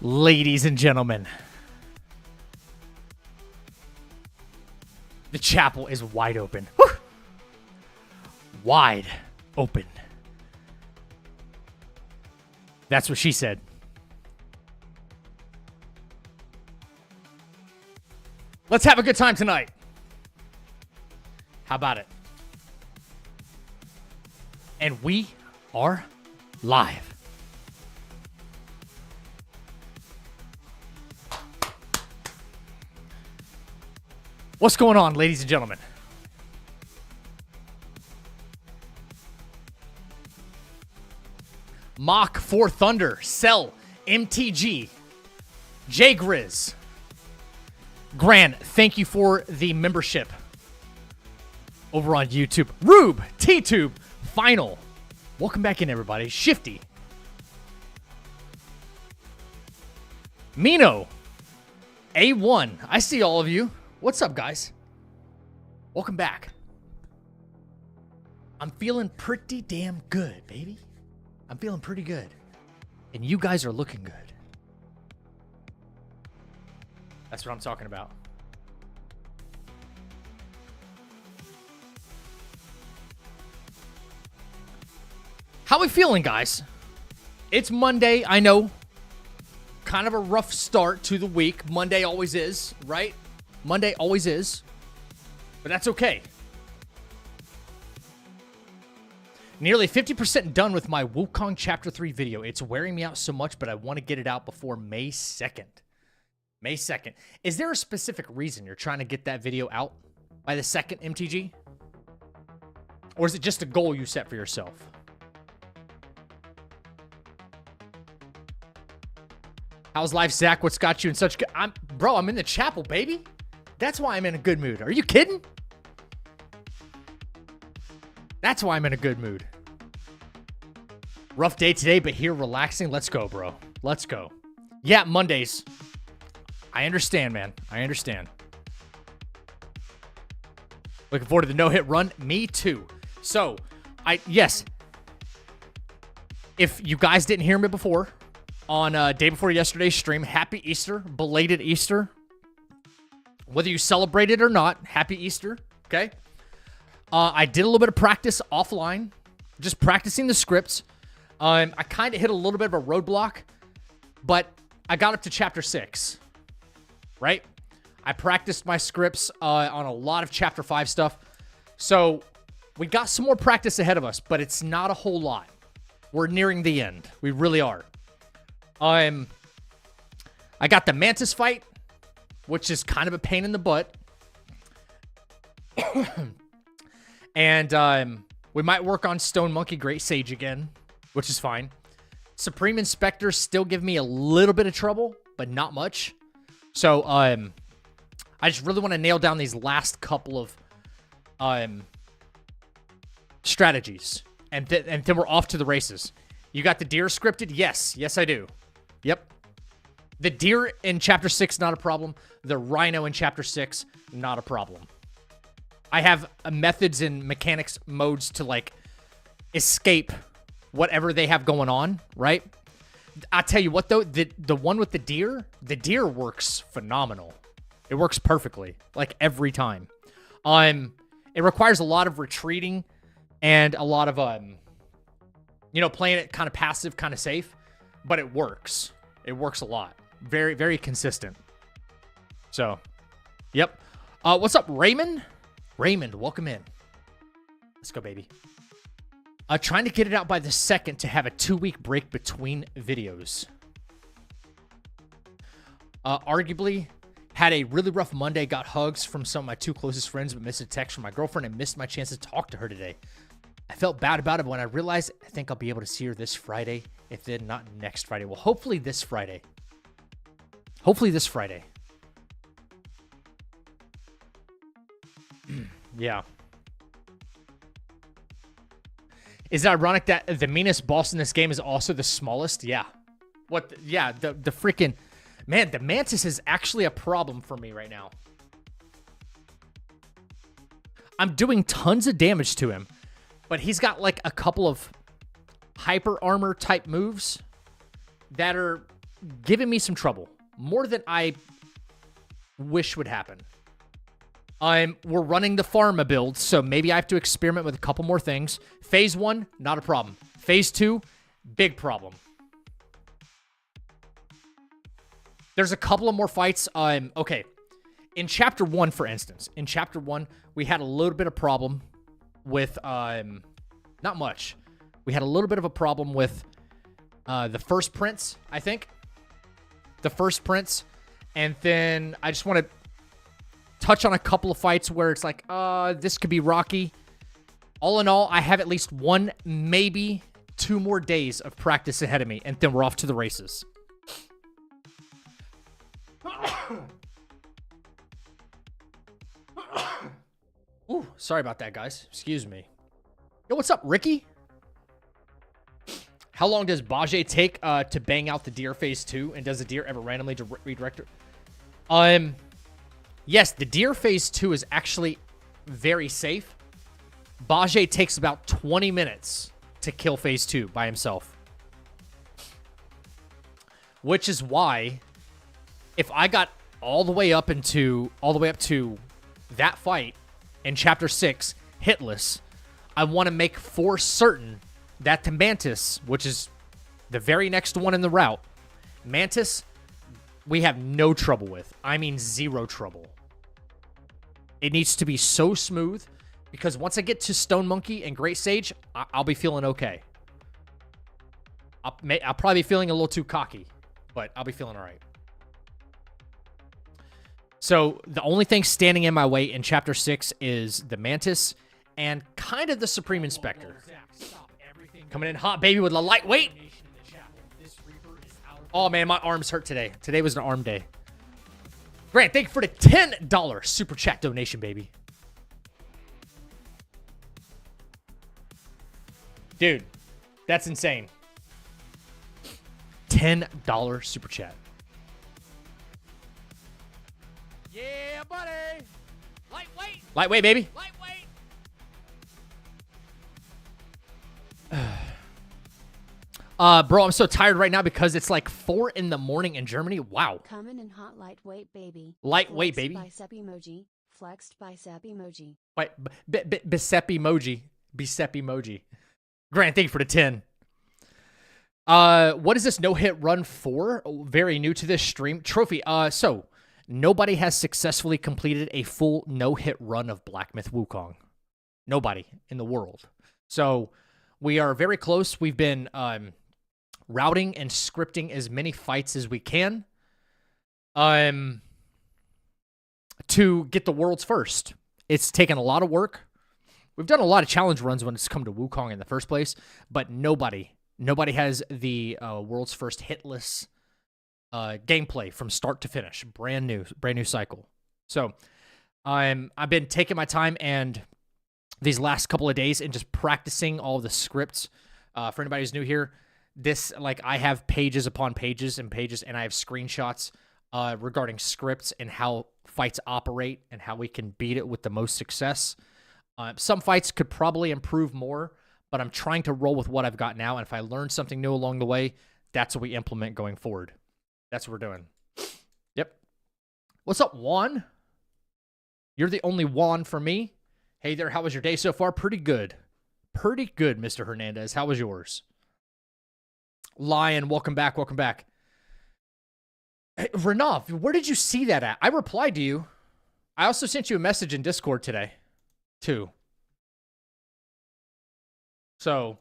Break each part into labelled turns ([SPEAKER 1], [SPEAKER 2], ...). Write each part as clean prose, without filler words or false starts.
[SPEAKER 1] Ladies and gentlemen, the chapel is wide open. Woo! Wide open. That's what she said. Let's have a good time tonight. How about it? And we are live. What's going on, ladies and gentlemen? Mach 4 Thunder, Cell, MTG, J Grizz. Gran, thank you for the membership over on YouTube. Rube, T-Tube, Final. Welcome back in, everybody. Shifty. Mino, A1. I see all of you. What's up, guys? Welcome back. I'm feeling pretty damn good, baby. I'm feeling pretty good. And you guys are looking good. That's what I'm talking about. How we feeling, guys? It's Monday, I know. Kind of a rough start to the week. Monday always is, right? Monday always is. But that's okay. Nearly 50% done with my Wukong Chapter 3 video. It's wearing me out so much, but I want to get it out before May 2nd. May 2nd. Is there a specific reason you're trying to get that video out by the 2nd, MTG? Or is it just a goal you set for yourself? How's life, Zach? What's got you in such good... Bro, I'm in the chapel, baby. That's why I'm in a good mood. Are you kidding? That's why I'm in a good mood. Rough day today, but here relaxing. Let's go, bro. Let's go. Yeah, Mondays. I understand, man. I understand. Looking forward to the no-hit run. Me too. So, yes. If you guys didn't hear me before, on day before yesterday's stream, happy Easter. Belated Easter. Whether you celebrate it or not, happy Easter, okay? I did a little bit of practice offline, just practicing the scripts. I kind of hit a little bit of a roadblock, but I got up to Chapter 6, right? I practiced my scripts on a lot of Chapter 5 stuff. So we got some more practice ahead of us, but it's not a whole lot. We're nearing the end. We really are. I got the Mantis fight, which is kind of a pain in the butt. And we might work on Stone Monkey Great Sage again, which is fine. Supreme Inspectors still give me a little bit of trouble, but not much. So I just really want to nail down these last couple of strategies. And then we're off to the races. You got the deer scripted? Yes. Yes, I do. Yep. The deer in Chapter 6, not a problem. The rhino in Chapter 6, not a problem. I have methods and mechanics modes to, like, escape whatever they have going on, right? I'll tell you what, though, the one with the deer works phenomenal. It works perfectly, like, every time. It requires a lot of retreating and a lot of, playing it kind of passive, kind of safe, but it works. It works a lot. Very, very consistent. So, yep. What's up, Raymond? Raymond, welcome in. Let's go, baby. Trying to get it out by the 2nd to have a 2-week break between videos. Arguably, had a really rough Monday. Got hugs from some of my 2 closest friends, but missed a text from my girlfriend and missed my chance to talk to her today. I felt bad about it, but when I realized, I think I'll be able to see her this Friday, if then not next Friday. Well, hopefully this Friday. Hopefully this Friday. Yeah. Is it ironic that the meanest boss in this game is also the smallest? Yeah. What? Yeah, the freaking... Man, the Mantis is actually a problem for me right now. I'm doing tons of damage to him, but he's got like a couple of hyper armor type moves that are giving me some trouble. More than I wish would happen. We're running the pharma build, so maybe I have to experiment with a couple more things. Phase 1, not a problem. Phase 2, big problem. There's a couple of more fights. Okay. In Chapter 1, for instance. In Chapter 1, we had a little bit of problem with, not much. We had a little bit of a problem with the first prince, I think. The first prince. And then I just want to touch on a couple of fights where it's like, this could be rocky. All in all, I have at least 1, maybe 2 more days of practice ahead of me, and then we're off to the races. Ooh, sorry about that, guys. Excuse me. Yo, what's up, Ricky? How long does Bajé take to bang out the deer phase 2? And does the deer ever randomly redirect it? Yes, the deer phase 2 is actually very safe. Bajé takes about 20 minutes to kill phase 2 by himself. Which is why, if I got all the way up to that fight in Chapter 6, hitless, I want to make for certain that the Mantis, which is the very next one in the route, Mantis, we have no trouble with. I mean, 0 trouble. It needs to be so smooth, because once I get to Stone Monkey and Great Sage, I'll be feeling okay. I'll probably be feeling a little too cocky, but I'll be feeling all right. So the only thing standing in my way in Chapter 6 is the Mantis and kind of the Supreme Inspector. Coming in hot, baby, with a lightweight. Oh, man, my arms hurt today. Today was an arm day. Grant, thank you for the $10 super chat donation, baby. Dude, that's insane. $10 super chat. Yeah, buddy. Lightweight. Lightweight, baby. Lightweight. Bro, I'm so tired right now because it's like 4 in the morning in Germany. Wow.
[SPEAKER 2] Coming in hot, lightweight, baby.
[SPEAKER 1] Lightweight, baby.
[SPEAKER 2] Bicep emoji. Flexed bicep emoji.
[SPEAKER 1] Wait, bicep emoji. Bicep emoji. Grant, thank you for the 10. What is this no-hit run for? Very new to this stream. Trophy. So, nobody has successfully completed a full no-hit run of Black Myth Wukong. Nobody in the world. So, we are very close. We've been routing and scripting as many fights as we can to get the world's first. It's taken a lot of work. We've done a lot of challenge runs when it's come to Wukong in the first place, but nobody has the world's first hitless gameplay from start to finish. Brand new cycle. So I've been taking my time and these last couple of days and just practicing all the scripts. For anybody who's new here, this, like, I have pages upon pages and pages, and I have screenshots regarding scripts and how fights operate and how we can beat it with the most success. Some fights could probably improve more, but I'm trying to roll with what I've got now, and if I learn something new along the way, that's what we implement going forward. That's what we're doing. Yep. What's up, Juan? You're the only Juan for me. Hey there, how was your day so far? Pretty good. Pretty good, Mr. Hernandez. How was yours? Lion, welcome back, welcome back. Hey, Renav, where did you see that at? I replied to you. I also sent you a message in Discord today, too. So,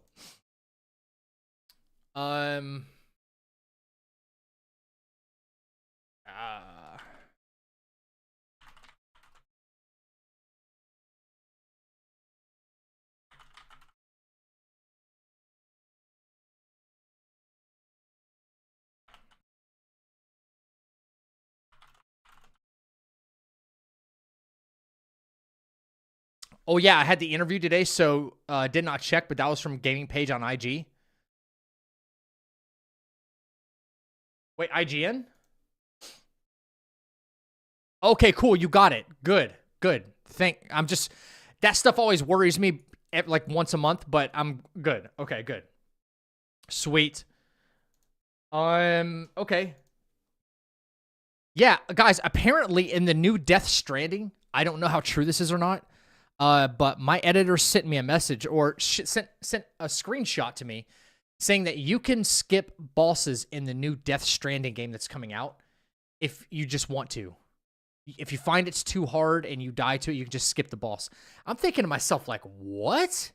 [SPEAKER 1] oh, yeah, I had the interview today, so did not check, but that was from Gaming Page on IG. Wait, IGN? Okay, cool, you got it. Good, good. That stuff always worries me like once a month, but I'm good. Okay, good. Sweet. Okay. Yeah, guys, apparently in the new Death Stranding, I don't know how true this is or not, but my editor sent me a message or sent a screenshot to me saying that you can skip bosses in the new Death Stranding game that's coming out if you just want to. If you find it's too hard and you die to it, you can just skip the boss. I'm thinking to myself, like, what?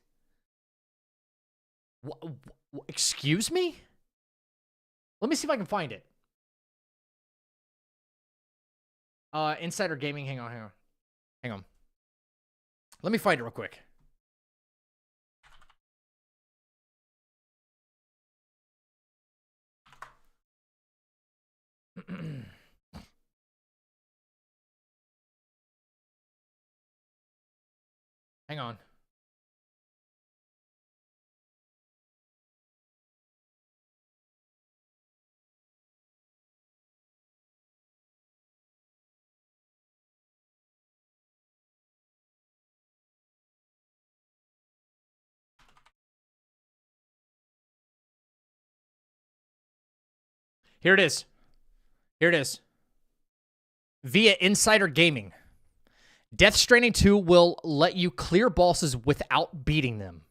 [SPEAKER 1] Excuse me? Let me see if I can find it. Insider Gaming, hang on. Let me find it real quick. Hang on. Here it is. Via Insider Gaming. Death Stranding 2 will let you clear bosses without beating them.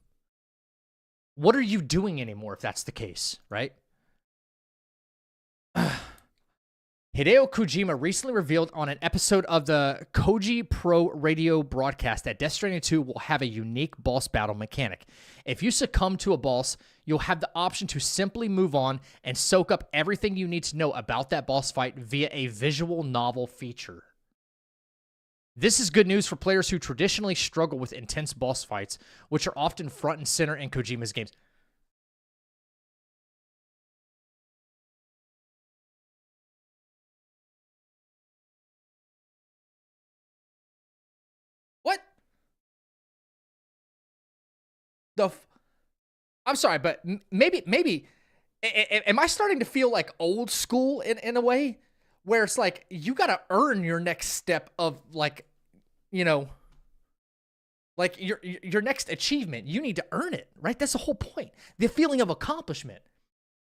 [SPEAKER 1] What are you doing anymore if that's the case, right? Hideo Kojima recently revealed on an episode of the Koji Pro radio broadcast that Death Stranding 2 will have a unique boss battle mechanic. If you succumb to a boss, you'll have the option to simply move on and soak up everything you need to know about that boss fight via a visual novel feature. This is good news for players who traditionally struggle with intense boss fights, which are often front and center in Kojima's games. What? I'm sorry, but maybe am I starting to feel like old school in a way where it's like you got to earn your next step of like, you know, like your next achievement. You need to earn it, right? That's the whole point. The feeling of accomplishment.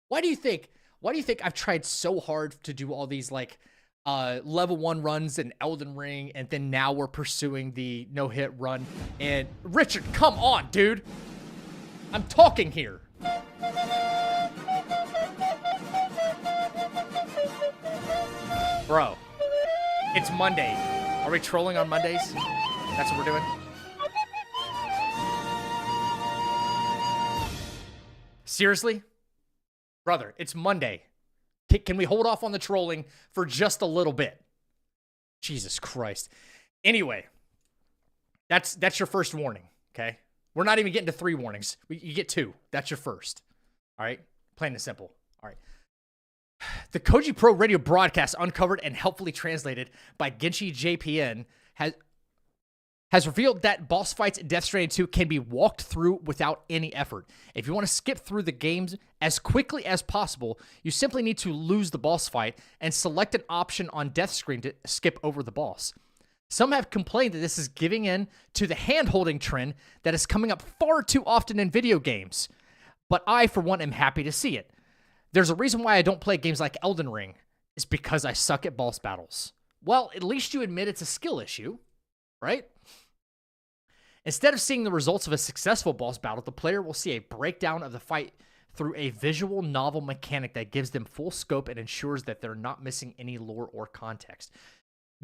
[SPEAKER 1] Why do you think I've tried so hard to do all these like level 1 runs in Elden Ring, and then now we're pursuing the no-hit run? And Richard, come on, dude. I'm talking here. Bro, it's Monday. Are we trolling on Mondays? That's what we're doing? Seriously? Brother, it's Monday. Can we hold off on the trolling for just a little bit? Jesus Christ. Anyway, that's your first warning, okay? We're not even getting to 3 warnings. You get 2. That's your first. All right? Plain and simple. All right. The Koji Pro radio broadcast, uncovered and helpfully translated by Genshi JPN, has revealed that boss fights in Death Stranding 2 can be walked through without any effort. If you want to skip through the games as quickly as possible, you simply need to lose the boss fight and select an option on death screen to skip over the boss. Some have complained that this is giving in to the hand-holding trend that is coming up far too often in video games. But I, for one, am happy to see it. There's a reason why I don't play games like Elden Ring. It's because I suck at boss battles. Well, at least you admit it's a skill issue, right? Instead of seeing the results of a successful boss battle, the player will see a breakdown of the fight through a visual novel mechanic that gives them full scope and ensures that they're not missing any lore or context.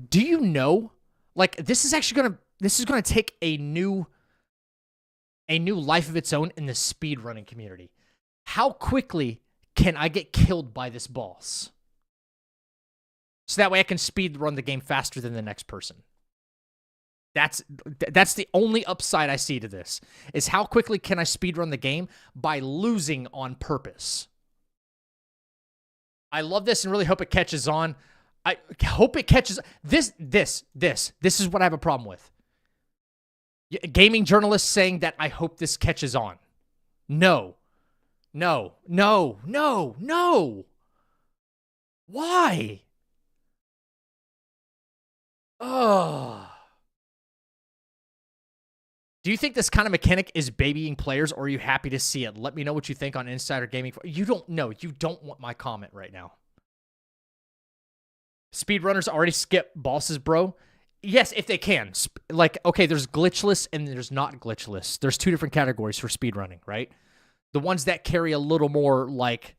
[SPEAKER 1] Do you know, like, this is actually gonna take a new life of its own in the speedrunning community. How quickly can I get killed by this boss? So that way I can speed run the game faster than the next person. That's the only upside I see to this, is how quickly can I speedrun the game by losing on purpose. I love this and really hope it catches on. I hope it catches... This is what I have a problem with. Gaming journalists saying that I hope this catches on. No. Why? Oh. Do you think this kind of mechanic is babying players, or are you happy to see it? Let me know what you think on Insider Gaming. You don't know. You don't want my comment right now. Speedrunners already skip bosses, bro. Yes, if they can. Like, okay, there's glitchless and there's not glitchless. There's two different categories for speedrunning, right? The ones that carry a little more, like,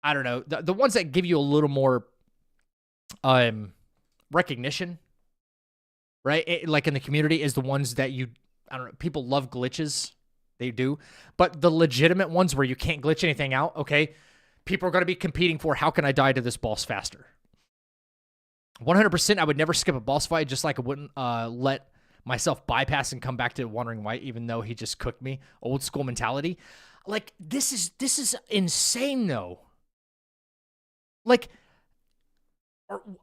[SPEAKER 1] I don't know, the ones that give you a little more recognition, right? Like in the community is the ones that I don't know, people love glitches. They do. But the legitimate ones where you can't glitch anything out, okay, people are going to be competing for how can I die to this boss faster. 100%, I would never skip a boss fight, just like I wouldn't let myself bypass and come back to Wandering White, even though he just cooked me. Old school mentality. Like, this is insane, though. Like,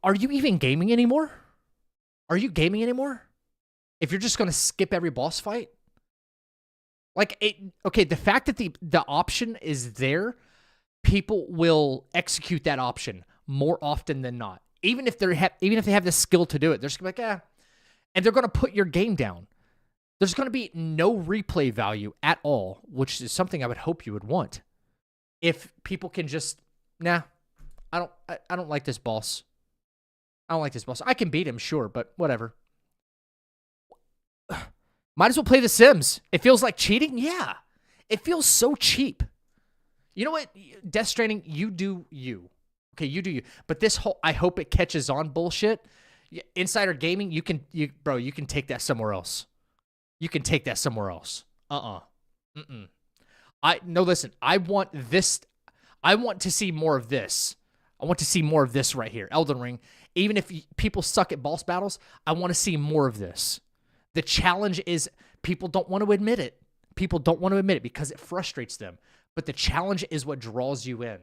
[SPEAKER 1] are you even gaming anymore? Are you gaming anymore? If you're just going to skip every boss fight? Like, okay, the fact that the option is there, people will execute that option more often than not. Even if they have the skill to do it, they're just gonna be like, and they're gonna put your game down. There's gonna be no replay value at all, which is something I would hope you would want. If people can just, I don't like this boss. I don't like this boss. I can beat him, sure, but whatever. Might as well play The Sims. It feels like cheating? Yeah. It feels so cheap. You know what? Death Stranding, you do you. Okay, you do you. But this whole I hope it catches on bullshit. Insider Gaming, you can take that somewhere else. You can take that somewhere else. Mm-mm. Listen, I want to see more of this. I want to see more of this right here. Elden Ring. Even if people suck at boss battles, I want to see more of this. The challenge is people don't want to admit it. People don't want to admit it because it frustrates them. But the challenge is what draws you in.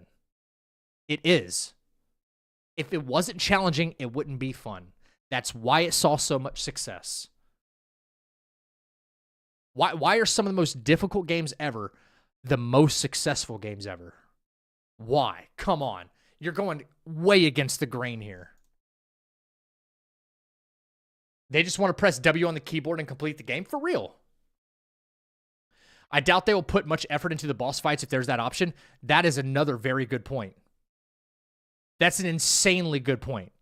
[SPEAKER 1] It is. If it wasn't challenging, it wouldn't be fun. That's why it saw so much success. Why are some of the most difficult games ever the most successful games ever? Why? Come on. You're going way against the grain here. They just want to press W on the keyboard and complete the game? For real. I doubt they will put much effort into the boss fights if there's that option. That is another very good point. That's an insanely good point.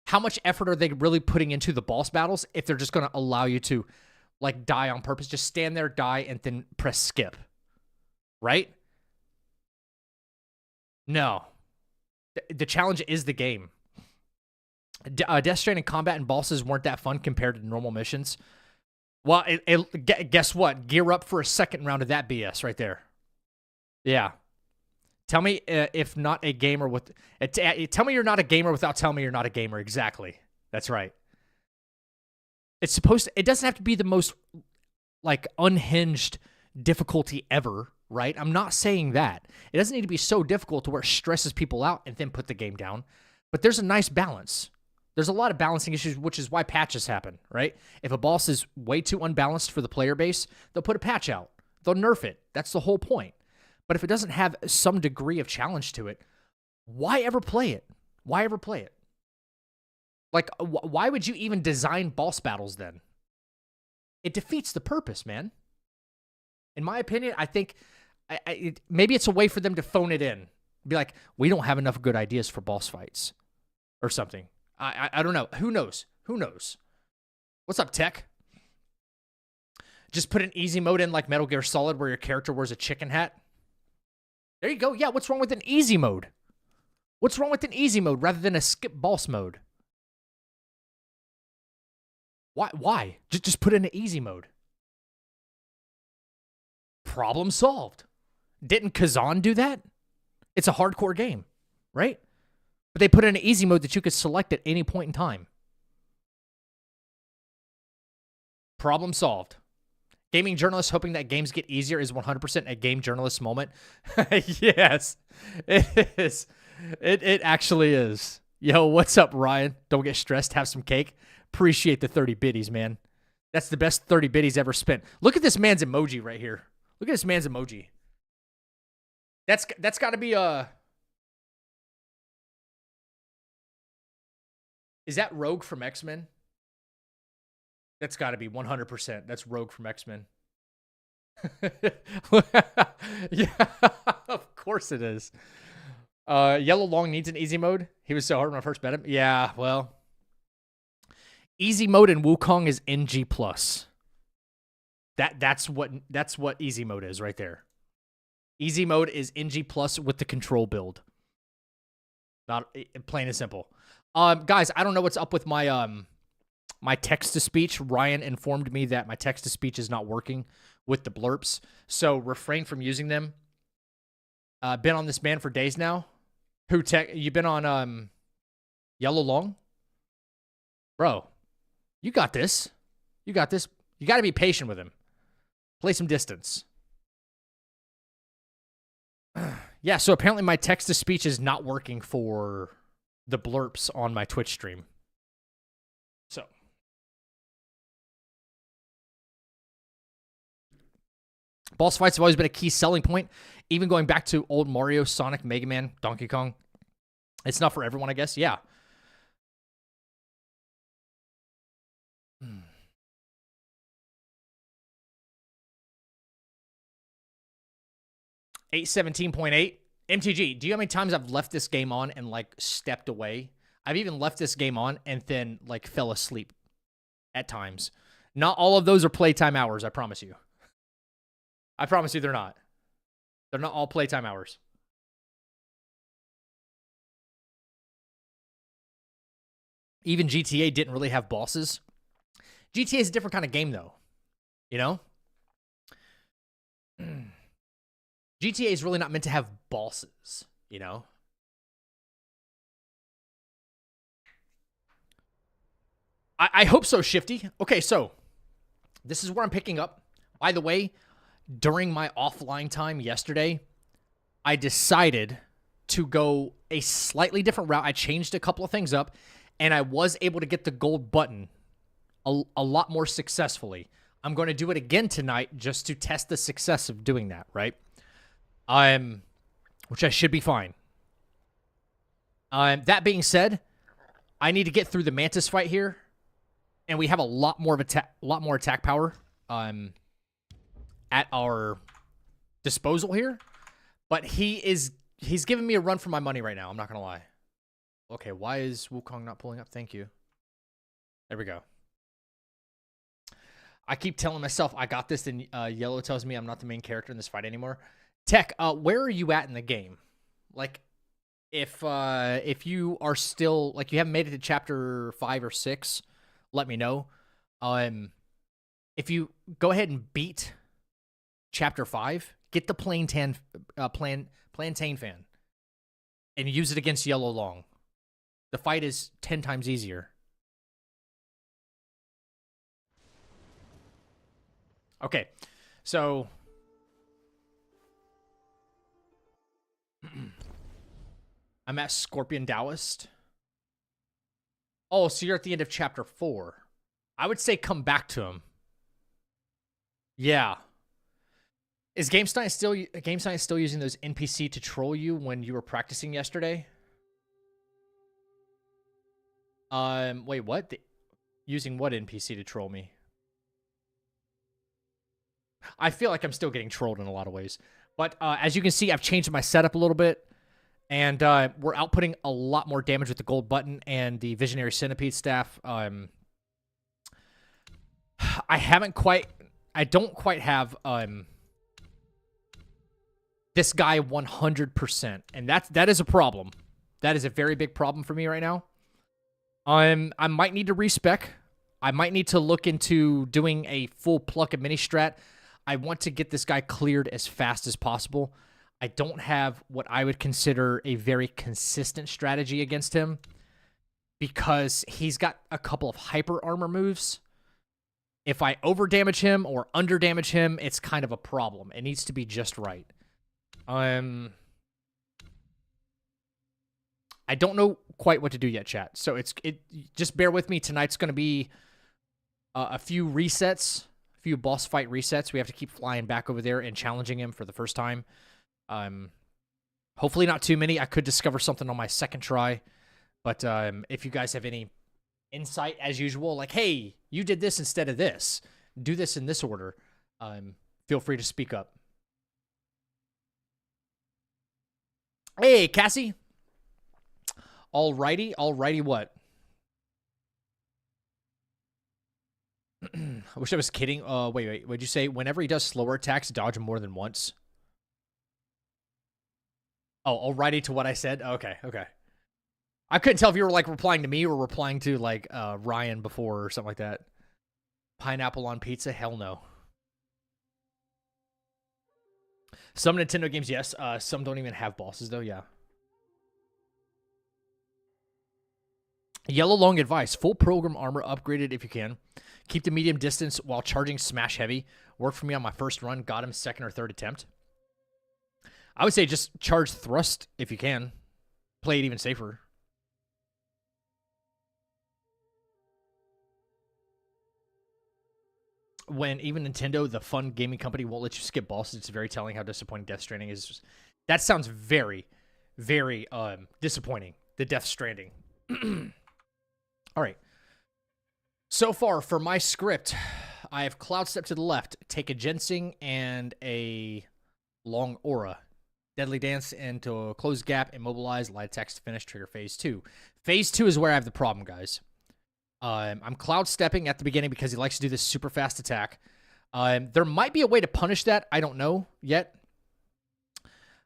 [SPEAKER 1] How much effort are they really putting into the boss battles if they're just going to allow you to, like, die on purpose? Just stand there, die, and then press skip. Right? No. The challenge is the game. Death Stranding combat and bosses weren't that fun compared to normal missions. Well, guess what? Gear up for a second round of that BS right there. Yeah. Tell me if not a gamer with... tell me you're not a gamer without telling me you're not a gamer. Exactly. That's right. It's supposed to... It doesn't have to be the most, like, unhinged difficulty ever, right? I'm not saying that. It doesn't need to be so difficult to where it stresses people out and then put the game down. But there's a nice balance. There's a lot of balancing issues, which is why patches happen, right? If a boss is way too unbalanced for the player base, they'll put a patch out. They'll nerf it. That's the whole point. But if it doesn't have some degree of challenge to it, why ever play it? Why ever play it? Like, why would you even design boss battles then? It defeats the purpose, man. In my opinion, I think maybe it's a way for them to phone it in. Be like, we don't have enough good ideas for boss fights or something. I don't know. Who knows? Who knows? What's up, Tech? Just put an easy mode in like Metal Gear Solid where your character wears a chicken hat. There you go. Yeah, what's wrong with an easy mode? What's wrong with an easy mode rather than a skip boss mode? Why? Just put in an easy mode. Problem solved. Didn't Kazan do that? It's a hardcore game, right? But they put in an easy mode that you could select at any point in time. Problem solved. Gaming journalists hoping that games get easier is 100% a game journalist moment. Yes, it is. It actually is. Yo, what's up, Ryan? Don't get stressed. Have some cake. Appreciate the 30 biddies, man. That's the best 30 biddies ever spent. Look at this man's emoji right here. Look at this man's emoji. That's got to be a... Is that Rogue from X-Men? That's got to be 100%. That's Rogue from X-Men. Yeah, of course it is. Yellow Long needs an easy mode. He was so hard when I first met him. Yeah, well, easy mode in Wukong is NG plus. That's what easy mode is right there. Easy mode is NG plus with the control build. Not plain and simple. Guys, I don't know what's up with my my text to speech. Ryan informed me that my text to speech is not working with the blurps, so refrain from using them. Been on this man for days now. You been on Yellow Long? Bro, you got this. You got this. You got to be patient with him. Play some distance. Yeah, so apparently my text to speech is not working for the blurps on my Twitch stream. So boss fights have always been a key selling point, even going back to old Mario, Sonic, Mega Man, Donkey Kong. It's not for everyone, I guess. Yeah. 817.8. MTG, do you know how many times I've left this game on and, like, stepped away? I've even left this game on and then, like, fell asleep at times. Not all of those are playtime hours, I promise you. I promise you they're not. They're not all playtime hours. Even GTA didn't really have bosses. GTA is a different kind of game, though. You know? GTA is really not meant to have bosses, you know? I hope so, Shifty. Okay, so this is where I'm picking up. By the way, during my offline time yesterday, I decided to go a slightly different route. I changed a couple of things up, and I was able to get the gold button a lot more successfully. I'm going to do it again tonight just to test the success of doing that, right? Which I should be fine. That being said, I need to get through the Mantis fight here, and we have a lot more attack power at our disposal here. But he's giving me a run for my money right now. I'm not gonna lie. Okay, why is Wukong not pulling up? Thank you. There we go. I keep telling myself I got this, and Yellow tells me I'm not the main character in this fight anymore. Tech, where are you at in the game? Like, if you are still, like, you haven't made it to chapter 5 or 6, let me know. If you go ahead and beat chapter 5, get the plantain fan and use it against Yellow Long. The fight is 10 times easier. Okay, so I'm at Scorpion Taoist. Oh, so you're at the end of chapter 4. I would say come back to him. Yeah. Is GameStop still using those NPC to troll you when you were practicing yesterday? Wait, what? Using what NPC to troll me? I feel like I'm still getting trolled in a lot of ways. But as you can see, I've changed my setup a little bit. And we're outputting a lot more damage with the gold button and the Visionary Centipede staff. I don't quite have this guy 100%. And that is a problem. That is a very big problem for me right now. I might need to respec. I might need to look into doing a full pluck and mini strat. I want to get this guy cleared as fast as possible. I don't have what I would consider a very consistent strategy against him because he's got a couple of hyper armor moves. If I over damage him or under damage him, it's kind of a problem. It needs to be just right. I don't know quite what to do yet, chat. So just bear with me. Tonight's going to be a few resets. Few boss fight resets. We have to keep flying back over there and challenging him for the first time. Hopefully not too many. I could discover something on my second try. But if you guys have any insight, as usual, like, hey, You did this instead of this. Do this in this order. Feel free to speak up. Hey, Cassie. Alrighty. Alrighty what? I wish I was kidding. Wait. What'd you say? Whenever he does slower attacks, dodge him more than once. Oh, alrighty to what I said? Okay. I couldn't tell if you were, like, replying to me or replying to, like, Ryan before or something like that. Pineapple on pizza? Hell no. Some Nintendo games, yes. Some don't even have bosses, though, yeah. Yellow long advice. Full program armor upgraded if you can. Keep the medium distance while charging smash heavy. Worked for me on my first run. Got him second or third attempt. I would say just charge thrust if you can. Play it even safer. When even Nintendo, the fun gaming company, won't let you skip bosses, it's very telling how disappointing Death Stranding is. That sounds very, very disappointing, the Death Stranding. All right. So far, for my script, I have Cloud Step to the left, take a Ginseng and a Long Aura. Deadly Dance into a Closed Gap, Immobilize, Light Attacks to finish, trigger Phase 2. Phase 2 is where I have the problem, guys. I'm Cloud Stepping at the beginning because he likes to do this super fast attack. There might be a way to punish that. I don't know yet.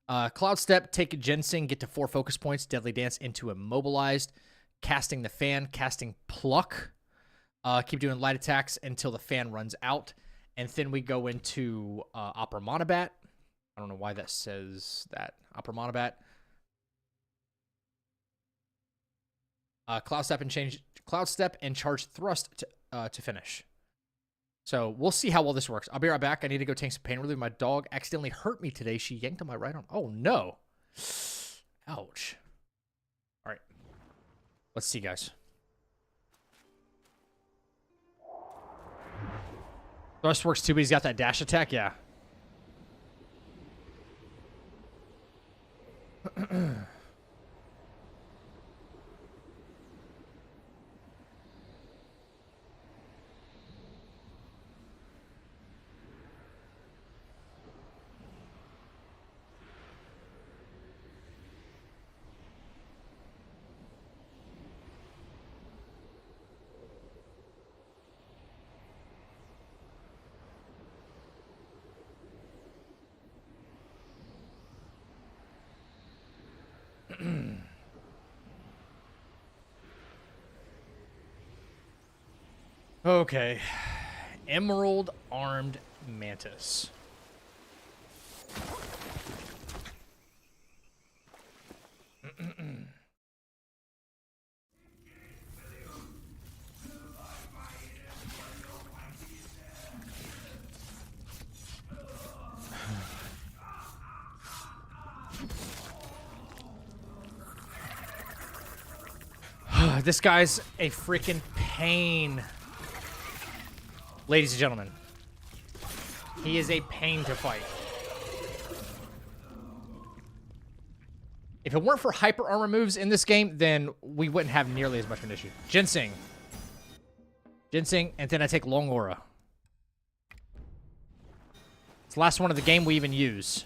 [SPEAKER 1] Cloud Step, take a Ginseng, get to 4 focus points, Deadly Dance into Immobilized, casting the Fan, casting Pluck. Keep doing light attacks until the fan runs out. And then we go into Opera Monobat. I don't know why that says that. Opera Monobat. Cloud Step and charge thrust to finish. So we'll see how well this works. I'll be right back. I need to go take some pain relief. My dog accidentally hurt me today. She yanked on my right arm. Oh no. Ouch. All right. Let's see, guys. Thrust works too, but he's got that dash attack. Yeah. Okay. Emerald Armed Mantis. This guy's a freaking pain. Ladies and gentlemen, he is a pain to fight. If it weren't for hyper armor moves in this game, then we wouldn't have nearly as much of an issue. Ginseng, and then I take Long Aura. It's the last one of the game we even use.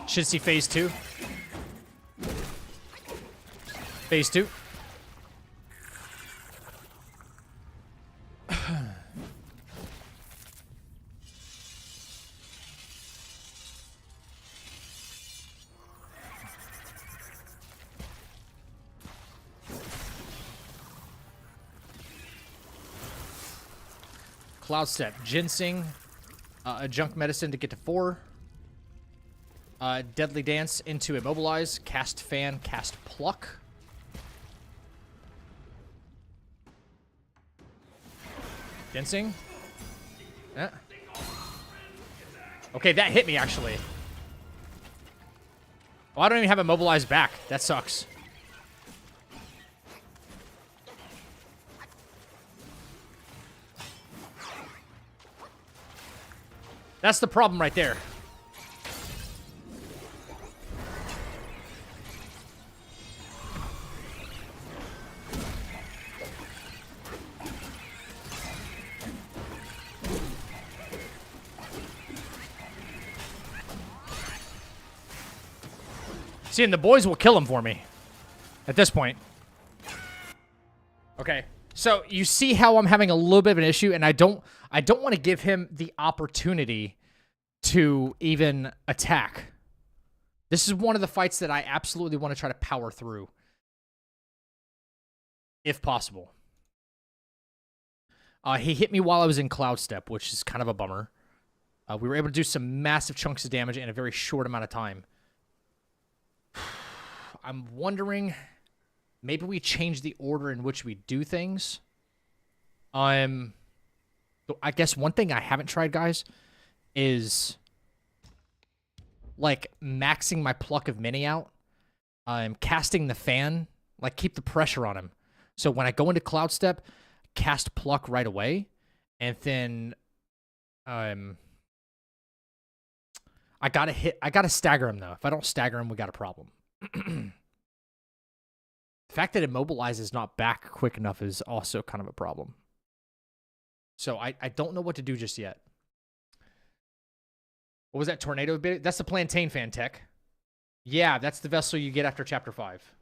[SPEAKER 1] Should see Phase 2. Phase 2. Cloud Step. Ginseng. Junk Medicine to get to 4. Deadly Dance into Immobilize. Cast Fan. Cast Pluck. Ginseng. Yeah. Okay, that hit me, actually. Oh, I don't even have Immobilized back. That sucks. That's the problem right there. See, and the boys will kill him for me at this point. Okay. So you see how I'm having a little bit of an issue, and I don't want to give him the opportunity to even attack. This is one of the fights that I absolutely want to try to power through, if possible. He hit me while I was in Cloud Step, which is kind of a bummer. We were able to do some massive chunks of damage in a very short amount of time. I'm wondering, maybe we change the order in which we do things. I guess one thing I haven't tried, guys, is like maxing my pluck of mini out. I'm casting the fan, like keep the pressure on him. So when I go into Cloud Step, cast pluck right away, and then I gotta stagger him though. If I don't stagger him, we got a problem. The fact that Immobilize is not back quick enough is also kind of a problem. So I don't know what to do just yet. What was that tornado bit? That's the plantain fan tech. Yeah, that's the vessel you get after Chapter 5.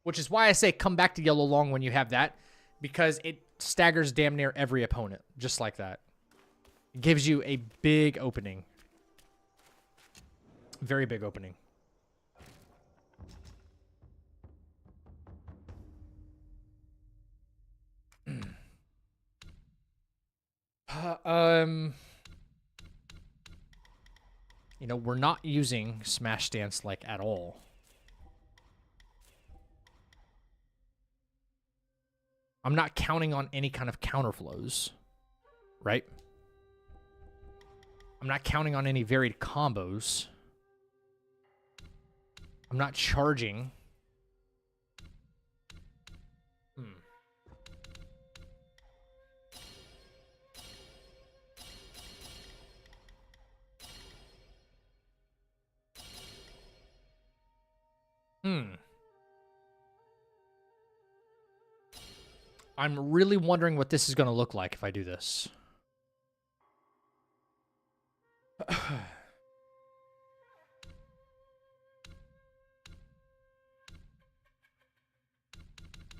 [SPEAKER 1] Which is why I say come back to Yellow Long when you have that, because it staggers damn near every opponent, just like that. It gives you a big opening. Very big opening. You know, we're not using Smash Dance, like, at all. I'm not counting on any kind of counterflows, right? I'm not counting on any varied combos. I'm not charging. I'm really wondering what this is going to look like if I do this.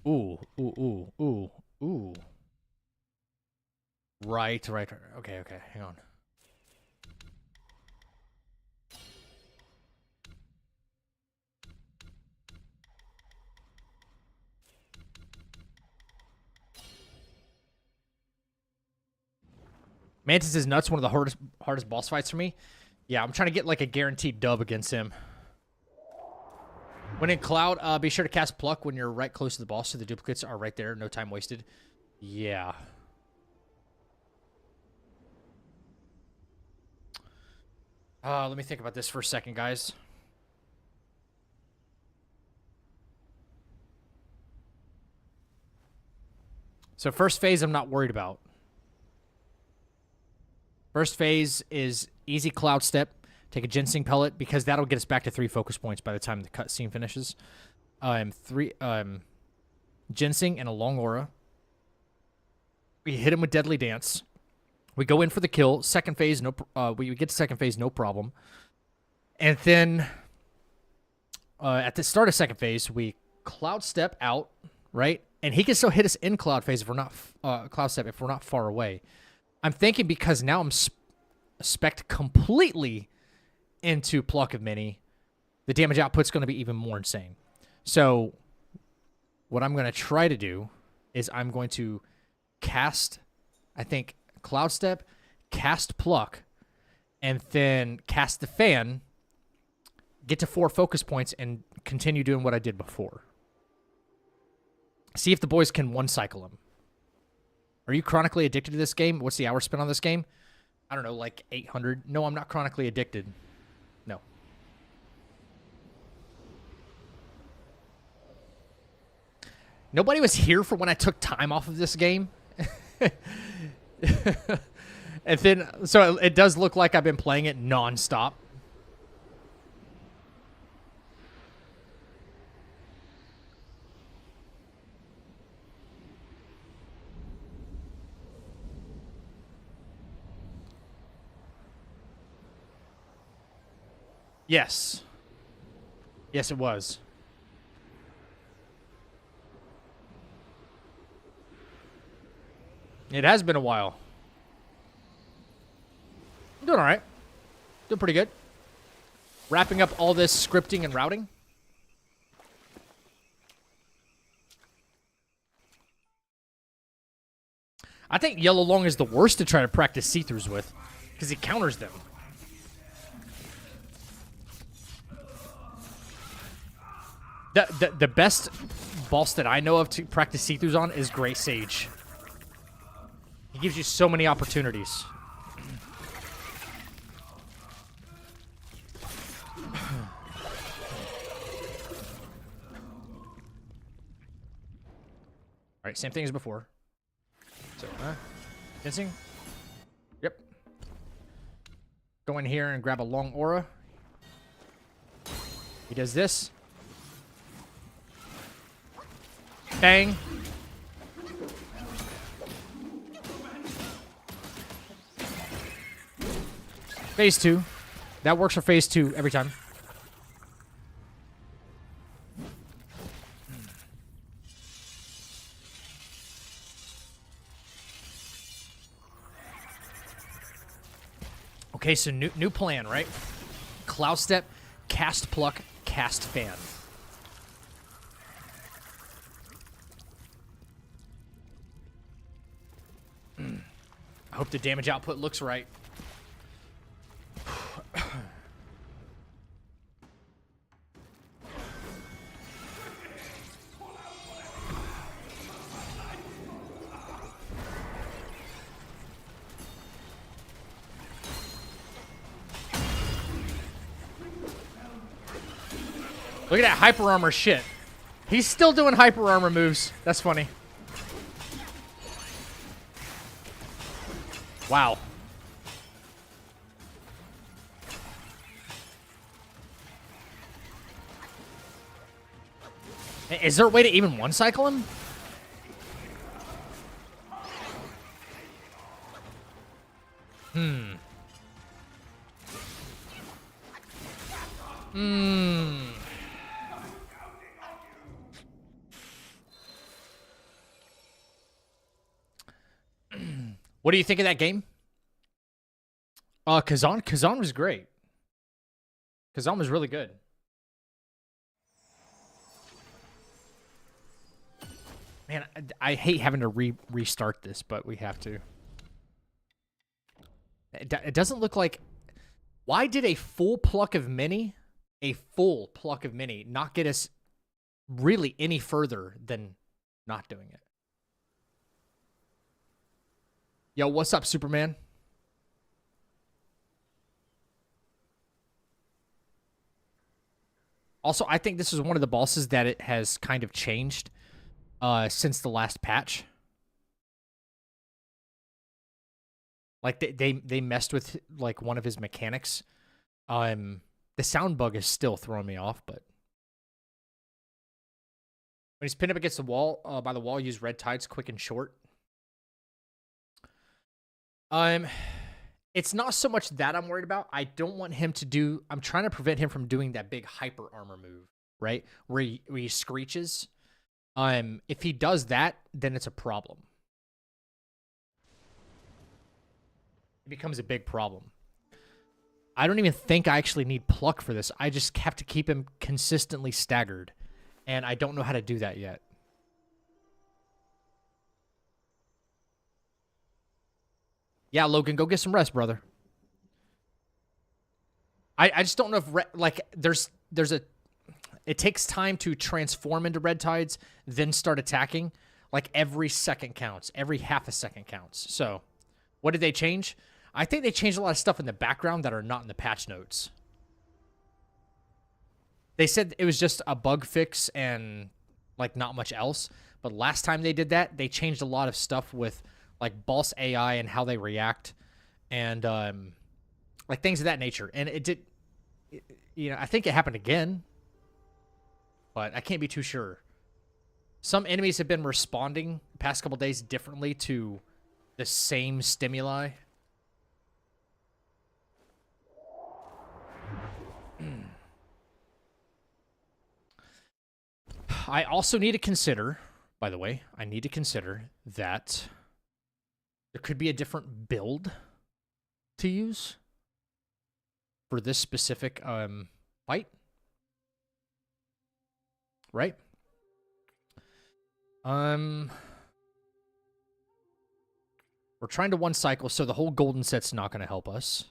[SPEAKER 1] Ooh, ooh, ooh, ooh, ooh. Right. Okay, hang on. Mantis is nuts, one of the hardest boss fights for me. Yeah, I'm trying to get like a guaranteed dub against him. When in Cloud, be sure to cast Pluck when you're right close to the boss so the duplicates are right there. No time wasted. Yeah. Let me think about this for a second, guys. So first phase, I'm not worried about. First phase is easy Cloud Step. Take a Ginseng Pellet, because that'll get us back to 3 focus points by the time the cutscene finishes. Ginseng and a Long Aura. We hit him with Deadly Dance. We go in for the kill. Second phase, we get to second phase, no problem. And then at the start of second phase, we Cloud Step out, right? And he can still hit us in Cloud phase if we're not Cloud Step if we're not far away. I'm thinking because now I'm spec'd completely into Pluck of Mini, the damage output's going to be even more insane. So what I'm going to try to do is I'm going to cast, I think, Cloud Step, cast Pluck, and then cast the Fan, get to 4 focus points, and continue doing what I did before. See if the boys can one-cycle him. Are you chronically addicted to this game? What's the hour spent on this game? I don't know, like 800. No, I'm not chronically addicted. No. Nobody was here for when I took time off of this game. And then, so it does look like I've been playing it non-stop. Yes. Yes, it was. It has been a while. I'm doing all right. Doing pretty good. Wrapping up all this scripting and routing. I think Yellow Long is the worst to try to practice see-throughs with, because he counters them. The best boss that I know of to practice see-throughs on is Great Sage. He gives you so many opportunities. All right, same thing as before. So, fencing. Yep. Go in here and grab a long aura. He does this. Bang. Phase 2. That works for phase 2 every time. Okay, so new plan, right? Cloud Step, Cast Pluck, Cast Fan. I hope the damage output looks right. Look at that hyper armor shit. He's still doing hyper armor moves. That's funny. Wow. Is there a way to even one cycle him? What do you think of that game? Kazan was great. Kazan was really good. Man, I hate having to restart this, but we have to. It doesn't look like... Why did a full pluck of mini not get us really any further than not doing it? Yo, what's up, Superman? Also, I think this is one of the bosses that it has kind of changed since the last patch. Like they messed with like one of his mechanics. The sound bug is still throwing me off, but when he's pinned up against the wall, by the wall, use red tides quick and short. It's not so much that I'm worried about. I don't want him to do... I'm trying to prevent him from doing that big hyper armor move, right? Where he screeches. If he does that, then it's a problem. It becomes a big problem. I don't even think I actually need pluck for this. I just have to keep him consistently staggered. And I don't know how to do that yet. Yeah, Logan, go get some rest, brother. I just don't know if there's a... It takes time to transform into red tides, then start attacking. Like every second counts. Every half a second counts. So, what did they change? I think they changed a lot of stuff in the background that are not in the patch notes. They said it was just a bug fix and like not much else. But last time they did that, they changed a lot of stuff with like boss AI and how they react and like things of that nature. And it did, I think it happened again, but I can't be too sure. Some enemies have been responding the past couple days differently to the same stimuli. I also need to consider, by the way, I need to consider that there could be a different build to use for this specific fight. Right? We're trying to one cycle, so the whole golden set's not going to help us.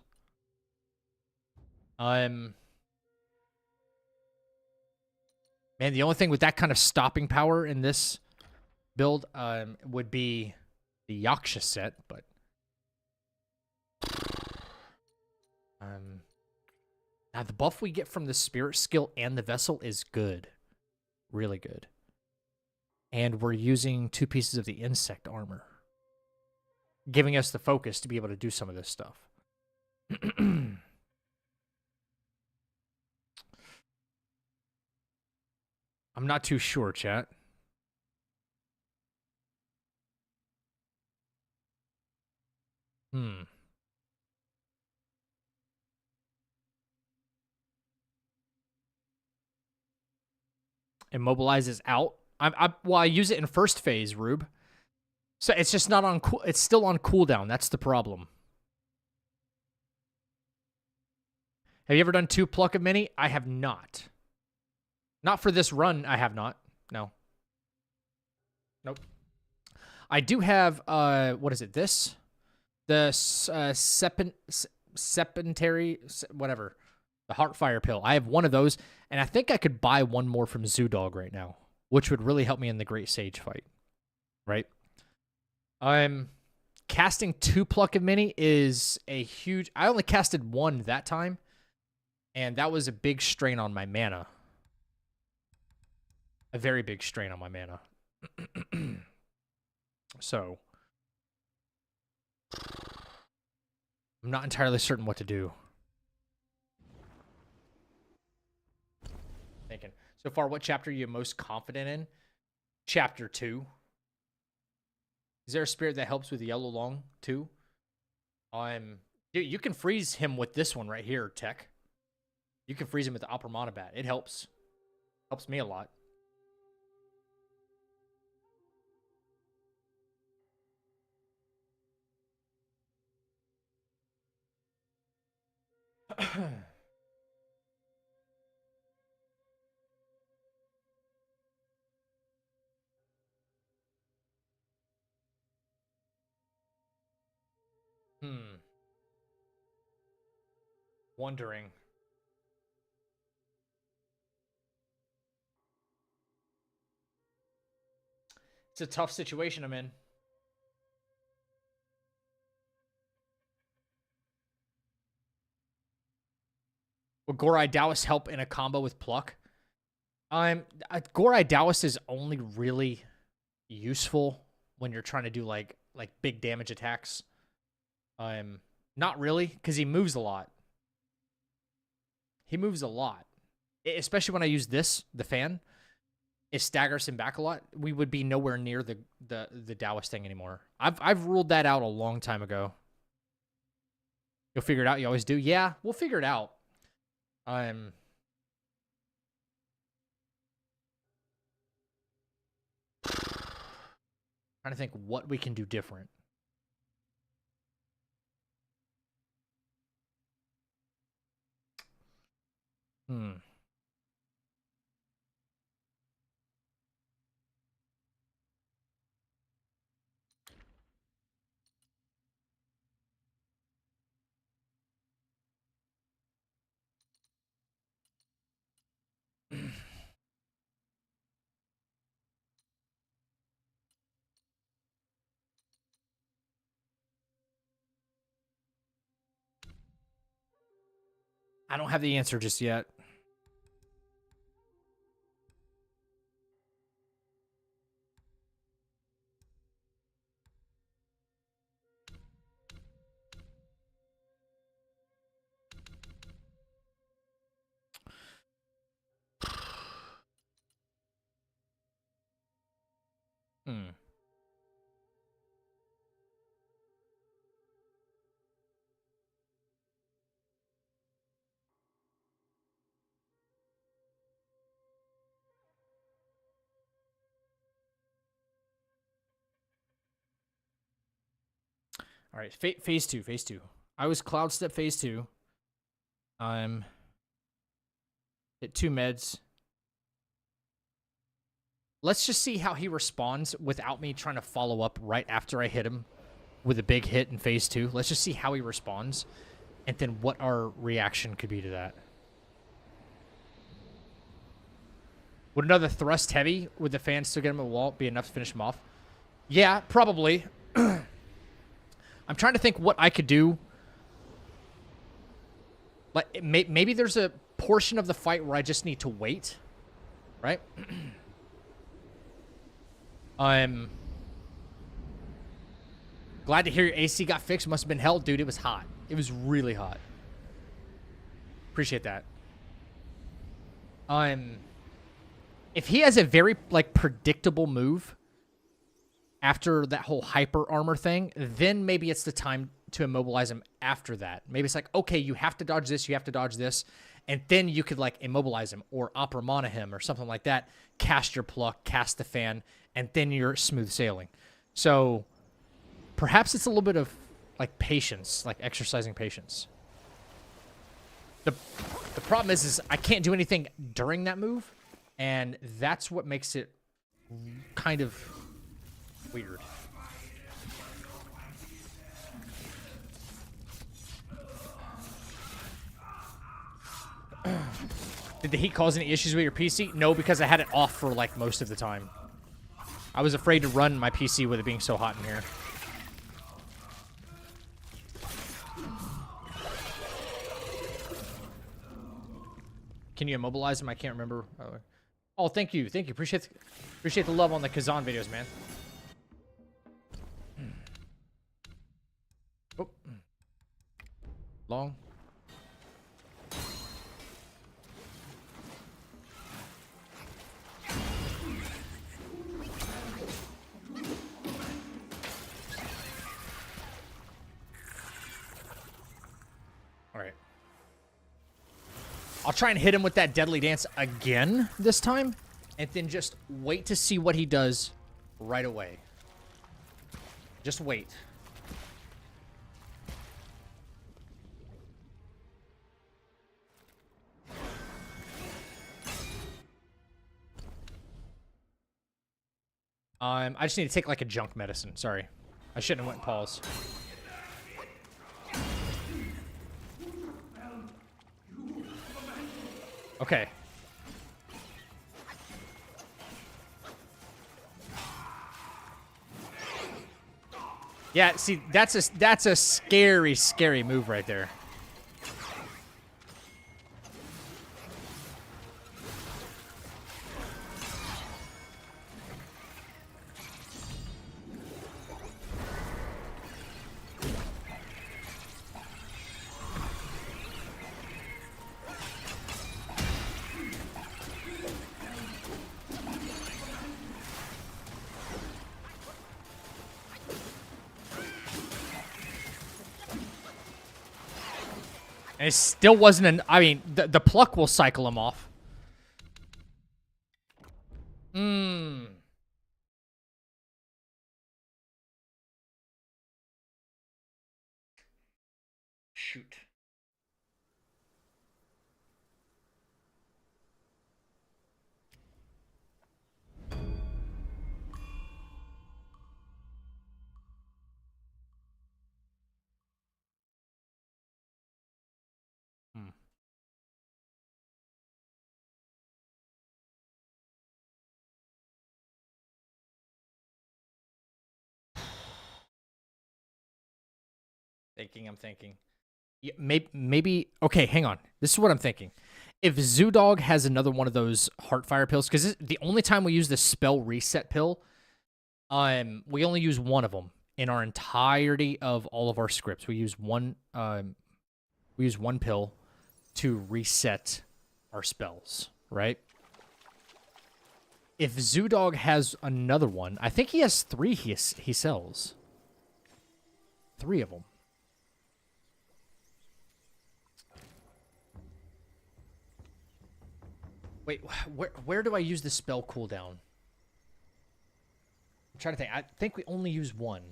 [SPEAKER 1] Man, the only thing with that kind of stopping power in this build would be the Yaksha set, but now the buff we get from the spirit skill and the vessel is good. Really good. And we're using 2 pieces of the insect armor, giving us the focus to be able to do some of this stuff. I'm not too sure, chat. Immobilizes out. Well, I use it in first phase, Rube. So it's just not on cool. It's still on cooldown. That's the problem. Have you ever done 2 Pluck of Many? I have not. Not for this run, I have not. No. Nope. I do have, what is it, this? The Sepentary, whatever. The Heartfire pill. I have one of those, and I think I could buy one more from Zoodog right now, which would really help me in the Great Sage fight. Right? Casting 2 Pluck of Many is a huge... I only casted 1 that time, and that was a big strain on my mana. A very big strain on my mana. So, I'm not entirely certain what to do. Thinking. So far, what chapter are you most confident in? Chapter 2. Is there a spirit that helps with Yellow Long, too? Dude, you can freeze him with this one right here, Tech. You can freeze him with the Upper Monobat. It helps. Helps me a lot. Wondering. It's a tough situation I'm in. Will Gorai Dallas help in a combo with Pluck? Gorai Dallas is only really useful when you're trying to do like big damage attacks. Not really, because he moves a lot. He moves a lot. Especially when I use this, the fan. It staggers him back a lot. We would be nowhere near the Taoist thing anymore. I've ruled that out a long time ago. You'll figure it out. You always do. Yeah, we'll figure it out. Trying to think what we can do different. I don't have the answer just yet. All right, phase two. Phase two. I was Cloud Step phase two. I'm hit 2 meds. Let's just see how he responds without me trying to follow up right after I hit him with a big hit in phase two. Let's just see how he responds, and then what our reaction could be to that. Would another thrust heavy with the fan still get him a wall be enough to finish him off? Yeah, probably. I'm trying to think what I could do. Like maybe there's a portion of the fight where I just need to wait, right? I'm glad to hear your AC got fixed. Must have been hell, dude. It was hot. It was really hot. Appreciate that. If he has a very like predictable move after that whole hyper armor thing, then maybe it's the time to immobilize him after that. Maybe it's like, okay, you have to dodge this, you have to dodge this, and then you could like immobilize him or opera mana him or something like that. Cast your pluck, cast the fan, and then you're smooth sailing. So perhaps it's a little bit of like patience, like exercising patience. The problem is I can't do anything during that move, and that's what makes it kind of weird. Did the heat cause any issues with your PC? No, because I had it off for like most of the time. I was afraid to run my PC with it being so hot in here. Can you immobilize him? I can't remember. Oh, thank you. Thank you. Appreciate the love on the Kazan videos, man. Oh. Long. All right. I'll try and hit him with that Deadly Dance again this time, and then just wait to see what he does right away. Just wait. I just need to take like a junk medicine. Sorry. I shouldn't have went pause. Okay. Yeah, see, that's a scary, scary move right there. And it still wasn't an... I mean, the pluck will cycle him off. Shoot. I'm thinking. Yeah, maybe. Okay, hang on. This is what I'm thinking. If Zoodog has another one of those Heartfire pills, because the only time we use the spell reset pill, we only use one of them in our entirety of all of our scripts. We use one. We use one pill to reset our spells, right? If Zoodog has another one, I think he has 3. He sells 3 of them. Wait, where do I use the spell cooldown? I'm trying to think. I think we only use one.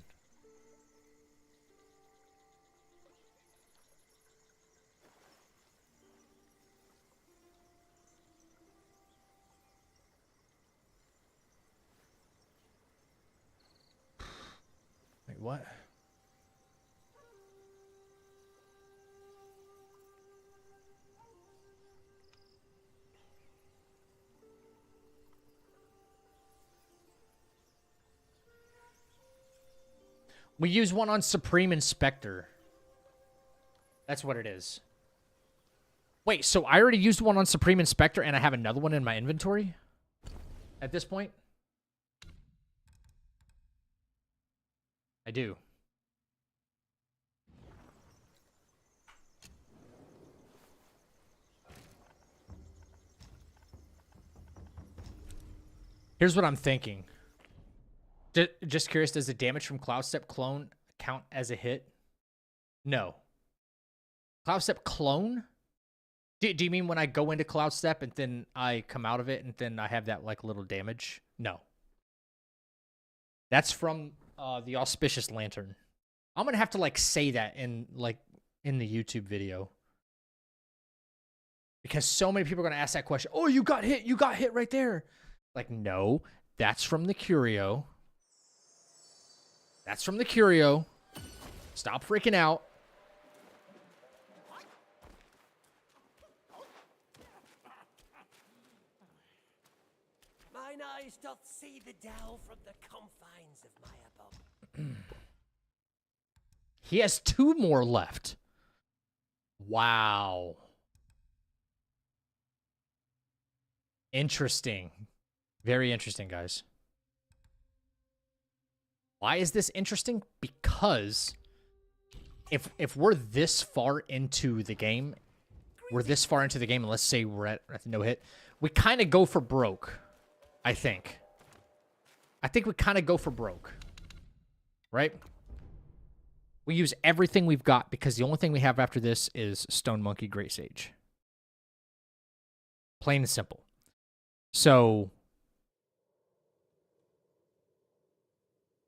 [SPEAKER 1] Wait, what? We use one on Supreme Inspector. That's what it is. Wait, so I already used one on Supreme Inspector and I have another one in my inventory? At this point? I do. Here's what I'm thinking. Just curious, does the damage from Cloud Step clone count as a hit? No. Cloud Step clone? Do you mean when I go into Cloud Step and then I come out of it and then I have that like little damage? No. That's from the Auspicious Lantern. I'm gonna have to like say that in the YouTube video. Because so many people are gonna ask that question. Oh, you got hit right there. Like, no, that's from the Curio. That's from the Curio. Stop freaking out.
[SPEAKER 3] Mine eyes doth see the Tao from the confines of my abode.
[SPEAKER 1] He has 2 more left. Wow. Interesting. Very interesting, guys. Why is this interesting? Because if we're this far into the game, and let's say we're at no hit, we kind of go for broke, I think. I think we kind of go for broke, right? We use everything we've got because the only thing we have after this is Stone Monkey Great Sage. Plain and simple. So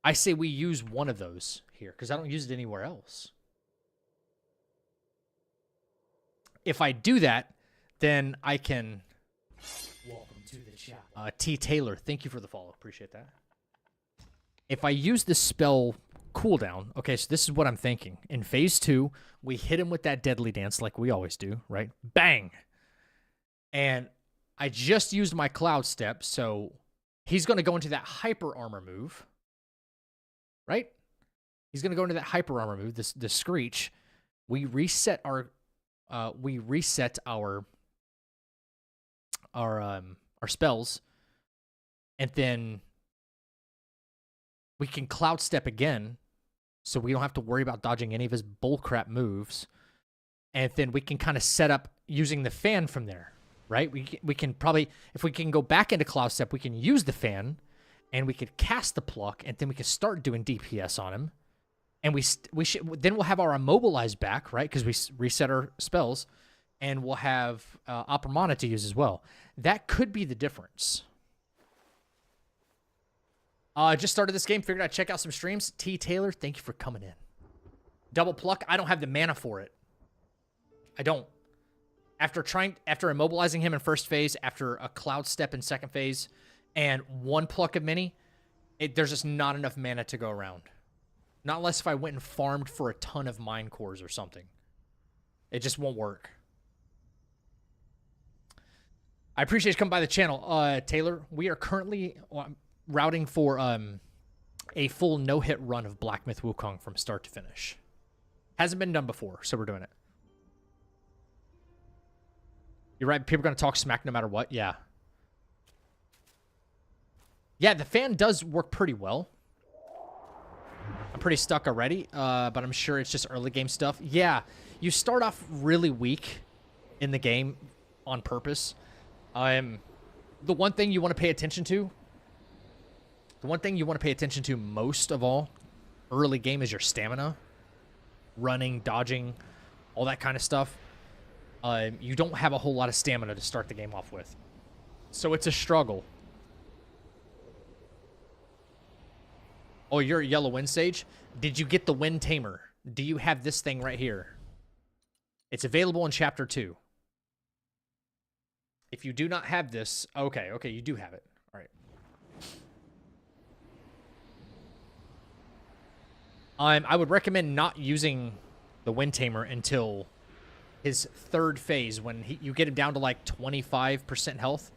[SPEAKER 1] I say we use one of those here because I don't use it anywhere else. If I do that, then I can... Welcome to the chat. T. Taylor, thank you for the follow. Appreciate that. If I use the spell cooldown, okay, so this is what I'm thinking. In phase 2, we hit him with that Deadly Dance like we always do, right? Bang! And I just used my Cloud Step, so he's going to go into that Hyper Armor move. Right? He's going to go into that Hyper Armor move, the Screech. We reset our spells, and then we can Cloud Step again, so we don't have to worry about dodging any of his bullcrap moves. And then we can kind of set up using the fan from there, right? We can probably, if we can go back into Cloud Step, we can use the fan, and we could cast the Pluck, and then we can start doing DPS on him. And then we'll have our Immobilize back, right? Because we reset our spells, and we'll have Opera Mana to use as well. That could be the difference. Just started this game, figured I'd check out some streams. T. Taylor, thank you for coming in. Double Pluck, I don't have the mana for it. I don't. After immobilizing him in first phase, after a Cloud Step in second phase, and 1 Pluck of Mini, there's just not enough mana to go around. Not unless if I went and farmed for a ton of Mine Cores or something. It just won't work. I appreciate you coming by the channel, Taylor. We are currently routing for a full no-hit run of Black Myth Wukong from start to finish. Hasn't been done before, so we're doing it. You're right, people are going to talk smack no matter what. Yeah. Yeah, the fan does work pretty well. I'm pretty stuck already, but I'm sure it's just early game stuff. Yeah, you start off really weak in the game on purpose. The one thing you want to pay attention to, most of all, early game is your stamina. Running, dodging, all that kind of stuff. You don't have a whole lot of stamina to start the game off with. So it's a struggle. Oh, you're a Yellow Wind Sage? Did you get the Wind Tamer? Do you have this thing right here? It's available in Chapter 2. If you do not have this... Okay, you do have it. All right. I would recommend not using the Wind Tamer until his third phase, when you get him down to like 25% health.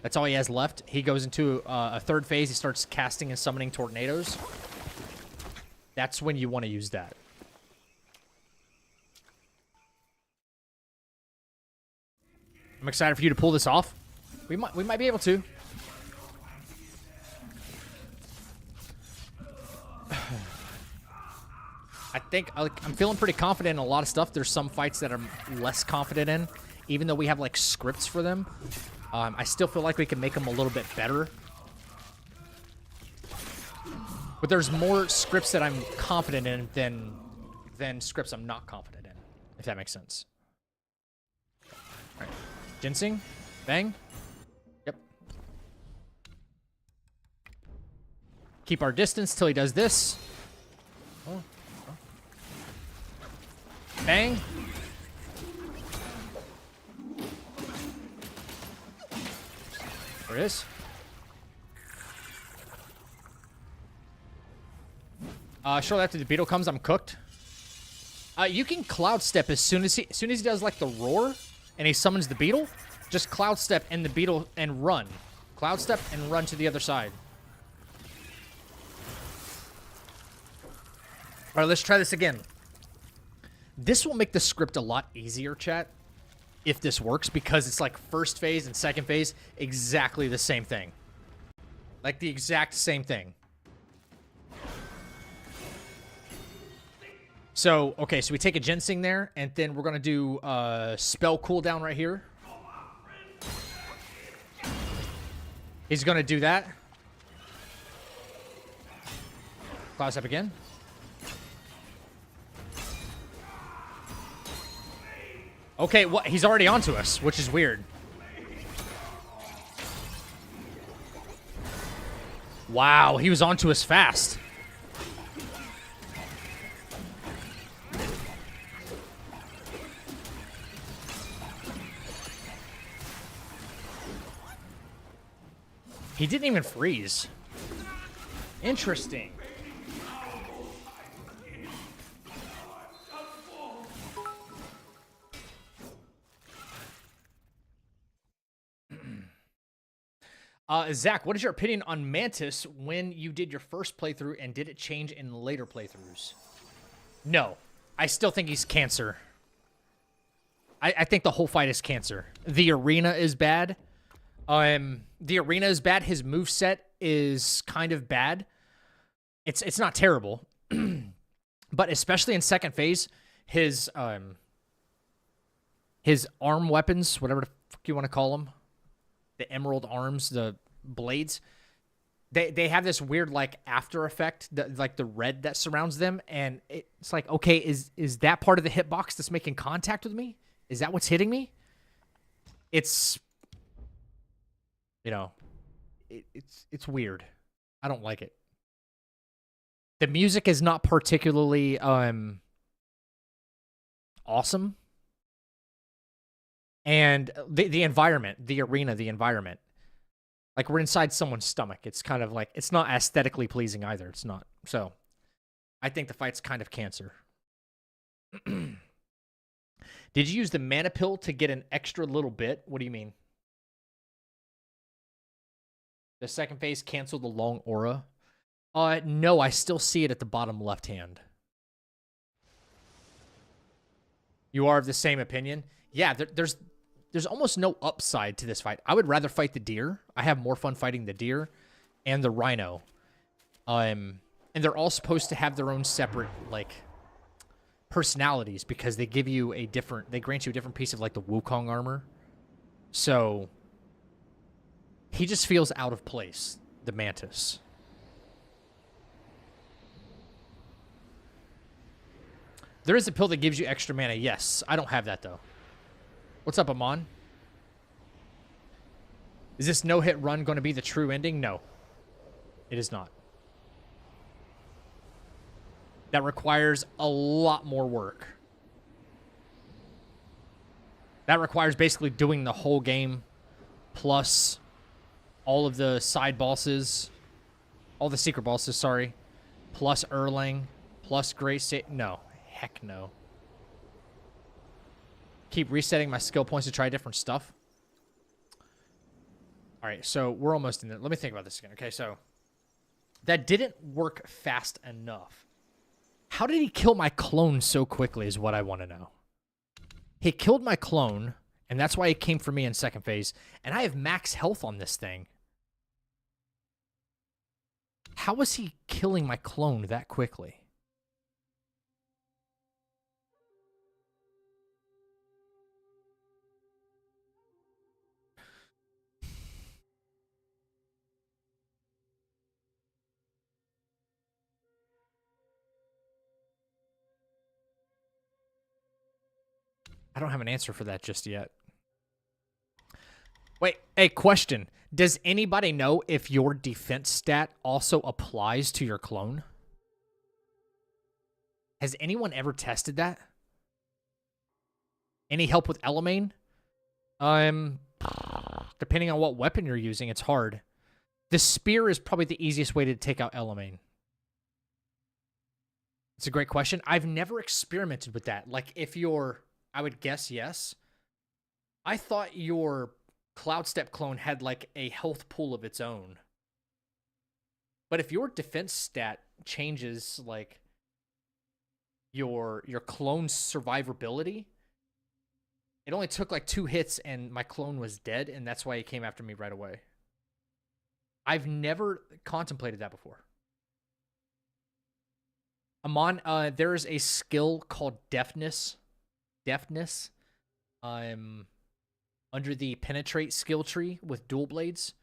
[SPEAKER 1] That's all he has left. He goes into a third phase. He starts casting and summoning tornadoes. That's when you want to use that. I'm excited for you to pull this off. We might be able to. I think I'm feeling pretty confident in a lot of stuff. There's some fights that I'm less confident in, even though we have like scripts for them. I still feel like we can make them a little bit better. But there's more scripts that I'm confident in than scripts I'm not confident in, if that makes sense. All right. Ginseng. Bang. Yep. Keep our distance till he does this. Oh. Bang. There it is. Shortly after the beetle comes, I'm cooked. You can cloud step as soon as he does like the roar and he summons the beetle. Just cloud step and the beetle and run. Cloud step and run to the other side. All right, let's try this again. This will make the script a lot easier, chat, if this works, because it's like first phase and second phase, exactly the same thing. Like the exact same thing. So, okay, so we take a ginseng there, and then we're going to do spell cooldown right here. He's going to do that. Cloud step again. Okay, well, he's already onto us, which is weird. Wow, he was onto us fast. He didn't even freeze. Interesting. Zach, what is your opinion on Mantis when you did your first playthrough, and did it change in later playthroughs? No. I still think he's cancer. I think the whole fight is cancer. The arena is bad. The arena is bad. His moveset is kind of bad. It's not terrible. But especially in second phase, his arm weapons, whatever the fuck you want to call them, the emerald arms, the blades, they have this weird like after effect, like the red that surrounds them, and it's like, okay, is that part of the hitbox that's making contact with me? Is that what's hitting me? It's, you know, it's weird. I don't like it. The music is not particularly awesome. And the environment, the arena, the environment. Like, we're inside someone's stomach. It's kind of like, it's not aesthetically pleasing either. It's not. So, I think the fight's kind of cancer. Did you use the mana pill to get an extra little bit? What do you mean? The second phase canceled the long aura? No, I still see it at the bottom left hand. You are of the same opinion? Yeah, there's almost no upside to this fight. I would rather fight the deer. I have more fun fighting the deer and the rhino. And they're all supposed to have their own separate, like, personalities, because they give you they grant you a different piece of, like, the Wukong armor. So, he just feels out of place, the Mantis. There is a pill that gives you extra mana. Yes, I don't have that, though. What's up, Amon? Is this no-hit run going to be the true ending? No. It is not. That requires a lot more work. That requires basically doing the whole game, plus all of the side bosses, all the secret bosses, sorry, plus Erlang, plus Grace. No. Heck no. Keep resetting my skill points to try different stuff. All right, so we're almost in there. Let me think about this again. Okay, so that didn't work fast enough. How did he kill my clone so quickly is what I want to know. He killed my clone, and that's why he came for me in second phase, and I have max health on this thing. How was he killing my clone that quickly? I don't have an answer for that just yet. Wait, a question. Does anybody know if your defense stat also applies to your clone? Has anyone ever tested that? Any help with Elamine? Depending on what weapon you're using, it's hard. The spear is probably the easiest way to take out Elamine. It's a great question. I've never experimented with that. Like, if you're... I would guess yes. I thought your Cloud Step clone had like a health pool of its own. But if your defense stat changes like your clone's survivability, it only took like 2 hits and my clone was dead, and that's why he came after me right away. I've never contemplated that before. Amon, there is a skill called Deafness. Under the Penetrate skill tree with dual blades,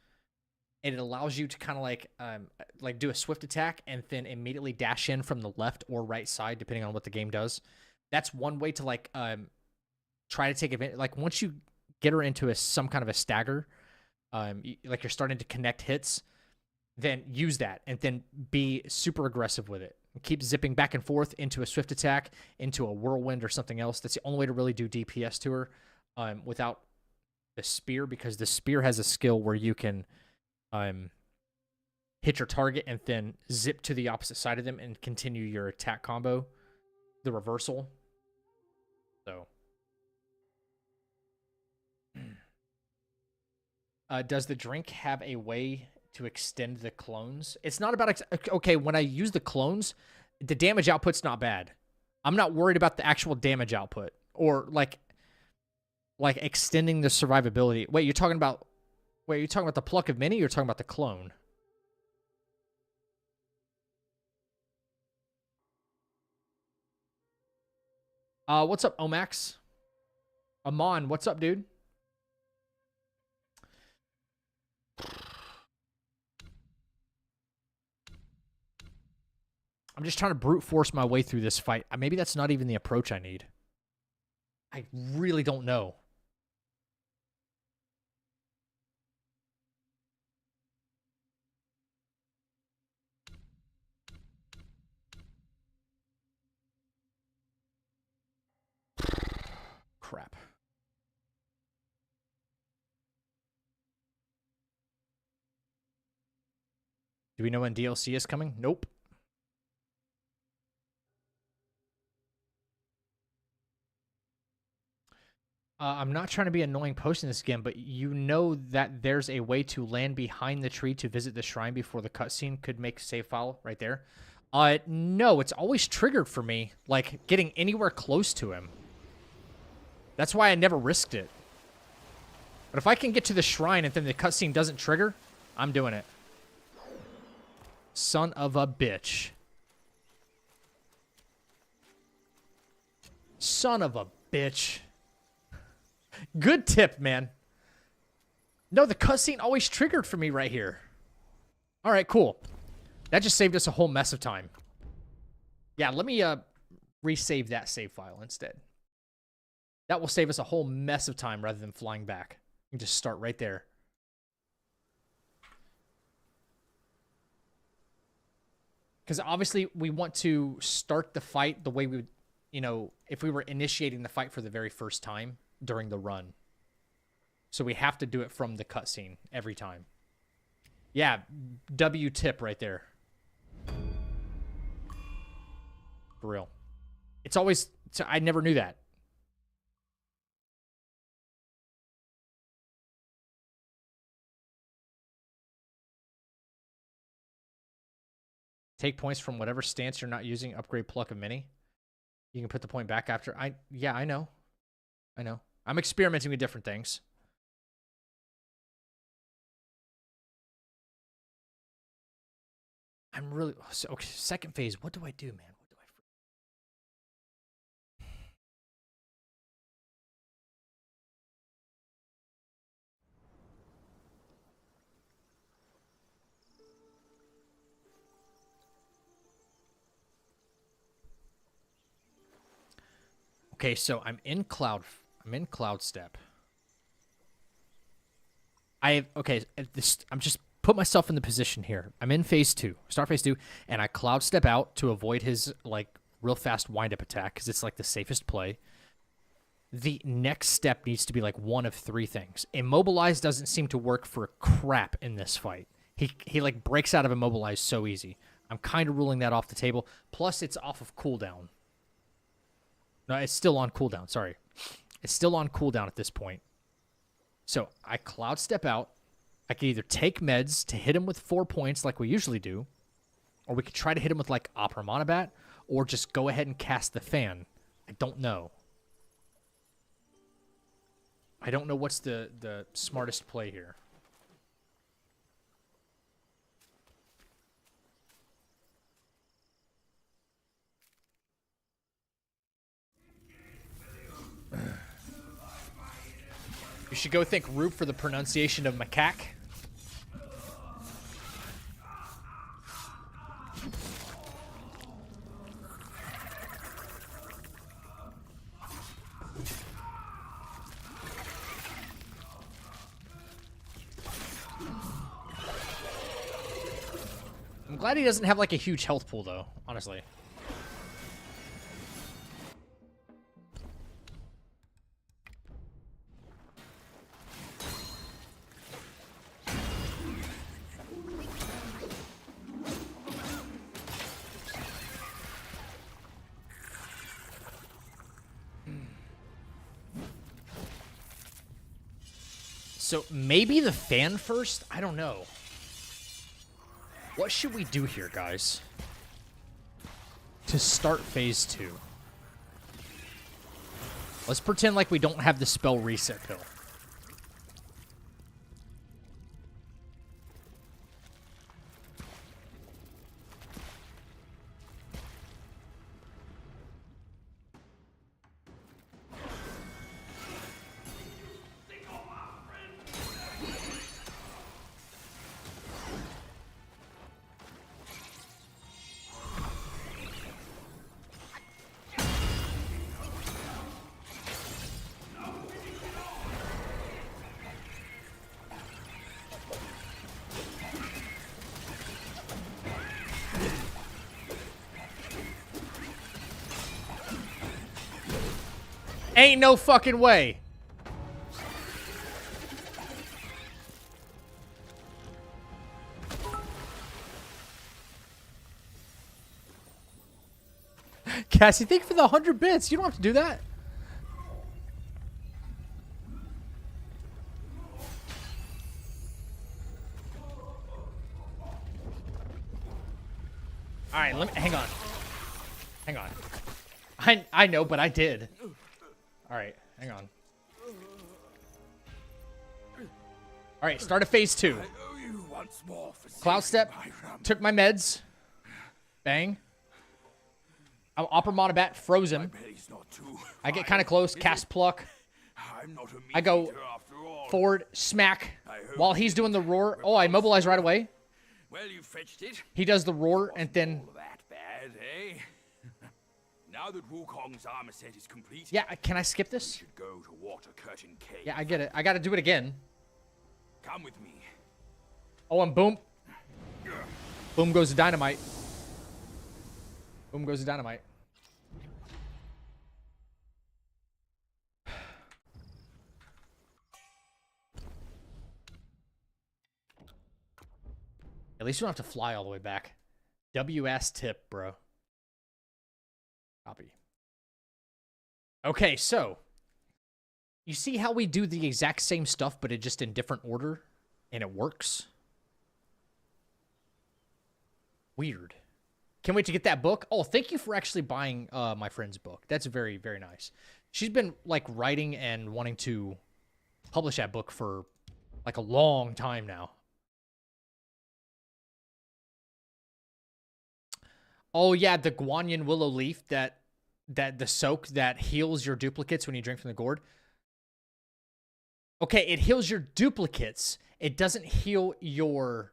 [SPEAKER 1] and it allows you to kind of like do a swift attack and then immediately dash in from the left or right side depending on what the game does. That's one way to like try to take advantage. Like once you get her into some kind of a stagger, like you're starting to connect hits, then use that and then be super aggressive with it. Keep zipping back and forth into a swift attack, into a whirlwind or something else. That's the only way to really do DPS to her without the spear, because the spear has a skill where you can hit your target and then zip to the opposite side of them and continue your attack combo, the reversal. So, does the drink have a way to extend the clones? It's not about... okay, when I use the clones, the damage output's not bad. I'm not worried about the actual damage output or like extending the survivability. Wait, you're talking about the pluck of many, or you're talking about the clone? What's up, Omax? Amon, what's up, dude? I'm just trying to brute force my way through this fight. Maybe that's not even the approach I need. I really don't know. Crap. Do we know when DLC is coming? Nope. I'm not trying to be annoying posting this again, but you know that there's a way to land behind the tree to visit the shrine before the cutscene could make save file right there. No, it's always triggered for me, like getting anywhere close to him. That's why I never risked it. But if I can get to the shrine and then the cutscene doesn't trigger, I'm doing it. Son of a bitch. Son of a bitch. Good tip, man. No, the cutscene always triggered for me right here. All right, cool. That just saved us a whole mess of time. Yeah, let me resave that save file instead. That will save us a whole mess of time rather than flying back. You can just start right there. Because obviously we want to start the fight the way we would, you know, if we were initiating the fight for the very first time during the run. So we have to do it from the cutscene every time. Yeah, W tip right there. For real. It's always... I never knew that. Take points from whatever stance you're not using. Upgrade pluck a mini. You can put the point back after. Yeah, I know. I know. I'm experimenting with different things. I'm really... So, okay, second phase. What do I do, man? What do I... Okay, so I'm in Cloud Step. I'm just put myself in the position here. I'm in phase 2. Start phase 2, and I Cloud Step out to avoid his like real fast wind-up attack because it's like the safest play. The next step needs to be like one of 3 things. Immobilize doesn't seem to work for crap in this fight. He like breaks out of Immobilize so easy. I'm kind of ruling that off the table. Plus, it's off of cooldown. No, it's still on cooldown. Sorry. It's still on cooldown at this point. So I Cloud Step out. I could either take meds to hit him with 4 points like we usually do, or we could try to hit him with like Opera Monobat, or just go ahead and cast the fan. I don't know. I don't know what's the smartest play here. You should go thank Roop for the pronunciation of macaque. I'm glad he doesn't have like a huge health pool though, honestly. So maybe the fan first? I don't know. What should we do here, guys? To start phase 2. Let's pretend like we don't have the spell reset pill. Ain't no fucking way. Cassie, thank you for the 100 bits. You don't have to do that. All right, let me hang on. Hang on. I know, but I did. All right, hang on. All right, start of phase 2. Cloud Step. Took my meds. Bang. I'm Opera Monobat, froze him. I get kind of close, cast Pluck. I go forward, smack. While he's doing the roar. Oh, I immobilize right away.
[SPEAKER 3] Well, you fetched it.
[SPEAKER 1] He does the roar, and then...
[SPEAKER 3] All that bad, eh? Now that Wukong's armor set is complete...
[SPEAKER 1] Yeah, can I skip this?
[SPEAKER 3] Should go to Water Curtain Cave.
[SPEAKER 1] Yeah, I get it. I gotta do it again.
[SPEAKER 3] Come with me.
[SPEAKER 1] Oh, and boom. Boom goes the dynamite. Boom goes the dynamite. At least you don't have to fly all the way back. WS tip, bro. Copy. Okay, so you see how we do the exact same stuff, but it just in different order, and it works? Weird. Can't wait to get that book. Oh, thank you for actually buying my friend's book. That's very, very nice. She's been, like, writing and wanting to publish that book for, like, a long time now. Oh, yeah, the Guanyin willow leaf that the soak that heals your duplicates when you drink from the gourd. Okay, it heals your duplicates. It doesn't heal your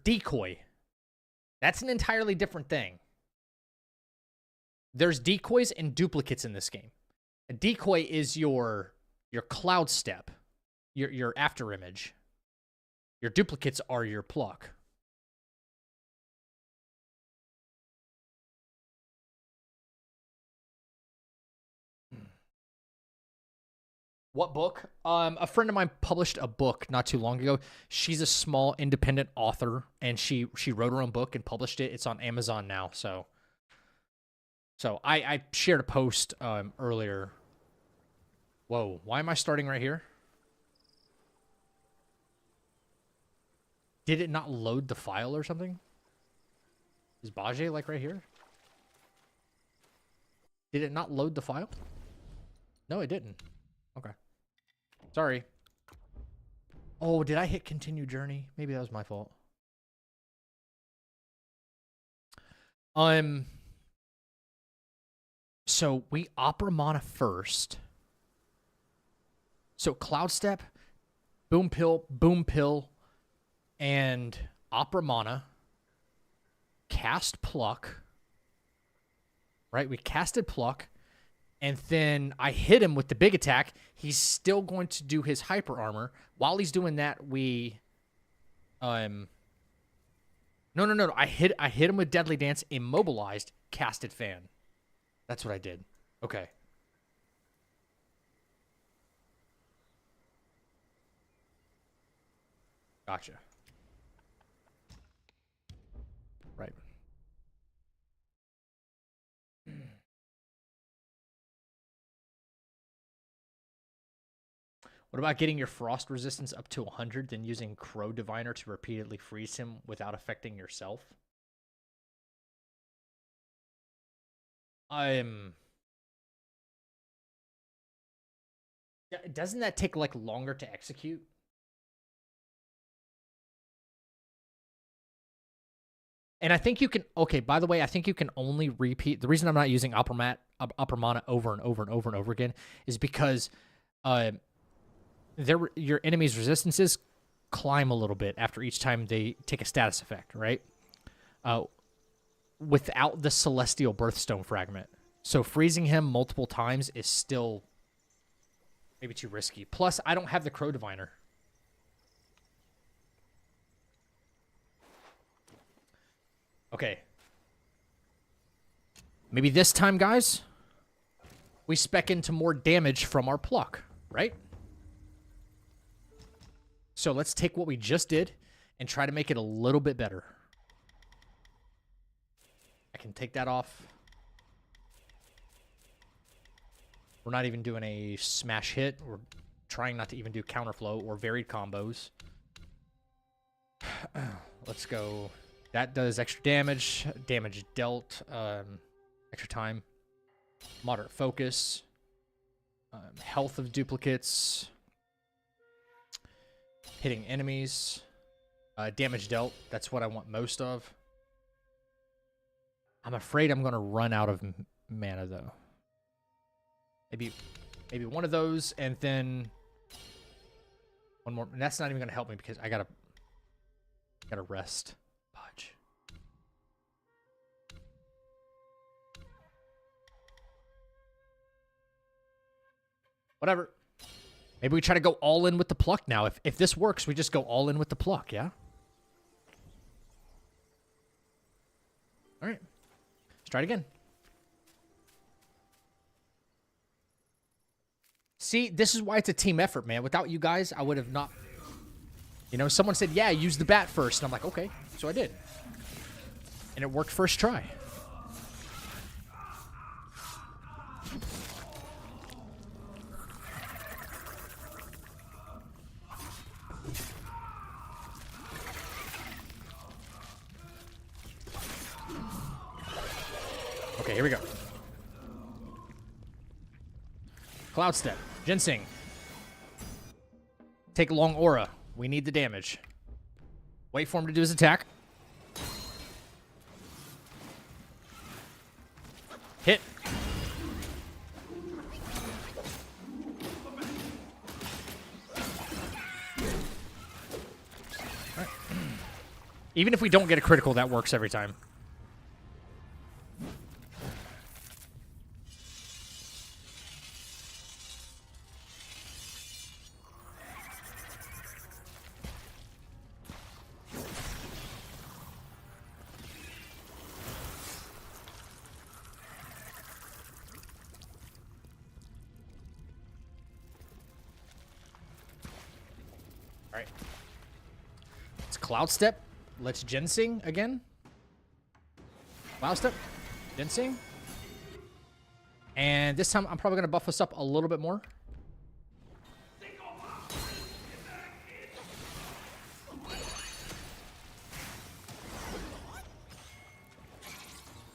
[SPEAKER 1] decoy. That's an entirely different thing. There's decoys and duplicates in this game. A decoy is your cloud step, your after image. Your duplicates are your pluck. What book? A friend of mine published a book not too long ago. She's a small independent author, and she wrote her own book and published it. It's on Amazon now. So I shared a post earlier. Whoa, why am I starting right here? Did it not load the file or something? Is Baje like right here? Did it not load the file? No, it didn't. Okay. Sorry. Oh, did I hit continue journey? Maybe that was my fault. So we Opera Mana first. So Cloud Step, Boom Pill, and Opera Mana. Cast Pluck. Right? We casted Pluck. And then I hit him with the big attack. He's still going to do his hyper armor. While he's doing that, we No. I hit him with Deadly Dance, immobilized, casted Fan. That's what I did. Okay. Gotcha. Right. What about getting your frost resistance up to 100, then using Crow Diviner to repeatedly freeze him without affecting yourself? Doesn't that take, like, longer to execute? And I think you can... Okay, by the way, I think you can only repeat... The reason I'm not using Opera Mana over and over and over and over again is because... your enemy's resistances climb a little bit after each time they take a status effect, right? Without the Celestial Birthstone Fragment. So freezing him multiple times is still maybe too risky. Plus, I don't have the Crow Diviner. Okay. Maybe this time, guys, we spec into more damage from our Pluck, right? So let's take what we just did and try to make it a little bit better. I can take that off. We're not even doing a smash hit. We're trying not to even do counterflow or varied combos. Let's go. That does extra damage. Damage dealt. Extra time. Moderate focus. Health of duplicates. Hitting enemies. Damage dealt. That's what I want most of. I'm afraid I'm going to run out of mana, though. Maybe one of those, and then one more. And that's not even going to help me because I gotta rest. Budge. Whatever. Maybe we try to go all in with the Pluck now. If this works, we just go all in with the Pluck, yeah? All right. Let's try it again. See, this is why it's a team effort, man. Without you guys, I would have not... You know, someone said, yeah, use the bat first. And I'm like, okay. So I did. And it worked first try. Okay, here we go. Cloud Step. Ginseng. Take long aura. We need the damage. Wait for him to do his attack. Hit. Right. Even if we don't get a critical, that works every time. All right. It's Cloud Step. Let's Ginseng again. Cloud Step. Ginseng. And this time I'm probably going to buff us up a little bit more.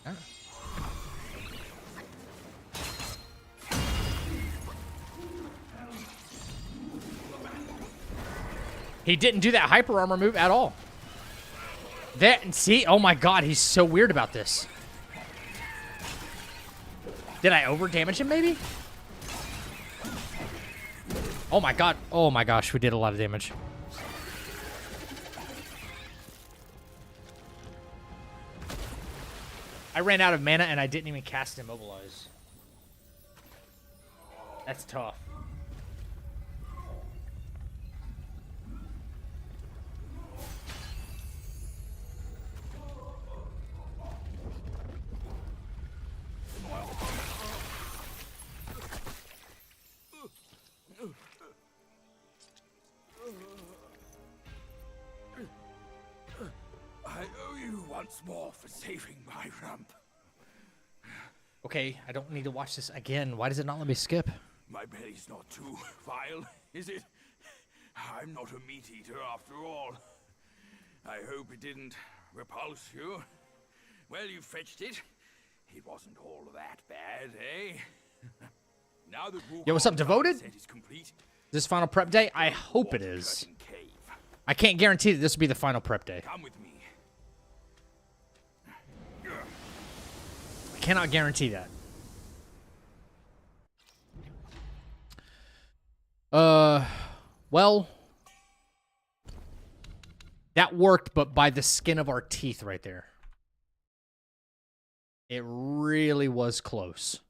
[SPEAKER 1] Ah. He didn't do that hyper armor move at all. That, see, oh my god, he's so weird about this. Did I over damage him maybe? Oh my god, oh my gosh, we did a lot of damage. I ran out of mana and I didn't even cast Immobilize. That's tough.
[SPEAKER 3] I owe you once more for saving my rump.
[SPEAKER 1] Okay, I don't need to watch this again. Why does it not let me skip?
[SPEAKER 3] My belly's not too vile, is it? I'm not a meat eater after all. I hope it didn't repulse you. Well, you fetched it. It wasn't all that bad, eh? Now that
[SPEAKER 1] Yo, what's up, Devoted?
[SPEAKER 3] is complete,
[SPEAKER 1] This final prep day? I hope it is. I can't guarantee that this will be the final prep day.
[SPEAKER 3] Come with me.
[SPEAKER 1] I cannot guarantee that. Well, that worked, but by the skin of our teeth right there. It really was close.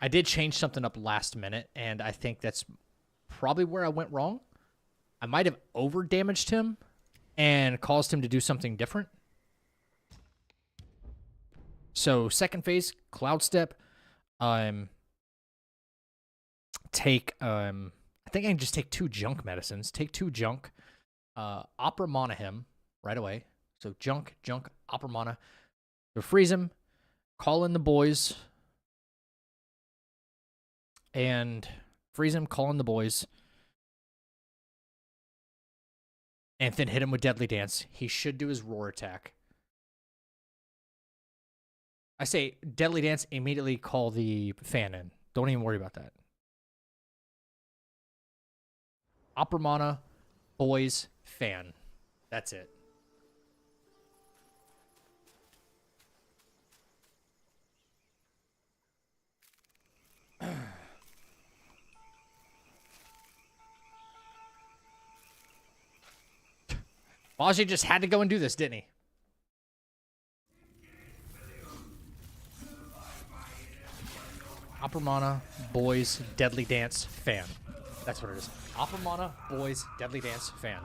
[SPEAKER 1] I did change something up last minute, and I think that's probably where I went wrong. I might have over-damaged him and caused him to do something different. So, second phase, Cloud Step. Take, I think I can just take 2 junk medicines. Take 2 junk. Opera Mana him right away. So, junk, Opera Mana. So, freeze him. Call in the boys. And freeze him, call in the boys. And then hit him with Deadly Dance. He should do his roar attack. I say Deadly Dance, immediately call the fan in. Don't even worry about that. Opera Mana, boys, fan. That's it. Baji just had to go and do this, didn't he? Opera Mana, boys, Deadly Dance, fan. That's what it is. Opera Mana, boys, Deadly Dance, fan.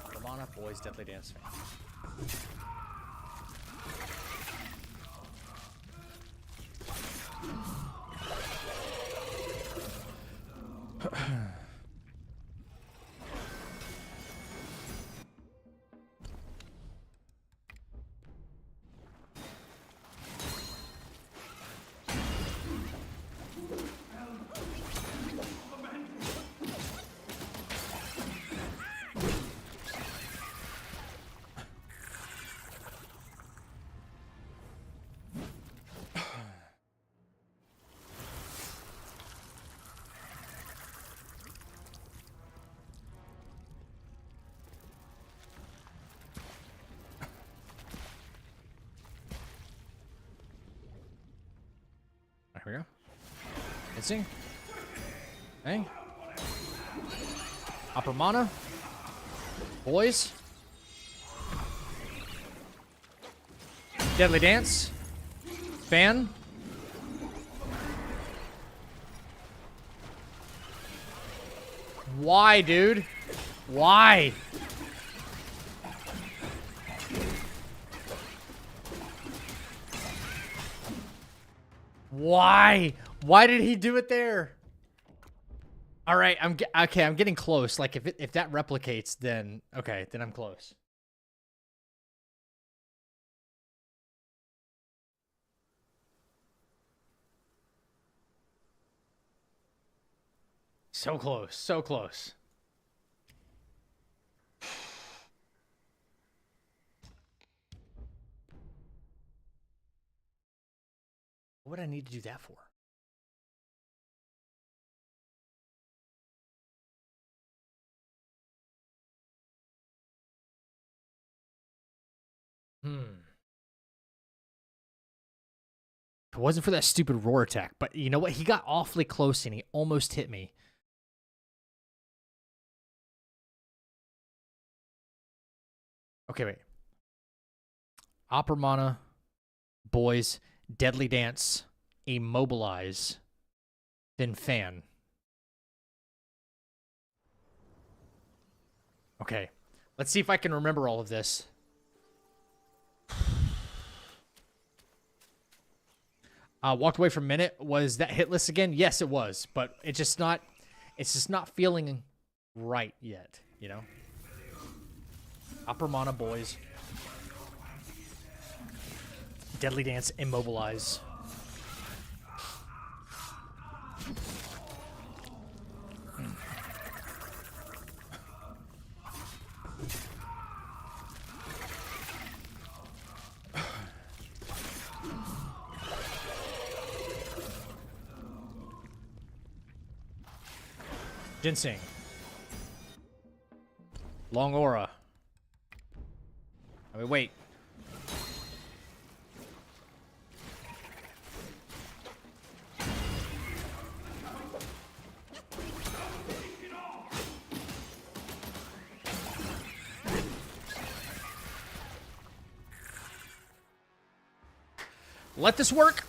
[SPEAKER 1] Opera Mana, boys, Deadly Dance, fan. Missing. Okay. Upper mana. Boys. Deadly Dance. Fan. Why, dude? Why? Why? Why did he do it there? All right, I'm getting close. Like if that replicates, then okay, then I'm close. So close, so close. What would I need to do that for? If it wasn't for that stupid roar attack, but you know what? He got awfully close and he almost hit me. Okay, wait. Opera Mana, Boys, Deadly Dance, Immobilize, then Fan. Okay, let's see if I can remember all of this. Walked away for a minute. Was that hitless again? Yes, it was, but it's just not feeling right yet, you know? Upper Mana, Boys. Deadly Dance, Immobilize. Ginseng. Long Aura. I mean, wait. Let this work.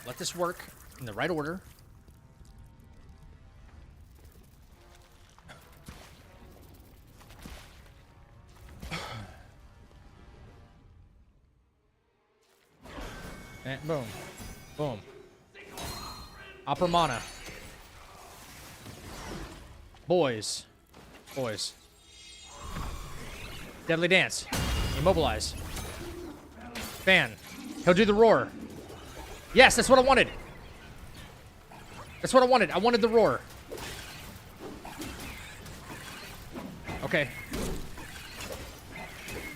[SPEAKER 1] Let this work in the right order. And boom. Boom. Upper Mana. Boys. Boys. Deadly Dance. Immobilize. Fan. He'll do the roar. Yes, that's what I wanted. That's what I wanted. I wanted the roar. Okay.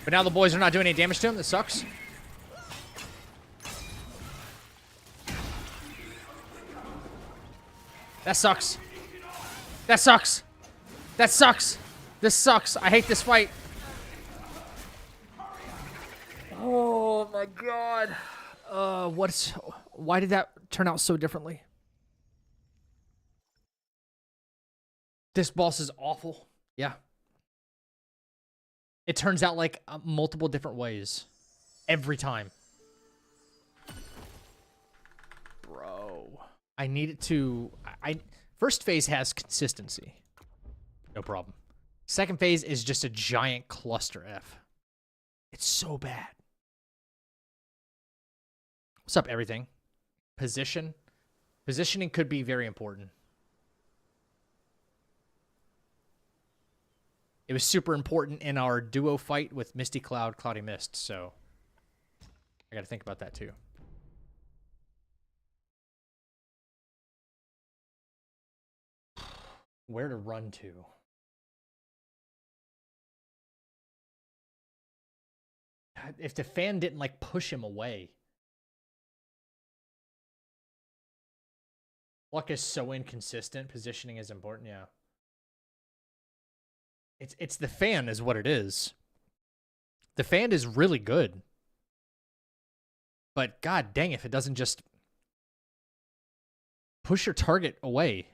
[SPEAKER 1] But now the boys are not doing any damage to him. That sucks. That sucks. That sucks. That sucks. This sucks. I hate this fight. Oh my god. Why did that turn out so differently? This boss is awful. Yeah. It turns out like multiple different ways. Every time. Bro. I need it to... First phase has consistency. No problem. Second phase is just a giant cluster F. It's so bad. What's up, everything? Position. Positioning could be very important. It was super important in our duo fight with Misty Cloud, Cloudy Mist, so I gotta think about that too. Where to run to? If the fan didn't like push him away. Luck is so inconsistent. Positioning is important, yeah. It's the fan is what it is. The fan is really good. But god dang if it doesn't just push your target away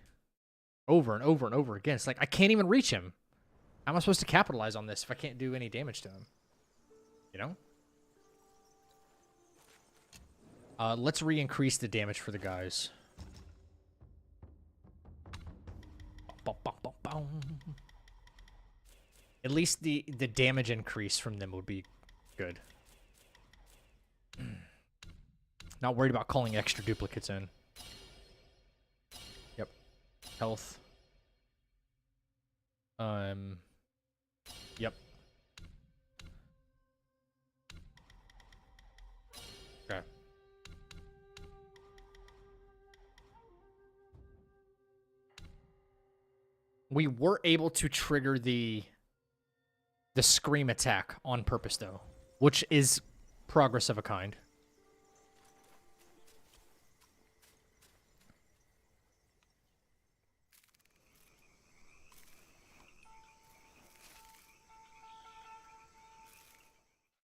[SPEAKER 1] over and over and over again. It's like, I can't even reach him. How am I supposed to capitalize on this if I can't do any damage to him? You know? Let's re-increase the damage for the guys. At least the damage increase from them would be good. Not worried about calling extra duplicates in. Yep. Health. Yep. Okay. We were able to trigger the scream attack on purpose, though, which is progress of a kind.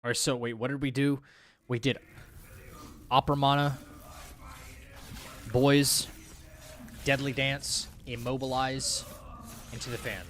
[SPEAKER 1] All right, so wait, what did we do? We did Opera Mana, Boys, Deadly Dance, Immobilize, into the fan.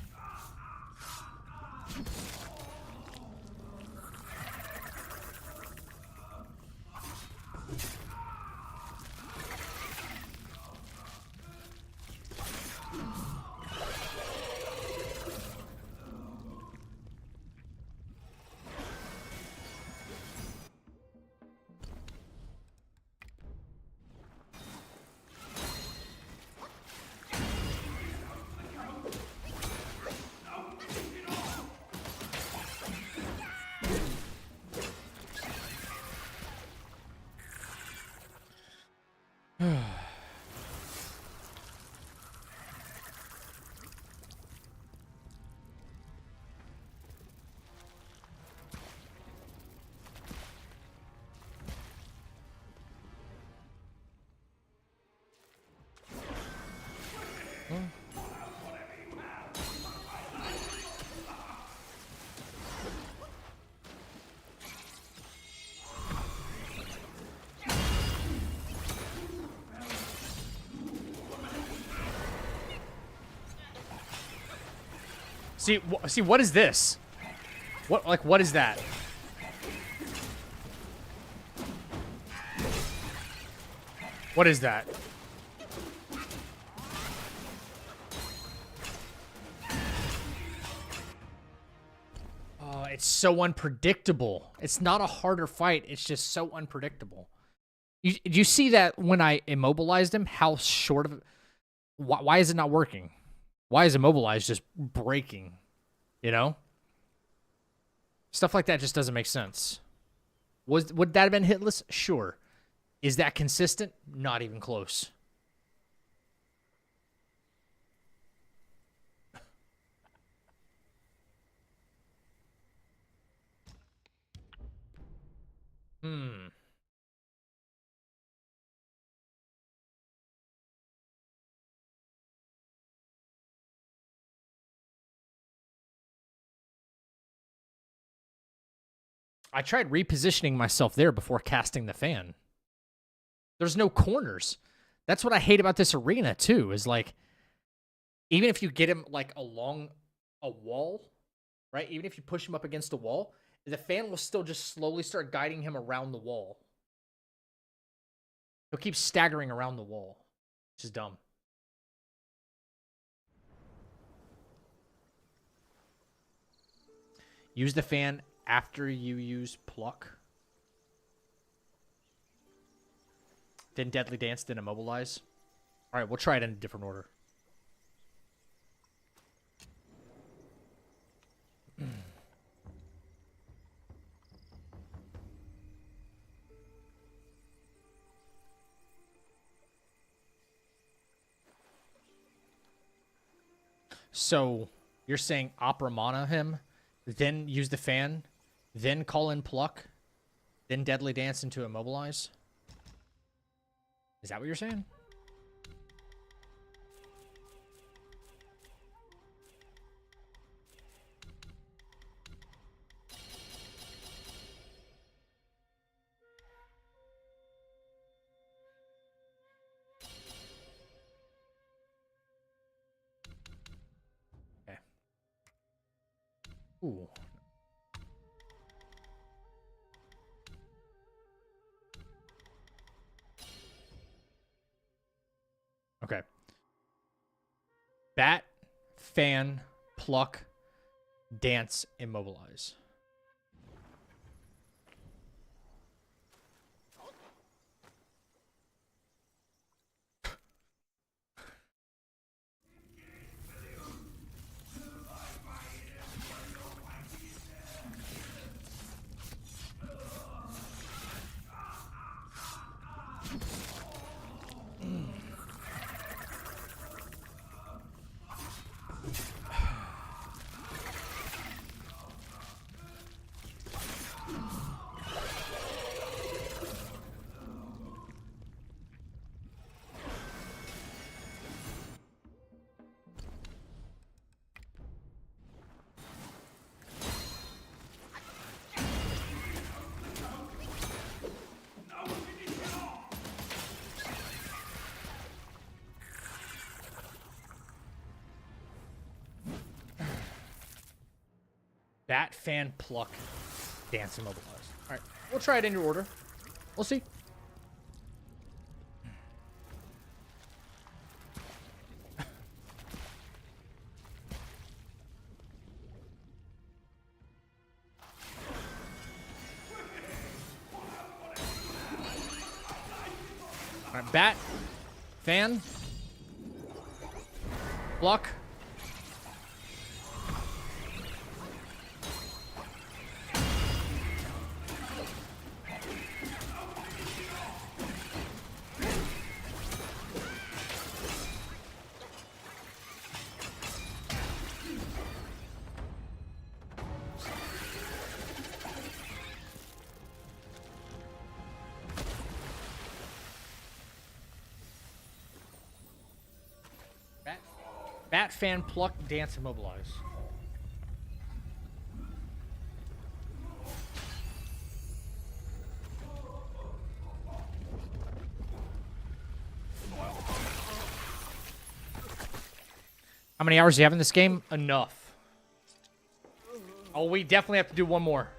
[SPEAKER 1] See, what is this? What is that? What is that? Oh, it's so unpredictable. It's not a harder fight. It's just so unpredictable. You see that when I immobilized him, how short of... Why is it not working? Why is immobilized just breaking? You know? Stuff like that just doesn't make sense. Would that have been hitless? Sure. Is that consistent? Not even close. I tried repositioning myself there before casting the fan. There's no corners. That's what I hate about this arena, too, is like, even if you get him, like, along a wall, right? Even if you push him up against a wall, the fan will still just slowly start guiding him around the wall. He'll keep staggering around the wall, which is dumb. Use the fan after you use pluck. Then Deadly Dance, then Immobilize. All right, we'll try it in a different order. So you're saying Opera Mana him, then use the fan, then call in pluck, then Deadly Dance into Immobilize? Is that what you're saying? Ooh. Okay. Bat, fan, pluck, dance, immobilize. Bat, fan, pluck, dance, immobilize. All right, we'll try it in your order. We'll see. All right, bat, fan, pluck. Bat, fan, pluck, dance, immobilize. How many hours do you have in this game? Enough. Oh, we definitely have to do one more.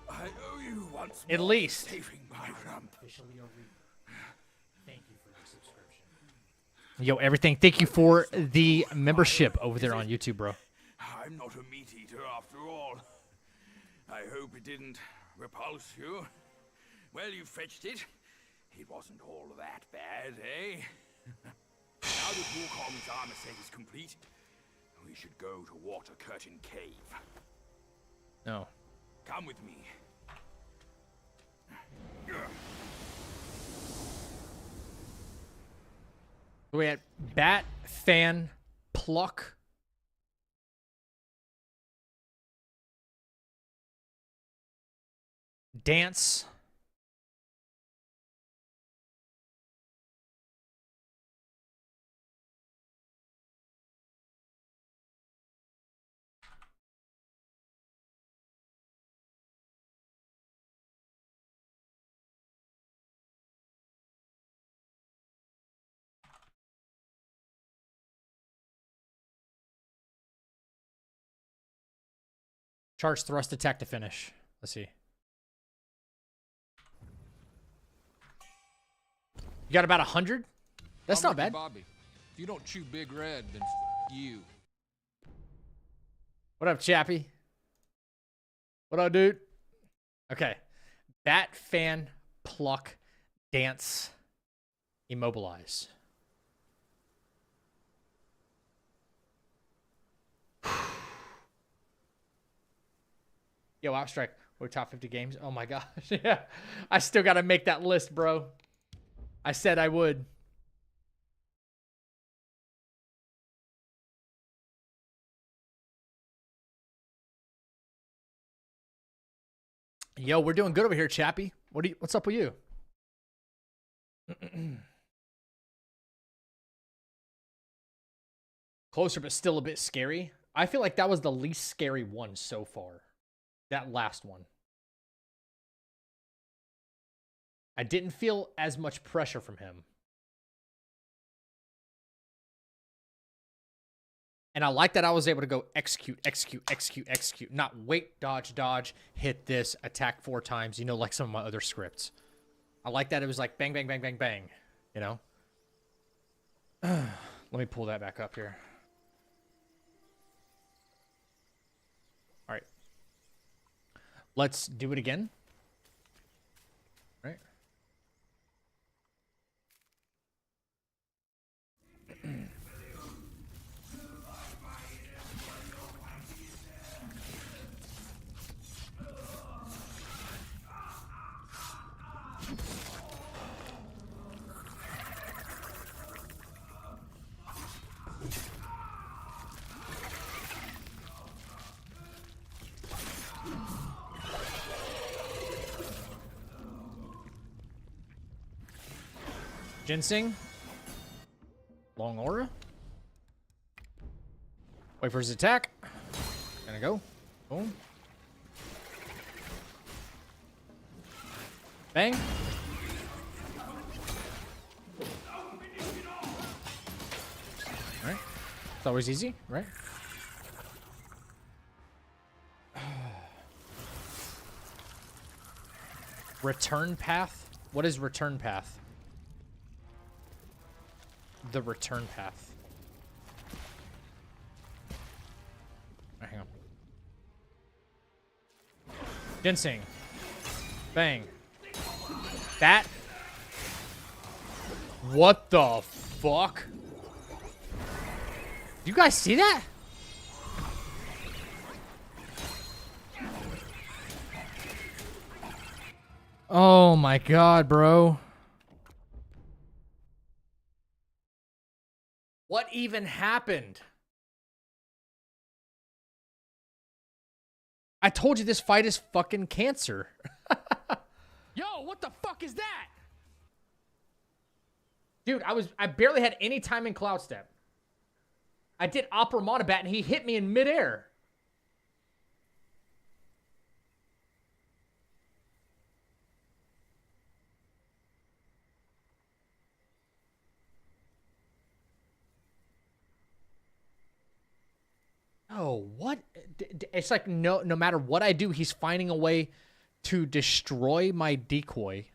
[SPEAKER 3] I owe you once
[SPEAKER 1] At
[SPEAKER 3] more
[SPEAKER 1] least.
[SPEAKER 3] saving my rump.
[SPEAKER 1] Thank you for the subscription. Yo, everything. Thank you for the membership over there on YouTube, bro.
[SPEAKER 3] I'm not a meat eater after all. I hope it didn't repulse you. Well, you fetched it. It wasn't all that bad, eh? Now that Wukong's armor set is complete, we should go to Water Curtain Cave.
[SPEAKER 1] No.
[SPEAKER 3] Come with me.
[SPEAKER 1] We had bat, fan, pluck. Dance. Charge, thrust, attack to finish. Let's see. You got about 100? That's
[SPEAKER 4] I'm
[SPEAKER 1] not
[SPEAKER 4] Ricky
[SPEAKER 1] bad.
[SPEAKER 4] Bobby. If you don't chew Big Red, then you.
[SPEAKER 1] What up, Chappie? What up, dude? Okay. Bat, fan, pluck, dance, immobilize. Yo, Outstrike, we're top 50 games. Oh my gosh. Yeah. I still got to make that list, bro. I said I would. Yo, we're doing good over here, Chappie. What's up with you? Closer, but still a bit scary. I feel like that was the least scary one so far. That last one. I didn't feel as much pressure from him. And I like that I was able to go execute, execute, execute, execute. Not wait, dodge, dodge, hit this, attack 4 times, you know, like some of my other scripts. I like that it was like bang, bang, bang, bang, bang, you know? Let me pull that back up here. All right. Let's do it again. All right. Ginseng. Long aura. Wait for his attack. Gonna go. Boom. Bang. Alright. It's always easy, right? Return path? What is return path? The return path. Right, hang on. Ginseng. Bang. That. What the fuck? You guys see that? Oh my god, bro. What even happened? I told you this fight is fucking cancer.
[SPEAKER 4] Yo, what the fuck is that?
[SPEAKER 1] Dude, I barely had any time in Cloud Step. I did Opera Monobat and he hit me in midair. Oh, what? It's like no matter what I do, he's finding a way to destroy my decoy.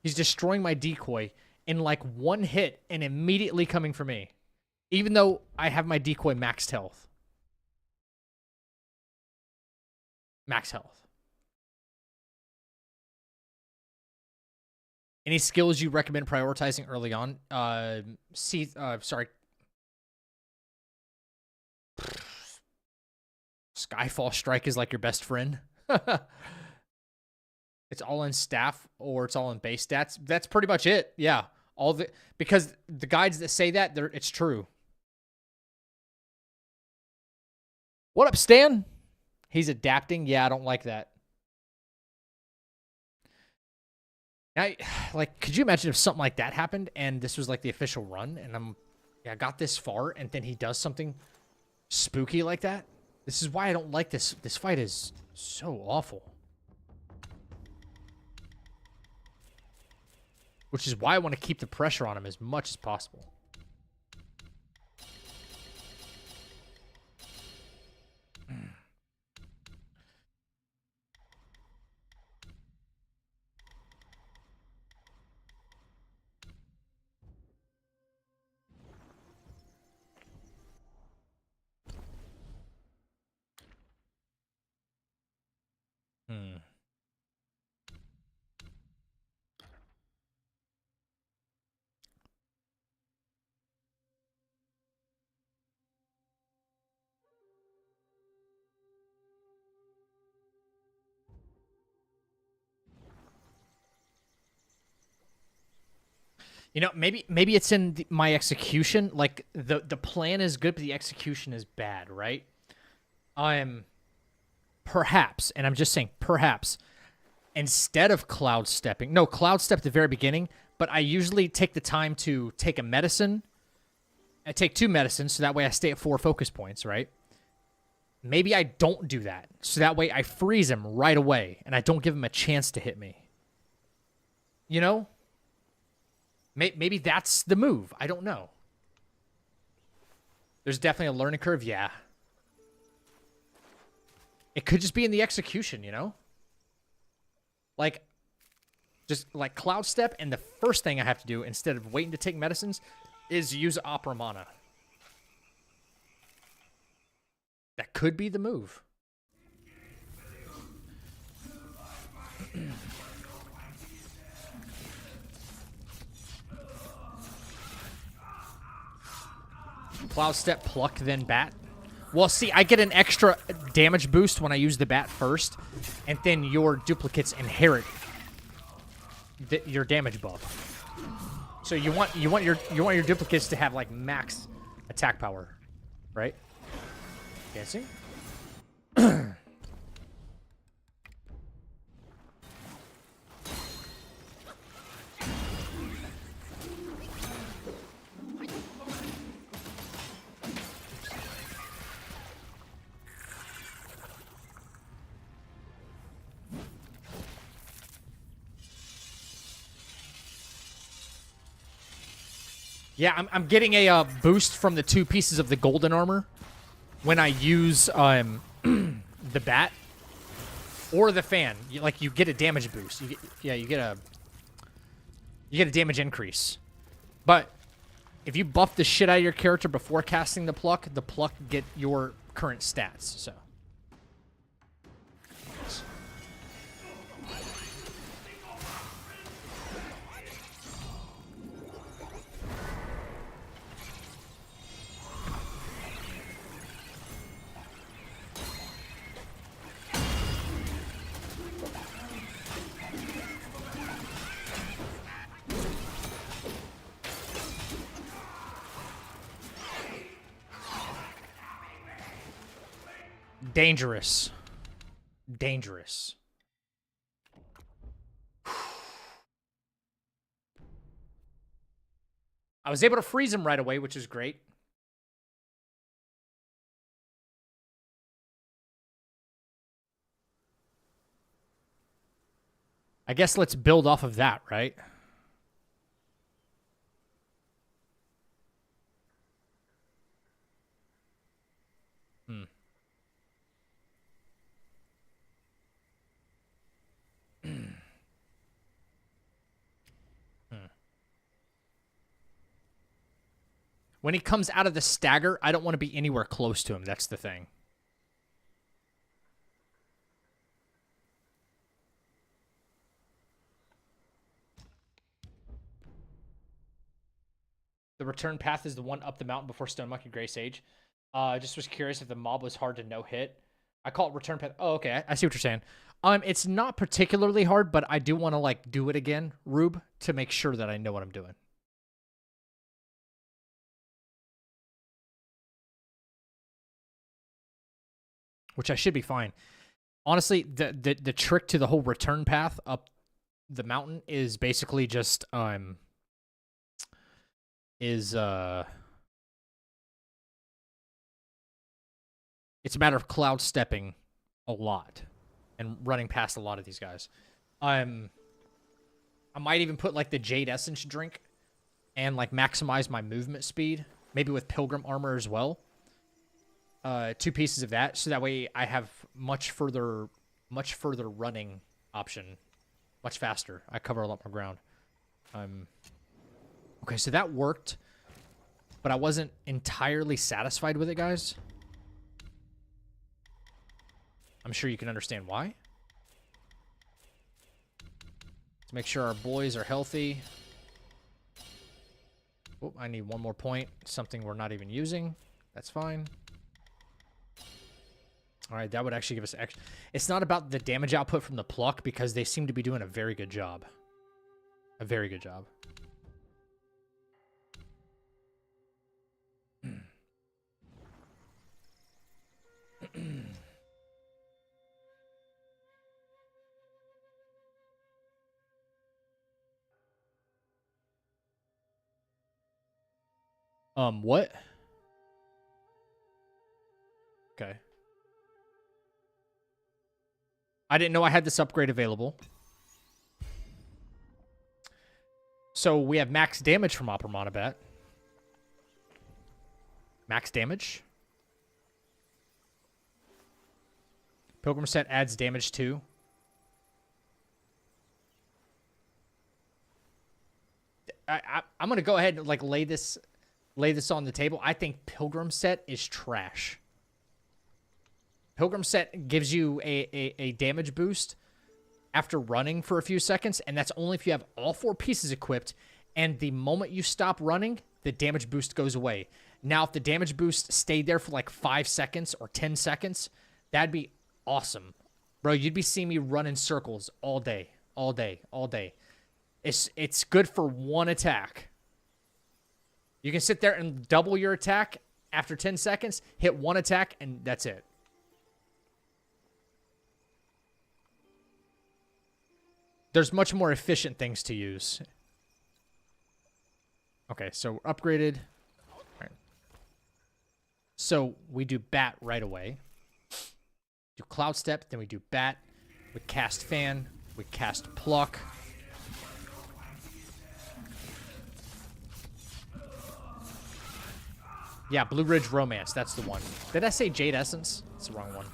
[SPEAKER 1] He's destroying my decoy in like one hit and immediately coming for me. Even though I have my decoy maxed health. Max health. Any skills you recommend prioritizing early on? Sorry. Skyfall Strike is like your best friend. It's all in staff or it's all in base stats. That's pretty much it. Yeah. Because the guides that say that, it's true. What up, Stan? He's adapting. Yeah, I don't like that. Now, like, could you imagine if something like that happened and this was like the official run and I got this far and then he does something spooky like that? This is why I don't like this. This fight is so awful. Which is why I want to keep the pressure on him as much as possible. You know, maybe it's in my execution. Like, the plan is good, but the execution is bad, right? Perhaps, and I'm just saying, perhaps, instead of cloud stepping. No, cloud step at the very beginning, but I usually take the time to take a medicine. I take 2 medicines, so that way I stay at 4 focus points, right? Maybe I don't do that, so that way I freeze him right away, and I don't give him a chance to hit me. You know? Maybe that's the move. I don't know. There's definitely a learning curve, yeah. It could just be in the execution, you know? Like, just like Cloud Step, and the first thing I have to do, instead of waiting to take medicines, is use Opera Mana. That could be the move. Cloud Step, Pluck, then Bat. Well, see, I get an extra damage boost when I use the Bat first, and then your duplicates inherit your damage buff. So you want your duplicates to have like max attack power, right? Dancing. Yeah, I'm getting a boost from the 2 pieces of the golden armor when I use the bat or the fan. You get a damage boost. You get a damage increase. But if you buff the shit out of your character before casting the pluck get your current stats. So. Dangerous. Dangerous. I was able to freeze him right away, which is great. I guess let's build off of that, right? When he comes out of the stagger, I don't want to be anywhere close to him. That's the thing. The return path is the one up the mountain before Stone Monkey Gray Sage. Just was curious if the mob was hard to no-hit. I call it return path. Oh, okay. I see what you're saying. It's not particularly hard, but I do want to, like, do it again, Rube, to make sure that I know what I'm doing. Which I should be fine. Honestly, the trick to the whole return path up the mountain is basically just it's a matter of cloud stepping a lot and running past a lot of these guys. I might even put like the Jade Essence drink and like maximize my movement speed, maybe with Pilgrim armor as well. 2 pieces of that, so that way I have much further running option, much faster. I cover a lot more ground. Okay, so that worked, but I wasn't entirely satisfied with it, guys. I'm sure you can understand why. Let's make sure our boys are healthy. Oh, I need 1 more point, something we're not even using. That's fine. All right, that would actually give us extra. It's not about the damage output from the pluck because they seem to be doing a very good job. A very good job. What? Okay. I didn't know I had this upgrade available. So we have max damage from Opera Monobat. Max damage. Pilgrim set adds damage too. I'm gonna go ahead and like lay this on the table. I think Pilgrim set is trash. Pilgrim set gives you a damage boost after running for a few seconds, and that's only if you have all 4 pieces equipped, and the moment you stop running, the damage boost goes away. Now, if the damage boost stayed there for like 5 seconds or 10 seconds, that'd be awesome. Bro, you'd be seeing me run in circles all day, all day, all day. It's good for 1 attack. You can sit there and double your attack after 10 seconds, hit 1 attack, and that's it. There's much more efficient things to use. Okay, so upgraded. All right. So we do Bat right away. Do Cloud Step, then we do Bat. We cast Fan. We cast Pluck. Yeah, Blue Ridge Romance. That's the one. Did I say Jade Essence? That's the wrong one.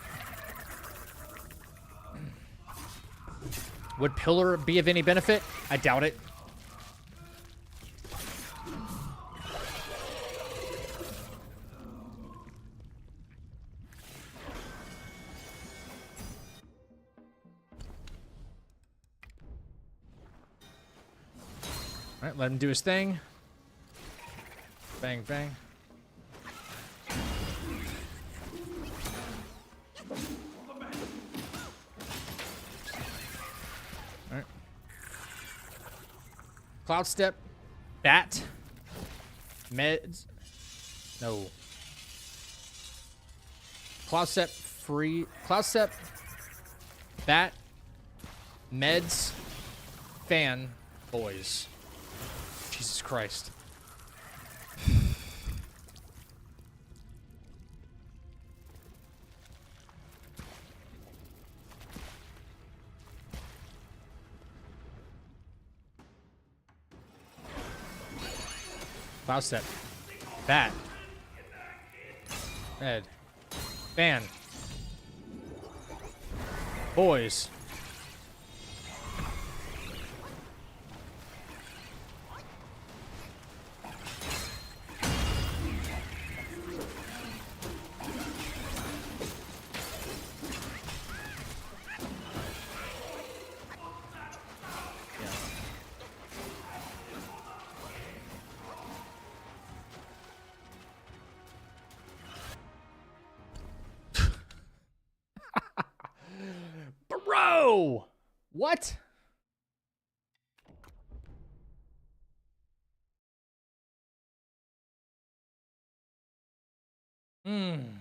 [SPEAKER 1] Would Pillar be of any benefit? I doubt it. All right, let him do his thing. Bang, bang. Cloud Step, Bat, Meds, no. Cloud Step, free, Cloud Step, Bat, Meds, Fan, Boys. Jesus Christ. Cloud Step. Bat. Med. Fan. Boys. Bro! What? I'm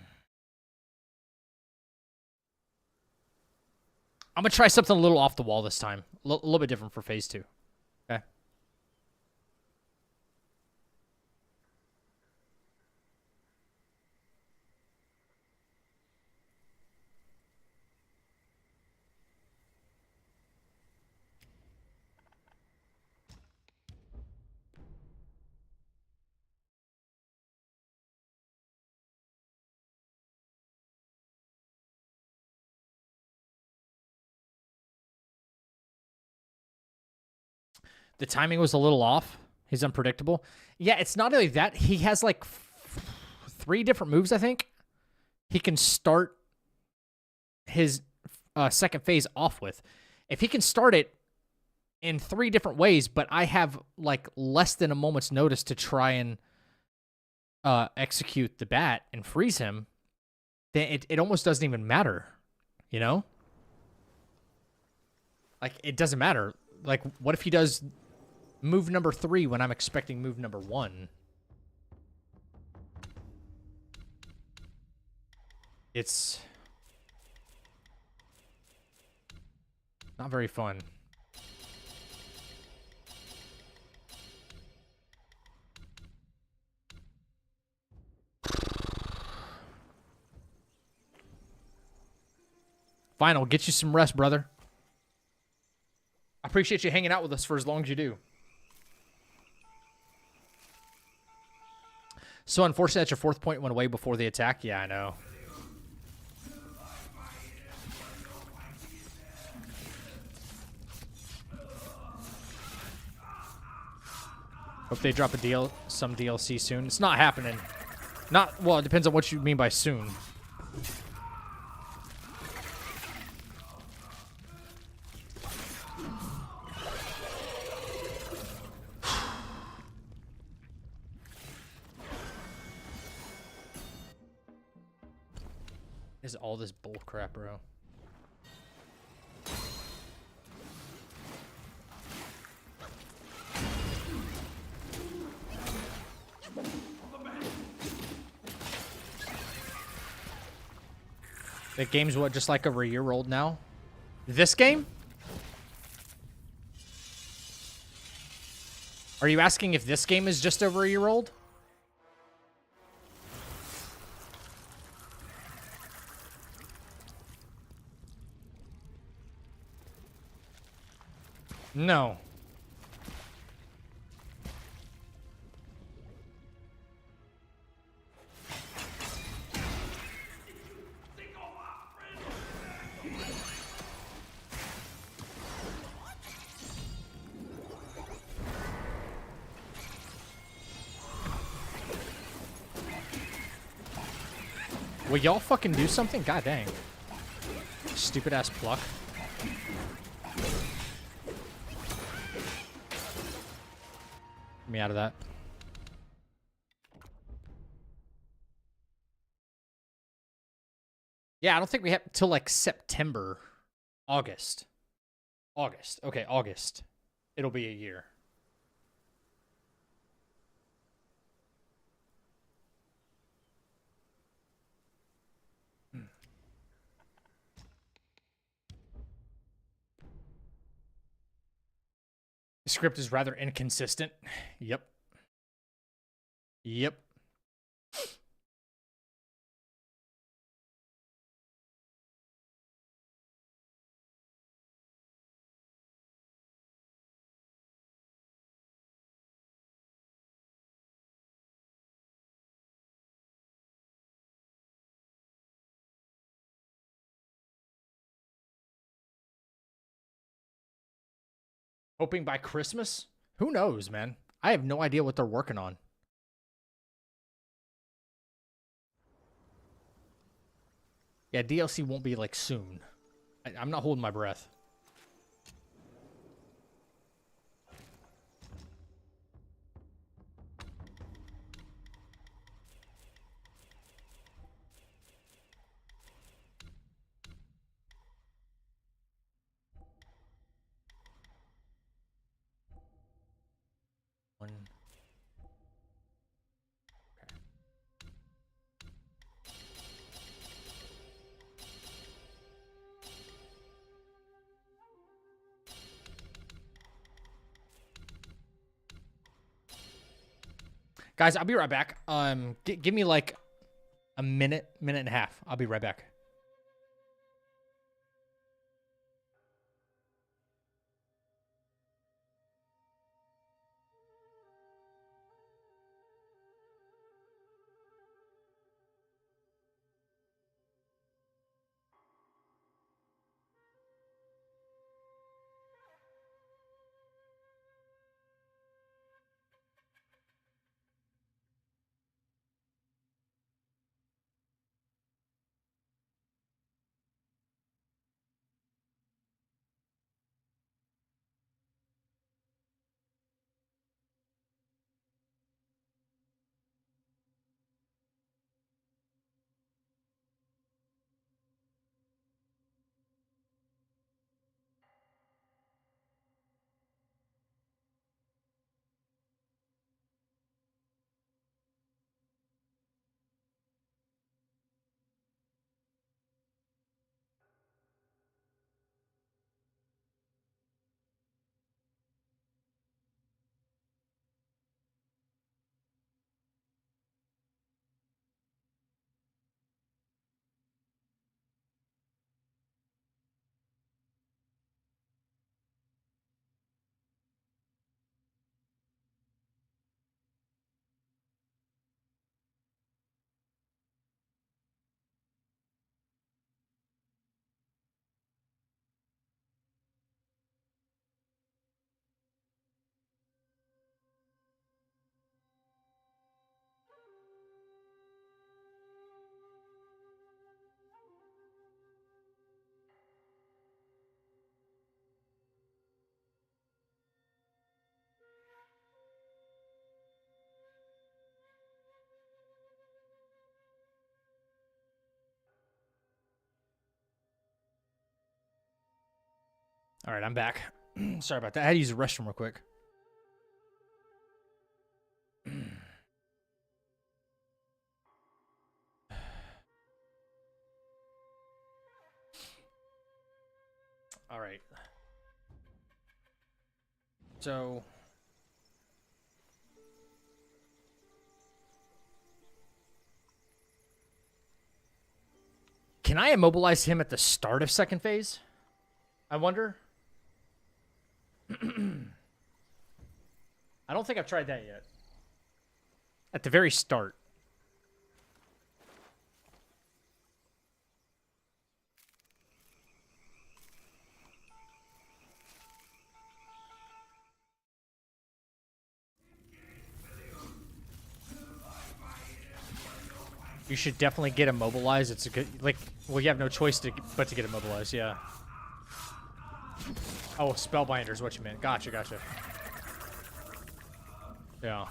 [SPEAKER 1] gonna try something a little off the wall this time. A little bit different for phase 2. Okay. The timing was a little off. He's unpredictable. Yeah, it's not only that. He has like 3 different moves, I think. He can start his second phase off with. If he can start it in 3 different ways, but I have like less than a moment's notice to try and execute the bat and freeze him, then it almost doesn't even matter, you know? Like, it doesn't matter. Like, what if he does move number 3 when I'm expecting move number 1? It's not very fun. Fine, I'll get you some rest, brother. I appreciate you hanging out with us for as long as you do. So unfortunately, that your fourth point went away before the attack. Yeah, I know. Hope they drop some DLC soon. It's not happening. Not, well, it depends on what you mean by soon. Is all this bull crap, bro? The game's what, just like over a year old now? This game? Are you asking if this game is just over a year old? No. Will y'all fucking do something? God dang. Stupid ass pluck. Get me out of that. Yeah, I don't think we have till like September. August. August. Okay, August. It'll be a year. The script is rather inconsistent. Yep. Yep. Hoping by Christmas? Who knows, man? I have no idea what they're working on. Yeah, DLC won't be like soon. I'm not holding my breath. One. Okay. Guys, I'll be right back. Give me like a minute, minute and a half. I'll be right back. All right, I'm back. Sorry about that. I had to use the restroom real quick. All right. So... Can I immobilize him at the start of second phase? I wonder. I don't think I've tried that yet. At the very start. You should definitely get immobilized. It's a good, like, well, you have no choice but to get immobilized, yeah. Oh, Spellbinder is what you meant. Gotcha, gotcha. Yeah.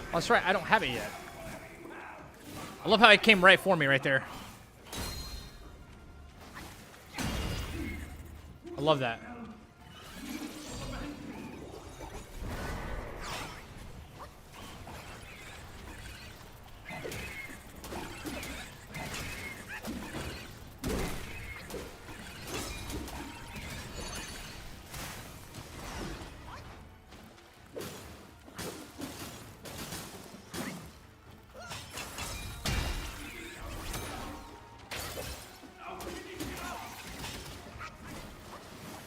[SPEAKER 1] Oh, that's right. I don't have it yet. I love how it came right for me right there. I love that.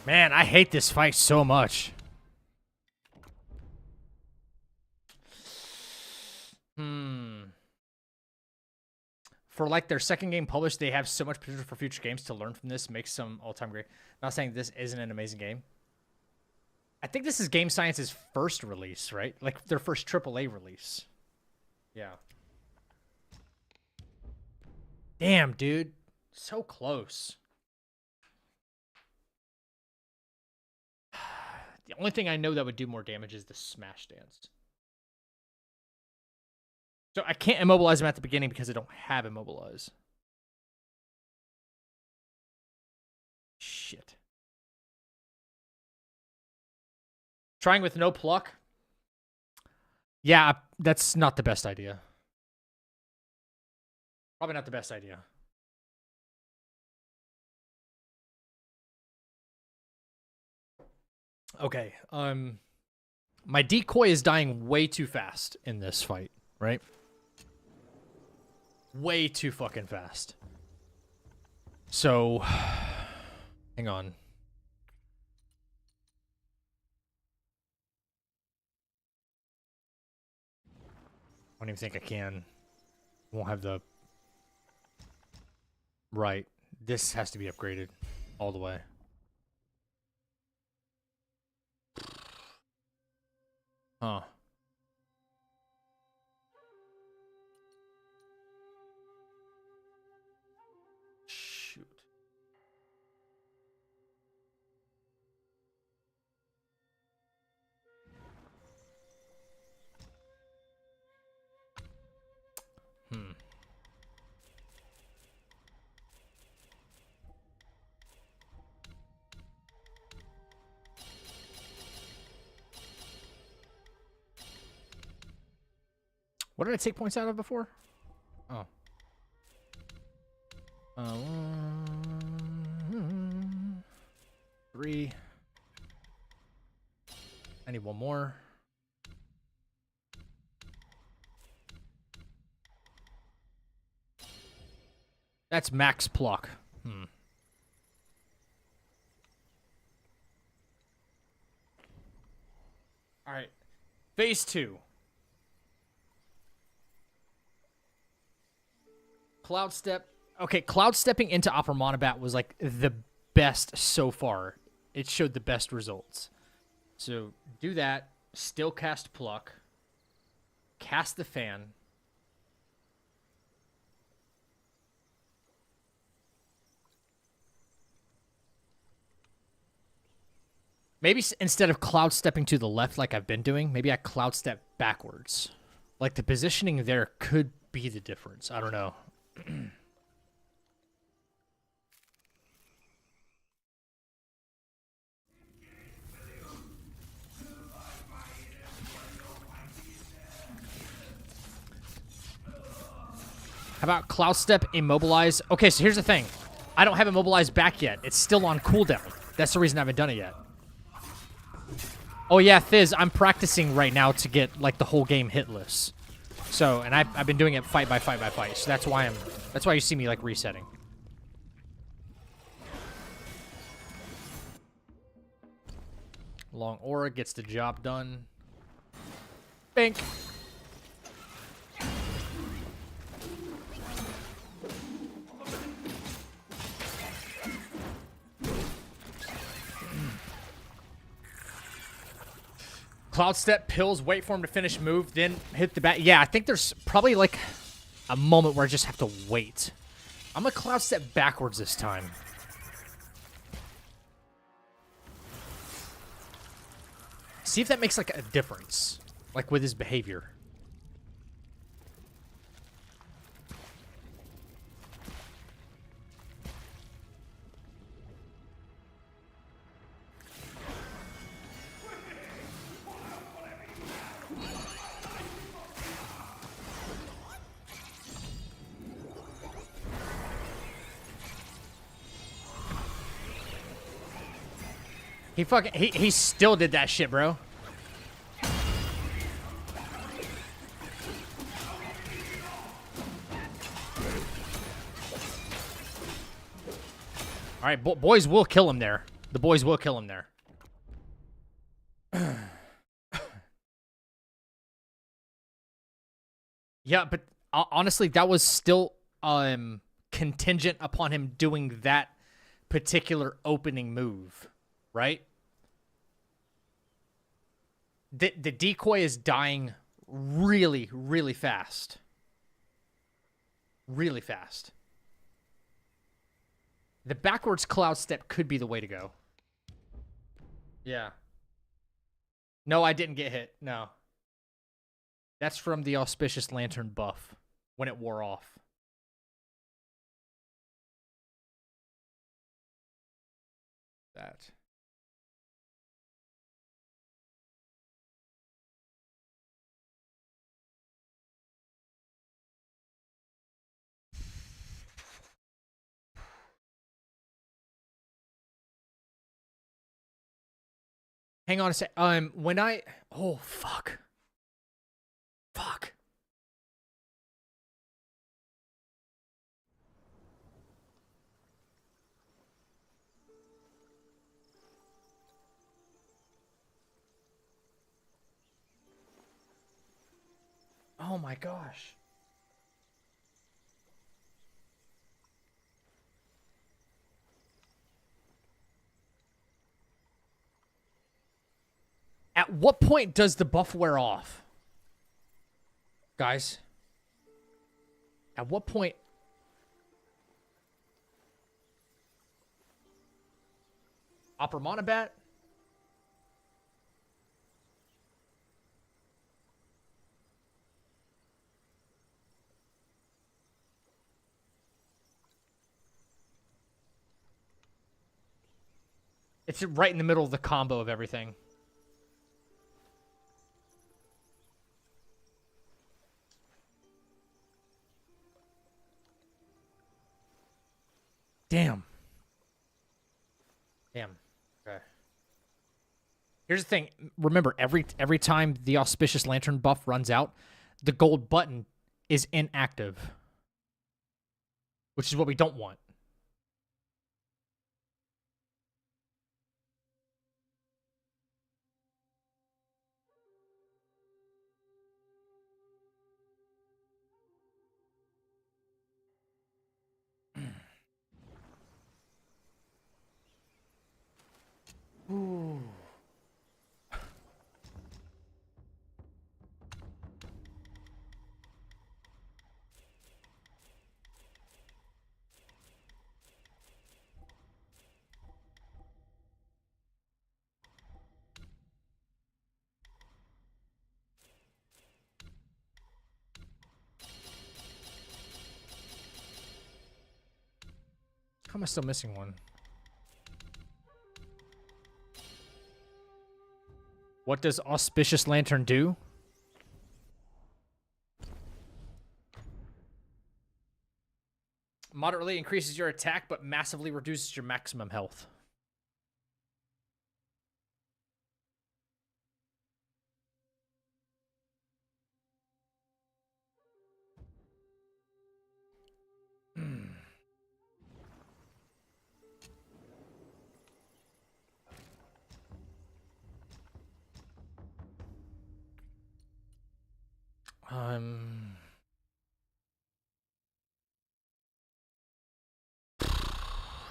[SPEAKER 1] Man, I hate this fight so much. For like their second game published, they have so much potential for future games. To learn from this makes some all-time great. Not saying this isn't an amazing game. I think this is Game Science's first release, right? Like their first AAA release. Yeah. Damn, dude. So close. The only thing I know that would do more damage is the Smash Dance. So I can't immobilize him at the beginning because I don't have immobilize. Shit. Trying with no pluck? Yeah, that's not the best idea. Probably not the best idea. Okay, my decoy is dying way too fast in this fight, right? Way too fucking fast. So, hang on. I don't even think I can. Won't have the... Right. This has to be upgraded all the way. Huh. Shoot. What did I take points out of before? Oh. Three. I need one more. That's max pluck. All right. Phase 2. Cloud step. Okay, cloud stepping into Opera Monobat was like the best so far. It showed the best results. So do that. Still cast pluck. Cast the fan. Maybe instead of cloud stepping to the left like I've been doing, maybe I cloud step backwards. Like the positioning there could be the difference. I don't know. How about cloud step, immobilize? Okay, so here's the thing. I don't have immobilize back yet. It's still on cooldown. That's the reason I haven't done it yet. Oh yeah, Thiz, I'm practicing right now to get like the whole game hitless. So, and I've been doing it fight by fight by fight. So that's why you see me like resetting. Long aura gets the job done. Bink. Cloud step, pills, wait for him to finish move, then hit the bat. Yeah, I think there's probably like a moment where I just have to wait. I'm gonna cloud step backwards this time. See if that makes like a difference, like with his behavior. He still did that shit, bro. All right, boys will kill him there. The boys will kill him there. Yeah, but honestly, that was still contingent upon him doing that particular opening move, right? The decoy is dying really, really fast. Really fast. The backwards cloud step could be the way to go. Yeah. No, I didn't get hit. No. That's from the Auspicious Lantern buff when it wore off. That. Hang on a sec. When I... Oh, fuck. Fuck. Oh my gosh. At what point does the buff wear off? Guys? At what point... Opera Monobat? It's right in the middle of the combo of everything. Damn. Damn. Okay. Here's the thing. Remember, every time the Auspicious Lantern buff runs out, the gold button is inactive, which is what we don't want. Ooh. How am I still missing one? What does Auspicious Lantern do? Moderately increases your attack, but massively reduces your maximum health.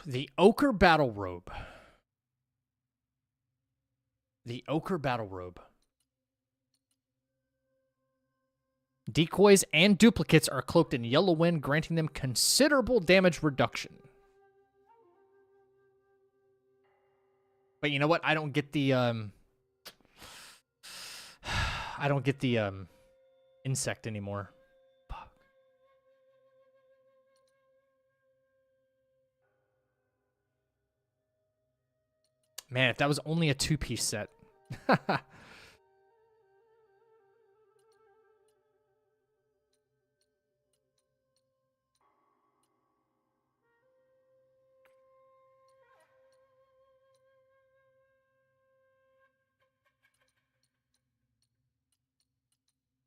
[SPEAKER 1] The Ochre Battle Robe. The Ochre Battle Robe. Decoys and duplicates are cloaked in yellow wind, granting them considerable damage reduction. But you know what? I don't get the insect anymore. Fuck. Man, if that was only a 2-piece set. All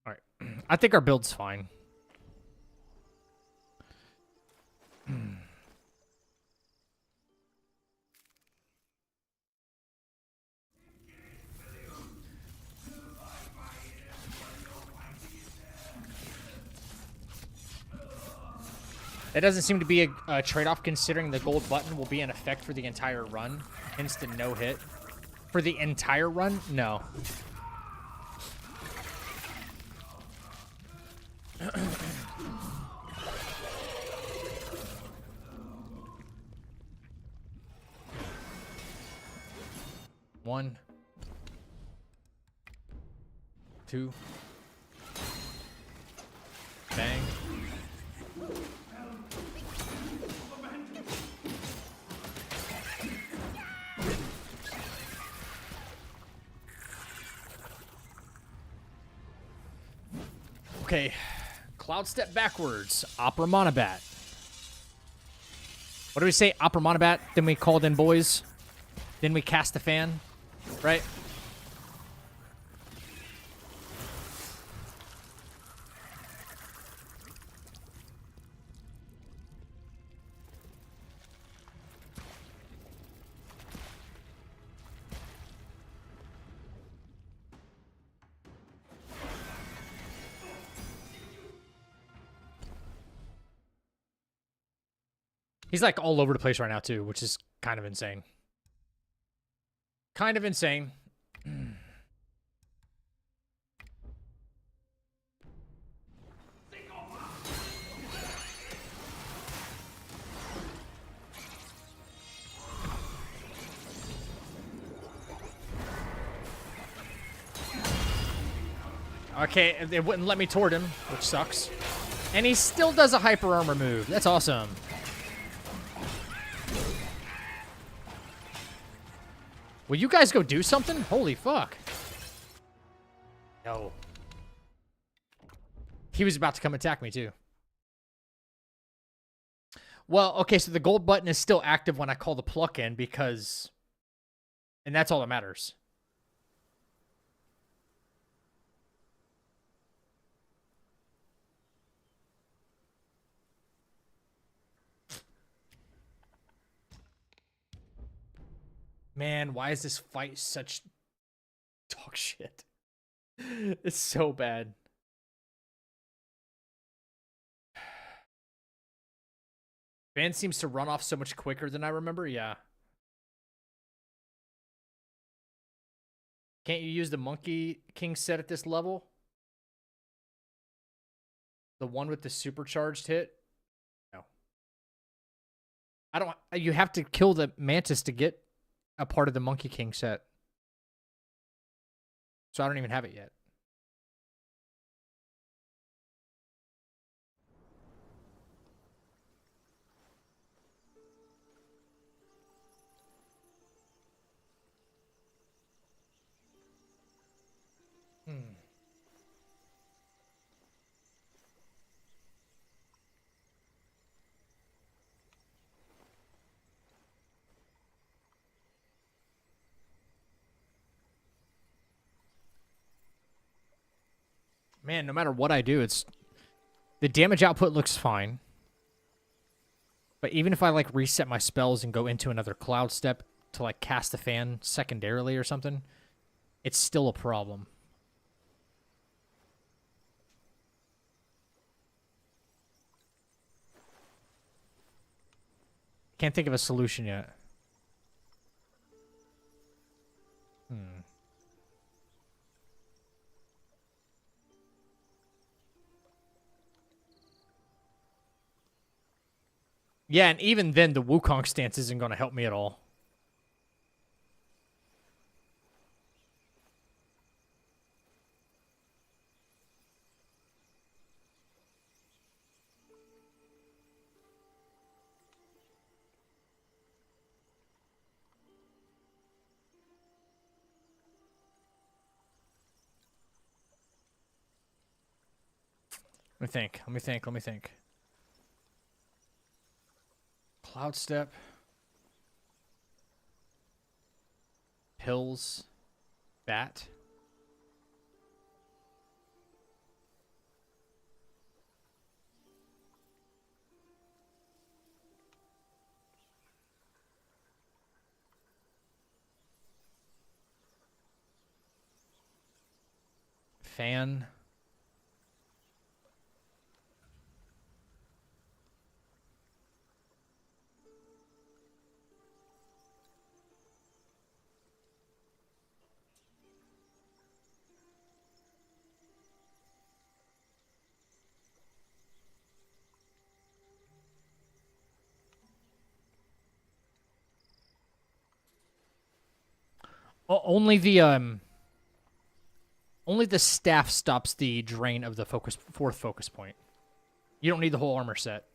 [SPEAKER 1] right. I think our build's fine. That doesn't seem to be a trade-off, considering the gold button will be in effect for the entire run, hence the no hit. For the entire run, no. One. Two. Bang. Okay, Cloud Step backwards, Opera Monobat. What do we say? Opera Monobat, then we called in boys, then we cast the fan, right? He's like all over the place right now too, which is kind of insane. Kind of insane. Okay, it wouldn't let me toward him, which sucks. And he still does a hyper armor move. That's awesome. Will you guys go do something? Holy fuck. No. He was about to come attack me too. Well, okay, so the gold button is still active when I call the pluck in because... And that's all that matters. Man, why is this fight such dog shit? It's so bad. Van seems to run off so much quicker than I remember. Yeah. Can't you use the Monkey King set at this level? The one with the supercharged hit? No. I don't. You have to kill the Mantis to get a part of the Monkey King set. So I don't even have it yet. Man, no matter what I do, it's... The damage output looks fine. But even if I, like, reset my spells and go into another Cloud Step to, like, cast the fan secondarily or something, it's still a problem. Can't think of a solution yet. Yeah, and even then, the Wukong stance isn't going to help me at all. Let me think. Cloud Step. Pills. Bat. Fan. Only the staff stops the drain of the fourth focus point. You don't need the whole armor set.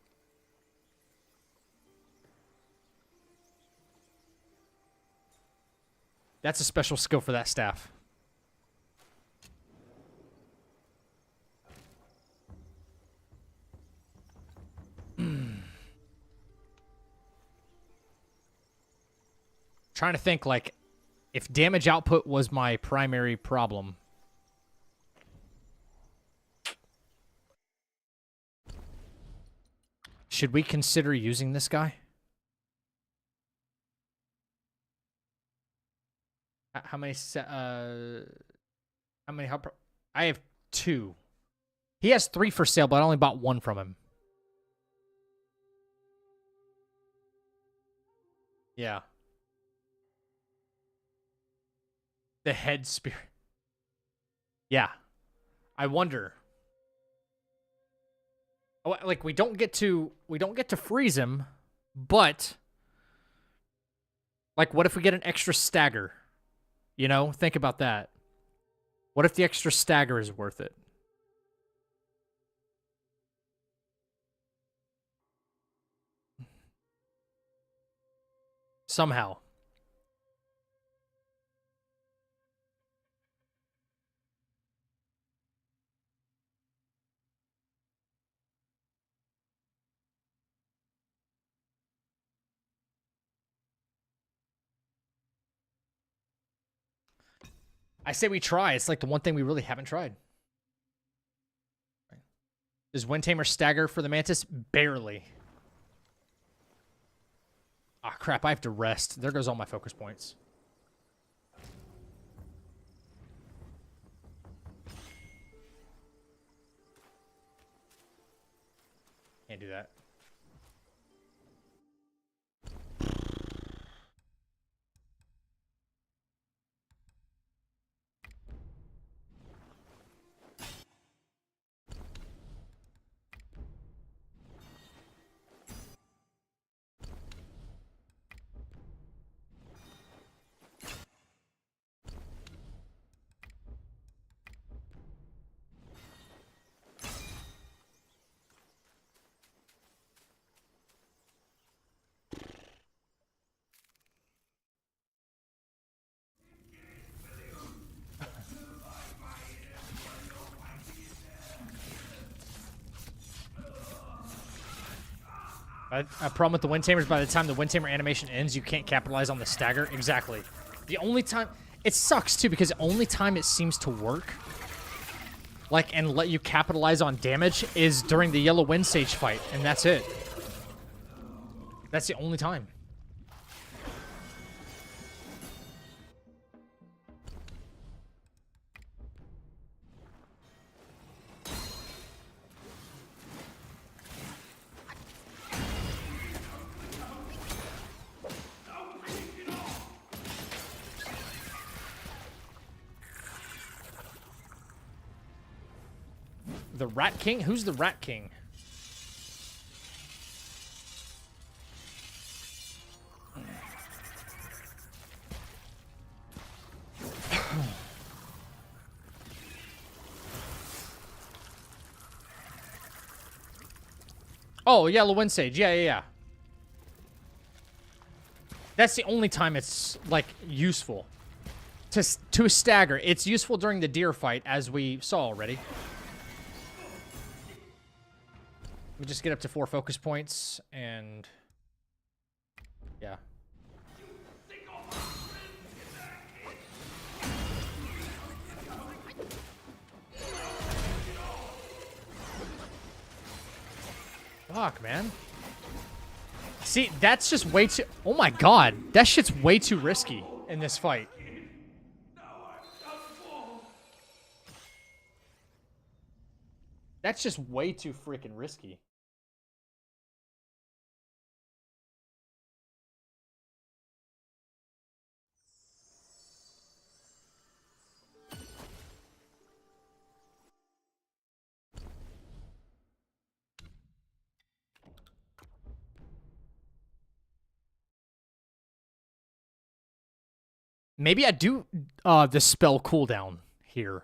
[SPEAKER 1] That's a special skill for that staff. Trying to think, like, if damage output was my primary problem. Should we consider using this guy? How many I have 2. He has 3 for sale, but I only bought 1 from him. Yeah. The head spirit. Yeah. I wonder. Like, we don't get to freeze him, but like, what if we get an extra stagger? You know, think about that. What if the extra stagger is worth it? Somehow. I say we try. It's like the one thing we really haven't tried. Does Wind Tamer stagger for the Mantis? Barely. Ah, crap. I have to rest. There goes all my focus points. Can't do that. A problem with the Wind Tamers, by the time the Wind Tamer animation ends, you can't capitalize on the stagger. Exactly. The only time... It sucks, too, because the only time it seems to work, like, and let you capitalize on damage, is during the Yellow Wind Sage fight, and that's it. That's the only time. The Rat King? Who's the Rat King? Oh, Yellow Wind Sage. Yeah. That's the only time it's, like, useful. To a stagger. It's useful during the deer fight, as we saw already. We just get up to 4 focus points, and... yeah. Fuck, man. See, that's just way too... Oh my god. That shit's way too risky in this fight. That's just way too freaking risky. Maybe I do the spell cooldown here.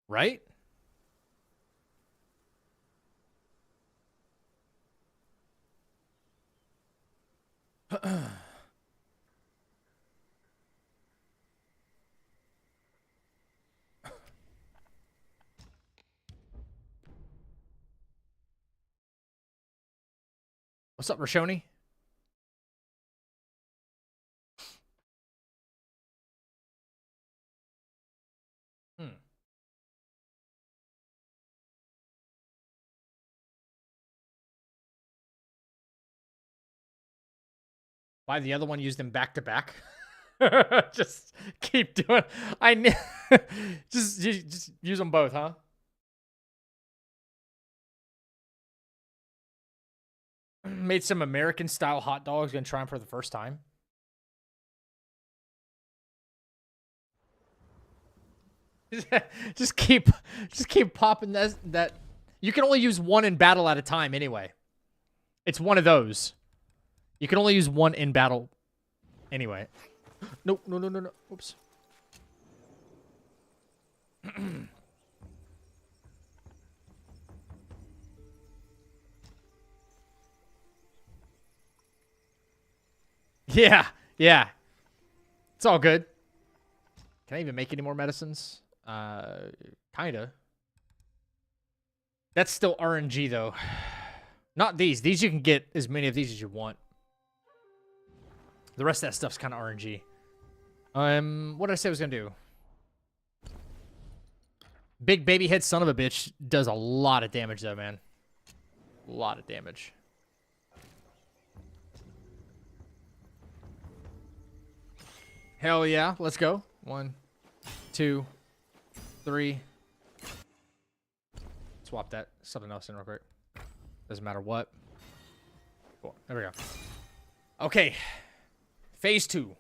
[SPEAKER 1] Right? What's up, Rashoni? Why the other one used them back to back? Just keep doing. Just use them both, huh? Made some American style hot dogs. Gonna try them for the first time. just keep popping that. You can only use one in battle at a time anyway. It's one of those. You can only use one in battle anyway. No. Oops. Yeah. It's all good. Can I even make any more medicines? Kinda. That's still RNG, though. Not these. These you can get as many of these as you want. The rest of that stuff's kind of RNG. What did I say I was gonna do? Big baby head son of a bitch does a lot of damage, though, man. A lot of damage. Hell yeah. Let's go. 1, 2, 3. Swap that. Something else in real quick. Doesn't matter what. Cool. There we go. Okay. Phase 2.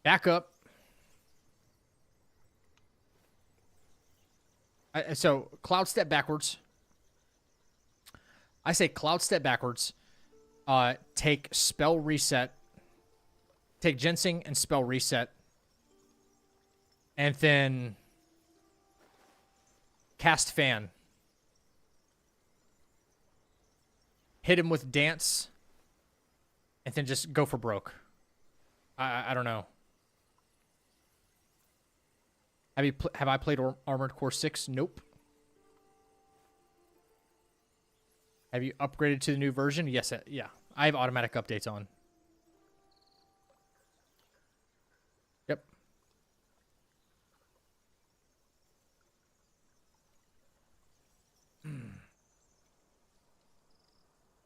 [SPEAKER 1] Back up. So, cloud step backwards. I say cloud step backwards. Take spell reset. Take ginseng and spell reset. And then cast fan. Hit him with dance. And then just go for broke. I don't know. Have I played Armored Core 6? Nope. Have you upgraded to the new version? Yes, yeah. I have automatic updates on. Yep.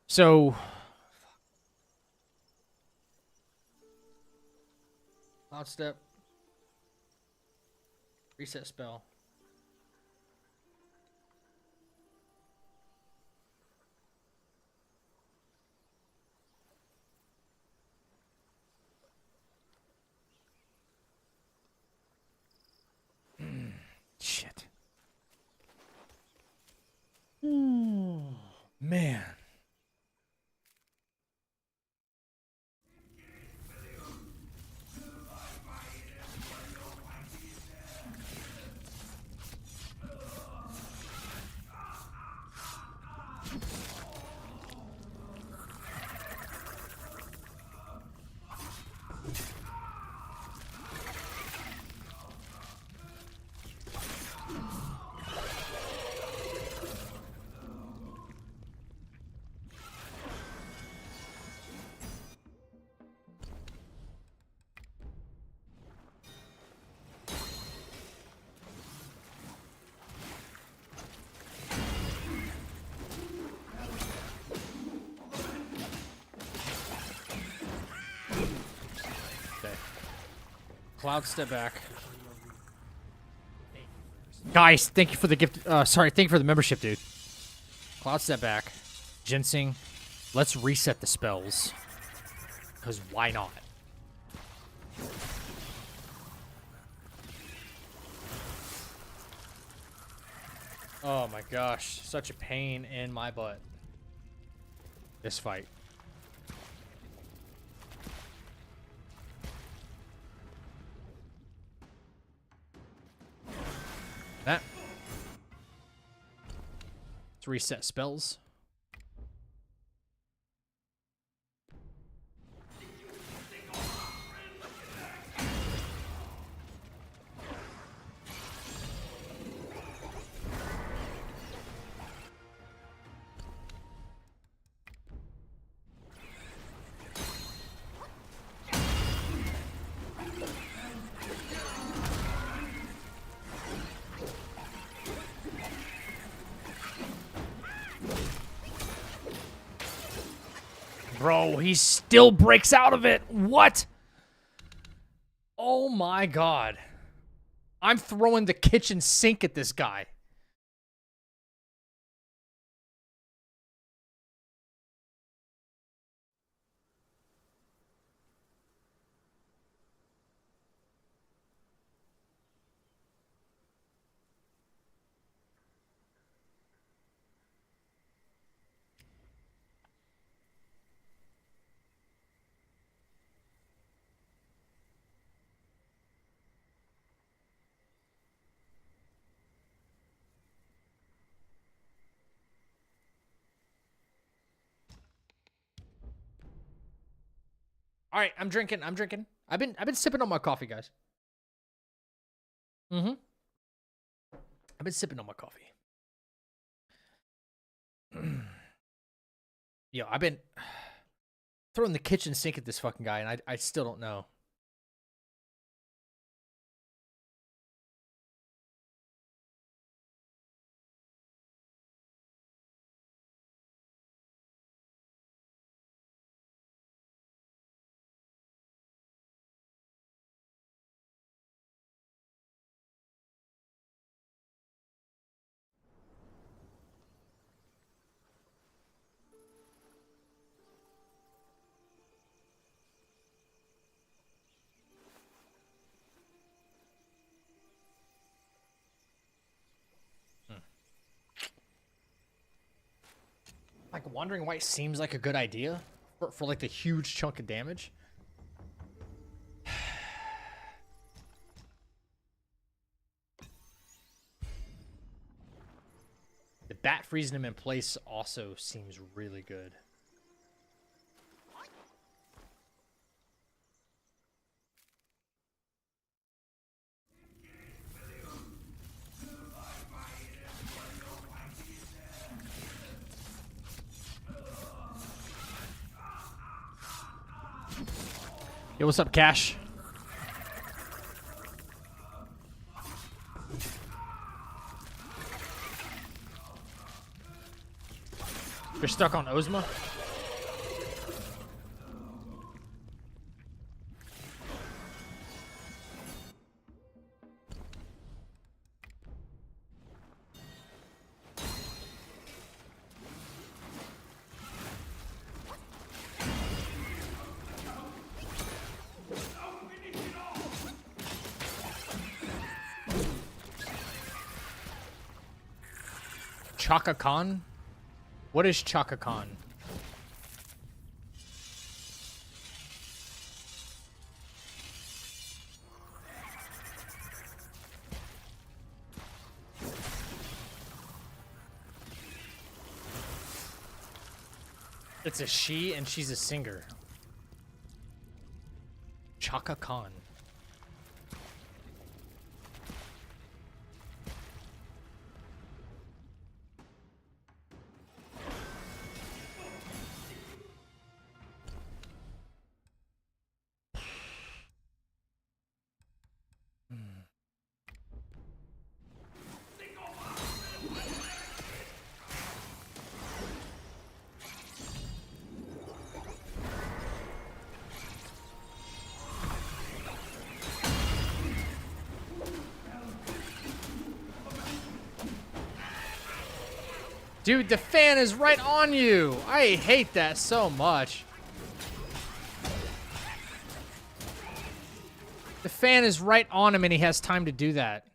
[SPEAKER 1] So, cloud step. Reset spell. Shit. Man. Cloud step back. Guys, thank you for the gift. Sorry, thank you for the membership, dude. Cloud step back. Ginseng. Let's reset the spells. Because why not? Oh my gosh. Such a pain in my butt. This fight. That. Let's reset spells. Bro, he still breaks out of it. What? Oh my god. I'm throwing the kitchen sink at this guy. All right, I'm drinking. I've been sipping on my coffee, guys. I've been sipping on my coffee. Yo, I've been throwing the kitchen sink at this fucking guy, and I still don't know. Like, Wandering White seems like a good idea for like the huge chunk of damage. The bat freezing him in place also seems really good. Yo, what's up, Cash? You're stuck on Ozma? Chaka Khan? What is Chaka Khan? It's a she and she's a singer. Chaka Khan. Dude, the fan is right on you. I hate that so much. The fan is right on him and he has time to do that.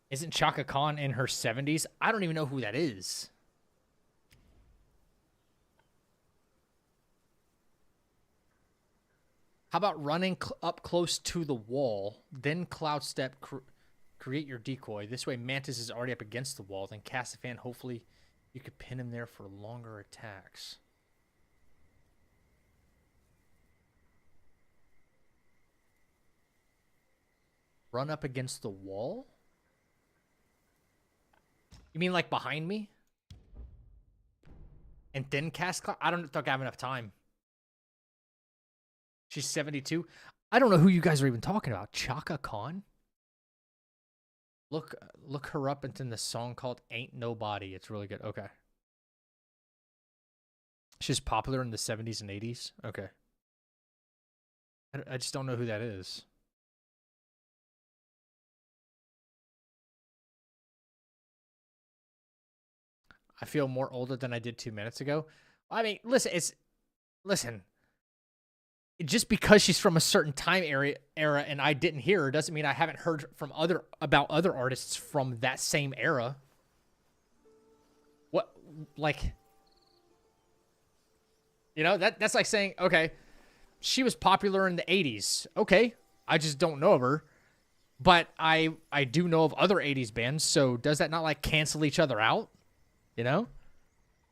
[SPEAKER 1] Isn't Chaka Khan in her 70s? I don't even know who that is. How about running up close to the wall, then cloud step, create your decoy. This way Mantis is already up against the wall, then cast a fan. Hopefully you could pin him there for longer attacks. Run up against the wall? You mean like behind me? And then cast cloud? I don't think I have enough time. She's 72. I don't know who you guys are even talking about. Chaka Khan? Look her up. It's in the song called Ain't Nobody. It's really good. Okay. She's popular in the 70s and 80s. Okay. I just don't know who that is. I feel more older than I did 2 minutes ago. I mean, listen. Just because she's from a certain time era and I didn't hear her doesn't mean I haven't heard from about other artists from that same era. What, like, you know, that's like saying, okay, she was popular in the 80s. Okay, I just don't know of her. But I do know of other 80s bands, so does that not like cancel each other out? You know?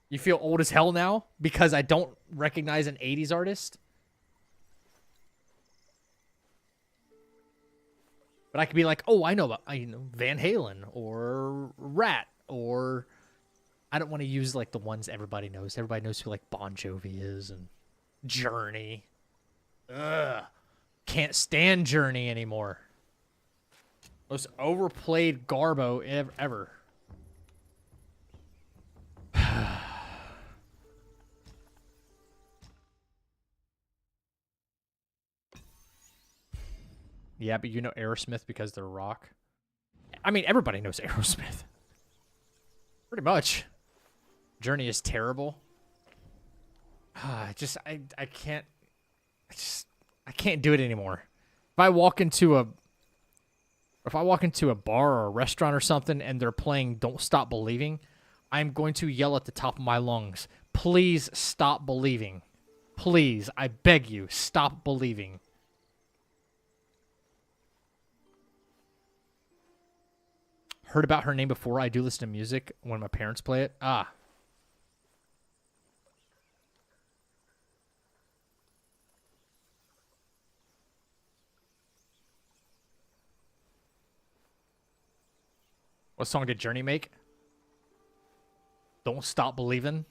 [SPEAKER 1] You feel old as hell now because I don't recognize an 80s artist? But I could be like, oh, I know Van Halen or Rat, or I don't want to use like the ones everybody knows. Everybody knows who like Bon Jovi is and Journey. Ugh. Can't stand Journey anymore. Most overplayed garbo ever. Yeah, but you know Aerosmith because they're rock. I mean, everybody knows Aerosmith. Pretty much. Journey is terrible. I can't. I can't do it anymore. If I walk into a bar or a restaurant or something and they're playing Don't Stop Believing, I'm going to yell at the top of my lungs, please stop believing. Please, I beg you, stop believing. Heard about her name before. I do listen to music when my parents play it. Ah. What song did Journey make? Don't Stop Believing.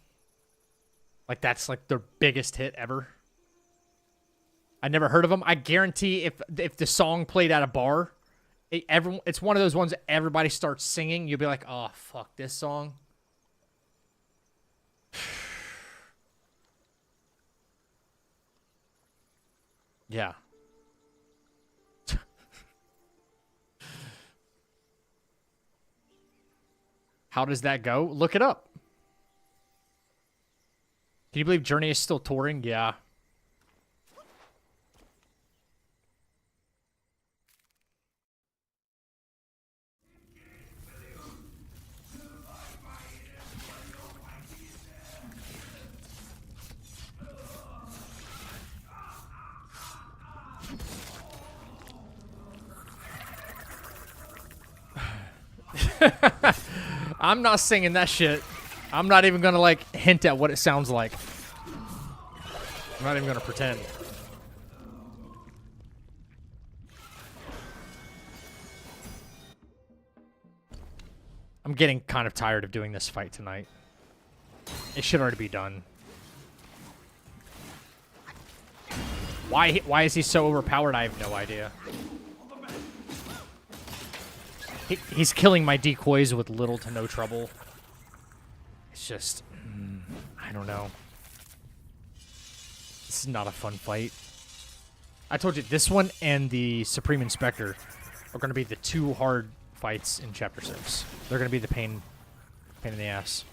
[SPEAKER 1] Like, that's like their biggest hit ever. I never heard of them. I guarantee if the song played at a bar, it's one of those ones that everybody starts singing. You'll be like, oh, fuck this song. Yeah. How does that go? Look it up. Can you believe Journey is still touring? Yeah. I'm not singing that shit. I'm not even gonna like hint at what it sounds like. I'm not even gonna pretend. I'm getting kind of tired of doing this fight tonight. It should already be done. Why is he so overpowered? I have no idea. He's killing my decoys with little to no trouble. It's just, I don't know. This is not a fun fight. I told you, this one and the Supreme Inspector are going to be the two hard fights in Chapter 6. They're going to be the pain in the ass.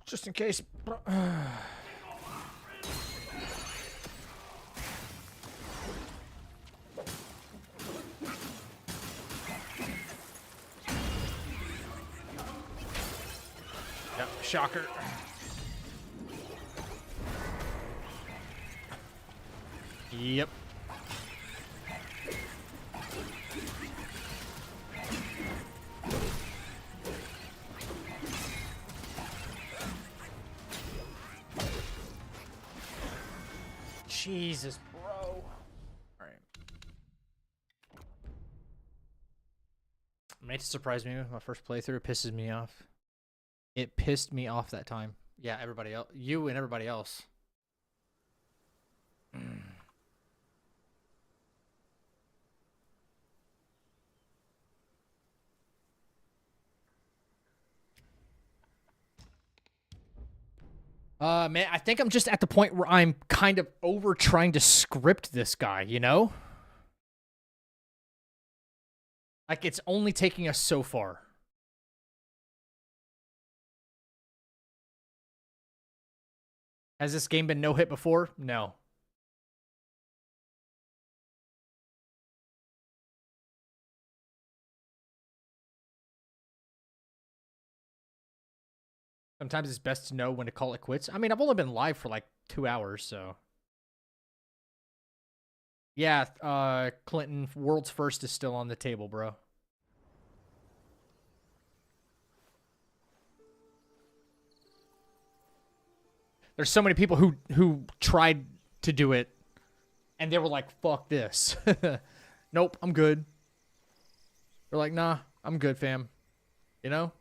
[SPEAKER 1] Just in case. Yep, shocker. Yep. Jesus, bro. All right. Made to surprise me with my first playthrough. It pisses me off. It pissed me off that time. Yeah, everybody else. You and everybody else. Man, I think I'm just at the point where I'm kind of over trying to script this guy, you know? Like, it's only taking us so far. Has this game been no-hit before? No. Sometimes it's best to know when to call it quits. I mean, I've only been live for like 2 hours, so. Yeah, Clinton, world's first is still on the table, bro. There's so many people who tried to do it, and they were like, fuck this. Nope, I'm good. They're like, nah, I'm good, fam. You know?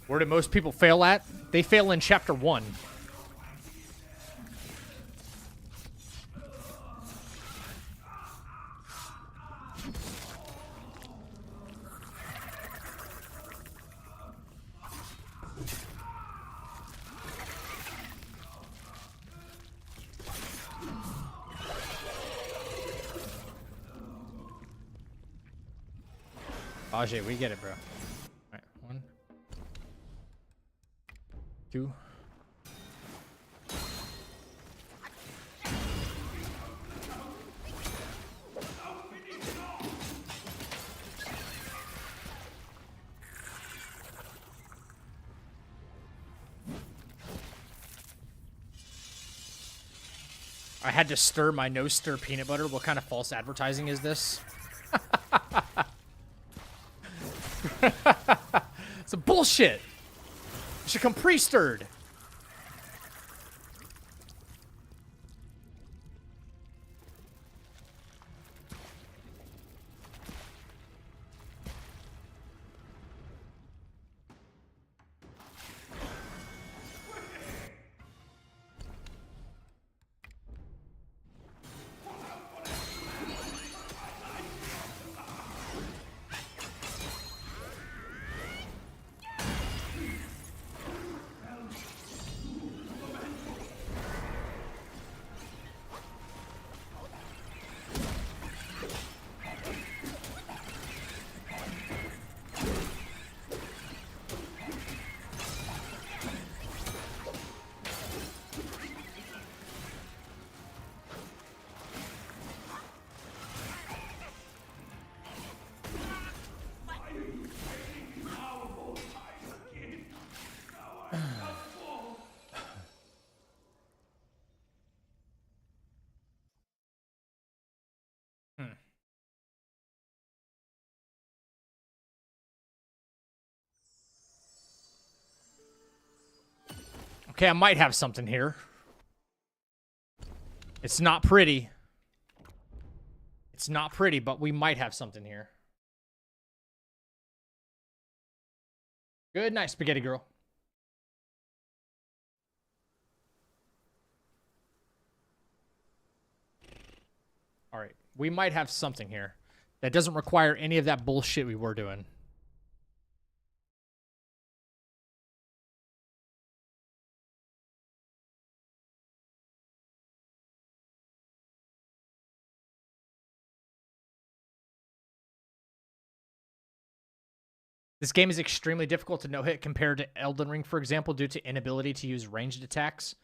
[SPEAKER 1] Where do most people fail at? They fail in chapter 1. Ajay, we get it, bro. All right, 1, 2. I had to stir my no-stir peanut butter. What kind of false advertising is this? It's a bullshit. It should come pre-stirred. Okay, I might have something here. It's not pretty. It's not pretty, but we might have something here. Good night, spaghetti girl. All right, we might have something here that doesn't require any of that bullshit we were doing. This game is extremely difficult to no-hit compared to Elden Ring, for example, due to inability to use ranged attacks.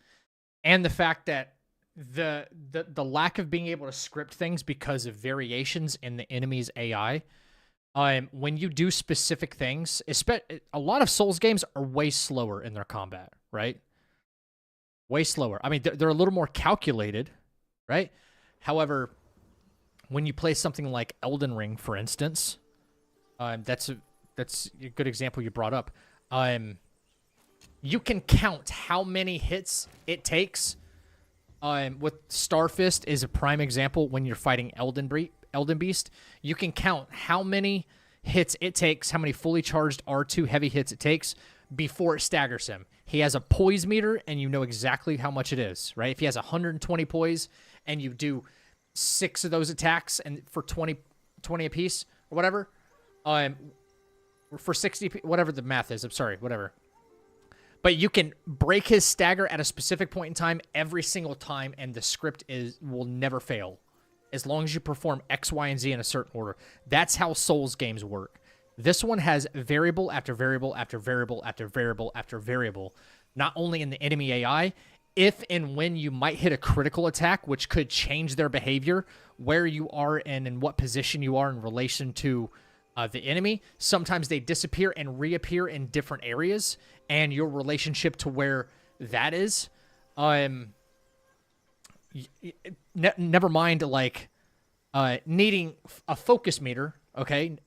[SPEAKER 1] And the fact that the lack of being able to script things because of variations in the enemy's AI. When you do specific things, a lot of Souls games are way slower in their combat, right? Way slower. I mean, they're a little more calculated, right? However, when you play something like Elden Ring, for instance, that's a good example you brought up. You can count how many hits it takes. With Starfist is a prime example when you're fighting Elden Beast. You can count how many hits it takes, how many fully charged R2 heavy hits it takes before it staggers him. He has a poise meter, and you know exactly how much it is, right? If he has 120 poise, and you do 6 of those attacks and for 20 apiece, or whatever, for 60, whatever the math is, I'm sorry, whatever. But you can break his stagger at a specific point in time every single time, and the script will never fail. As long as you perform X, Y, and Z in a certain order. That's how Souls games work. This one has variable after variable after variable after variable after variable. Not only in the enemy AI, if and when you might hit a critical attack, which could change their behavior, where you are and in what position you are in relation to the enemy. Sometimes they disappear and reappear in different areas, and your relationship to where that is. Never mind, like, needing a focus meter, okay?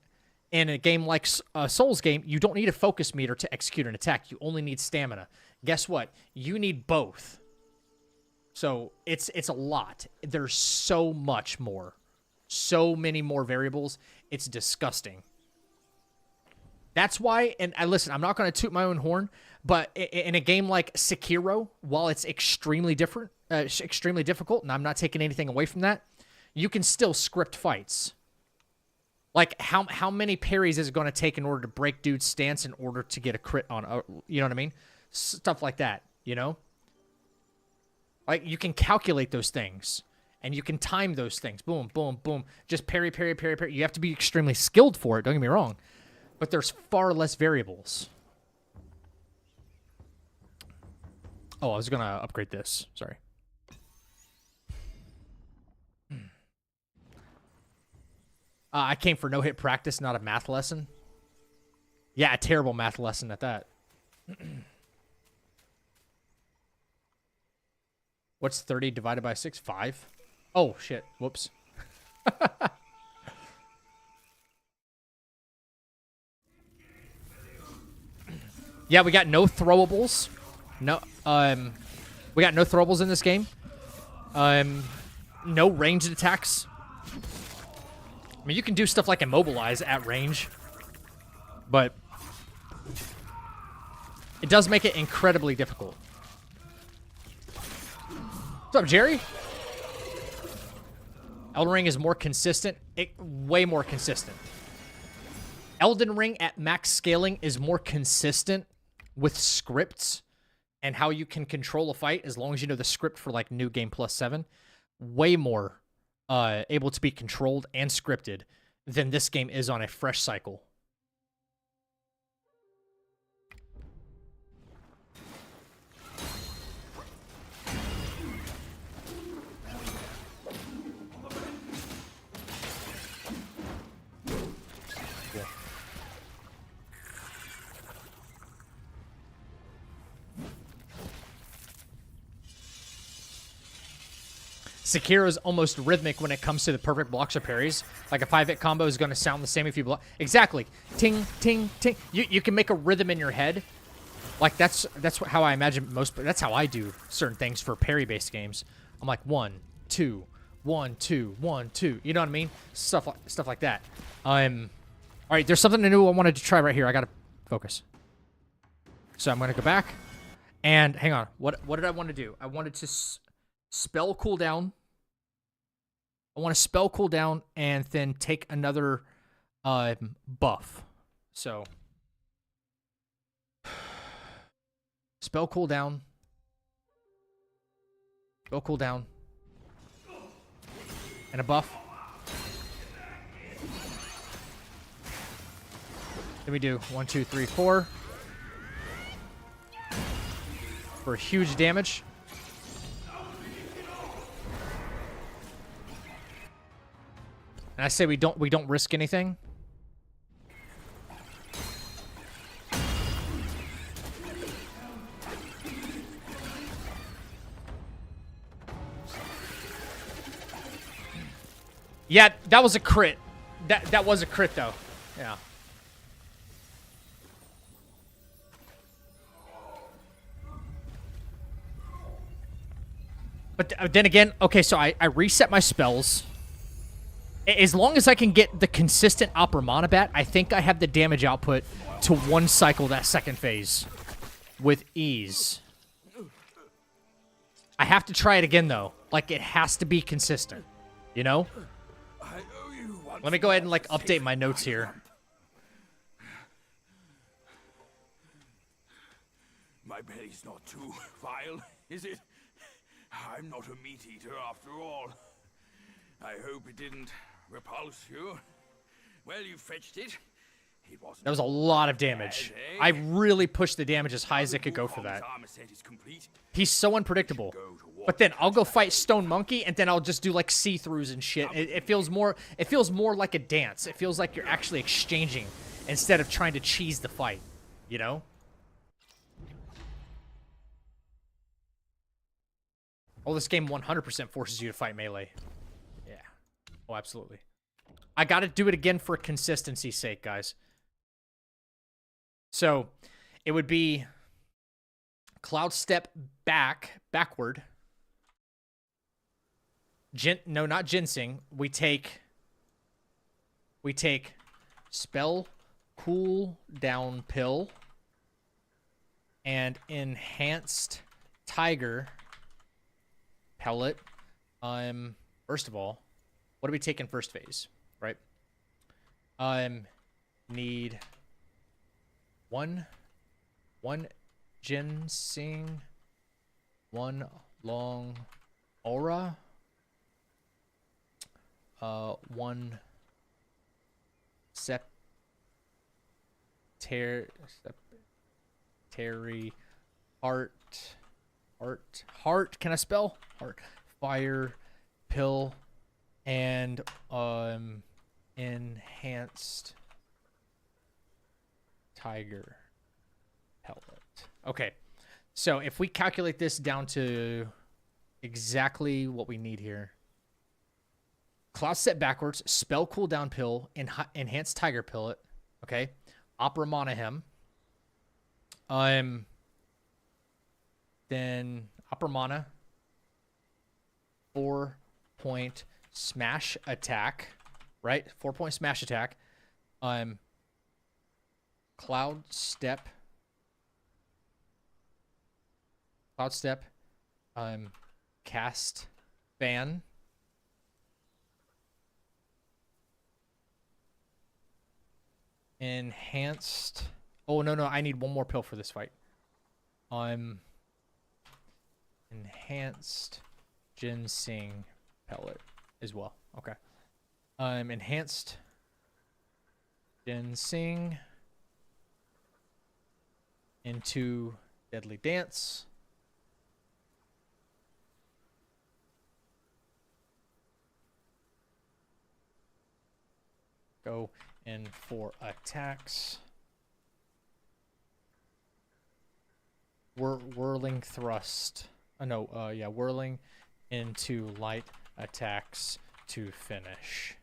[SPEAKER 1] In a game like a Souls game, you don't need a focus meter to execute an attack. You only need stamina. Guess what? You need both. So it's a lot. There's so much more. So many more variables. It's disgusting. That's why, and I listen, I'm not going to toot my own horn, but in a game like Sekiro, while it's extremely difficult, and I'm not taking anything away from that, you can still script fights. Like, how many parries is it going to take in order to break dude's stance in order to get a crit on, you know what I mean? Stuff like that, you know? Like, you can calculate those things, and you can time those things. Boom, boom, boom. Just parry, parry, parry, parry. You have to be extremely skilled for it, don't get me wrong. But there's far less variables. Oh, I was going to upgrade this. Sorry. I came for no-hit practice, not a math lesson. Yeah, a terrible math lesson at that. What's 30 divided by 6? 5? Oh, shit. Whoops. Yeah, we got no throwables. No, we got no throwables in this game. No ranged attacks. I mean, you can do stuff like immobilize at range, but it does make it incredibly difficult. What's up, Jerry? Elden Ring is more consistent. Way more consistent. Elden Ring at max scaling is more consistent with scripts and how you can control a fight as long as you know the script for like New Game Plus 7. Way more able to be controlled and scripted than this game is on a fresh cycle. Sekiro's almost rhythmic when it comes to the perfect blocks or parries. Like a 5-hit combo is going to sound the same if you block. Exactly. Ting, ting, ting. You can make a rhythm in your head. Like that's how I imagine most. That's how I do certain things for parry-based games. I'm like 1, 2, 1, 2, 1, 2. You know what I mean? Stuff like that. All right. There's something new I wanted to try right here. I gotta focus. So I'm gonna go back and hang on. What did I want to do? I wanted to spell cooldown. I want to spell cooldown and then take another buff. So spell cooldown. Spell cooldown. And a buff. Then we do 1, 2, 3, 4. For huge damage. And I say we don't risk anything. Yeah, that was a crit. That was a crit though. Yeah. But then again, okay, so I reset my spells. As long as I can get the consistent upper mana bat, I think I have the damage output to one cycle that second phase with ease. I have to try it again, though. Like, it has to be consistent, you know? Let me go ahead and, like, update my notes here.
[SPEAKER 3] My belly's not too vile, is it? I'm not a meat eater after all. I hope it didn't repulse you. Well, you fetched it. It wasn't.
[SPEAKER 1] That was a lot of damage. I really pushed the damage as high as it could go for that. He's so unpredictable. But then I'll go fight Stone Monkey, and then I'll just do like see-throughs and shit. It feels more like a dance. It feels like you're actually exchanging instead of trying to cheese the fight. You know? Oh, this game 100% forces you to fight melee. Yeah. Oh, absolutely. I gotta do it again for consistency's sake, guys. So, it would be Cloud Step backward. No, not Ginseng. We take Spell cool down pill and enhanced tiger pellet. First of all, what are we taking first phase, right? Need one ginseng, one long aura, one septary heart, can I spell? Heart, fire, pill, and enhanced tiger pellet. Okay, so if we calculate this down to exactly what we need here, cloud set backwards, spell cooldown pill, enhanced tiger pellet, okay, opera monahem, then opera mana, 4-point smash attack, right? 4-point smash attack. Cloud step, cast ban, enhanced. Oh no, I need one more pill for this fight. Enhanced ginseng pellet as well. Okay. Enhanced ginseng into deadly dance. Go in for attacks. Whirling thrust. Yeah, whirling into light attacks to finish.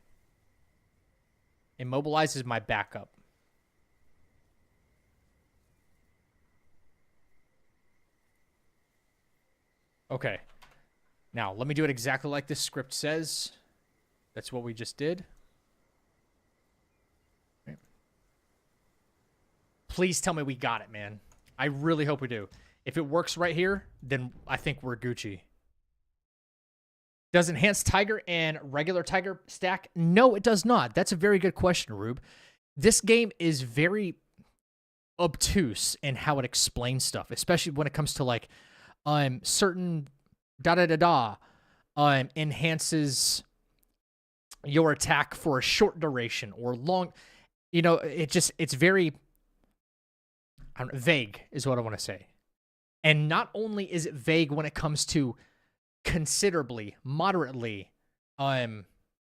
[SPEAKER 1] Immobilizes my backup. Okay. Now, let me do it exactly like this script says. That's what we just did. Okay. Please tell me we got it, man. I really hope we do. If it works right here, then I think we're Gucci. Does enhanced tiger and regular tiger stack? No, it does not. That's a very good question, Rube. This game is very obtuse in how it explains stuff, especially when it comes to like certain enhances your attack for a short duration or long. You know, it's very vague is what I want to say. And not only is it vague when it comes to considerably, moderately,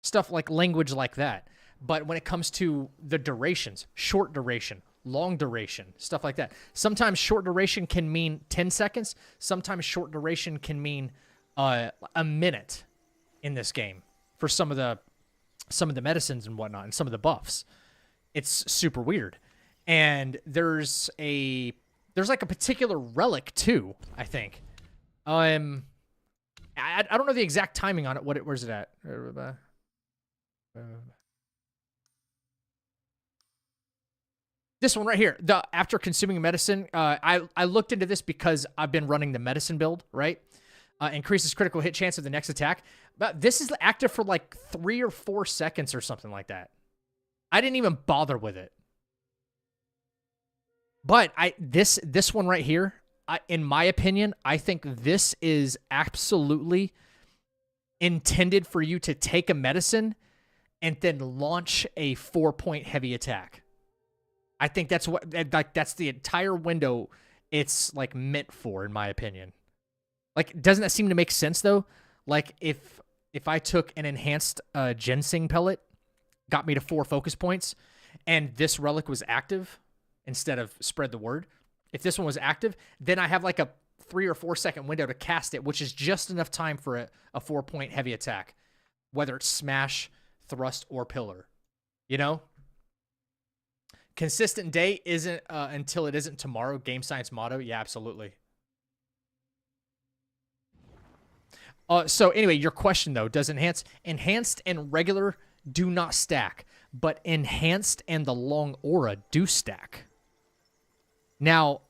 [SPEAKER 1] stuff like language like that, but when it comes to the durations, short duration, long duration, stuff like that. Sometimes short duration can mean 10 seconds. Sometimes short duration can mean a minute in this game for some of the medicines and whatnot and some of the buffs. It's super weird. And there's like a particular relic too, I think. I don't know the exact timing on it. Where's it at? This one right here. After consuming medicine, I looked into this because I've been running the medicine build, right? Increases critical hit chance of the next attack. But this is active for like 3 or 4 seconds or something like that. I didn't even bother with it. But this one right here, in my opinion, I think this is absolutely intended for you to take a medicine and then launch a 4-point heavy attack. I think that's that's the entire window it's like meant for, in my opinion. Like, doesn't that seem to make sense though? Like if I took an enhanced ginseng pellet, got me to 4 focus points, and this relic was active instead of spread the word. If this one was active, then I have like a 3 or 4 second window to cast it, which is just enough time for a 4-point heavy attack, whether it's smash, thrust, or pillar. You know? Consistent day isn't until it isn't tomorrow. Game science motto. Yeah, absolutely. So anyway, your question though, does enhanced and regular do not stack? but enhanced and the long aura do stack. Now,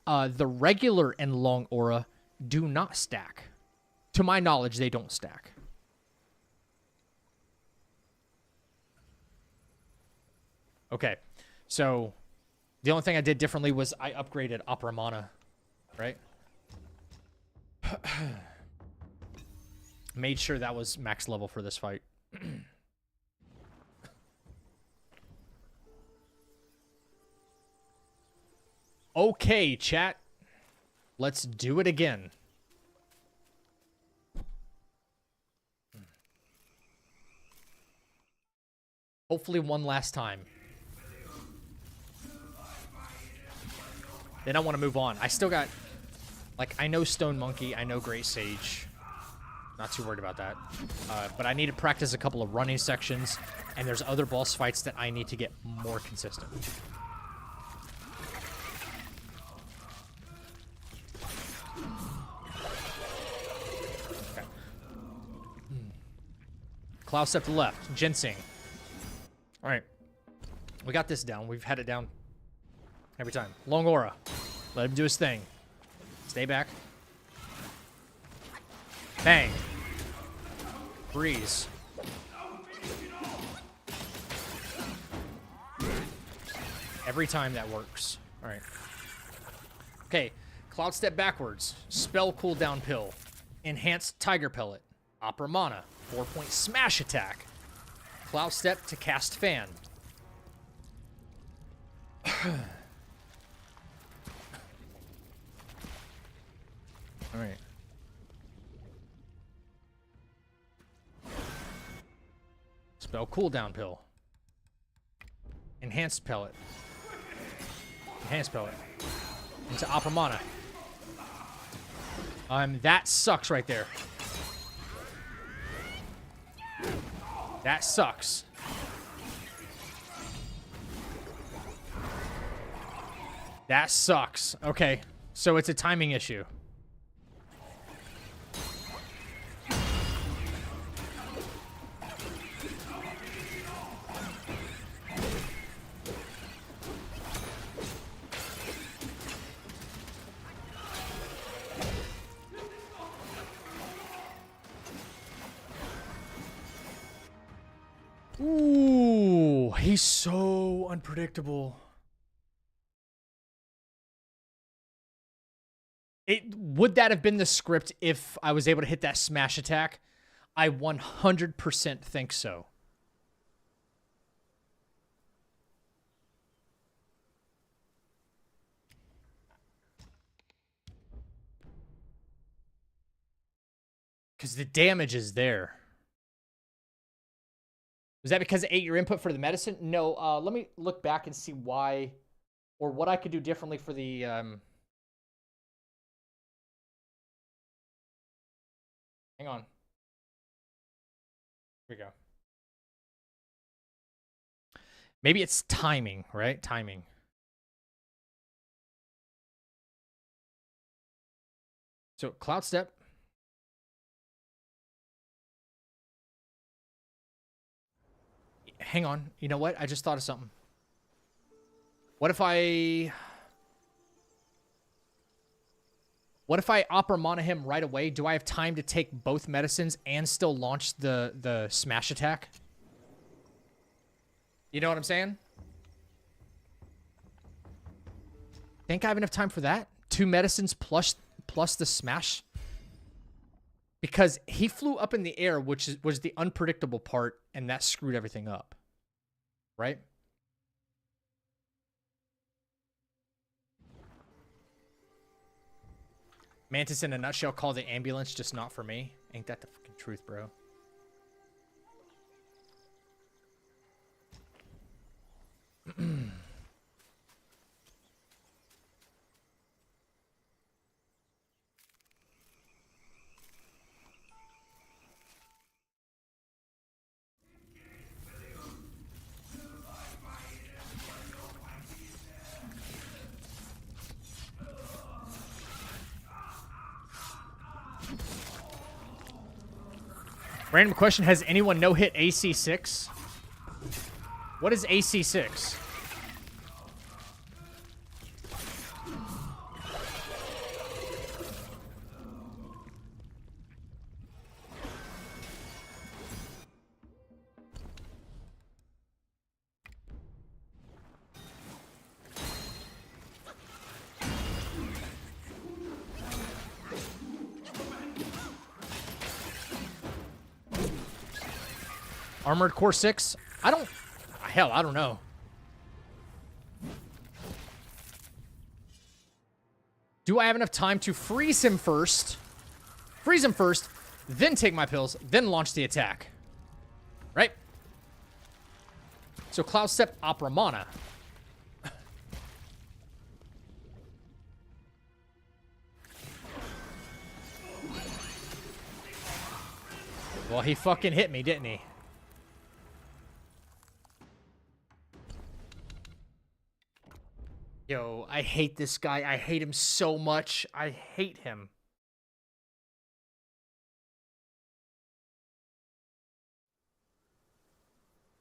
[SPEAKER 1] the regular and long aura do not stack. To my knowledge, they don't stack. Okay, so the only thing I did differently was I upgraded Opera Mana, right? Made sure that was max level for this fight. Okay, chat. Let's do it again. Hopefully one last time. Then I want to move on. I still got... Like, I know Stone Monkey. I know Great Sage. Not too worried about that. But I need to practice a couple of running sections. And there's other boss fights that I need to get more consistent. Okay. Cloud step to the left. Ginseng. Alright. We got this down. We've had it down every time. Long aura. Let him do his thing. Stay back. Bang. Breeze. Every time that works. Alright. Okay. Cloud step backwards. Spell cooldown pill. Enhanced tiger pellet. Opera mana. 4-point smash attack. Cloud step to cast fan. Alright. Spell cooldown pill. Enhanced pellet. Enhanced pellet. Into Opera Mana. That sucks right there. That sucks. That sucks. Okay, so it's a timing issue. Ooh, he's so unpredictable. Would that have been the script if I was able to hit that smash attack? I 100% think so. Because the damage is there. Was that because it ate your input for the medicine? No, let me look back and see why, or what I could do differently for the, Hang on. Here we go. Maybe it's timing, right? Timing. So, Cloud Step. Hang on. You know what? I just thought of something. What if I Opera Mana him right away? Do I have time to take both medicines and still launch the smash attack? You know what I'm saying? Think I have enough time for that? 2 medicines plus the smash? Because he flew up in the air, which was the unpredictable part, and that screwed everything up. Right? Mantis in a nutshell, call the ambulance, just not for me. Ain't that the fucking truth, bro? Random question, has anyone no-hit AC6? What is AC6? Armored Core 6? I don't... Hell, I don't know. Do I have enough time to freeze him first? Freeze him first, then take my pills, then launch the attack. Right? So Cloud Step Opera Mana. Well, he fucking hit me, didn't he? Yo, I hate this guy. I hate him so much. I hate him.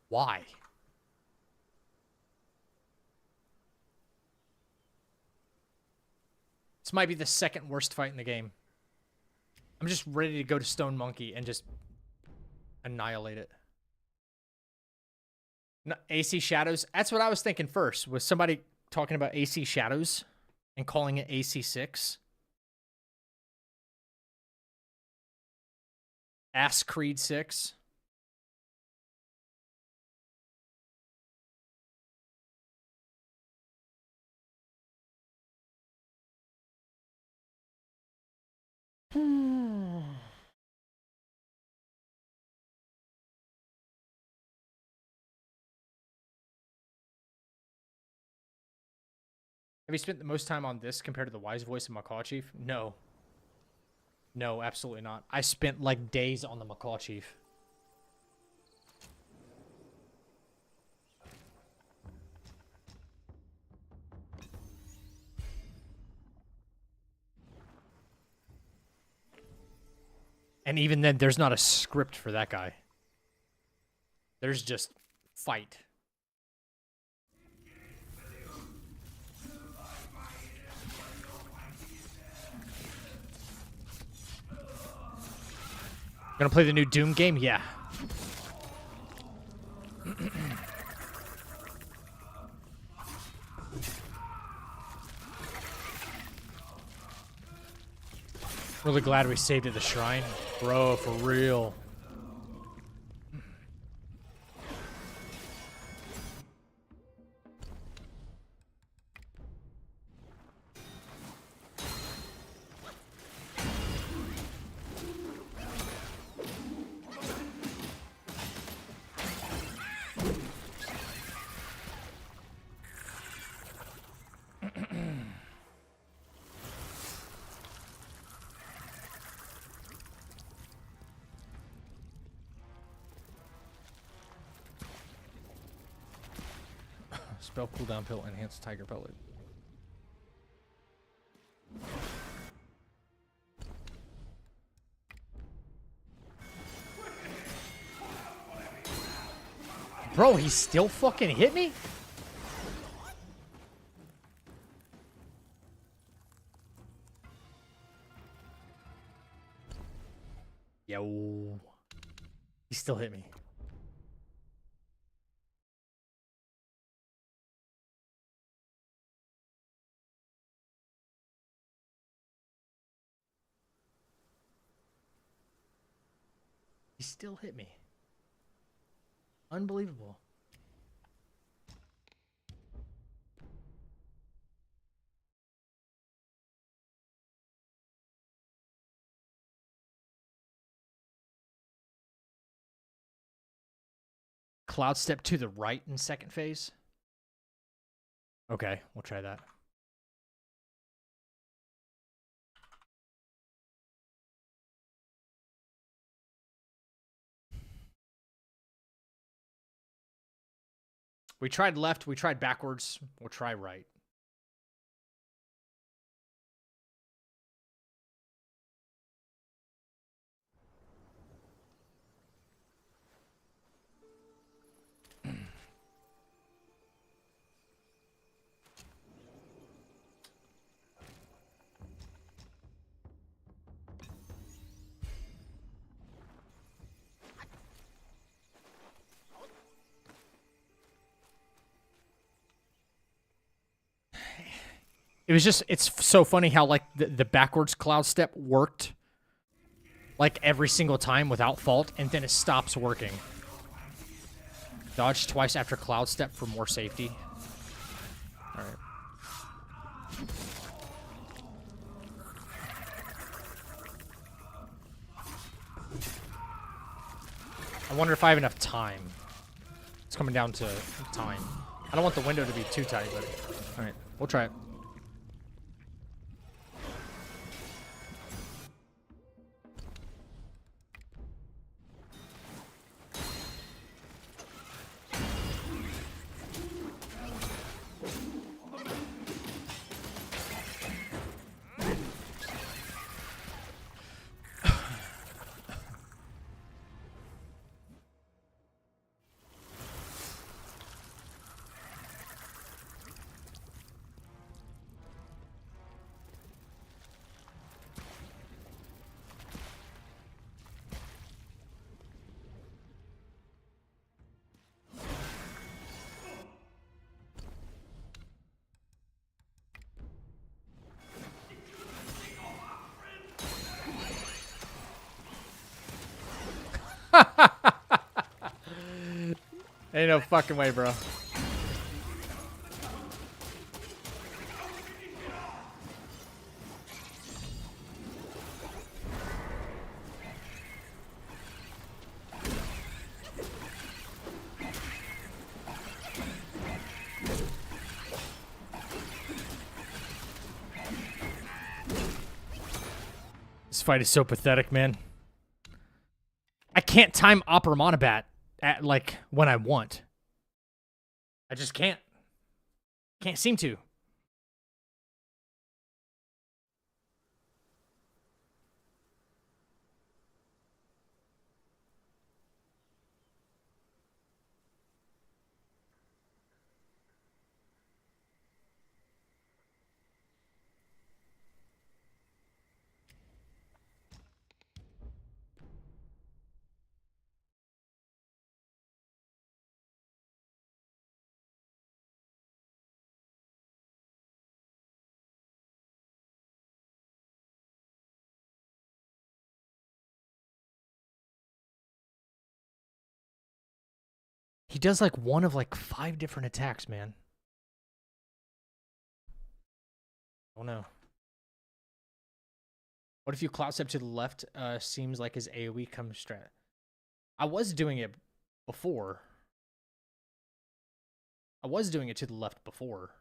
[SPEAKER 1] Why? This might be the second worst fight in the game. I'm just ready to go to Stone Monkey and just annihilate it. No, AC Shadows. That's what I was thinking first. Was somebody talking about AC Shadows and calling it AC6? Ass Creed 6. Have you spent the most time on this compared to the wise voice of Macaw Chief? No. No, absolutely not. I spent like days on the Macaw Chief. And even then, there's not a script for that guy. There's just fight. Gonna play the new Doom game? Yeah. Really glad we saved at the shrine. Bro, for real. Spell cooldown pill, enhanced tiger pellet. Bro, he still fucking hit me? Yo. He still hit me. He still hit me. Unbelievable. Cloud step to the right in second phase. Okay, we'll try that. We tried left, we tried backwards, we'll try right. It was just, it's so funny how, like, the backwards cloud step worked, like, every single time without fault, and then it stops working. Dodge twice after cloud step for more safety. All right. I wonder if I have enough time. It's coming down to time. I don't want the window to be too tight, but all right, we'll try it. Ain't no fucking way, bro. This fight is so pathetic, man. I can't time Opera Monobat at, like, when I want. I just can't. Can't seem to. He does, like, one of, like, 5 different attacks, man. Oh, no. What if you cloud step to the left? Seems like his AoE comes strat. I was doing it before. I was doing it to the left before.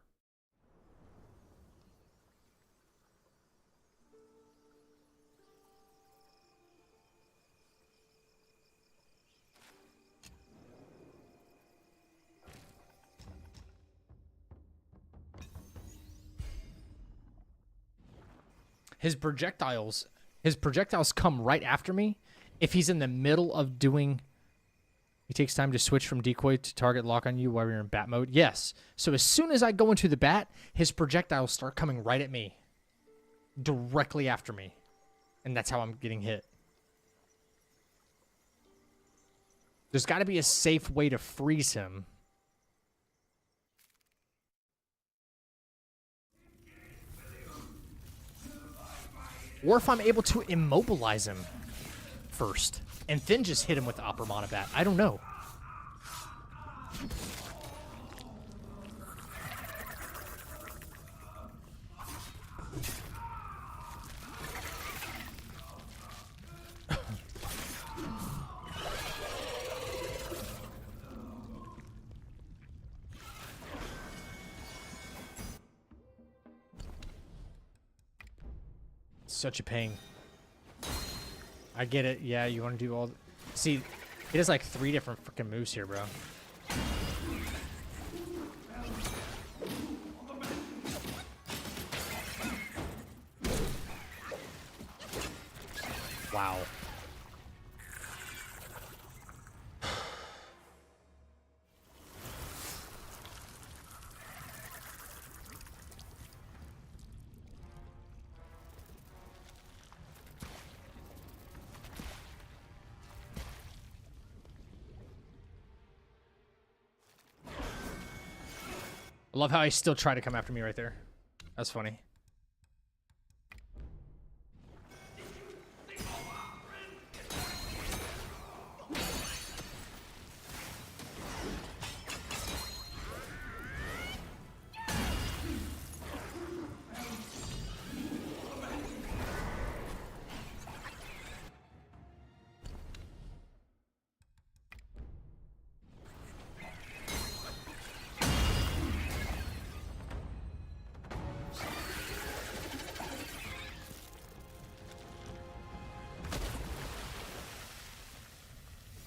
[SPEAKER 1] His projectiles come right after me if he's in the middle of doing. He takes time to switch from decoy to target lock on you while you're in bat mode. Yes. So as soon as I go into the bat, his projectiles start coming right at me. Directly after me. And that's how I'm getting hit. There's got to be a safe way to freeze him. Or if I'm able to immobilize him first and then just hit him with the Opera Monobat. I don't know. Such a pain. I get it. Yeah, you want to do all... See, it has like 3 different freaking moves here, bro. Wow. I love how he still tried to come after me right there. That's funny.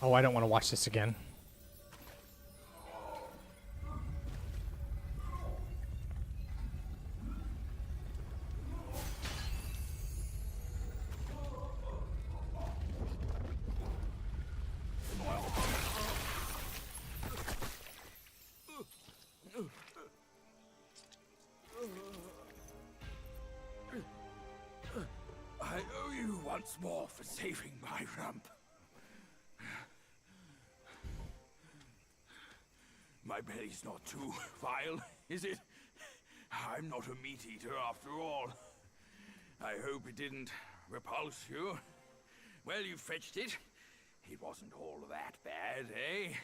[SPEAKER 1] Oh, I don't want to watch this again.
[SPEAKER 3] I owe you once more for saving my rump. My belly's not too vile, is it? I'm not a meat eater after all. I hope it didn't repulse you. Well, you fetched it. It wasn't all that bad, eh?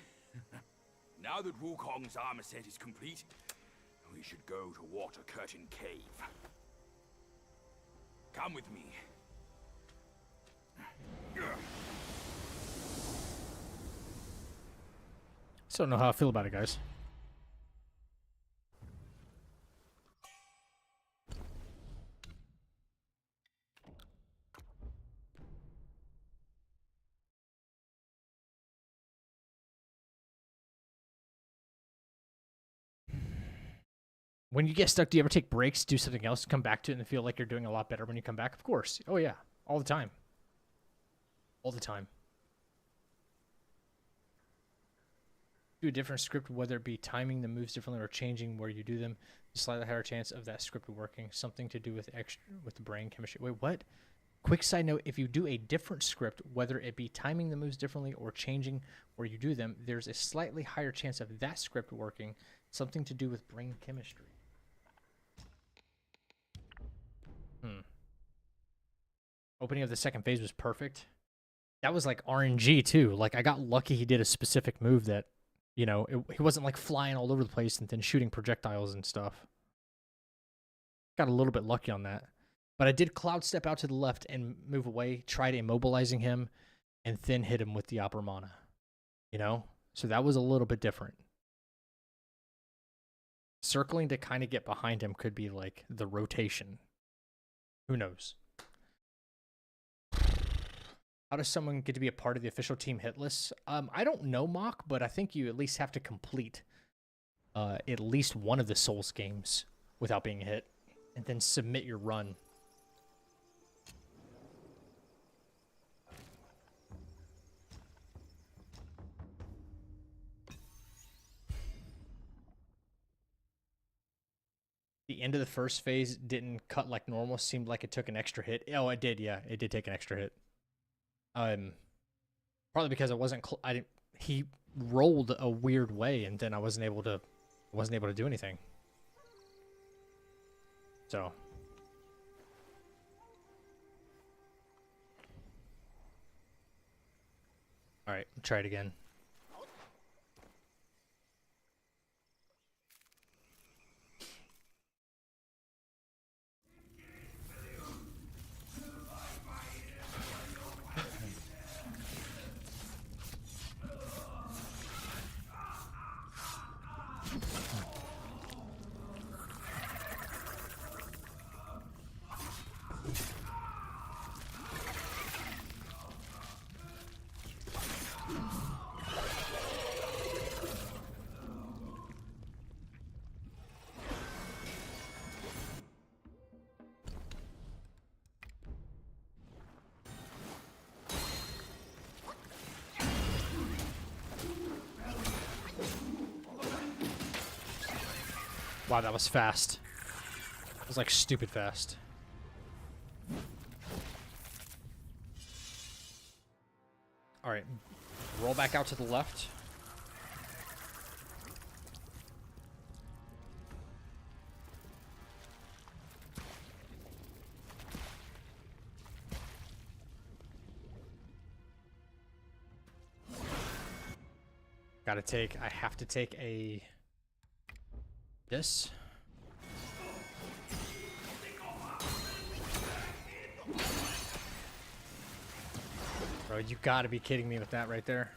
[SPEAKER 3] Now that Wukong's armor set is complete, we should go to Water Curtain Cave. Come with me.
[SPEAKER 1] Still don't know how I feel about it, guys. When you get stuck, do you ever take breaks, do something else, come back to it, and feel like you're doing a lot better when you come back? Of course. Oh, yeah. All the time. All the time. Do a different script, whether it be timing the moves differently or changing where you do them, a slightly higher chance of that script working. Something to do with with the brain chemistry. Wait, what? Quick side note, if you do a different script, whether it be timing the moves differently or changing where you do them, there's a slightly higher chance of that script working. Something to do with brain chemistry. Opening of the second phase was perfect. That was like RNG too. Like I got lucky he did a specific move that, you know, he wasn't like flying all over the place and then shooting projectiles and stuff. Got a little bit lucky on that. But I did cloud step out to the left and move away, tried immobilizing him, and then hit him with the Opera Mana. You know? So that was a little bit different. Circling to kind of get behind him could be like the rotation. Who knows? How does someone get to be a part of the official team hitless? I don't know, Mock, but I think you at least have to complete at least one of the Souls games without being hit, and then submit your run. The end of the first phase didn't cut like normal. Seemed like it took an extra hit. Oh, it did. Yeah, it did take an extra hit. Probably because I wasn't. He rolled a weird way, and then I wasn't able to do anything. So. All right, try it again. Wow, that was fast. It was like stupid fast. All right, roll back out to the left. I have to take a... This. Bro, you gotta be kidding me with that right there.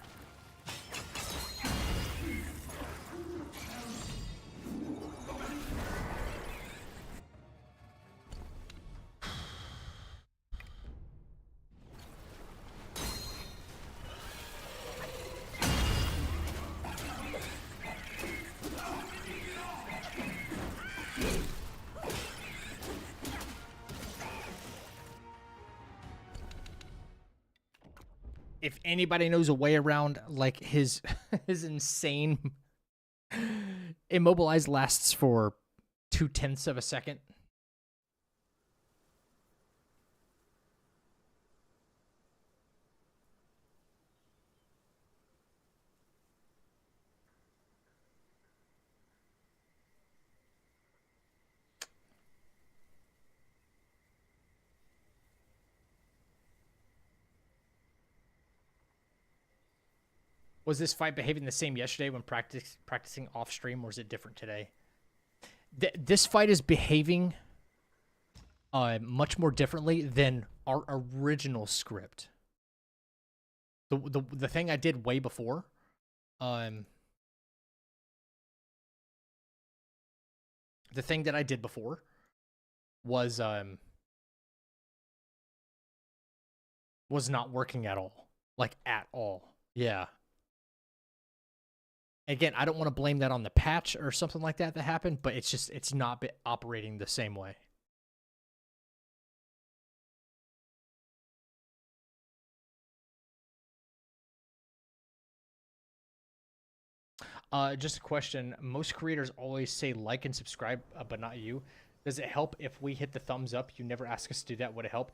[SPEAKER 1] If anybody knows a way around like his his insane immobilize lasts for 0.2 of a second. Was this fight behaving the same yesterday when practicing off stream, or is it different today? This fight is behaving much more differently than our original script. The thing I did way before, the thing that I did before was not working at all, like at all. Yeah. Again, I don't want to blame that on the patch or something like that happened, but it's not operating the same way. Just a question. Most creators always say like and subscribe, but not you. Does it help if we hit the thumbs up? You never ask us to do that. Would it help?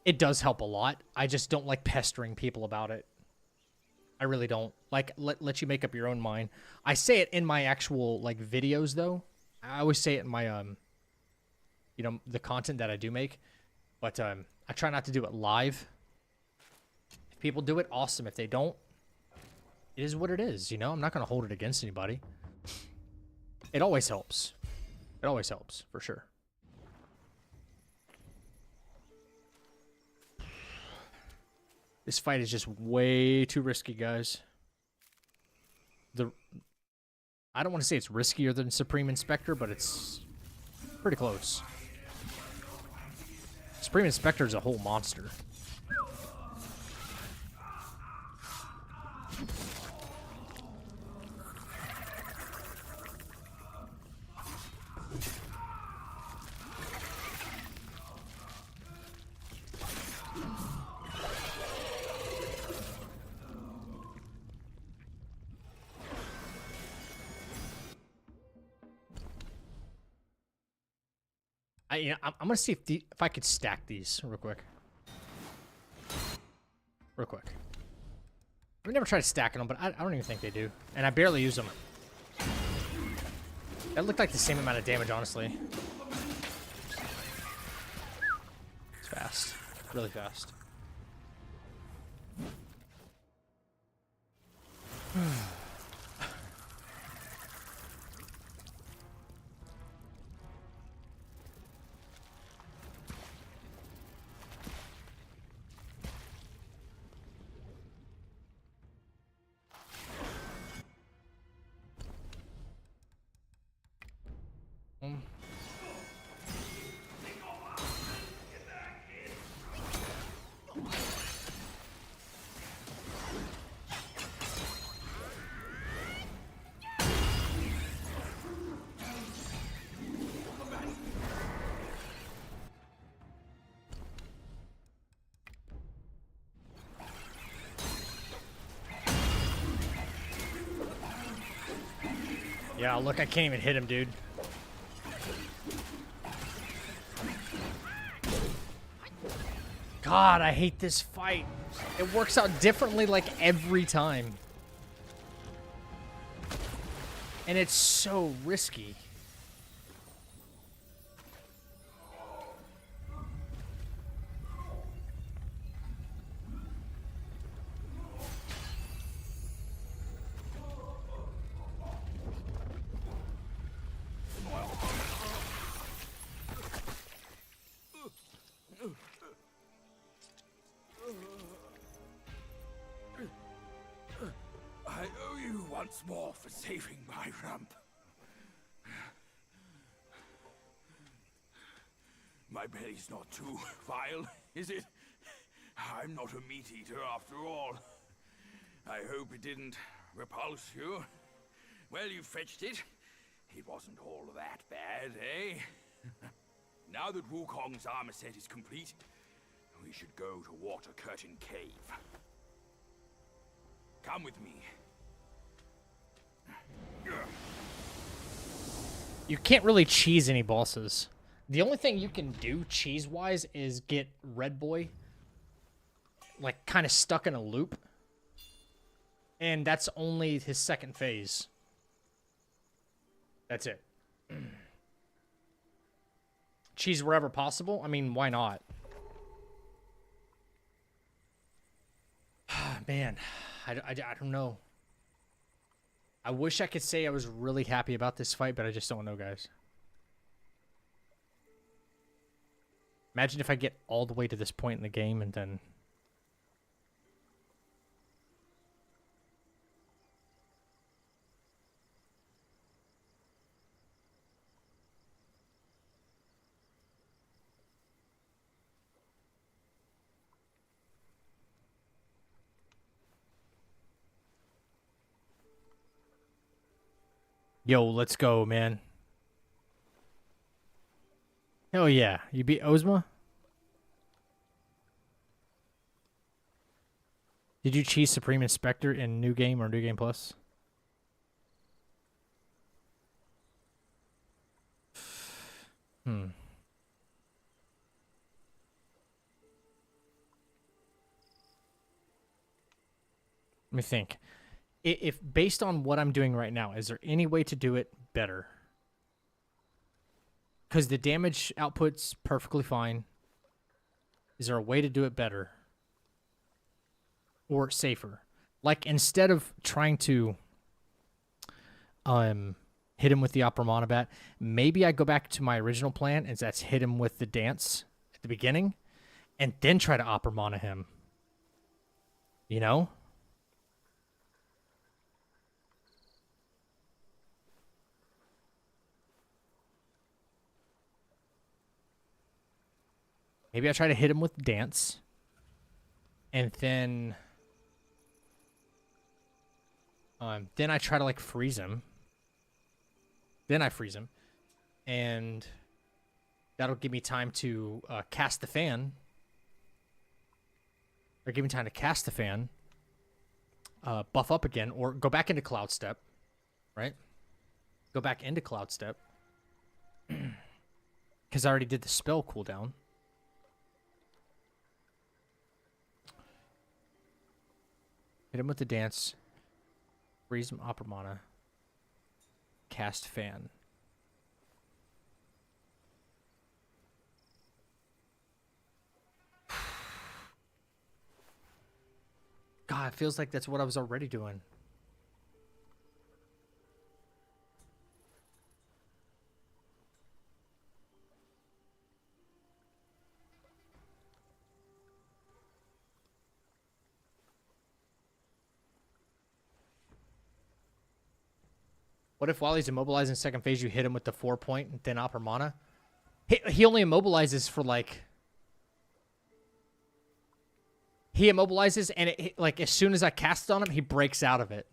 [SPEAKER 1] It does help a lot. I just don't like pestering people about it. I really don't. Like, let you make up your own mind. I say it in my actual, like, videos, though. I always say it in my, you know, the content that I do make. But, I try not to do it live. If people do it, awesome. If they don't, it is what it is, you know? I'm not going to hold it against anybody. It always helps. It always helps, for sure. This fight is just way too risky, guys. I don't want to say it's riskier than Supreme Inspector, but it's pretty close. Supreme Inspector is a whole monster. I'm gonna see if I could stack these real quick. Real quick. I've never tried stacking them, but I don't even think they do. And I barely use them. That looked like the same amount of damage, honestly. It's fast. Really fast. Yeah, look, I can't even hit him, dude. God, I hate this fight. It works out differently like every time. And it's so risky.
[SPEAKER 3] you once more for saving my rump. My belly's not too vile, is it? I'm not a meat eater after all. I hope it didn't repulse you. Well, you fetched it. It wasn't all that bad, eh? Now that Wukong's armor set is complete, we should go to Water Curtain Cave. Come with me.
[SPEAKER 1] You can't really cheese any bosses. The only thing you can do cheese-wise is get Red Boy, like, kind of stuck in a loop. And that's only his second phase. That's it. Cheese wherever possible? I mean, why not? Man, I don't know. I wish I could say I was really happy about this fight, but I just don't know, guys. Imagine if I get all the way to this point in the game and then... Yo, let's go, man. Hell yeah. You beat Ozma? Did you cheese Supreme Inspector in New Game or New Game Plus? Let me think. If based on what I'm doing right now, is there any way to do it better? Because the damage output's perfectly fine. Is there a way to do it better? Or safer? Like, instead of trying to hit him with the Opera Monobat, maybe I go back to my original plan, and that's hit him with the dance at the beginning, and then try to Opera Mono him. You know? Maybe I try to hit him with dance, and then I try to, like, freeze him. Then I freeze him, and that'll give me time to cast the fan. Or give me time to cast the fan, buff up again, or go back into Cloud Step, right? Go back into Cloud Step. Because I already did the spell cooldown. Hit him with the dance. Freeze him, Opera Mana. Cast fan. God, it feels like that's what I was already doing. What if while he's immobilized in second phase, you hit him with the 4-point and then Opera Mana? He only immobilizes for, like... He immobilizes, and like, as soon as I cast on him, he breaks out of it.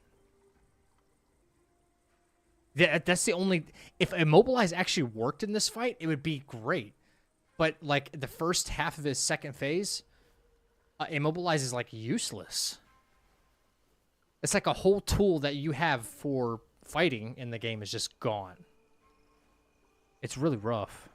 [SPEAKER 1] That's the only... If Immobilize actually worked in this fight, it would be great. But, like, the first half of his second phase, Immobilize is, like, useless. It's like a whole tool that you have for fighting in the game is just gone. It's really rough.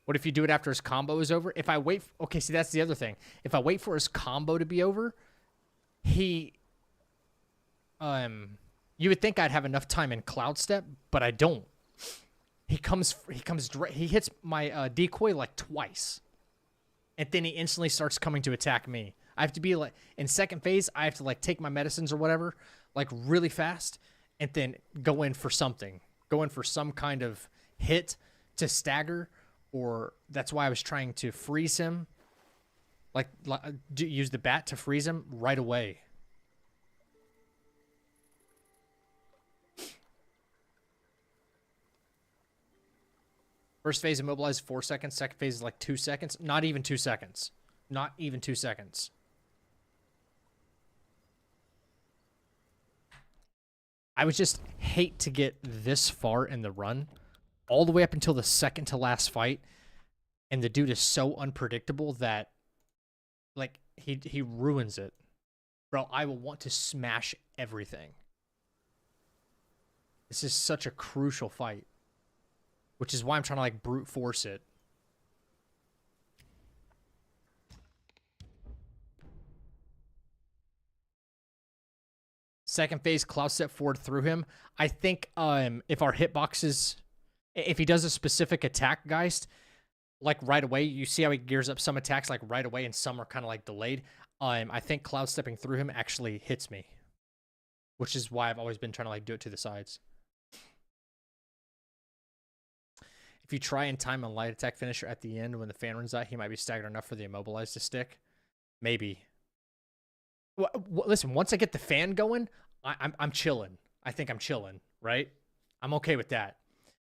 [SPEAKER 1] What if you do it after his combo is over? If I wait... Okay, see, that's the other thing. If I wait for his combo to be over, he... You would think I'd have enough time in Cloud Step, but I don't. He hits my decoy, like, twice. And then he instantly starts coming to attack me. I have to be, like... In second phase, I have to, like, take my medicines or whatever, like, really fast, and then go in for something. Go in for some kind of hit to stagger, or that's why I was trying to freeze him. Like use the bat to freeze him right away. First phase immobilized 4 seconds. Second phase is like 2 seconds. Not even 2 seconds. Not even 2 seconds. I would just hate to get this far in the run, all the way up until the second to last fight, and the dude is so unpredictable that, like, he ruins it. Bro, I will want to smash everything. This is such a crucial fight, which is why I'm trying to, like, brute force it. Second phase, Klaus step forward through him. I think if our hitboxes, if he does a specific attack, Geist, like right away, you see how he gears up some attacks like right away and some are kind of like delayed. I think Cloud stepping through him actually hits me, which is why I've always been trying to like do it to the sides. If you try and time a light attack finisher at the end when the fan runs out, he might be staggered enough for the immobilized to stick. Maybe. Well, listen, once I get the fan going, I'm chilling. I think I'm chilling, right? I'm okay with that.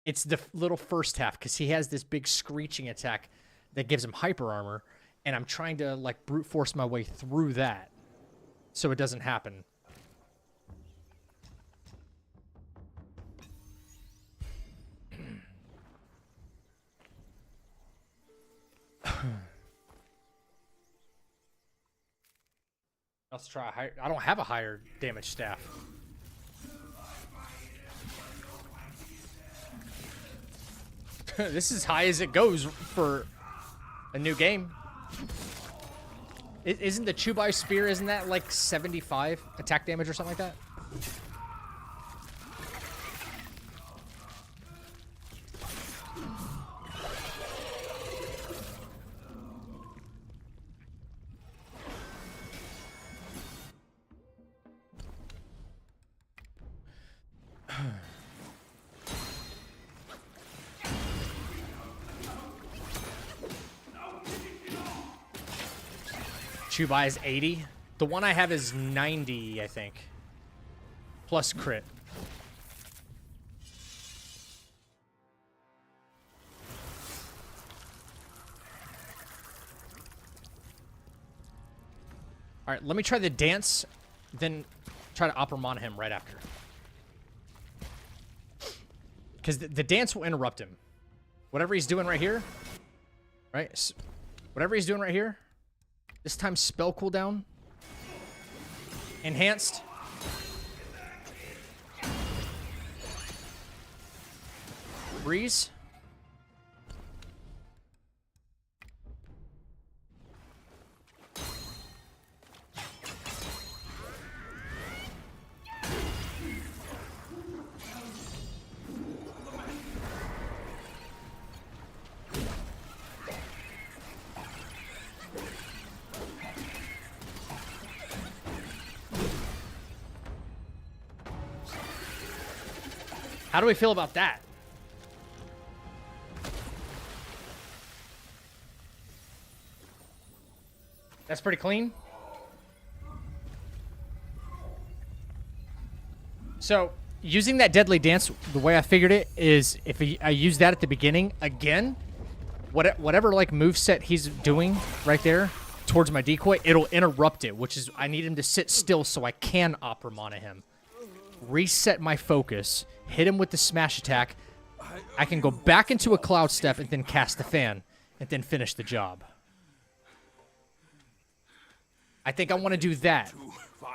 [SPEAKER 1] It's the little first half because he has this big screeching attack that gives him hyper armor, and I'm trying to like brute force my way through that so it doesn't happen. Let's try a higher. I don't have a higher damage staff. This is high as it goes for a new game. Isn't the Chubai Spear, isn't that like 75 attack damage or something like that? Chubai is 80. The one I have is 90, I think. Plus crit. Alright, let me try the dance, then try to Opera Mana him right after. Because the dance will interrupt him. Whatever he's doing right here. Right? Whatever he's doing right here. This time spell cooldown. Enhanced. Breeze. How do we feel about that? That's pretty clean. So, using that Deadly Dance, the way I figured it is if I use that at the beginning, again, whatever like moveset he's doing right there towards my decoy, it'll interrupt it, which is I need him to sit still so I can Opera Mana him. Reset my focus, hit him with the smash attack. I can go back into a Cloud Step and then cast the fan and then finish the job. I think I want to do that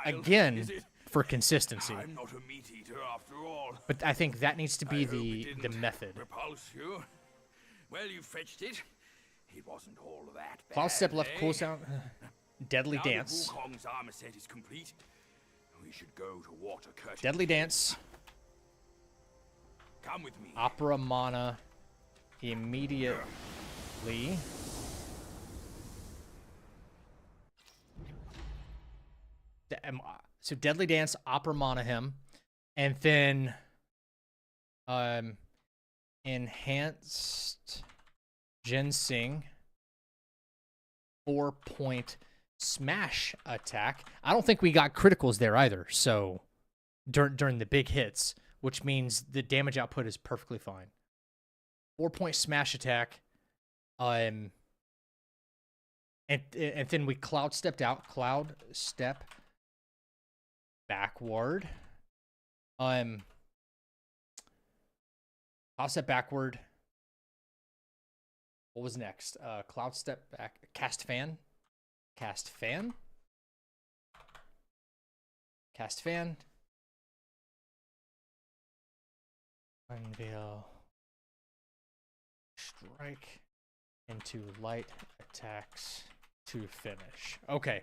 [SPEAKER 1] again for consistency.
[SPEAKER 3] I'm not a meat eater after all.
[SPEAKER 1] But I think that needs to be the method.
[SPEAKER 3] Repulse you? Well, you fetched it. It wasn't all that bad.
[SPEAKER 1] Cloud Step left cools down. Deadly
[SPEAKER 3] Now
[SPEAKER 1] Dance.
[SPEAKER 3] that Wukong's armor set is complete, we should go to Water Curtain.
[SPEAKER 1] Deadly Dance.
[SPEAKER 3] Come with me.
[SPEAKER 1] Opera Mana immediately. So Deadly Dance, Opera Mana him, and then enhanced Ginseng. 4-point smash attack. I don't think we got criticals there either, so during the big hits, which means the damage output is perfectly fine. 4-point smash attack. And then we cloud stepped out. Cloud step backward. Cloud step backward. What was next? Cloud step back. Cast fan. Cast fan. Cast fan. Unveil. Strike into light attacks to finish. Okay.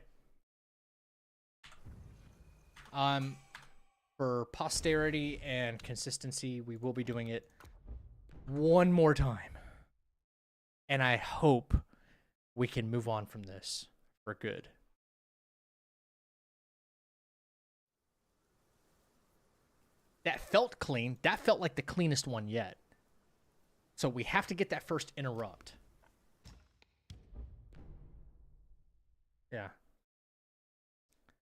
[SPEAKER 1] For posterity and consistency, we will be doing it one more time. And I hope we can move on from this for good. That felt clean. That felt like the cleanest one yet. So we have to get that first interrupt. Yeah.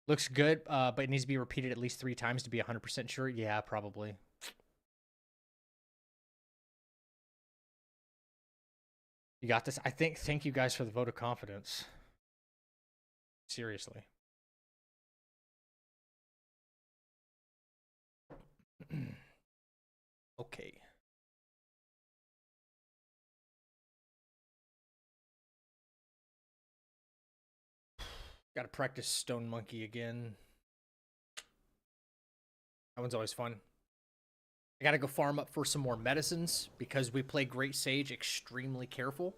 [SPEAKER 1] Looks good, but it needs to be repeated at least 3 times to be 100% sure. Yeah, probably. You got this. Thank you guys for the vote of confidence. Seriously. Okay. Got to practice Stone Monkey again. That one's always fun. I got to go farm up for some more medicines because we play Great Sage extremely careful.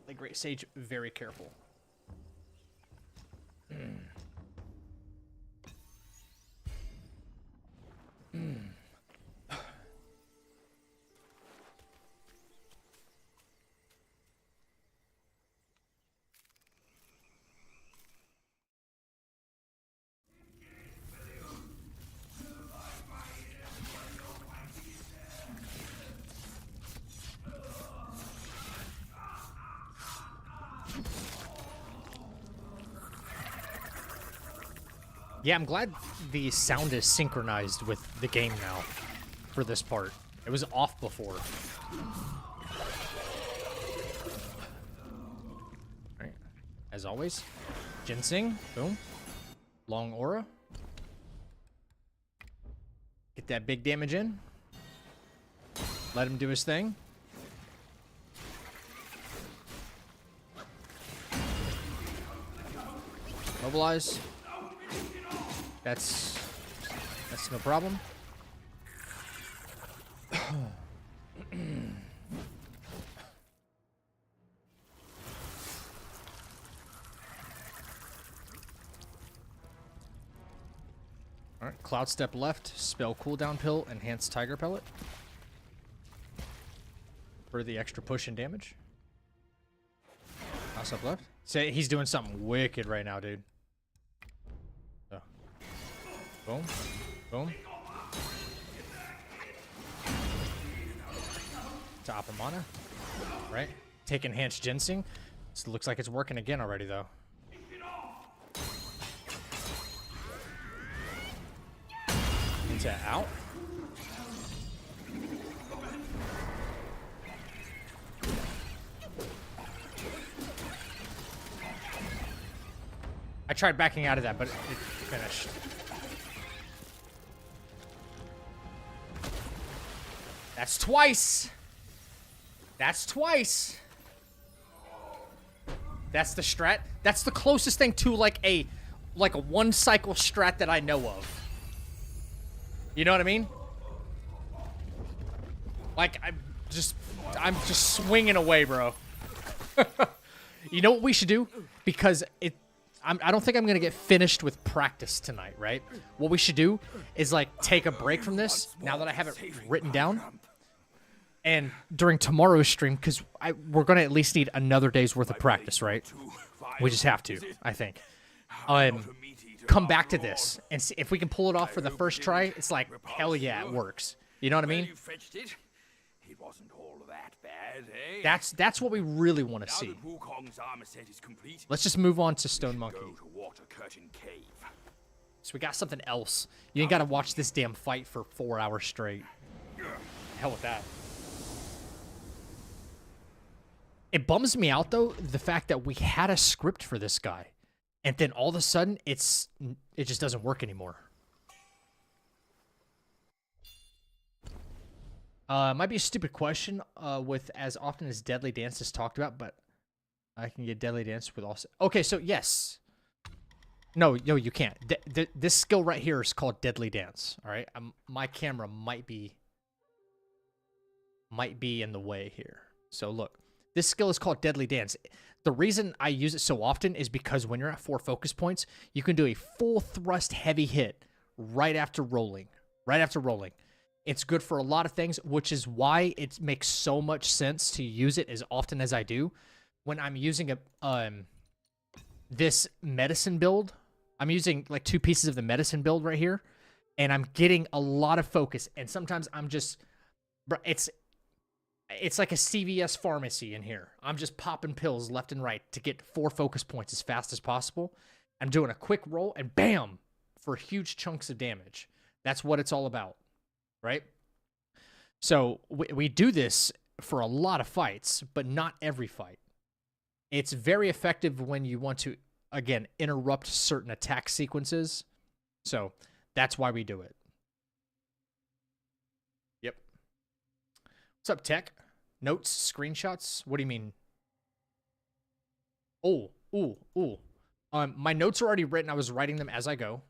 [SPEAKER 1] Play Great Sage very careful. Yeah, I'm glad the sound is synchronized with the game now for this part. It was off before. Alright. As always, Ginseng. Boom. Long aura. Get that big damage in. Let him do his thing. Mobilize. That's no problem. Alright, Cloud Step left, spell cooldown pill, enhanced Tiger Pellet. For the extra push and damage. Cloud Step left. Say he's doing something wicked right now, dude. Boom. Boom. To Apamana. Right? Take enhanced ginseng. This looks like it's working again already, though. Into out. I tried backing out of that, but it finished. That's twice. That's twice. That's the strat. That's the closest thing to like a one cycle strat that I know of. You know what I mean? Like I'm just swinging away, bro. You know what we should do? Because I don't think I'm gonna get finished with practice tonight, right? What we should do is like take a break from this now that I have it written down. And during tomorrow's stream, because we're going to at least need another day's worth of practice, right? We just have to, I think. Come back to this and see if we can pull it off for the first try. It's like, hell yeah, it works. You know what I mean?
[SPEAKER 3] it wasn't all that bad, eh?
[SPEAKER 1] That's what we really want to
[SPEAKER 3] Now
[SPEAKER 1] see.
[SPEAKER 3] that Wukong's armor set is complete,
[SPEAKER 1] Let's just move on to Stone Monkey.
[SPEAKER 3] go to Water Curtain Cave.
[SPEAKER 1] So we got something else. You ain't got to watch this damn fight for 4 hours straight. Hell with that. It bums me out, though, the fact that we had a script for this guy. And then all of a sudden, it just doesn't work anymore. Might be a stupid question with as often as Deadly Dance is talked about, but I can get Deadly Dance with also... Okay, so yes. No, you can't. This skill right here is called Deadly Dance, all right? My camera might be in the way here. So look, this skill is called Deadly Dance. The reason I use it so often is because when you're at 4 focus points, you can do a full thrust heavy hit right after rolling. It's good for a lot of things, which is why it makes so much sense to use it as often as I do. When I'm using this medicine build, I'm using like 2 pieces of the medicine build right here, and I'm getting a lot of focus. And sometimes I'm just, it's like a CVS pharmacy in here. I'm just popping pills left and right to get 4 focus points as fast as possible. I'm doing a quick roll, and bam, for huge chunks of damage. That's what it's all about, right? So we do this for a lot of fights, but not every fight. It's very effective when you want to, again, interrupt certain attack sequences. So that's why we do it. Yep. What's up, Tech? Notes, screenshots? What do you mean? Ooh. My notes are already written. I was writing them as I go.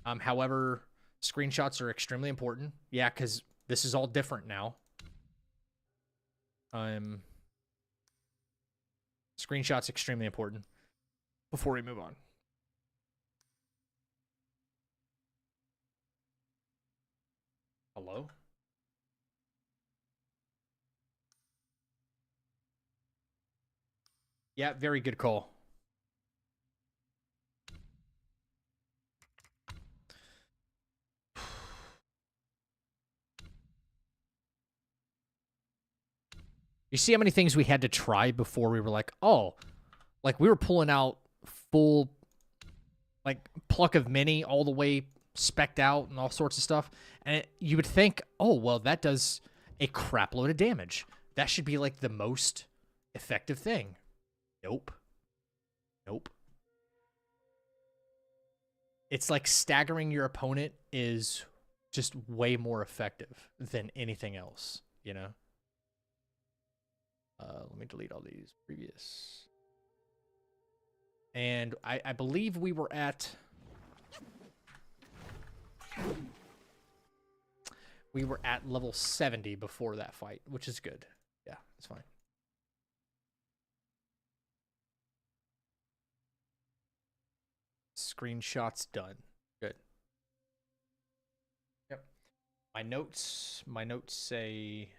[SPEAKER 1] However, screenshots are extremely important. Yeah, because this is all different now. Screenshots extremely important. Before we move on. Hello? Yeah, very good call. You see how many things we had to try before we were like, oh, like we were pulling out full, like, pluck of mini all the way specced out and all sorts of stuff. And you would think, oh, well, that does a crap load of damage. That should be like the most effective thing. Nope. It's like staggering your opponent is just way more effective than anything else, you know? Let me delete all these previous. And I believe we were at... We were at level 70 before that fight, which is good. Yeah, it's fine. Screenshots done. Good. Yep. My notes say...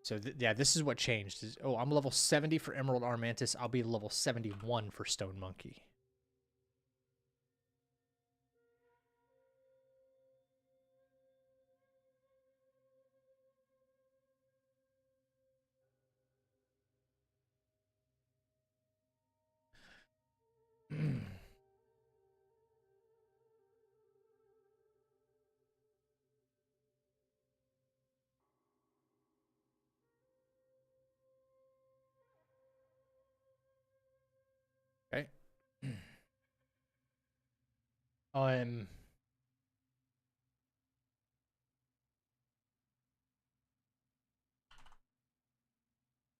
[SPEAKER 1] So, yeah, this is what changed. Oh, I'm level 70 for Emerald Armantis. I'll be level 71 for Stone Monkey. Okay.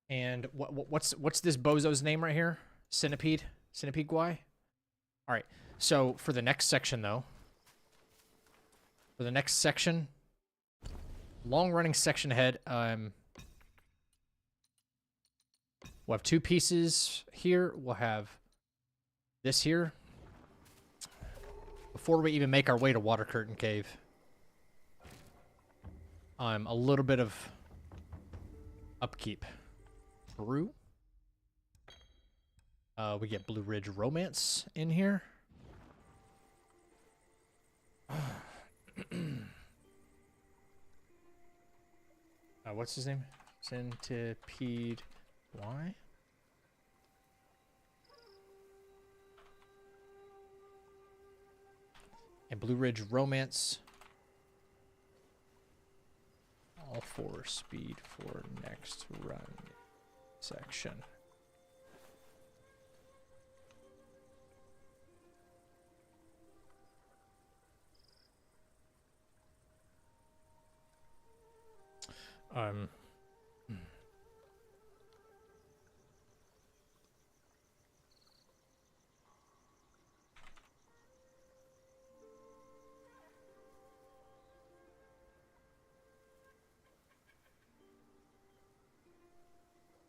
[SPEAKER 1] And what's this bozo's name right here? Centipede Guy? All right. So for the next section though, long-running section ahead, we'll have 2 pieces here. We'll have this here. Before we even make our way to Water Curtain Cave, a little bit of upkeep. Brew. We get Blue Ridge Romance in here. What's his name? Centipede Y? And Blue Ridge Romance. All for speed for next run section.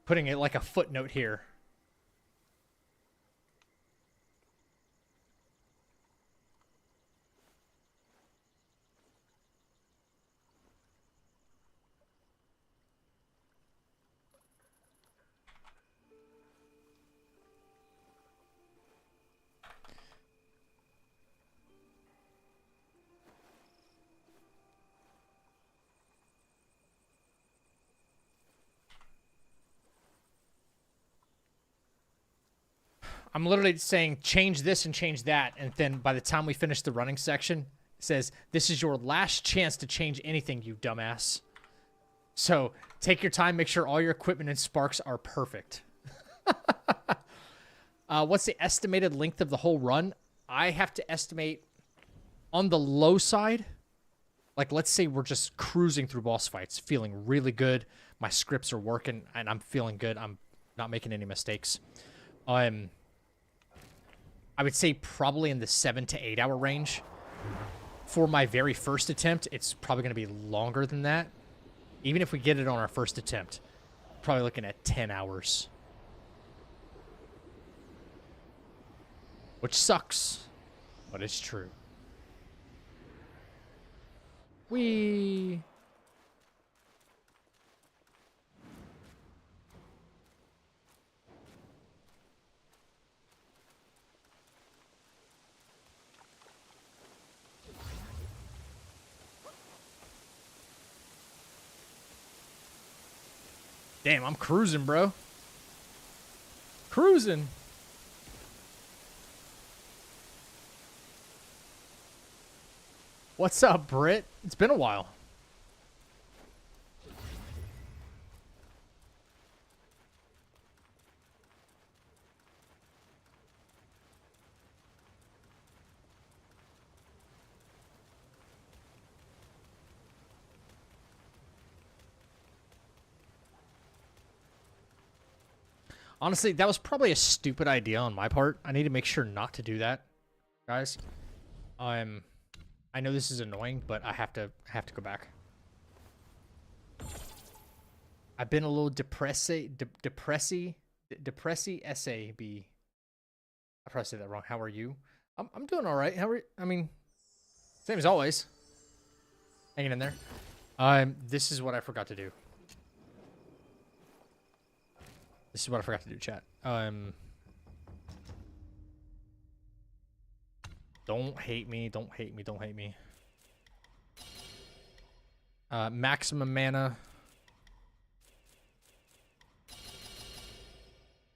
[SPEAKER 1] Putting it like a footnote here. I'm literally saying change this and change that, and then by the time we finish the running section, it says, this is your last chance to change anything, you dumbass. So take your time, make sure all your equipment and sparks are perfect. What's the estimated length of the whole run? I have to estimate on the low side, like let's say we're just cruising through boss fights, feeling really good. My scripts are working and I'm feeling good. I'm not making any mistakes. I would say probably in the 7 to 8 hour range. For my very first attempt, it's probably going to be longer than that. Even if we get it on our first attempt, probably looking at 10 hours. Which sucks, but it's true. Whee! Damn, I'm cruising, bro. Cruising. What's up, Britt? It's been a while. Honestly, that was probably a stupid idea on my part. I need to make sure not to do that, guys. I know this is annoying, but I have to go back. I've been a little depressy SAB. I probably said that wrong. How are you? I'm doing all right. How are you? I mean, same as always. Hanging in there. This is what I forgot to do. This is what I forgot to do, chat. Don't hate me. Don't hate me. Don't hate me. Maximum mana.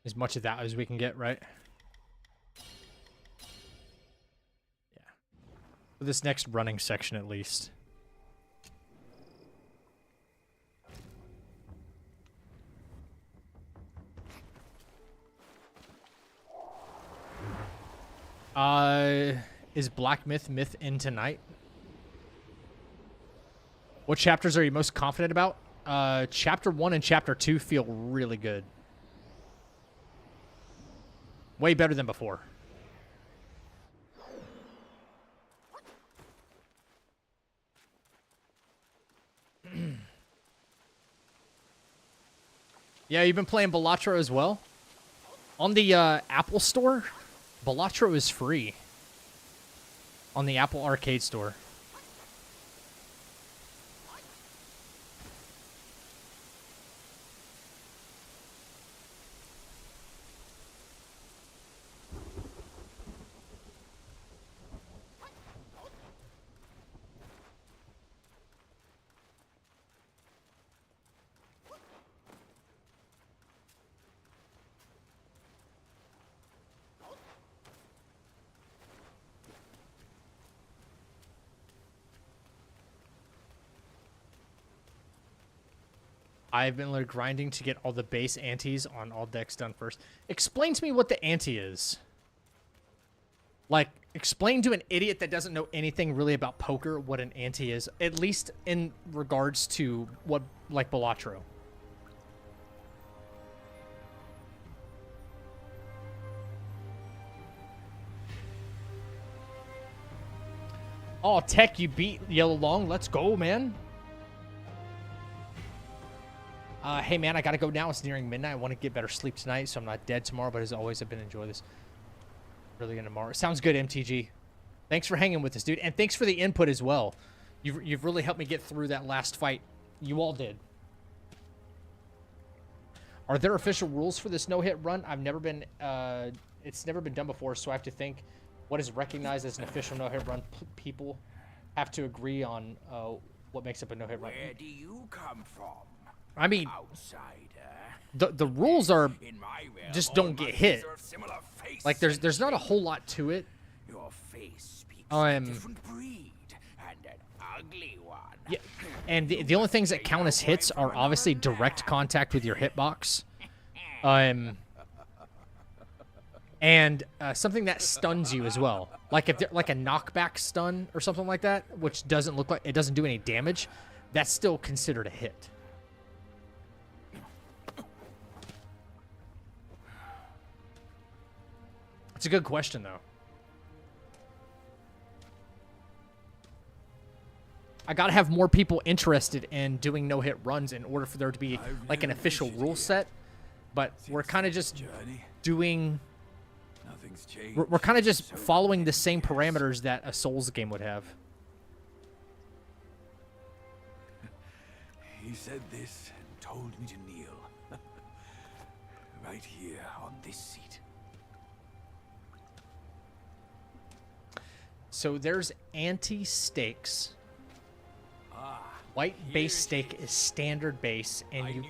[SPEAKER 1] As much of that as we can get, right? Yeah. For this next running section, at least. Is Black Myth in tonight? What chapters are you most confident about? Chapter 1 and Chapter 2 feel really good. Way better than before. Yeah, you've been playing Balatro as well? On the Apple Store, Balatro is free. On the Apple Arcade Store. I've been like grinding to get all the base antes on all decks done first. Explain to me what the ante is. Like, explain to an idiot that doesn't know anything really about poker what an ante is, at least in regards to what, like, Balatro. Oh, Tech, you beat Yellow Long. Let's go, man. Hey, man, I gotta go now. It's nearing midnight. I want to get better sleep tonight, so I'm not dead tomorrow. But as always, I've been enjoying this. Really gonna tomorrow. Sounds good, MTG. Thanks for hanging with us, dude, and thanks for the input as well. You've really helped me get through that last fight. You all did. Are there official rules for this no-hit run? I've never been. It's never been done before, so I have to think. What is recognized as an official no-hit run? People have to agree on what makes up a no-hit run.
[SPEAKER 3] Where do you come from?
[SPEAKER 1] I mean,
[SPEAKER 3] Outsider.
[SPEAKER 1] the rules are
[SPEAKER 3] In my realm,
[SPEAKER 1] just
[SPEAKER 3] all
[SPEAKER 1] don't get
[SPEAKER 3] monkeys
[SPEAKER 1] hit.
[SPEAKER 3] are of similar face
[SPEAKER 1] Like there's not a whole lot to it.
[SPEAKER 3] Your face speaks a
[SPEAKER 1] Um,
[SPEAKER 3] different breed and an ugly one.
[SPEAKER 1] Yeah, and the only things that count as hits are obviously direct contact with your hitbox, and something that stuns you as well. Like if like a knockback stun or something like that, which doesn't look like it doesn't do any damage, that's still considered a hit. It's a good question though. I gotta have more people interested in doing no-hit runs in order for there to be like an official rule set. But we're kind of just doing.
[SPEAKER 3] Nothing's changed.
[SPEAKER 1] We're kind of just following the same parameters that a Souls game would have.
[SPEAKER 3] He said this and told me to kneel. Right here on this seat.
[SPEAKER 1] So there's anti-stakes. White base stake is standard base, and you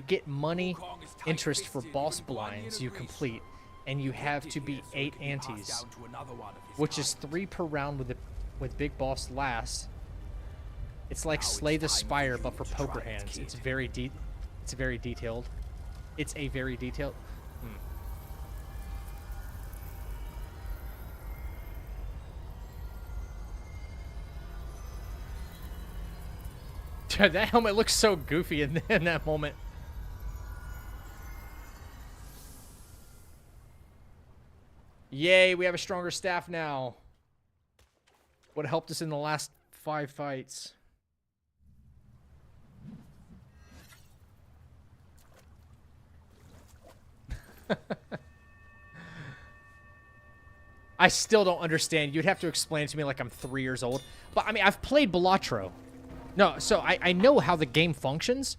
[SPEAKER 1] get money interest for boss blinds you complete, and you have to be 8 antes, which is 3 per round with big boss last. It's like Slay the Spire, but for poker hands. It's very detailed. It's a very detailed. That helmet looks so goofy in that moment. Yay, we have a stronger staff now. What helped us in the last 5 fights. I still don't understand. You'd have to explain it to me like I'm 3 years old. But, I mean, I've played Balatro. No, so I know how the game functions,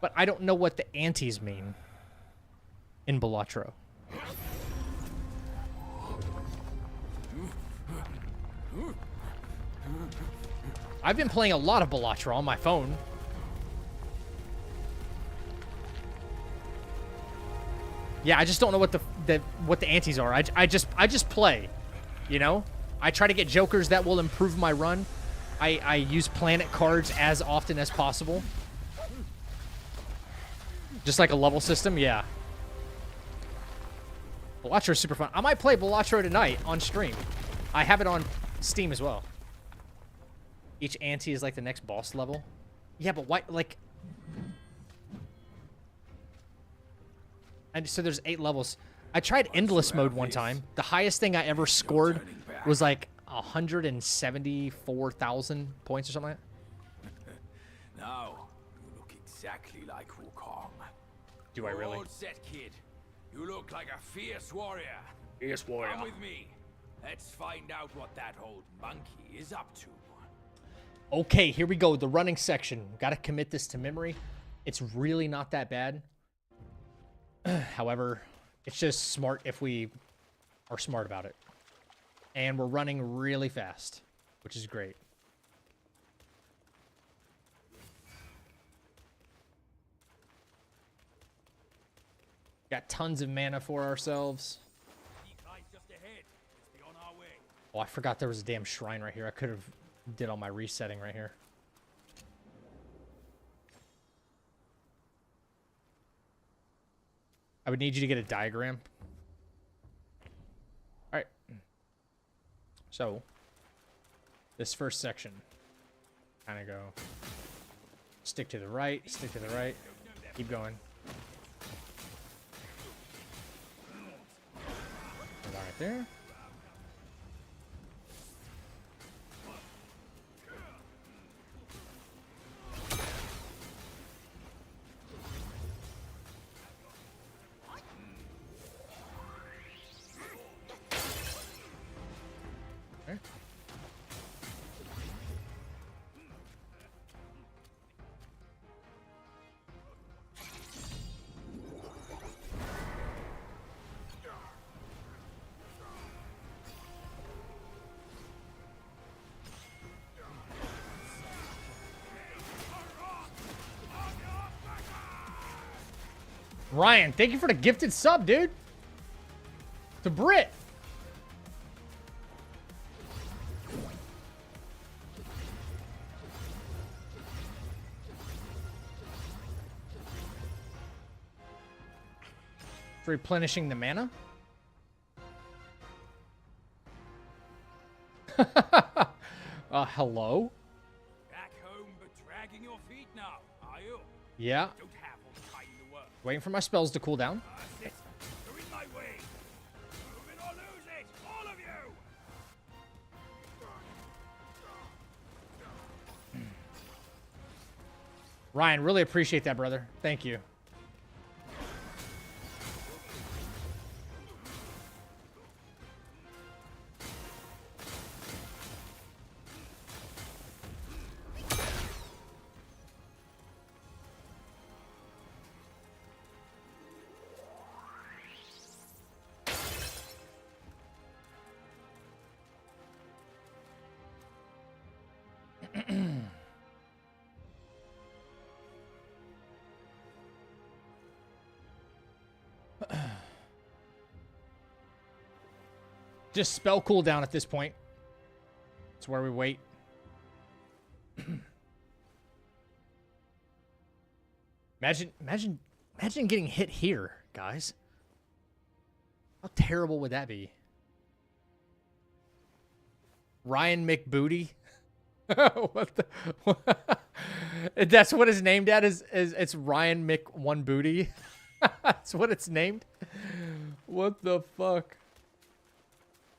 [SPEAKER 1] but I don't know what the antes mean in Balatro. I've been playing a lot of Balatro on my phone. Yeah, I just don't know what the antes are. I just play, you know? I try to get jokers that will improve my run. I use planet cards as often as possible. Just like a level system, yeah. Balatro is super fun. I might play Balatro tonight on stream. I have it on Steam as well. Each ante is like the next boss level. Yeah, but why, like... And so there's 8 levels. I tried endless mode one time. The highest thing I ever scored was like 174,000 points or something like that.
[SPEAKER 3] Now, you look exactly like Wukong.
[SPEAKER 1] Do I really?
[SPEAKER 3] All set, kid. You look like a fierce warrior.
[SPEAKER 1] Fierce warrior.
[SPEAKER 3] Come with me. Let's find out what that old monkey is up to.
[SPEAKER 1] Okay, here we go. The running section. Got to commit this to memory. It's really not that bad. However, it's just smart if we are smart about it. And we're running really fast, which is great. Got tons of mana for ourselves. Oh, I forgot there was a damn shrine right here. I could have did all my resetting right here. I would need you to get a diagram. All right. So, this first section, kind of go, stick to the right, keep going. Right there. Okay. Ryan, thank you for the gifted sub, dude. To Brit. Replenishing the mana. Hello?
[SPEAKER 3] Back home but dragging your feet now, are you?
[SPEAKER 1] Yeah.
[SPEAKER 3] Don't have all the time in the world.
[SPEAKER 1] Waiting for my spells to cool down.
[SPEAKER 3] That's it. You're in my way. Move it or lose it, all of you.
[SPEAKER 1] Ryan, really appreciate that, brother. Thank you. Just spell cooldown at this point. It's where we wait. Imagine getting hit here, guys. How terrible would that be? Ryan McBooty. What the? That's what it's named at. Is it's Ryan Mc One Booty? That's what it's named. What the fuck?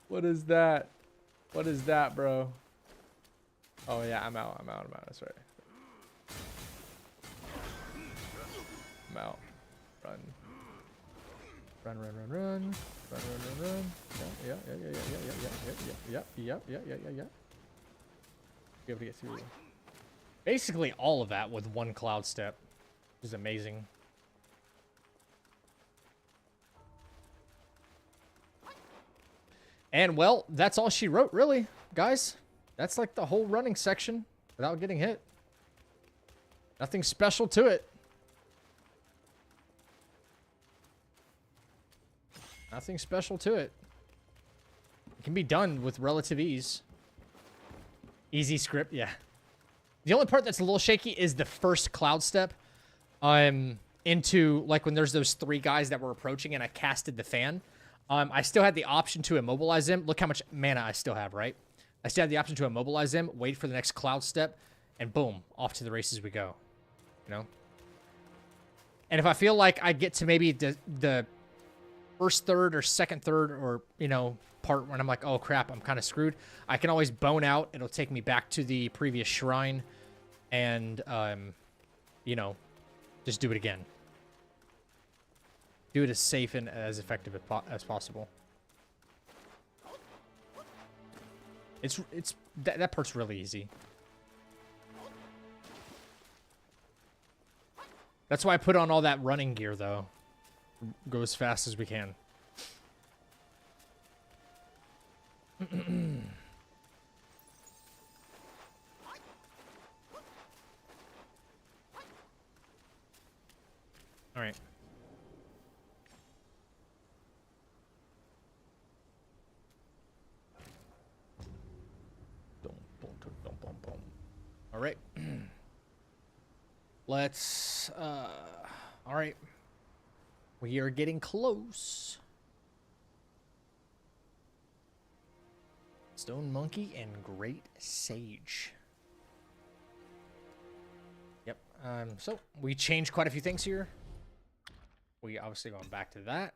[SPEAKER 1] What is that? What is that, bro? Oh yeah, I'm out. That's right. I'm out. Run. Run. Yeah. Be able to get through. Basically all of that with one cloud step, which is amazing. And well, that's all she wrote, really, guys. That's like the whole running section without getting hit. Nothing special to it. Nothing special to it. It can be done with relative ease. Easy script, yeah. The only part that's a little shaky is the first cloud step. Into, like, when there's those three guys that were approaching and I casted the fan. I still had the option to immobilize him. Look how much mana I still have, right? I still had the option to immobilize him, wait for the next cloud step, and boom, off to the races we go. You know? And if I feel like I get to maybe the first third or second third or, you know, part when I'm like, oh crap, I'm kind of screwed, I can always bone out. It'll take me back to the previous shrine and, you know, just do it again. Do it as safe and as effective as possible. That part's really easy. That's why I put on all that running gear, though. Go as fast as we can. All right. All right. Let's, all right. We are getting close. Stone Monkey and Great Sage. Yep. So we changed quite a few things here. We obviously going back to that.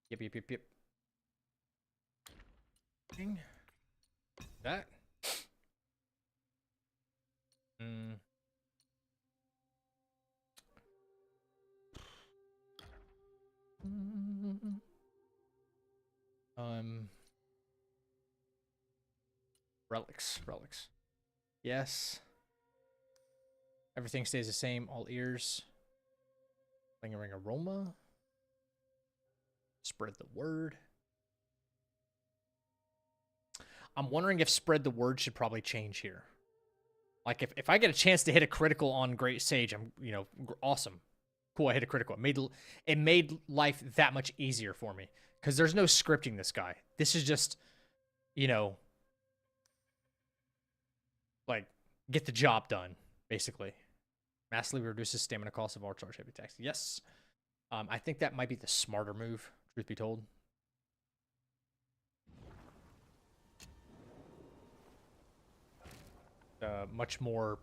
[SPEAKER 1] Yep. That. Relics. Yes. Everything stays the same. All ears. Lingering aroma. Spread the word. I'm wondering if spread the word should probably change here. Like if I get a chance to hit a critical on Great Sage, I'm, you know, awesome. Cool, I hit a critical. It made life that much easier for me. Because there's no scripting this guy. This is just, you know, like, get the job done, basically. Massively reduces stamina cost of all charge heavy attacks. Yes. I think that might be the smarter move, truth be told. Much more,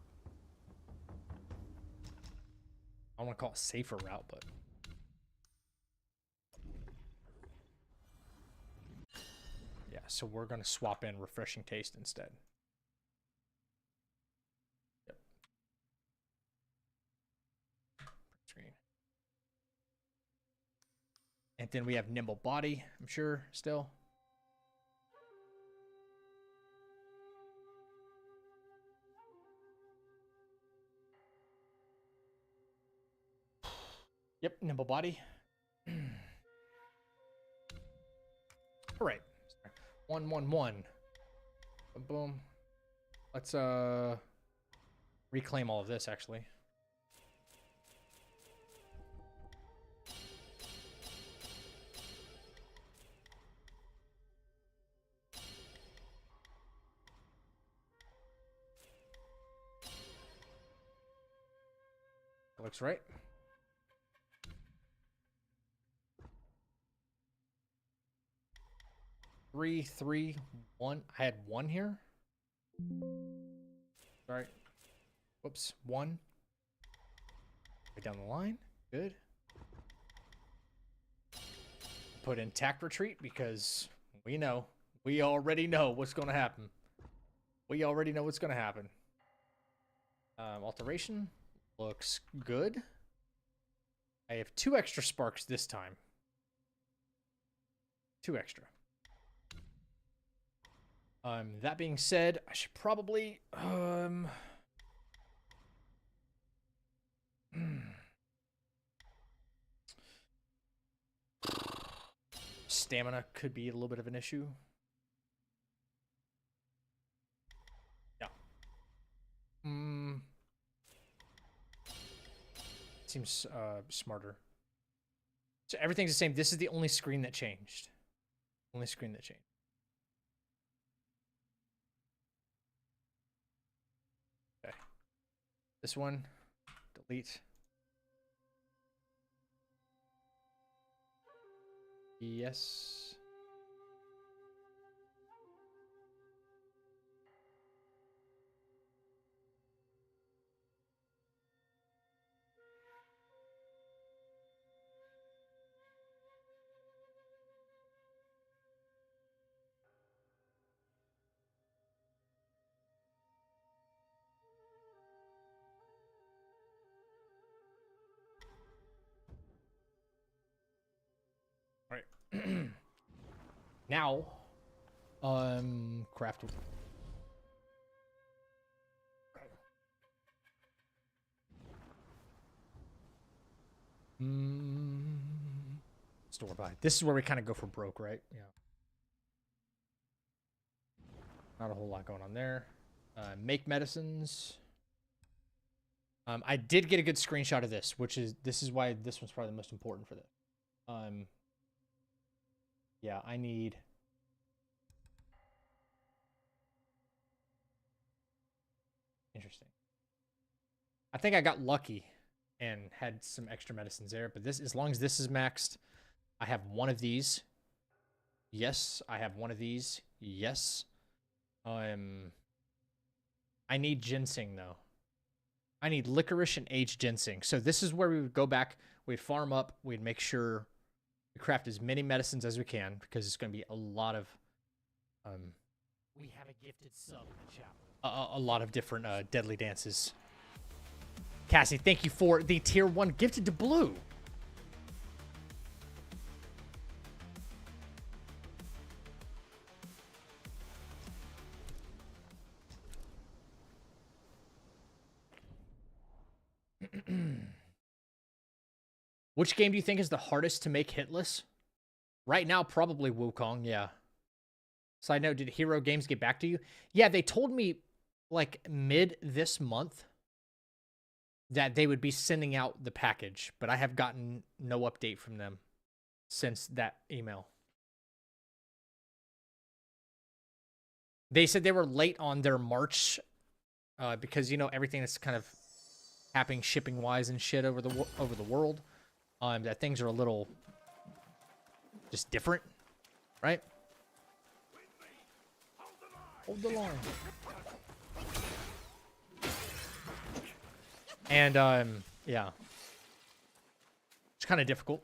[SPEAKER 1] I don't want to call it safer route, but yeah, so we're going to swap in Refreshing Taste instead. Yep. Screen. And then we have Nimble Body, I'm sure, still. Yep, Nimble Body. All right. 111. Boom, boom. Let's reclaim all of this actually. That looks right. 3, 3, 1. I had 1 here. Sorry. Whoops. 1. Right down the line. Good. Put in Tact Retreat because we know. We already know what's going to happen. We already know what's going to happen. Alteration looks good. I have 2 extra sparks this time. 2 extra. That being said, I should probably stamina could be a little bit of an issue. Yeah. Seems smarter. So everything's the same. This is the only screen that changed. Only screen that changed. Okay. This one, delete. Yes. All right. Now, craft. Store buy. This is where we kind of go for broke, right? Yeah. Not a whole lot going on there. Make medicines. I did get a good screenshot of this, this is why this one's probably the most important for this. Yeah, I need. Interesting. I think I got lucky and had some extra medicines there. But this, as long as this is maxed, I have one of these. Yes, I have one of these. Yes. I need ginseng though. I need licorice and aged ginseng. So this is where we would go back. We'd farm up. We'd make sure we craft as many medicines as we can because it's going to be a lot of.
[SPEAKER 4] We have a gifted sub in the chat.
[SPEAKER 1] A lot of different deadly dances. Cassie, thank you for the tier 1 gifted to Blue. Which game do you think is the hardest to make hitless? Right now, probably Wukong, yeah. Side note, did Hero Games get back to you? Yeah, they told me like mid this month that they would be sending out the package, but I have gotten no update from them since that email. They said they were late on their March because, you know, everything that's kind of happening shipping wise and shit over the world. That things are a little just different, right? Hold the line. And yeah, it's kind of difficult.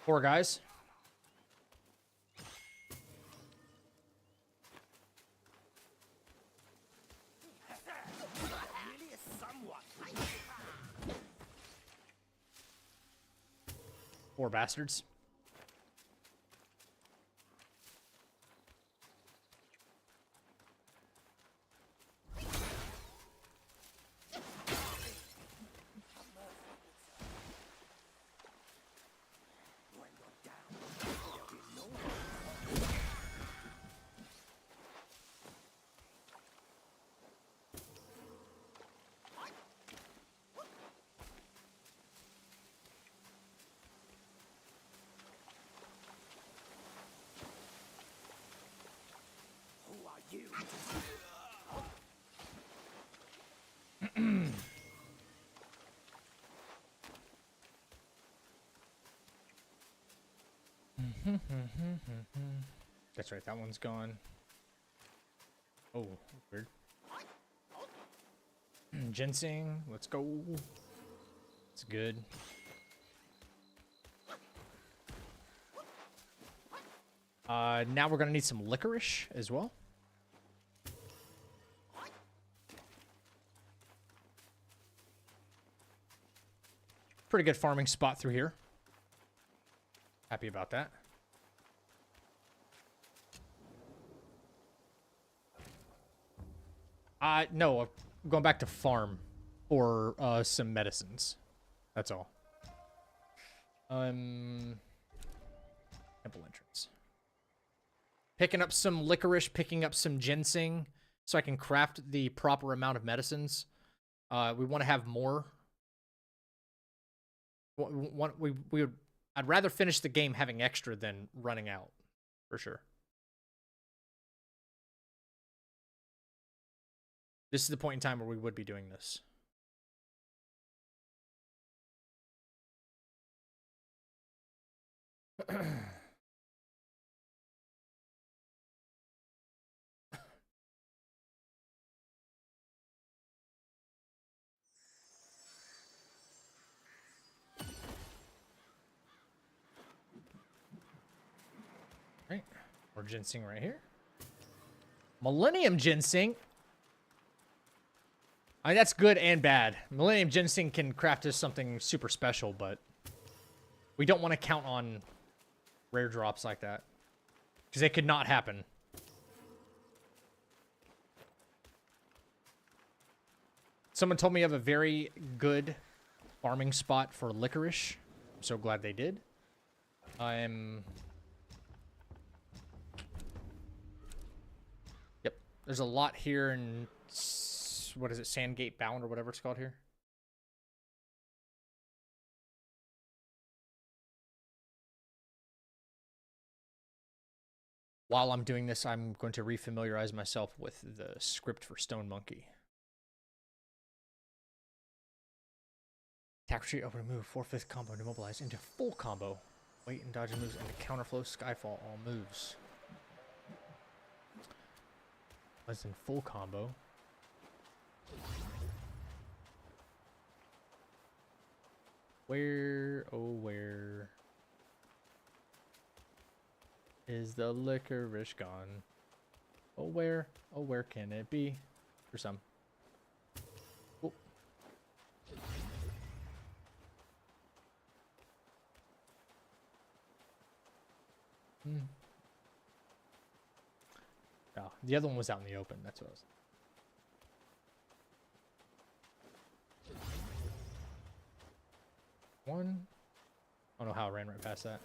[SPEAKER 1] Four guys. Four bastards. That's right, that one's gone. Oh, weird. Ginseng, let's go. It's good. Now we're gonna need some licorice as well. Pretty good farming spot through here. Happy about that. No, I'm going back to farm for some medicines. That's all. Temple entrance. Picking up some licorice, picking up some ginseng, so I can craft the proper amount of medicines. We want to have more. I'd rather finish the game having extra than running out, for sure. This is the point in time where we would be doing this. Right, more ginseng right here. Millennium ginseng. I mean, that's good and bad. Millennium ginseng can craft us something super special, but we don't want to count on rare drops like that. Because they could not happen. Someone told me you have a very good farming spot for licorice. I'm so glad they did. Yep. There's a lot here in, what is it, Sandgate Bound or whatever it's called here. While I'm doing this, I'm going to refamiliarize myself with the script for Stone Monkey. Attack retreat, open a move, 4/5 combo to mobilize into full combo. Wait and dodge moves into counterflow, Skyfall, all moves. Was in full combo. Where, oh where is the licorice gone? Oh where can it be? For some. Oh. Oh, the other one was out in the open. That's what I was. One. I don't know how I ran right past that.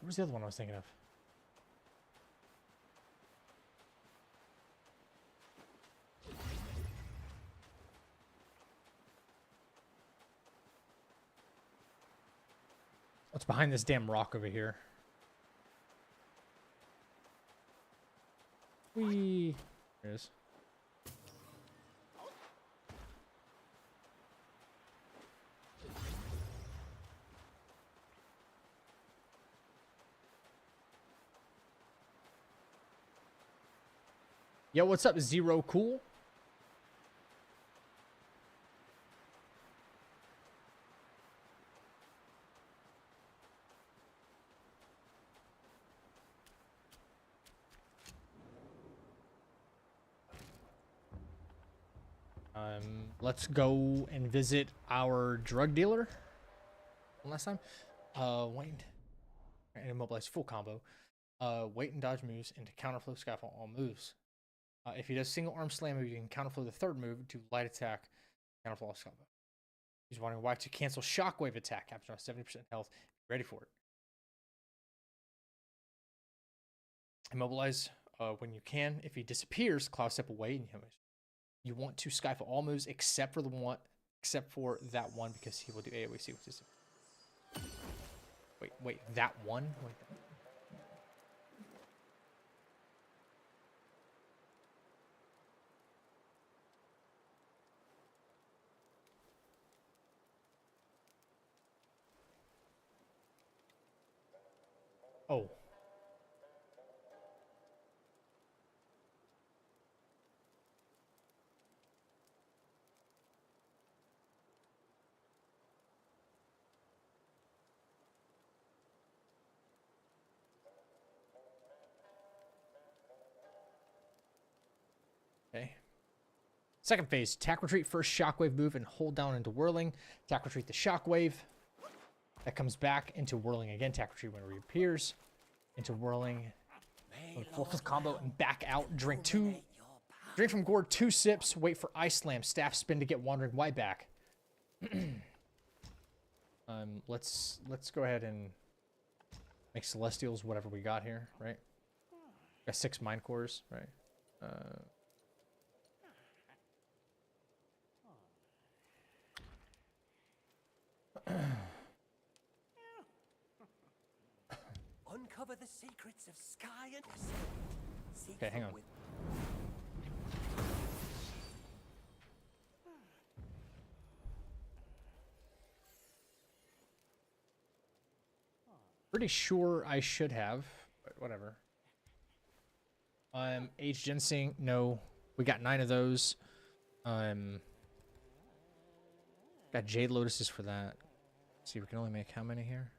[SPEAKER 1] What was the other one I was thinking of? What's behind this damn rock over here? Whee! There it is. Yo, what's up, Zero Cool? Let's go and visit our drug dealer. One last time. Wait. And immobilize full combo. Wait and dodge moves into counterflow, Skyfall, all moves. If he does single arm slam move, you can counterflow the third move to light attack, counterflow all combo. He's wanting why to cancel shockwave attack, capture 70% health. Ready for it. Immobilize when you can. If he disappears, cloud step away and you want to Skyfall all moves except for that one because he will do AoE sequences. Wait, that one? Wait. Oh. Okay. Second phase, attack retreat, first shockwave move and hold down into whirling. Attack retreat the shockwave. That comes back into whirling again. Attack retreat when it reappears. Into whirling. Full combo and back out. Drink from gourd, 2 sips. Wait for ice slam. Staff spin to get wandering white back. Let's go ahead and make celestials whatever we got here, right? Got 6 mind cores, right?
[SPEAKER 5] Uncover the secrets of sky and
[SPEAKER 1] okay, hang on. Pretty sure I should have, but whatever. Age ginseng, no. We got 9 of those. Got jade lotuses for that. Let's see, we can only make how many here?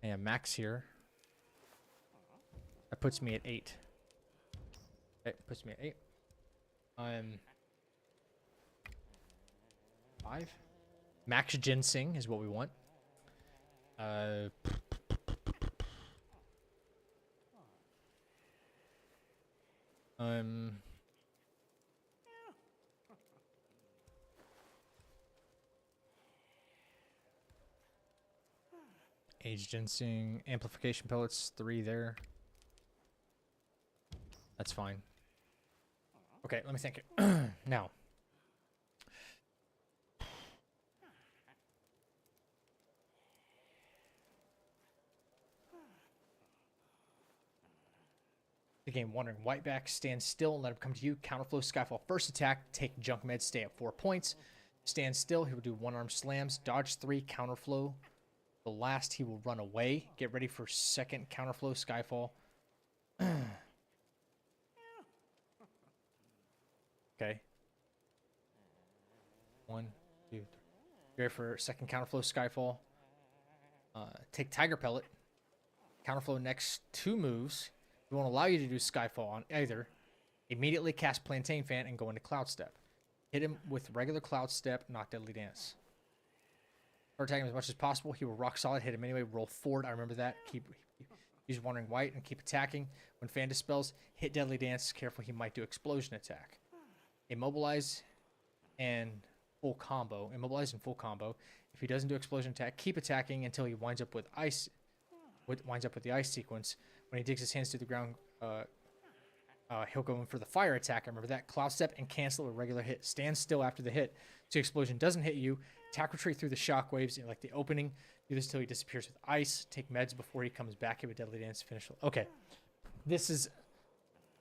[SPEAKER 1] And max here. That puts me at 8. Okay, puts me at 8. 5. Max ginseng is what we want. Age ginseng, amplification pellets, 3 there. That's fine. Okay, let me think. Now. The game wondering. Whiteback, stand still and let him come to you. Counterflow, Skyfall, first attack. Take junk meds, stay at 4 points. Stand still, he will do 1-arm slams. Dodge 3, counterflow. The last, he will run away. Get ready for second counterflow, Skyfall. Okay. 1, 2, 3. Get ready for second counterflow, Skyfall. Take Tiger Pellet. Counterflow next 2 moves. We won't allow you to do Skyfall on either. Immediately cast Plantain Fan and go into Cloud Step. Hit him with regular Cloud Step, not Deadly Dance. Attack him as much as possible. He will rock solid. Hit him anyway. Roll forward. I remember that. Use Wandering White and keep attacking. When Fan dispels, hit Deadly Dance. Careful, he might do Explosion Attack. Immobilize and full combo. Immobilize and full combo. If he doesn't do Explosion Attack, keep attacking until he winds up with ice. Winds up with the ice sequence. When he digs his hands to the ground, he'll go in for the fire attack. I remember that. Cloud Step and cancel a regular hit. Stand still after the hit. So explosion doesn't hit you. Attack retreat through the shockwaves in like the opening. Do this until he disappears with ice. Take meds before he comes back. Hit with Deadly Dance. Finish. Okay. This is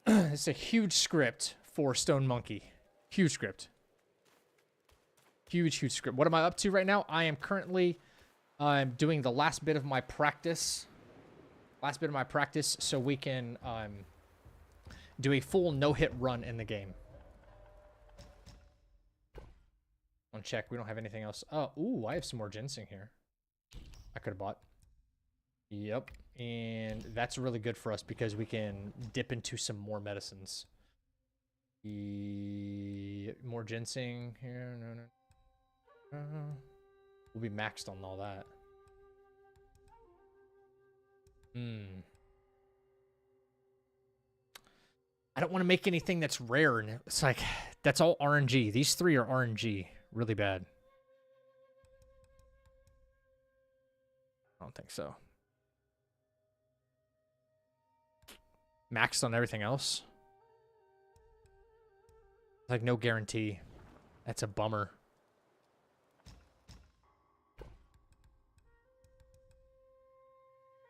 [SPEAKER 1] this is a huge script for Stone Monkey. Huge script. Huge script. What am I up to right now? I am currently doing the last bit of my practice. So we can do a full no-hit run in the game. On check, we don't have anything else. Oh, ooh, I have some more ginseng here. I could have bought. Yep, and that's really good for us because we can dip into some more medicines. More ginseng here. No. We'll be maxed on all that. I don't want to make anything that's rare. And it's like, that's all RNG. These 3 are RNG. Really bad. I don't think so. Maxed on everything else. Like, no guarantee. That's a bummer.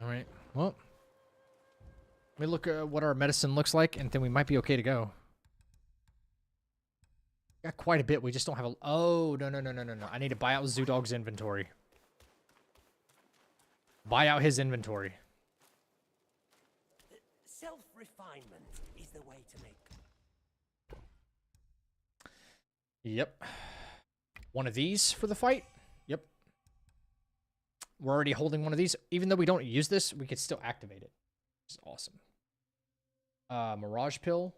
[SPEAKER 1] All right. Well, let me look at what our medicine looks like, and then we might be okay to go. Got quite a bit. We just don't have a... Oh, no. I need to buy out Zoodog's inventory. Buy out his inventory.
[SPEAKER 5] Self-refinement is the way to make.
[SPEAKER 1] Yep. One of these for the fight. Yep. We're already holding one of these. Even though we don't use this, we could still activate it. Which is awesome. Mirage Pill.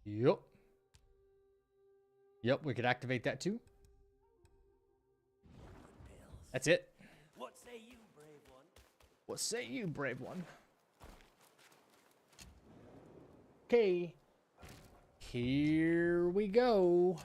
[SPEAKER 1] Yep. Yep, we could activate that too. That's it.
[SPEAKER 5] What say you, brave one?
[SPEAKER 1] What say you, brave one? Okay. Here we go.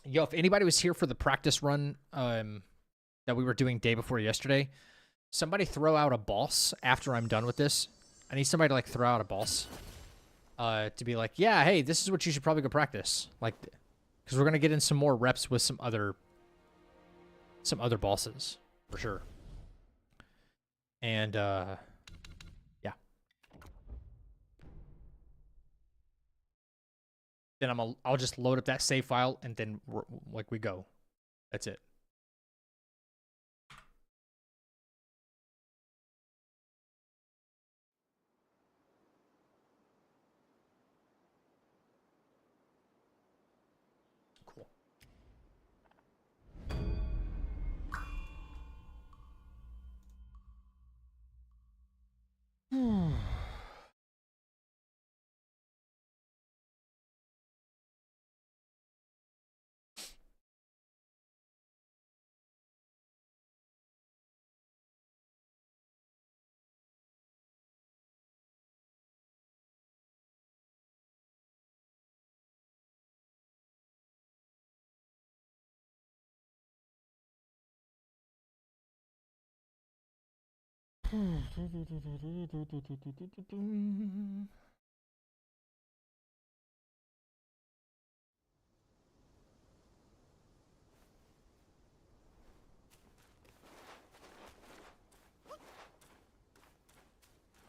[SPEAKER 1] Yo, if anybody was here for the practice run that we were doing day before yesterday, somebody throw out a boss after I'm done with this. I need somebody to like throw out a boss. to be like, yeah, hey, this is what you should probably go practice. Like, because we're gonna get in some more reps with some other bosses for sure. And yeah. Then I'll just load up that save file and then like we go. That's it. Cool.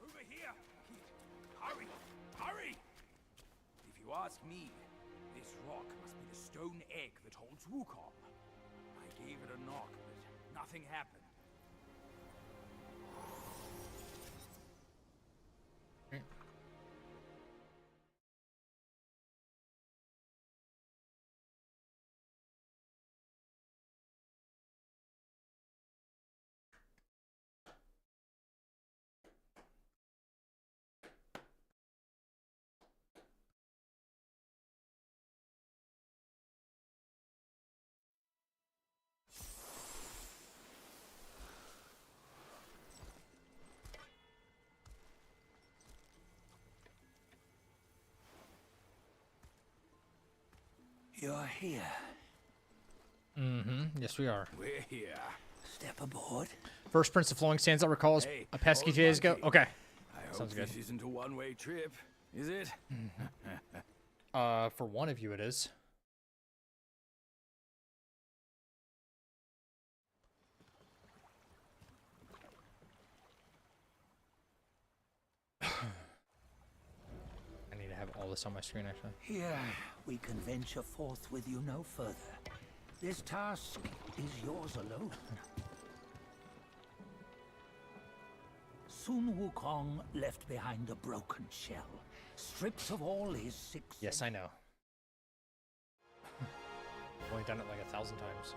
[SPEAKER 3] Over here! Hurry! Hurry! If you ask me, this rock must be the stone egg that holds Wukong. I gave it a knock, but nothing happened.
[SPEAKER 5] You're here.
[SPEAKER 1] Mm-hmm. Yes, we are.
[SPEAKER 3] We're here.
[SPEAKER 5] Step aboard.
[SPEAKER 1] First Prince of Flowing Sands, I'll recall, is
[SPEAKER 3] Hey,
[SPEAKER 1] a pesky
[SPEAKER 3] old
[SPEAKER 1] days ago.
[SPEAKER 3] monkey.
[SPEAKER 1] Okay.
[SPEAKER 3] I hope
[SPEAKER 1] Sounds good.
[SPEAKER 3] this isn't a one-way trip, is it?
[SPEAKER 1] For one of you, it is. I need to have all this on my screen, actually.
[SPEAKER 5] Here, we can venture forth with you no further. This task is yours alone. Sun Wukong left behind a broken shell, stripped of all his six.
[SPEAKER 1] Yes, I know. I've only done it like 1,000 times.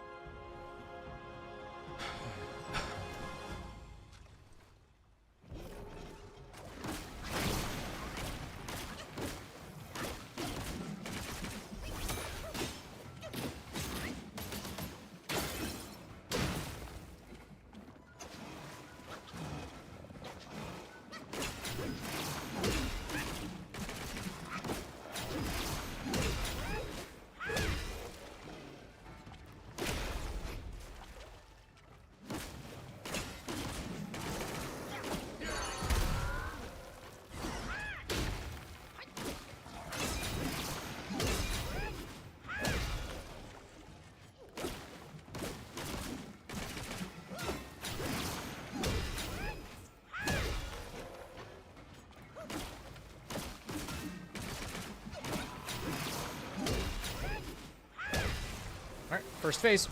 [SPEAKER 1] Alright, first phase.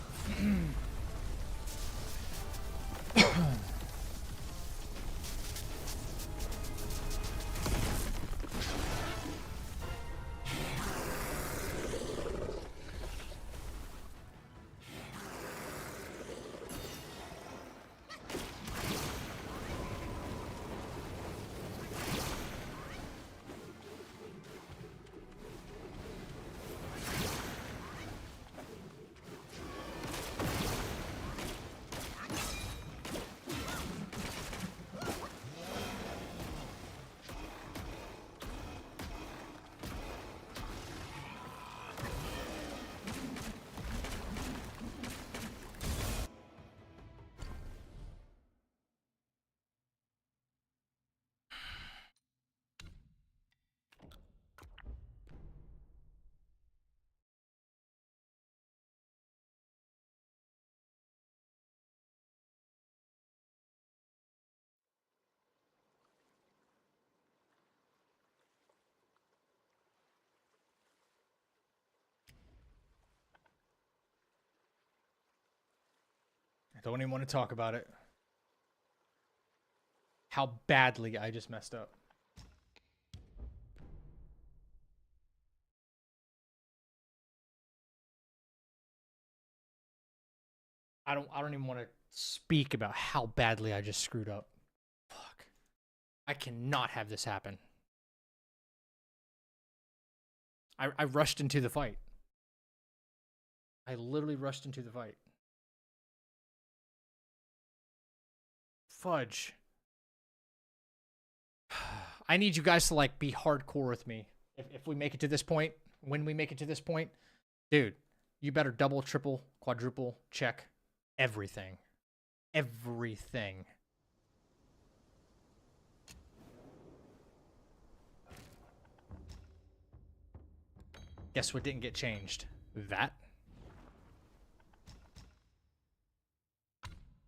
[SPEAKER 1] Don't even want to talk about it. How badly I just messed up. I don't even want to speak about how badly I just screwed up. Fuck. I cannot have this happen. I rushed into the fight. I literally rushed into the fight. Fudge. I need you guys to like be hardcore with me. If we make it to this point, when we make it to this point, dude, you better double, triple, quadruple check everything. Everything. Guess what didn't get changed? That.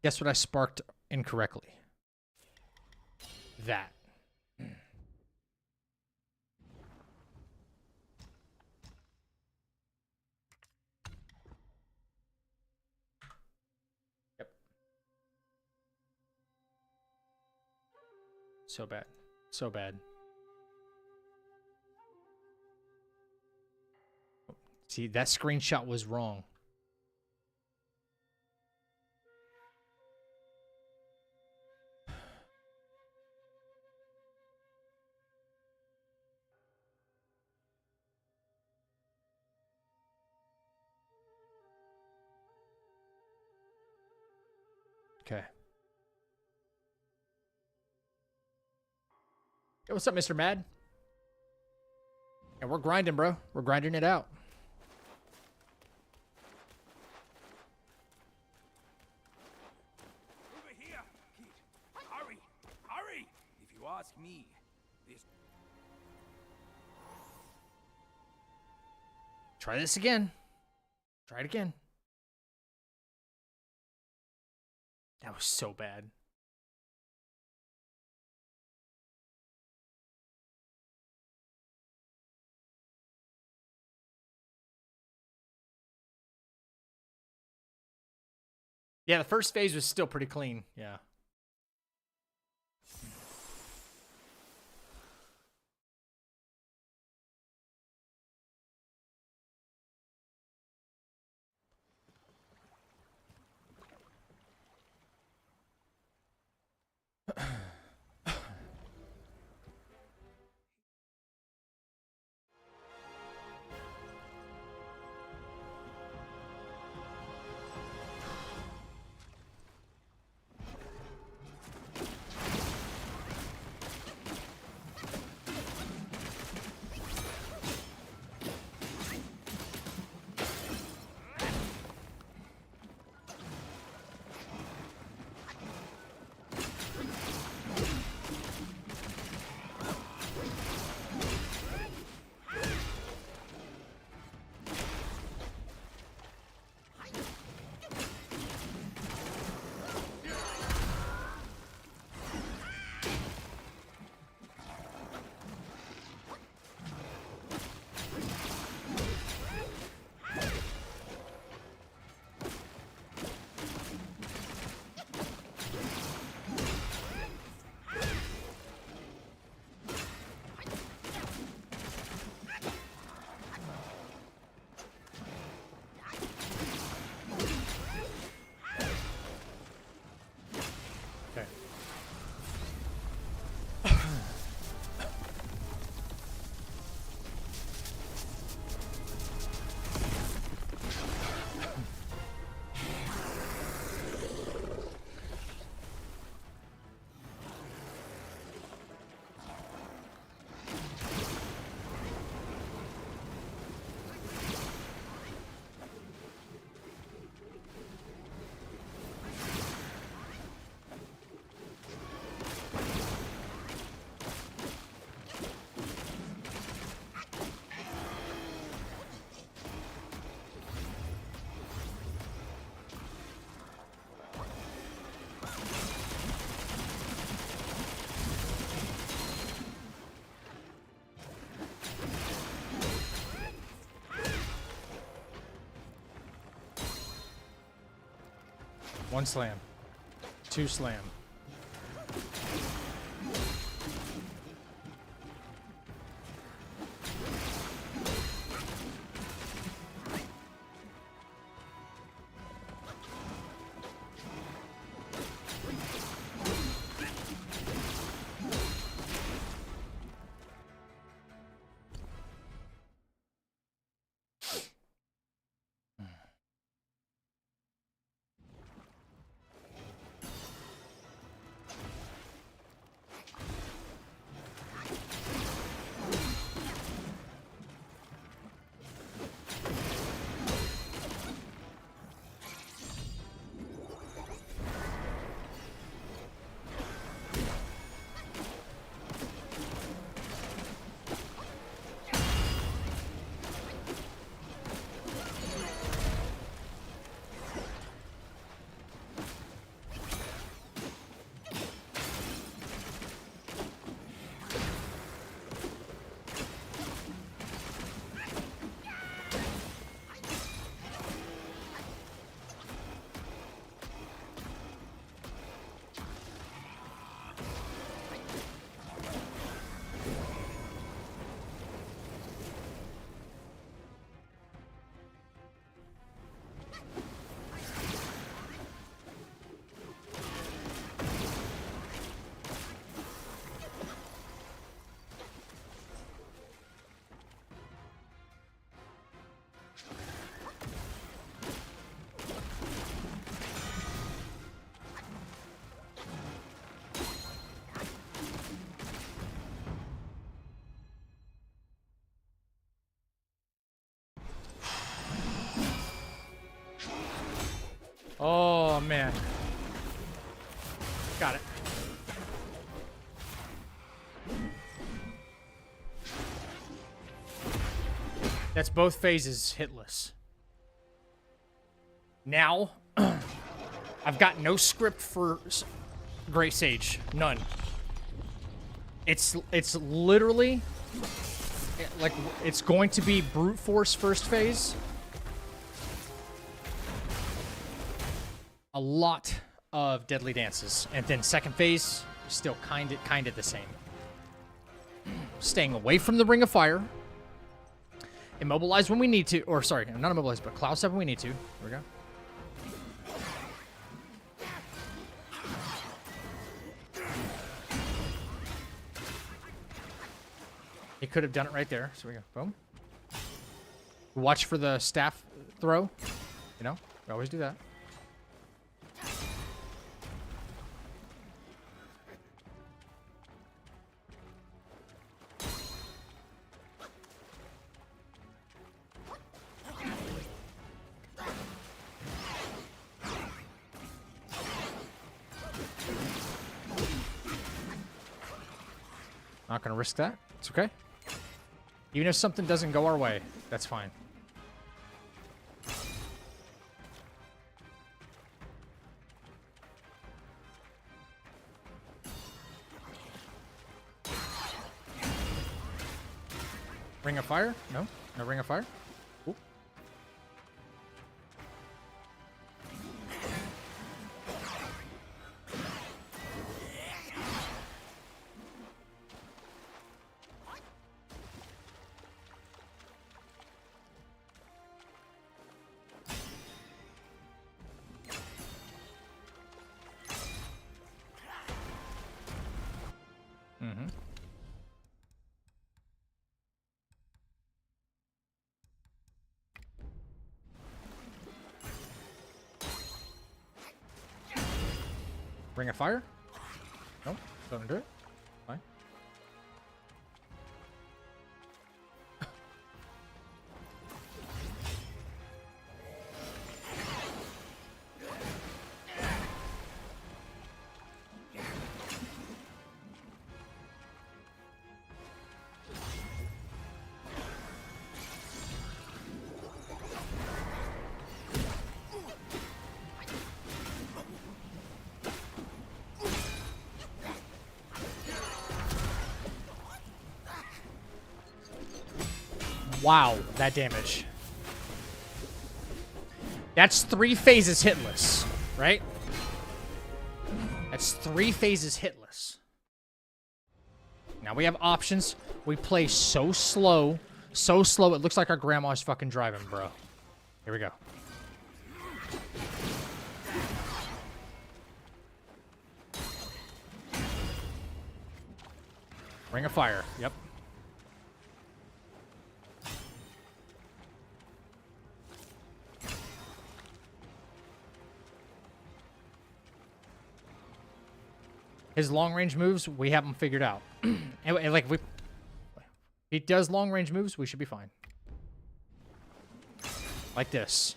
[SPEAKER 1] Guess what I sparked incorrectly? That. Yep. So bad. So bad. See, that screenshot was wrong. Okay. Hey, what's up, Mr. Mad? And we're grinding, bro. We're grinding it out.
[SPEAKER 3] Over here, kid. Hurry, hurry! If you ask me, this...
[SPEAKER 1] Try this again. Try it again. That was so bad. Yeah, the first phase was still pretty clean. Yeah. 1 slam. 2 slam. Oh, man. Got it. That's both phases hitless. Now, I've got no script for Great Sage. None. It's literally like it's going to be brute force first phase. A lot of deadly dances, and then second phase still kind of the same. Staying away from the Ring of Fire. Immobilize when we need to, or sorry, not immobilize, but Cloud Step when we need to. Here we go. He could have done it right there. So we go. Boom. Watch for the staff throw. You know, we always do that. Not gonna risk that. It's okay. Even if something doesn't go our way, that's fine. Ring of Fire? No? No Ring of Fire? Ooh. Mm-hmm. Ring of Fire? Nope, don't do it. Fine. Wow, that damage. That's 3 phases hitless, right? That's 3 phases hitless. Now we have options. We play so slow. So slow, it looks like our grandma's fucking driving, bro. Here we go. Ring of Fire. Yep. His long-range moves, we have them figured out. and like, if he does long-range moves, we should be fine. Like this.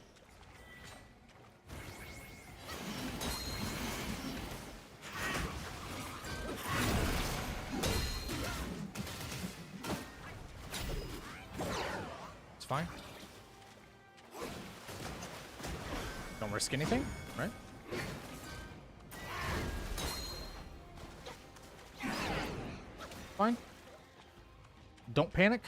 [SPEAKER 1] It's fine. Don't risk anything, right? Fine. Don't panic.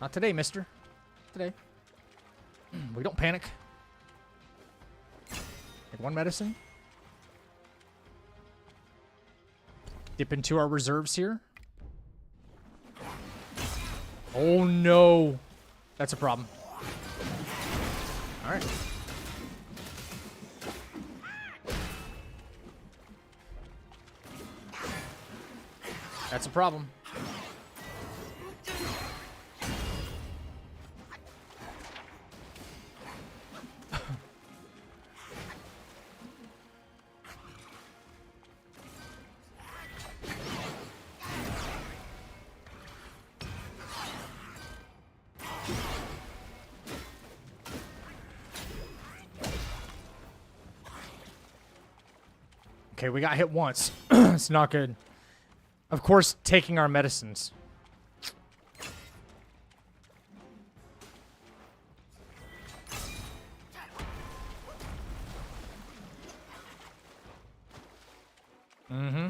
[SPEAKER 1] Not today, mister. Today. We don't panic. Take 1 medicine. Dip into our reserves here. Oh no. That's a problem. Alright. That's a problem. Okay, we got hit once. It's not good. Of course, taking our medicines. Mm-hmm.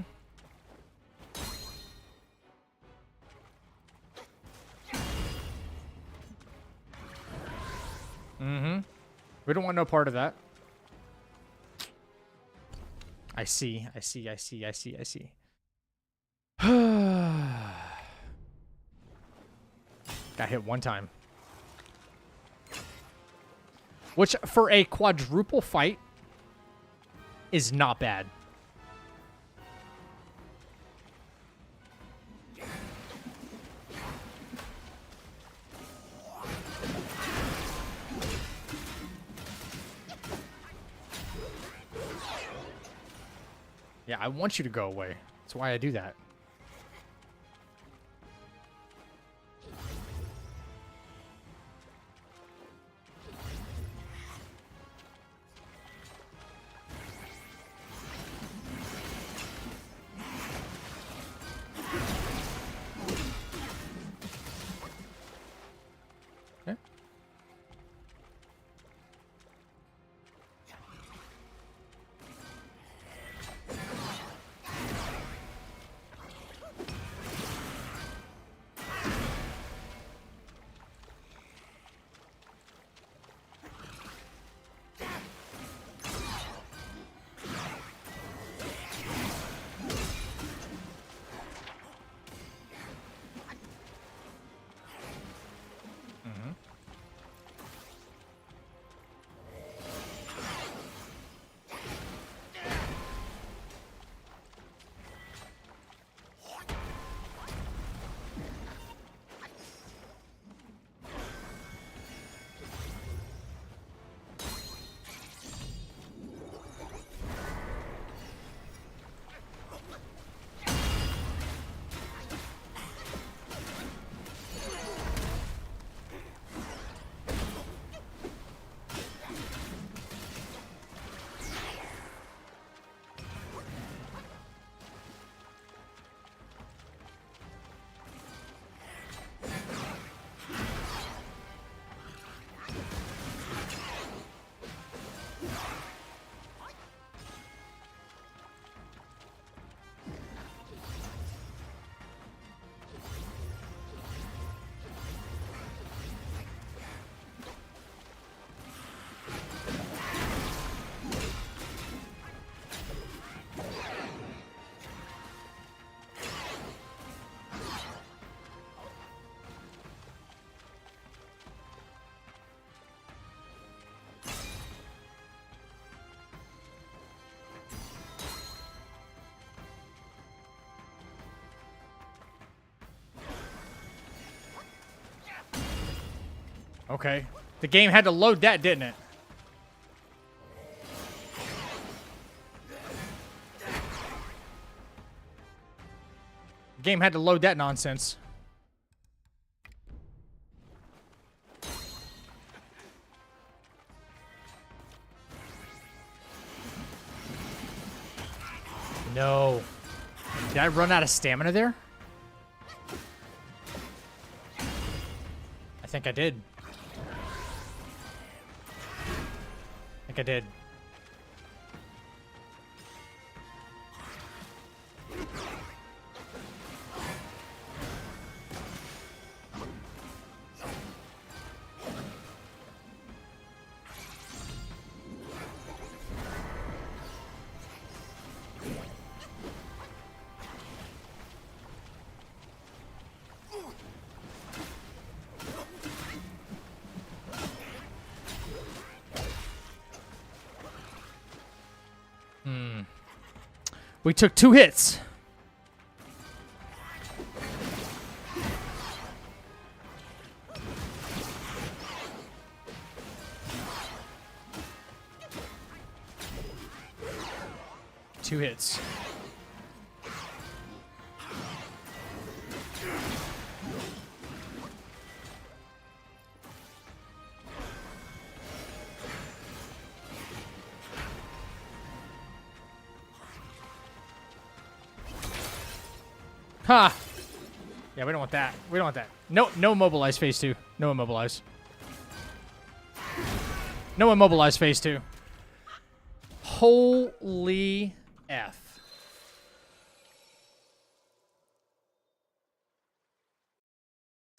[SPEAKER 1] Mm-hmm. We don't want no part of that. I see. Got hit 1 time. Which, for a quadruple fight, is not bad. Yeah, I want you to go away. That's why I do that. Okay. Okay. The game had to load that, didn't it? The game had to load that nonsense. No. Did I run out of stamina there? I think I did. I think I did. We took 2 hits. Two hits. Ha! Yeah, we don't want that. We don't want that. No immobilize phase 2. No immobilize. No immobilize phase 2. Holy F.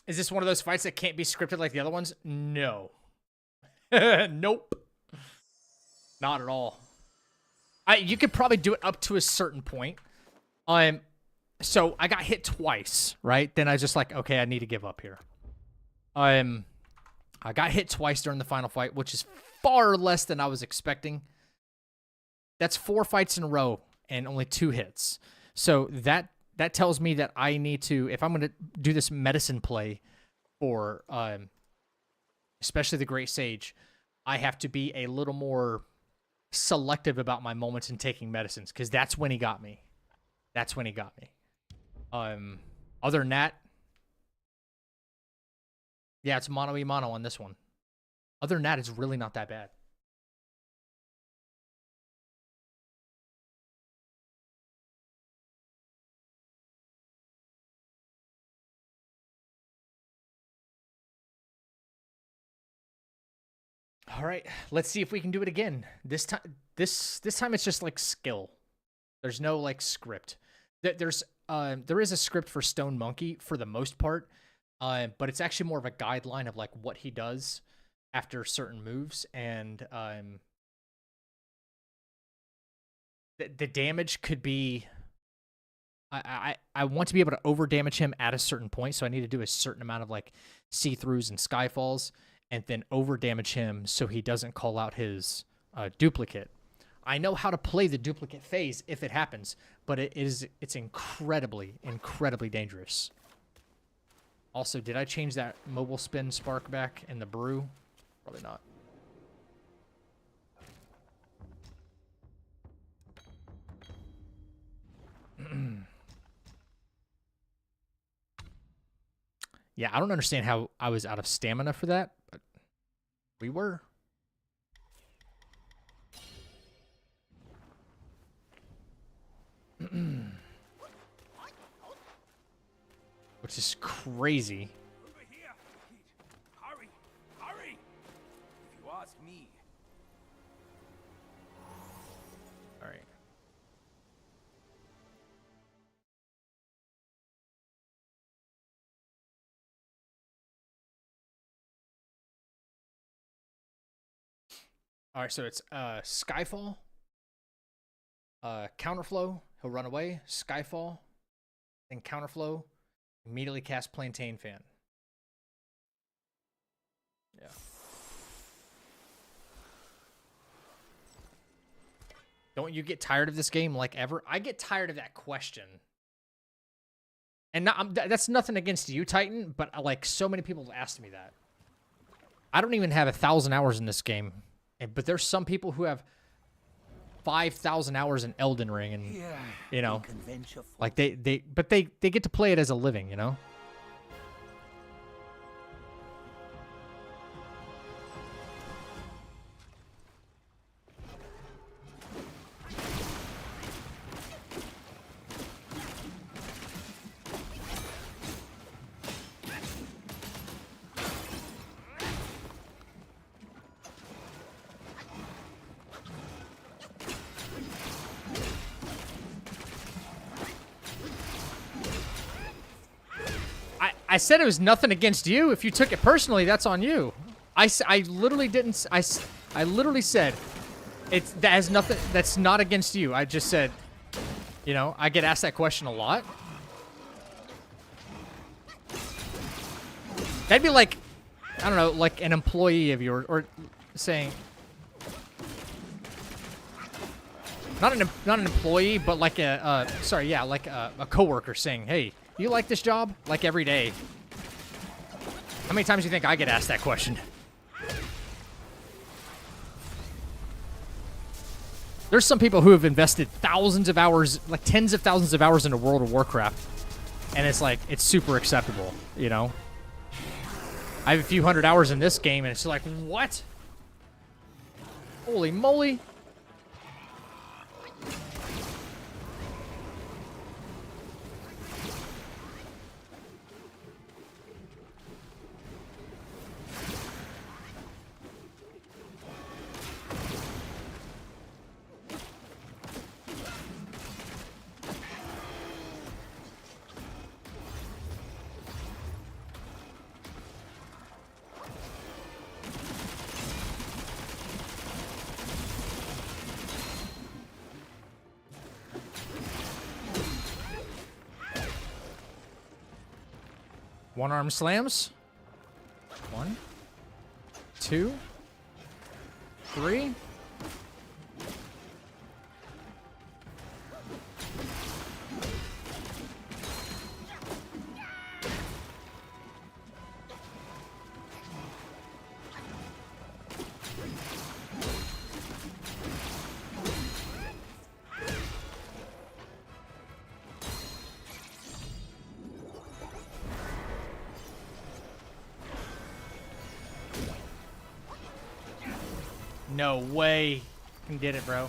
[SPEAKER 1] Is this one of those fights that can't be scripted like the other ones? No. Nope. Not at all. You could probably do it up to a certain point. So I got hit twice, right? Then I was just like, okay, I need to give up here. I got hit twice during the final fight, which is far less than I was expecting. That's 4 fights in a row and only 2 hits. So that tells me that I need to, if I'm going to do this medicine play for especially the Great Sage, I have to be a little more selective about my moments in taking medicines, because that's when he got me. That's when he got me. Other than that, yeah, it's mono e mono on this one. Other than that, it's really not that bad. All right, let's see if we can do it again. This time it's just like skill. There's no like script. There is a script for Stone Monkey for the most part, but it's actually more of a guideline of like what he does after certain moves, and the damage could be. I want to be able to over damage him at a certain point, so I need to do a certain amount of like see-throughs and skyfalls, and then over damage him so he doesn't call out his duplicate. I know how to play the duplicate phase if it happens, but it's incredibly, incredibly dangerous. Also, did I change that mobile spin spark back in the brew? Probably not. Yeah, I don't understand how I was out of stamina for that, but we were. Which is crazy.
[SPEAKER 3] Over here, Pete. Hurry, hurry! If you ask me.
[SPEAKER 1] All right. All right, so it's Skyfall, Counterflow, he'll run away, Skyfall, then Counterflow, immediately cast Plantain Fan. Yeah. Don't you get tired of this game like ever? I get tired of that question. And that's nothing against you, Titan, but like so many people have asked me that. I don't even have 1,000 hours in this game, but there's some people who have 5,000 hours in Elden Ring, and you know, like they get to play it as a living, you know. I said it was nothing against you. If you took it personally, that's on you. I literally didn't. I literally said that has nothing. That's not against you. I just said, you know, I get asked that question a lot. That'd be like, I don't know, like an employee of yours, or saying, not an employee, but like like a coworker saying, hey, you like this job? Like every day. How many times do you think I get asked that question? There's some people who have invested thousands of hours, like tens of thousands of hours into World of Warcraft, and it's like, it's super acceptable, you know? I have a few hundred hours in this game, and it's like, what? Holy moly. One arm slams. 1, 2, 3. No way. You can get it, bro.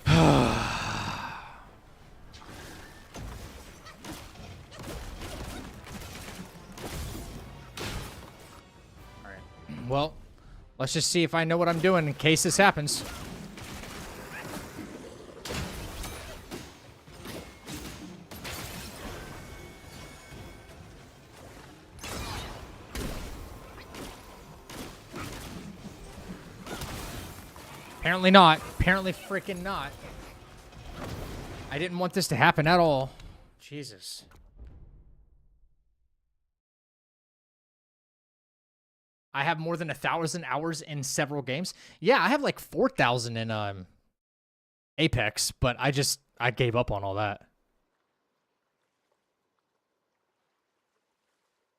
[SPEAKER 1] Alright. Well, let's just see if I know what I'm doing in case this happens. Apparently not. Apparently freaking not. I didn't want this to happen at all. Jesus. I have more than 1,000 hours in several games. Yeah, I have like 4,000 in Apex, but I gave up on all that.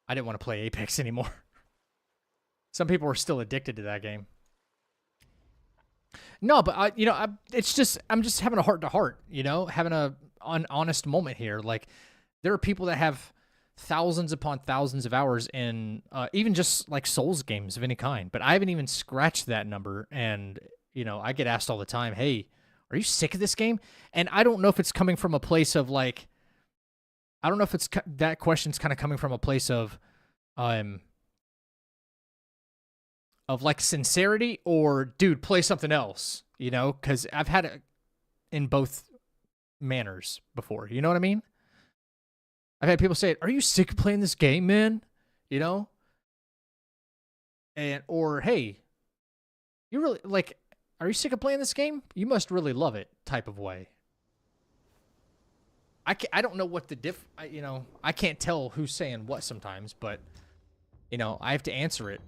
[SPEAKER 1] I didn't want to play Apex anymore. Some people are still addicted to that game. No, but you know, it's just I'm just having a heart-to-heart, you know, having an honest moment here. Like, there are people that have thousands upon thousands of hours in even just like Souls games of any kind, but I haven't even scratched that number. And you know, I get asked all the time, "Hey, are you sick of this game?" And I don't know if it's coming from a place of like, I don't know if it's that question's kind of coming from a place of like sincerity or, dude, play something else, you know? Because I've had it in both manners before, you know what I mean? I've had people say, are you sick of playing this game, man? You know? Or, hey, you really, like, are you sick of playing this game? You must really love it type of way. I don't know what the you know, I can't tell who's saying what sometimes, but, you know, I have to answer it.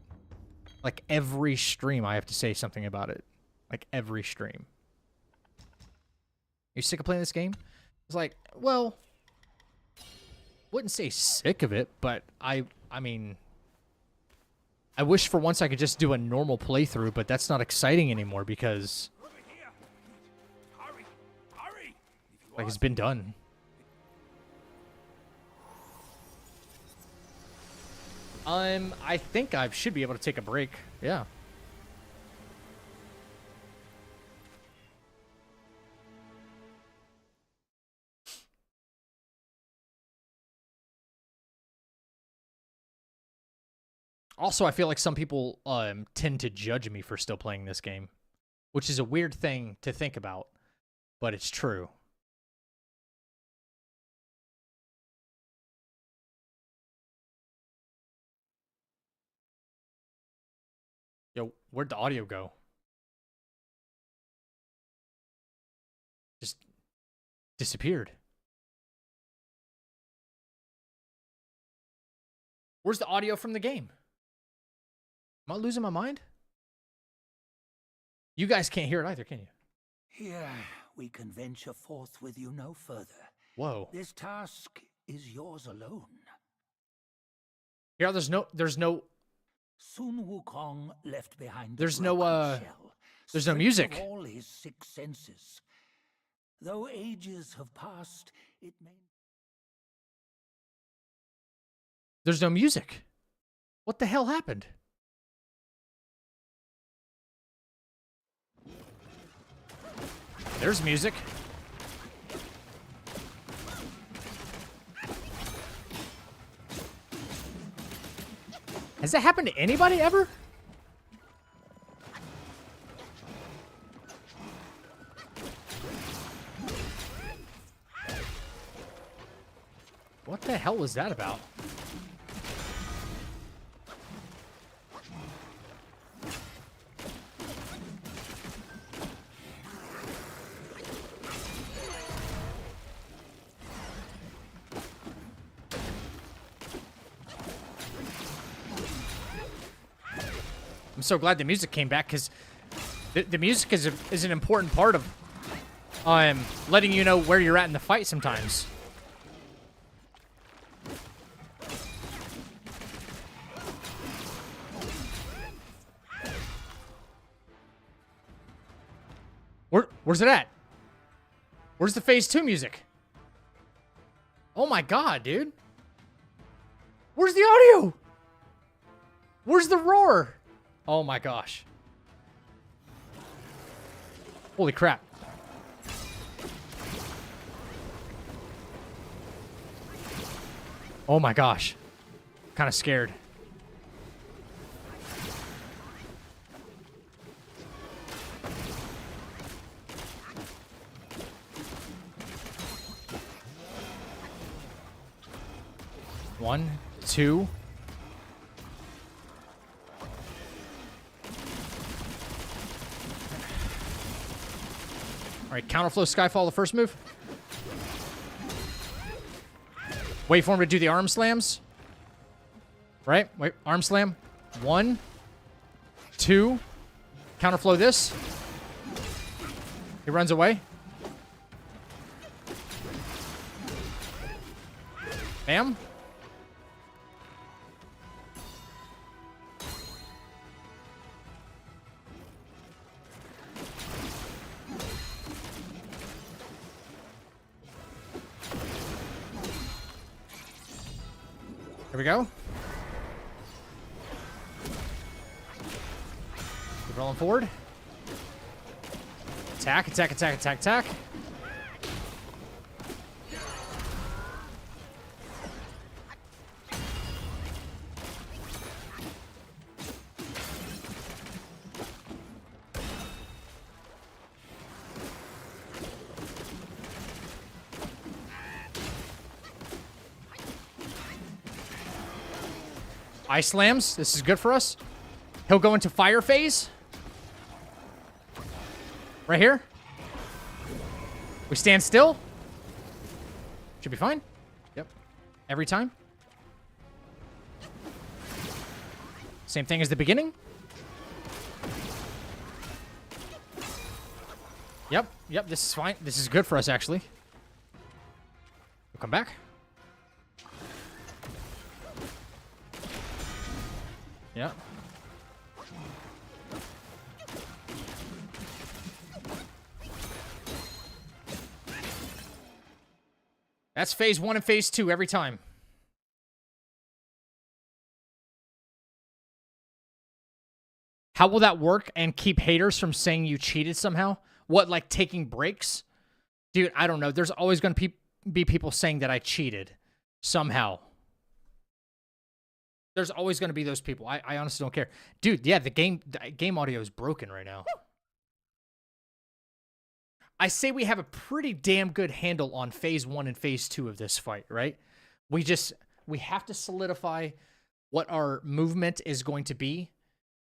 [SPEAKER 1] Like, every stream, I have to say something about it. Like, every stream. You sick of playing this game? It's like, well, wouldn't say sick of it, but I mean, I wish for once I could just do a normal playthrough, but that's not exciting anymore because
[SPEAKER 3] Over here. Hurry. Hurry. If you
[SPEAKER 1] like
[SPEAKER 3] are
[SPEAKER 1] it's been done. I think I should be able to take a break. Yeah. Also, I feel like some people tend to judge me for still playing this game, which is a weird thing to think about, but it's true. Yo, where'd the audio go? Just disappeared. Where's the audio from the game? Am I losing my mind? You guys can't hear it either, can you?
[SPEAKER 5] Here we can venture forth with you no further.
[SPEAKER 1] Whoa.
[SPEAKER 5] This task is yours alone.
[SPEAKER 1] Yeah, there's no
[SPEAKER 5] Sun Wukong left behind.
[SPEAKER 1] There's
[SPEAKER 5] the
[SPEAKER 1] no,
[SPEAKER 5] broken shell,
[SPEAKER 1] there's no
[SPEAKER 5] stripped
[SPEAKER 1] music.
[SPEAKER 5] of all his 6 senses. Though ages have passed, it may.
[SPEAKER 1] There's no music. What the hell happened? There's music. Has that happened to anybody ever? What the hell was that about? I'm so glad the music came back because the music is an important part of letting you know where you're at in the fight sometimes. Where's it at? Where's the phase 2 music? Oh my god, dude. Where's the audio? Where's the roar? Oh my gosh. Holy crap. Oh my gosh. Kind of scared. One, two. All right, counterflow Skyfall, the first move. Wait for him to do the arm slams. Right? Wait, arm slam. 1, 2. Counterflow this. He runs away. Bam. Here we go. Keep rolling forward. Attack, attack, attack, attack, attack. Ice slams. This is good for us. He'll go into fire phase. Right here. We stand still. Should be fine. Yep. Every time. Same thing as the beginning. Yep. Yep. This is fine. This is good for us, actually. We'll come back. Yeah. That's phase 1 and phase 2 every time. How will that work and keep haters from saying you cheated somehow? What, like taking breaks? Dude, I don't know. There's always going to be people saying that I cheated somehow. There's always going to be those people. I honestly don't care. Dude, yeah, the game audio is broken right now. I say we have a pretty damn good handle on phase 1 and phase 2 of this fight, right? We have to solidify what our movement is going to be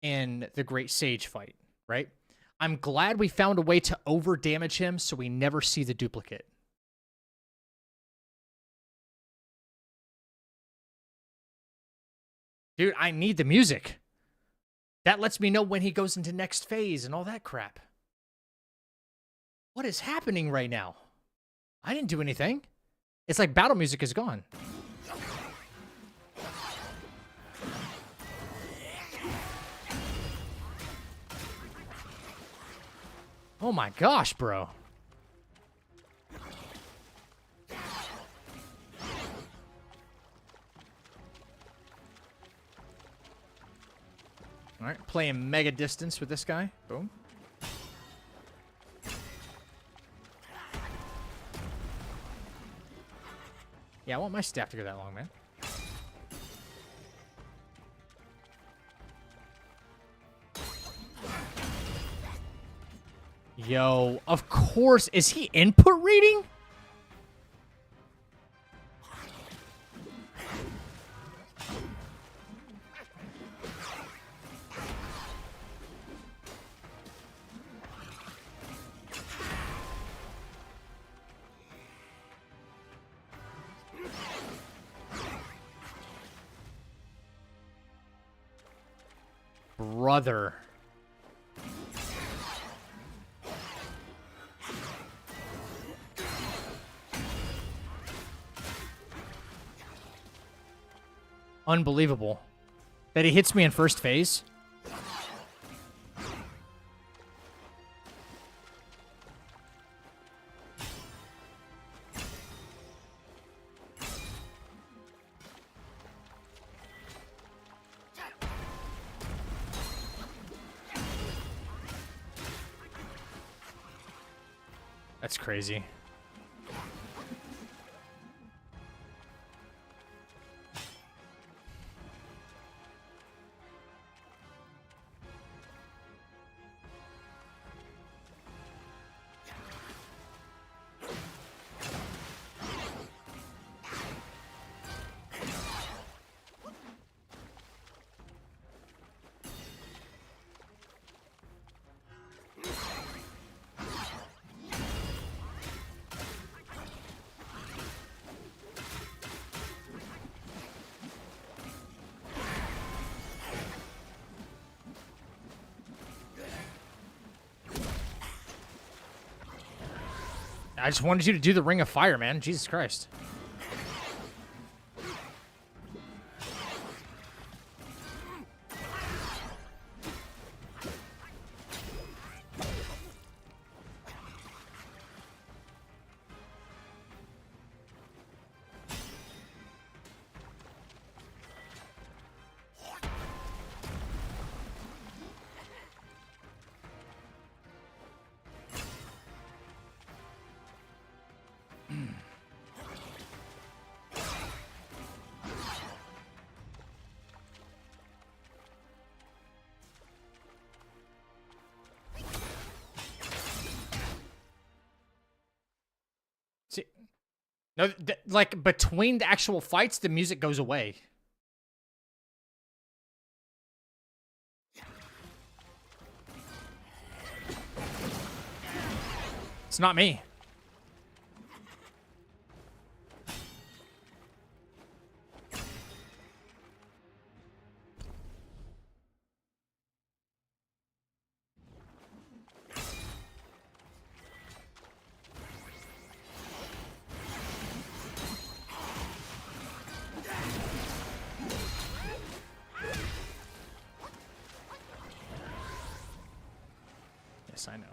[SPEAKER 1] in the Great Sage fight, right? I'm glad we found a way to over-damage him so we never see the duplicate. Dude, I need the music. That lets me know when he goes into next phase and all that crap. What is happening right now? I didn't do anything. It's like battle music is gone. Oh my gosh, bro. All right, playing mega distance with this guy. Boom. Yeah, I want my staff to go that long, man. Yo, of course. Is he input reading? Brother. Unbelievable. That he hits me in first phase. That's crazy. I just wanted you to do the Ring of Fire, man. Jesus Christ. No, like, between the actual fights, the music goes away. It's not me. Yes, I know.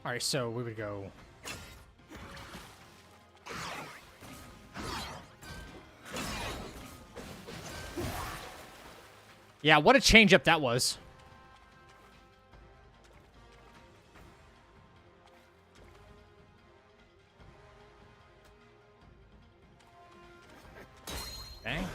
[SPEAKER 1] All right, so we would go. Yeah, what a change up that was. Dang.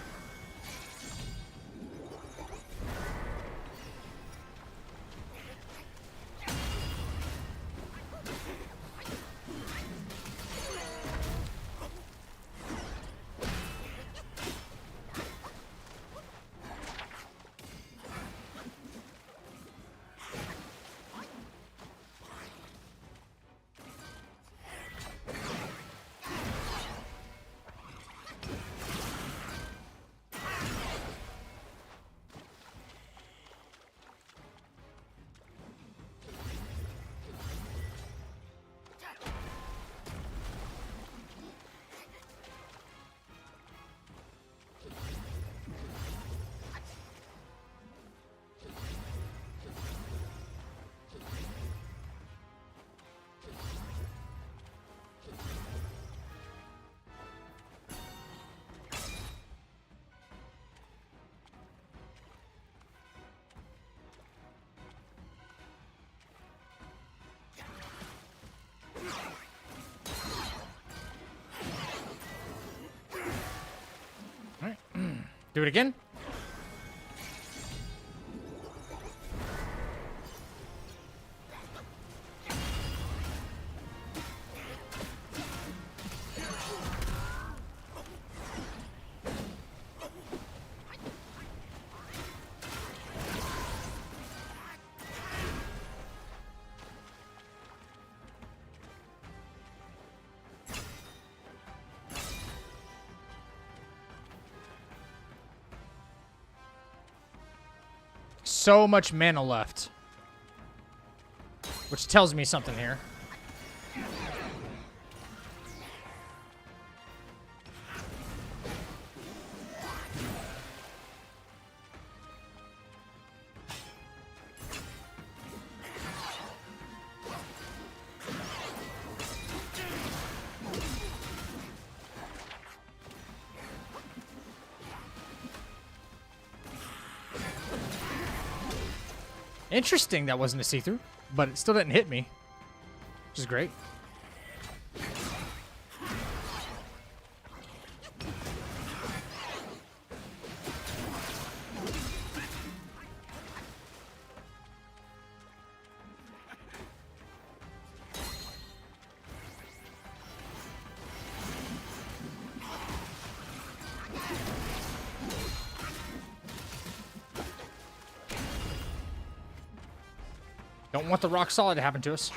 [SPEAKER 1] All right. Do it again. So much mana left, which tells me something here. Interesting that wasn't a see-through, but it still didn't hit me, which is great. Don't want the rock solid to happen to us.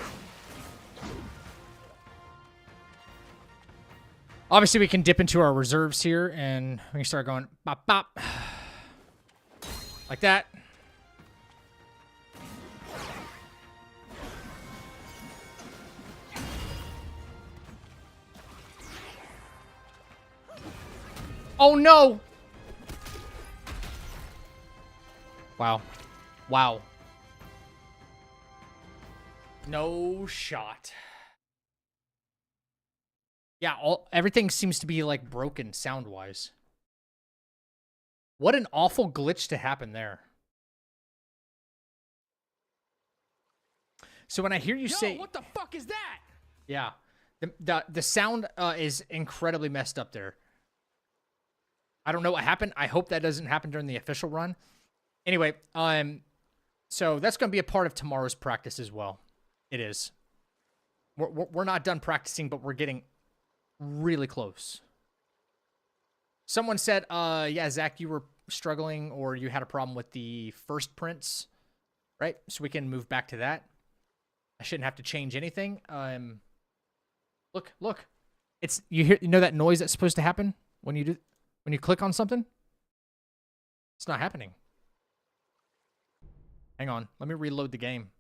[SPEAKER 1] Obviously, we can dip into our reserves here, and we can start going bop, bop. Like that. Oh, no! Wow. Wow. No shot. Yeah, everything seems to be like broken sound-wise. What an awful glitch to happen there. So when I hear you say,
[SPEAKER 4] what the fuck is that?
[SPEAKER 1] yeah, the sound is incredibly messed up there. I don't know what happened. I hope that doesn't happen during the official run. Anyway, so that's going to be a part of tomorrow's practice as well. It is. We're not done practicing, but we're getting really close. Someone said, yeah, Zach, you were struggling or you had a problem with the first prints, right? So we can move back to that. I shouldn't have to change anything. Look. It's you know that noise that's supposed to happen when you click on something? It's not happening. Hang on. Let me reload the game.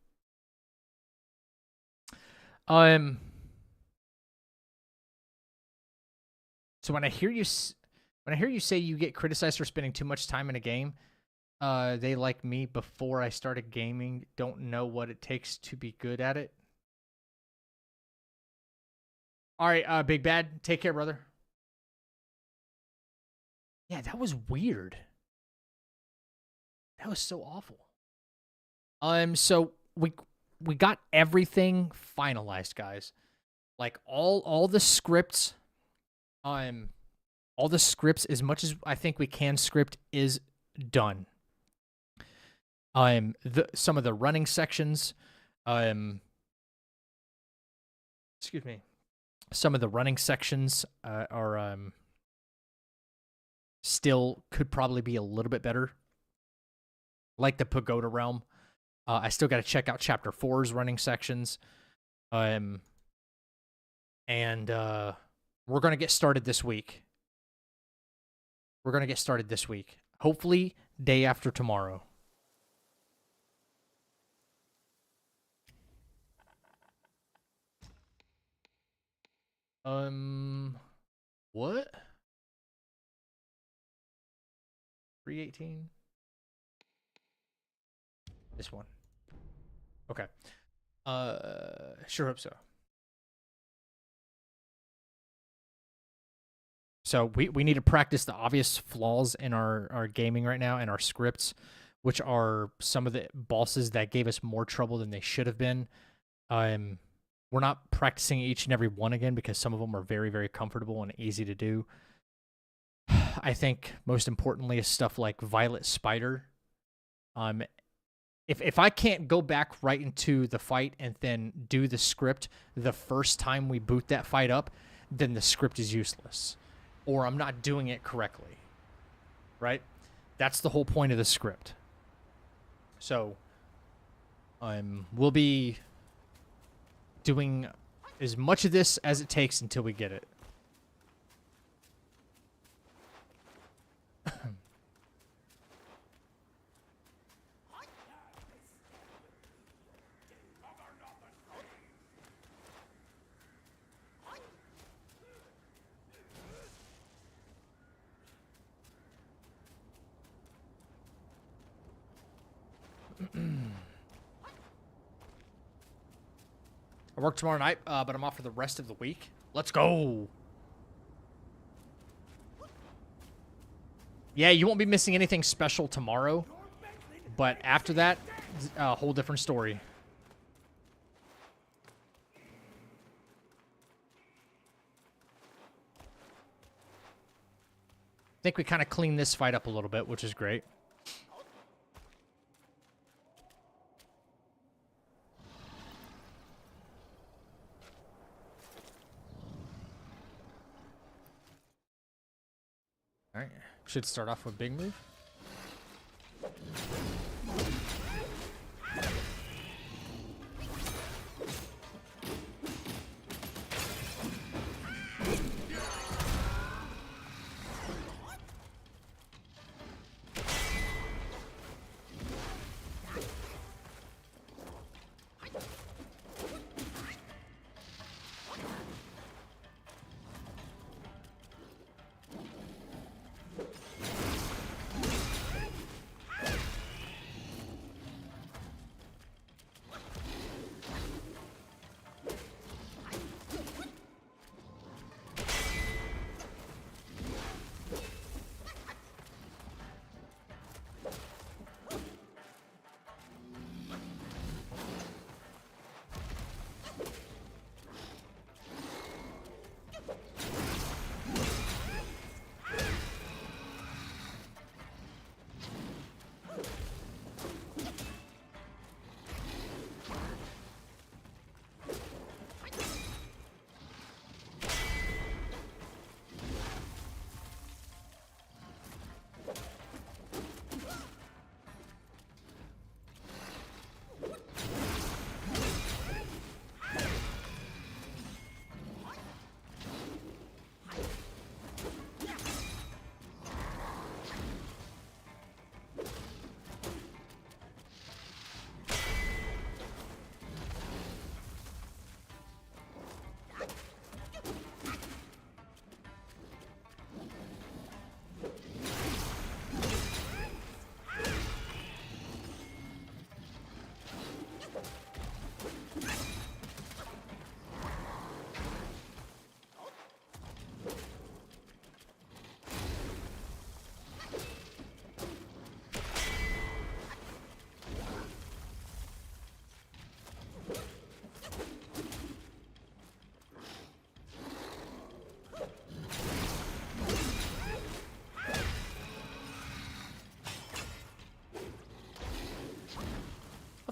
[SPEAKER 1] So when I hear you say you get criticized for spending too much time in a game, they like me before I started gaming don't know what it takes to be good at it. All right, Big Bad, take care, brother. Yeah, that was weird. That was so awful. So we got everything finalized, guys. Like all the scripts, all the scripts, as much as I think we can script, is done. Some of the running sections, excuse me, some of the running sections are still could probably be a little bit better. Like the Pagoda Realm. I still got to check out Chapter 4's running sections. And we're going to get started this week. Hopefully, day after tomorrow. What? 318? This one. Okay. Sure hope so. So we need to practice the obvious flaws in our gaming right now and our scripts, which are some of the bosses that gave us more trouble than they should have been. We're not practicing each and every one again because some of them are very, very comfortable and easy to do. I think most importantly is stuff like Violet Spider. If I can't go back right into the fight and then do the script the first time we boot that fight up, then the script is useless. Or I'm not doing it correctly. Right? That's the whole point of the script. So, we'll be doing as much of this as it takes until we get it. I work tomorrow night, but I'm off for the rest of the week. Let's go. Yeah, you won't be missing anything special tomorrow, but after that, a whole different story. I think we kind of cleaned this fight up a little bit, which is great. All right, should start off with big move.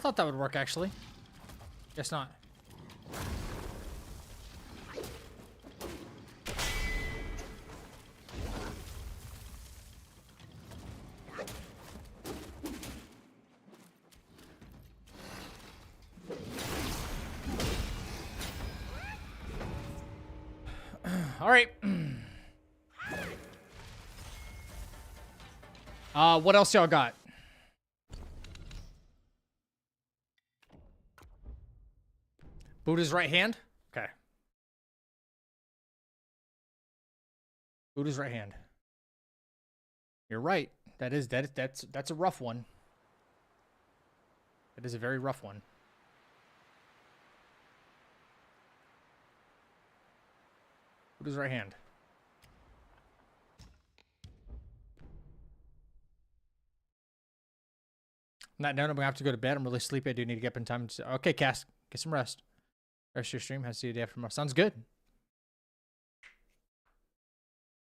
[SPEAKER 1] thought that would work, actually. Guess not. All right. What else y'all got? Buddha's right hand? Okay. Buddha's right hand. You're right. That's a rough one. That is a very rough one. Buddha's right hand. Not now. I'm gonna have to go to bed. I'm really sleepy. I do need to get up in time. Okay, Cass, get some rest. Rest your stream. Have to see you the day after tomorrow. Sounds good.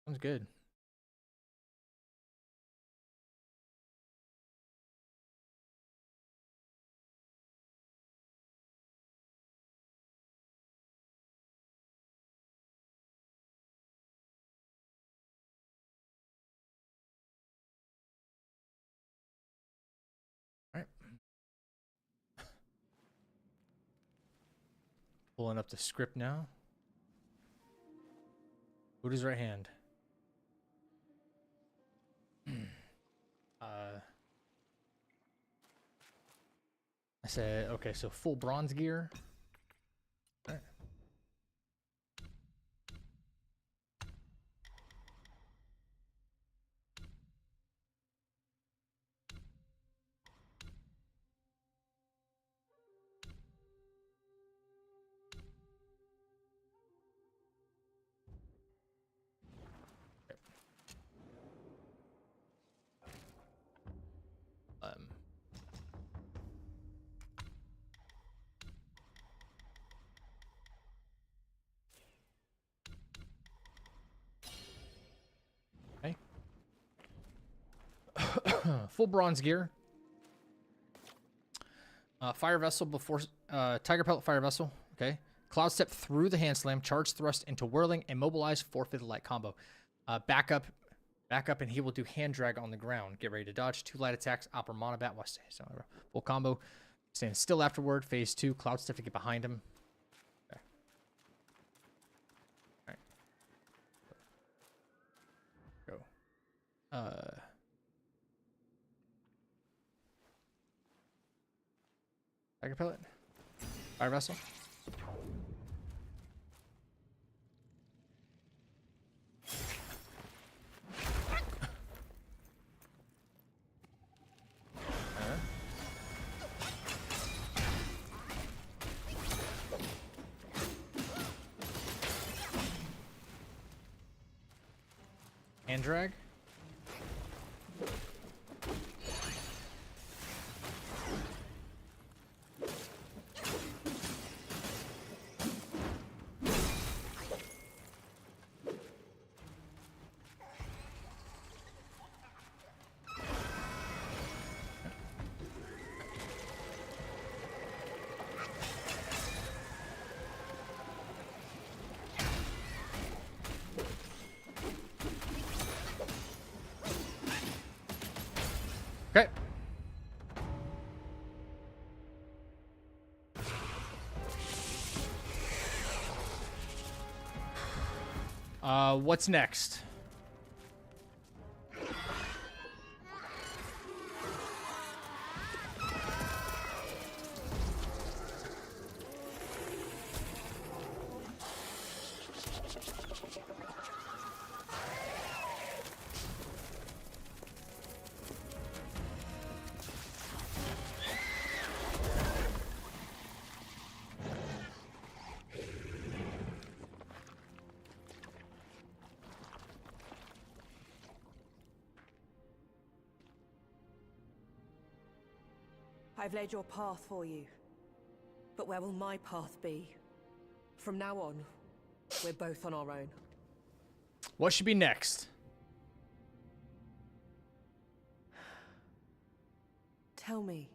[SPEAKER 1] Sounds good. All right. Pulling up the script now. Buddha's right hand. I said, okay, so full bronze gear. All right. Okay. Full bronze gear. Fire vessel before Tiger pellet fire vessel. Okay. Cloud step through the hand slam. Charge thrust into whirling. Immobilize. Forfeit the light combo. Back up, and he will do hand drag on the ground. Get ready to dodge. 2 light attacks. Opera monobat. Full combo. Stand still afterward. Phase 2. Cloud step to get behind him. Okay. All right. Go. Tiger pellet. Fire vessel. Hand drag. Okay. What's next?
[SPEAKER 6] I've laid your path for you. But where will my path be? From now on, we're both on our own.
[SPEAKER 1] What should be next?
[SPEAKER 6] Tell me,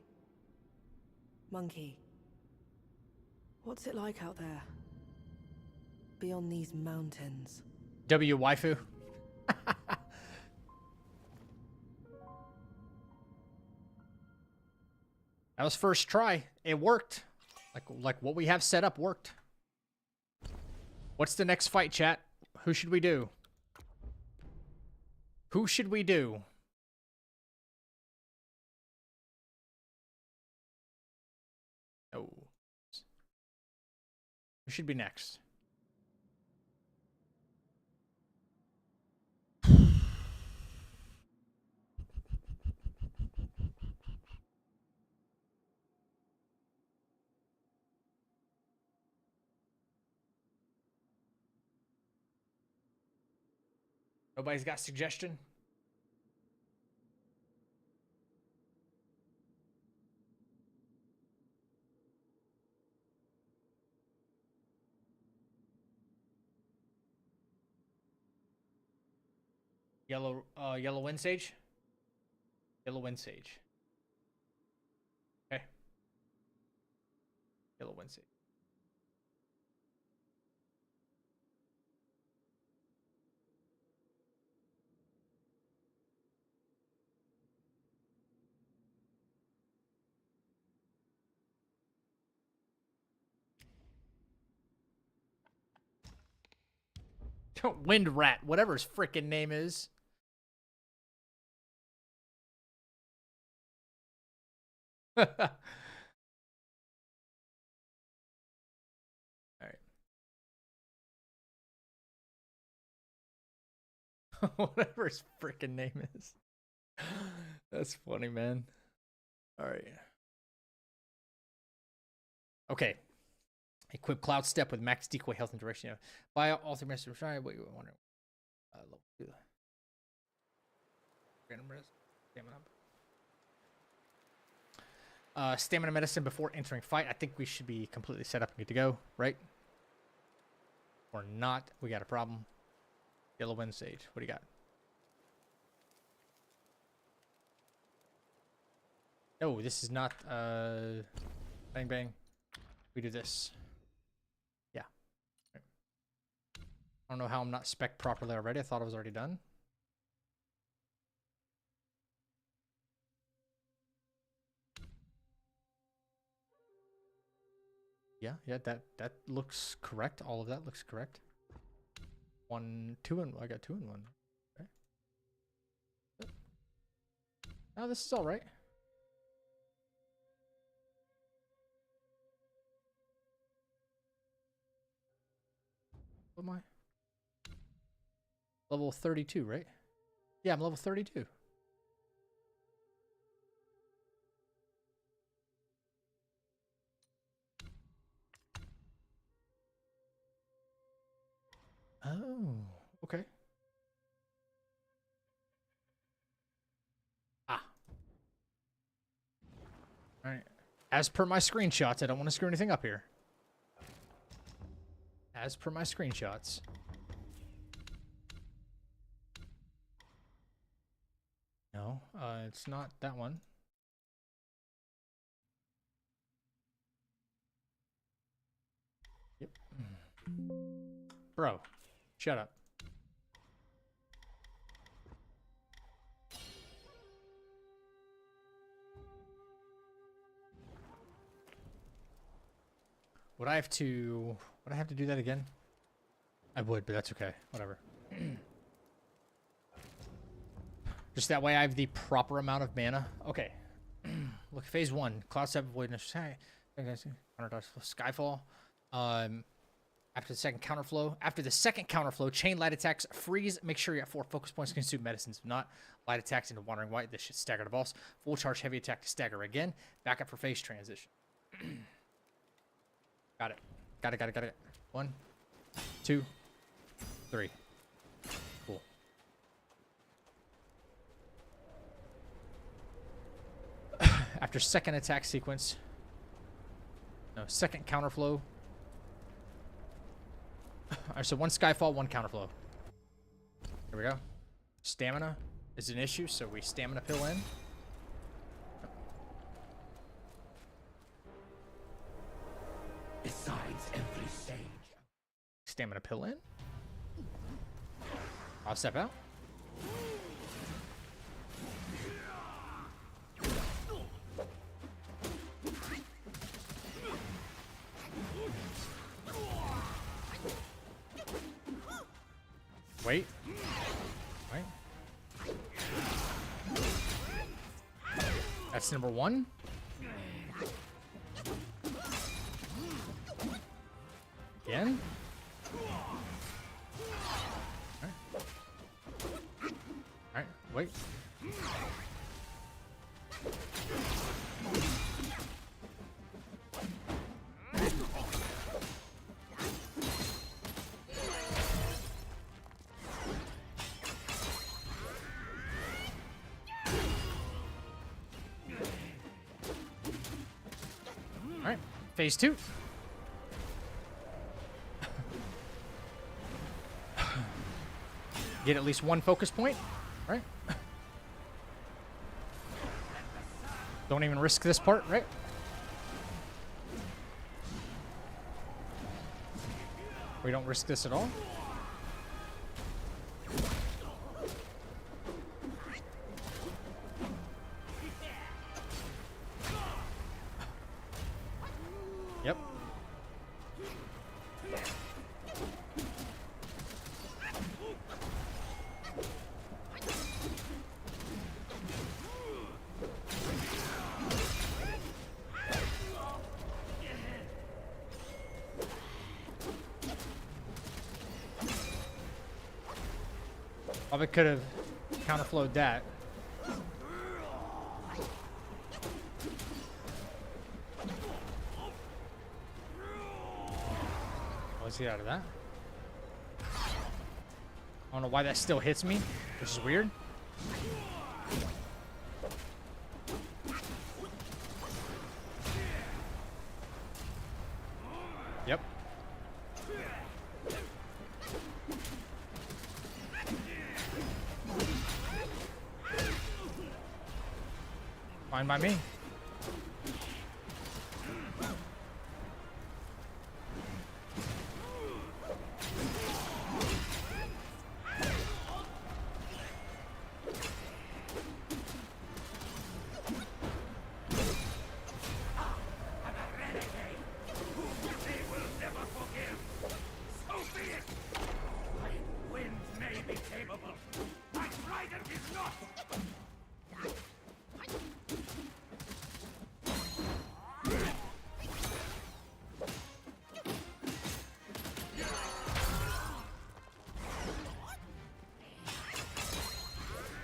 [SPEAKER 6] Monkey. What's it like out there? Beyond these mountains.
[SPEAKER 1] W waifu. That was first try. It worked. Like what we have set up worked. What's the next fight, chat? Who should we do? Who should we do? Oh. Who should be next? Nobody's got suggestion? Yellow wind sage? Yellow wind sage. Okay. Yellow wind sage. Wind rat, whatever his frickin' name is. All right. Whatever his frickin' name is. That's funny, man. All right. Okay. Equip Cloud Step with max decoy health and direction. Buy all three masters. Try what you wondering. Level 2. Random res. Stamina. Stamina medicine before entering fight. I think we should be completely set up and good to go, right? Or not. We got a problem. Yellow Wind Sage. What do you got? No, this is not bang bang. We do this. Yeah. Right. I don't know how I'm not spec'd properly already. I thought it was already done. Yeah, that looks correct. All of that looks correct. 1, 2, and I got 2 and 1. Okay. Oh, this is all right. What am I? Level 32, right? Yeah, I'm level 32. Oh, okay. Ah. All right. As per my screenshots, I don't want to screw anything up here. As per my screenshots. No, it's not that one. Yep. Bro, shut up. Would I have to do that again? I would, but that's okay. Whatever. Just that way I have the proper amount of mana. Okay. Look, phase 1. Cloud Step, Voidness. Skyfall. After the second counterflow. After the second counterflow, chain light attacks freeze. Make sure you got 4 focus points to consume medicines. If not, light attacks into Wandering White. This should stagger the boss. Full charge heavy attack to stagger again. Back up for phase transition. Got it. Got it. 1, 2, 3. Cool. After second attack sequence. No, second counterflow. Alright, so 1 Skyfall, 1 counterflow. Here we go. Stamina is an issue, so we stamina pill in.
[SPEAKER 5] besides every sage.
[SPEAKER 1] Stamina pill in. I'll step out. Wait. Wait. That's number 1. Again. Alright, wait. Alright, phase 2. Get at least 1 focus point, right? Don't even risk this part, right? We don't risk this at all. Yep. Probably could have counterflowed that. Let's get out of that. I don't know why that still hits me, which is weird. Yep. Fine by me.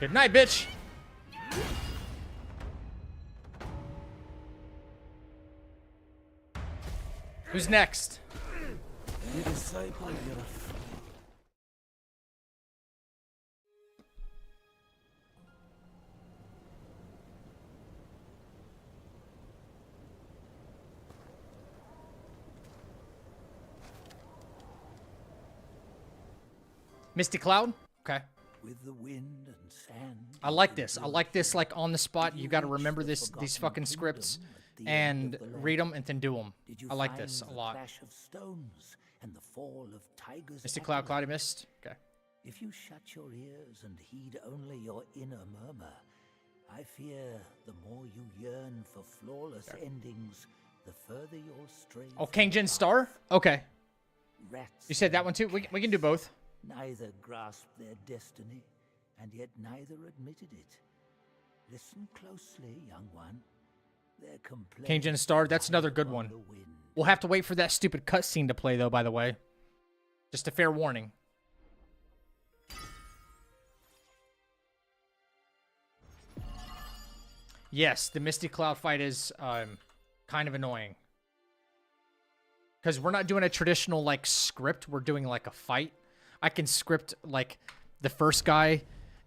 [SPEAKER 1] Good night, bitch. Who's next?
[SPEAKER 5] The disciple here.
[SPEAKER 1] Misty Cloud? Okay.
[SPEAKER 5] With the wind and sand.
[SPEAKER 1] I like this. I like this, like, on the spot. You got to remember these fucking scripts and read them and then do them. I like this a lot.
[SPEAKER 5] Clash of stones and the fall of tigers.
[SPEAKER 1] Misty Cloud, Cloudy Mist. Okay.
[SPEAKER 5] If you shut your ears and heed only your inner murmur, I fear the more you yearn for flawless endings, the further you'll stray.
[SPEAKER 1] Oh, King Jin Star? Okay.
[SPEAKER 5] Rats.
[SPEAKER 1] You said that one too? We can do both.
[SPEAKER 5] Neither grasped their destiny, and yet neither admitted it. Listen closely, young one. Their complaints
[SPEAKER 1] King Jin Star, that's another good
[SPEAKER 5] on
[SPEAKER 1] one.
[SPEAKER 5] the wind.
[SPEAKER 1] We'll have to wait for that stupid cutscene to play, though, by the way. Just a fair warning. Yes, the Misty Cloud fight is kind of annoying. Because we're not doing a traditional, like, script. We're doing, like, a fight. I can script, like, the first guy,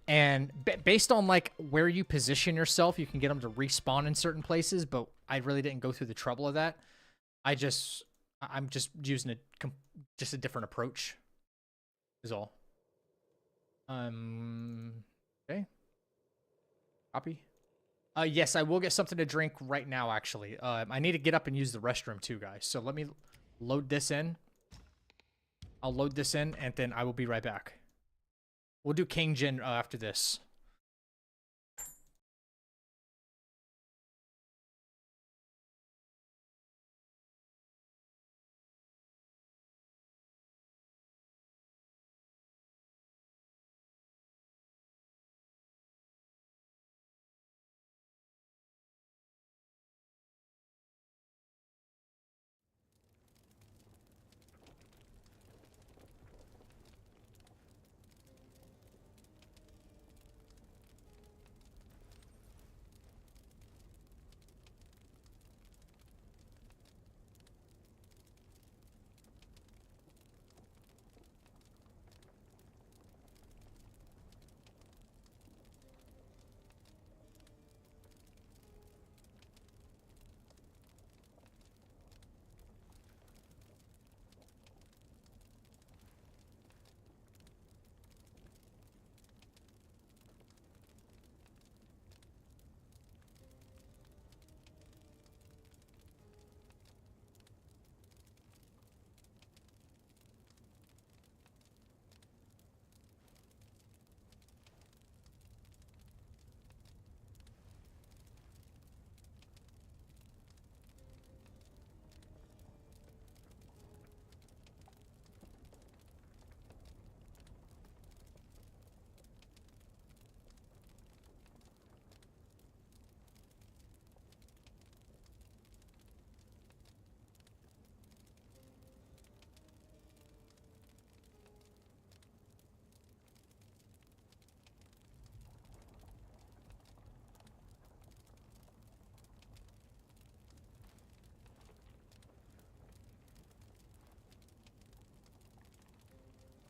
[SPEAKER 1] and based on, like, where you position yourself, you can get them to respawn in certain places, but I really didn't go through the trouble of that. I'm just using just a different approach, is all. Okay. Copy. Yes, I will get something to drink right now, actually. I need to get up and use the restroom, too, guys, so let me load this in. I'll load this in, and then I will be right back. We'll do King Jin after this.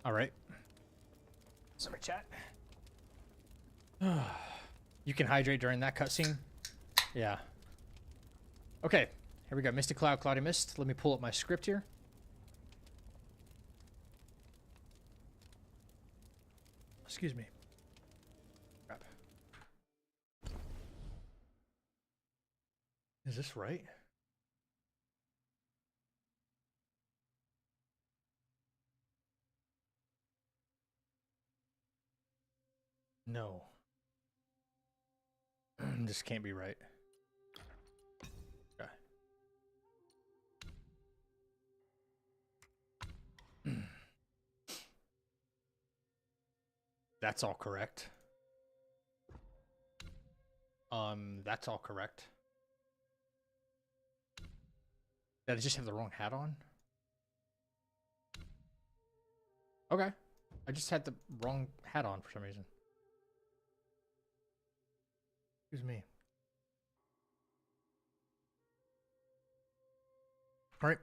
[SPEAKER 1] All right. Sorry, chat. You can hydrate during that cutscene. Yeah. Okay. Here we go. Misty Cloud, Cloudy Mist. Let me pull up my script here. Excuse me. Crap. Is this right? No. This can't be right. Okay. That's all correct. That's all correct. Did I just have the wrong hat on? Okay. I just had the wrong hat on for some reason. Excuse me. All right.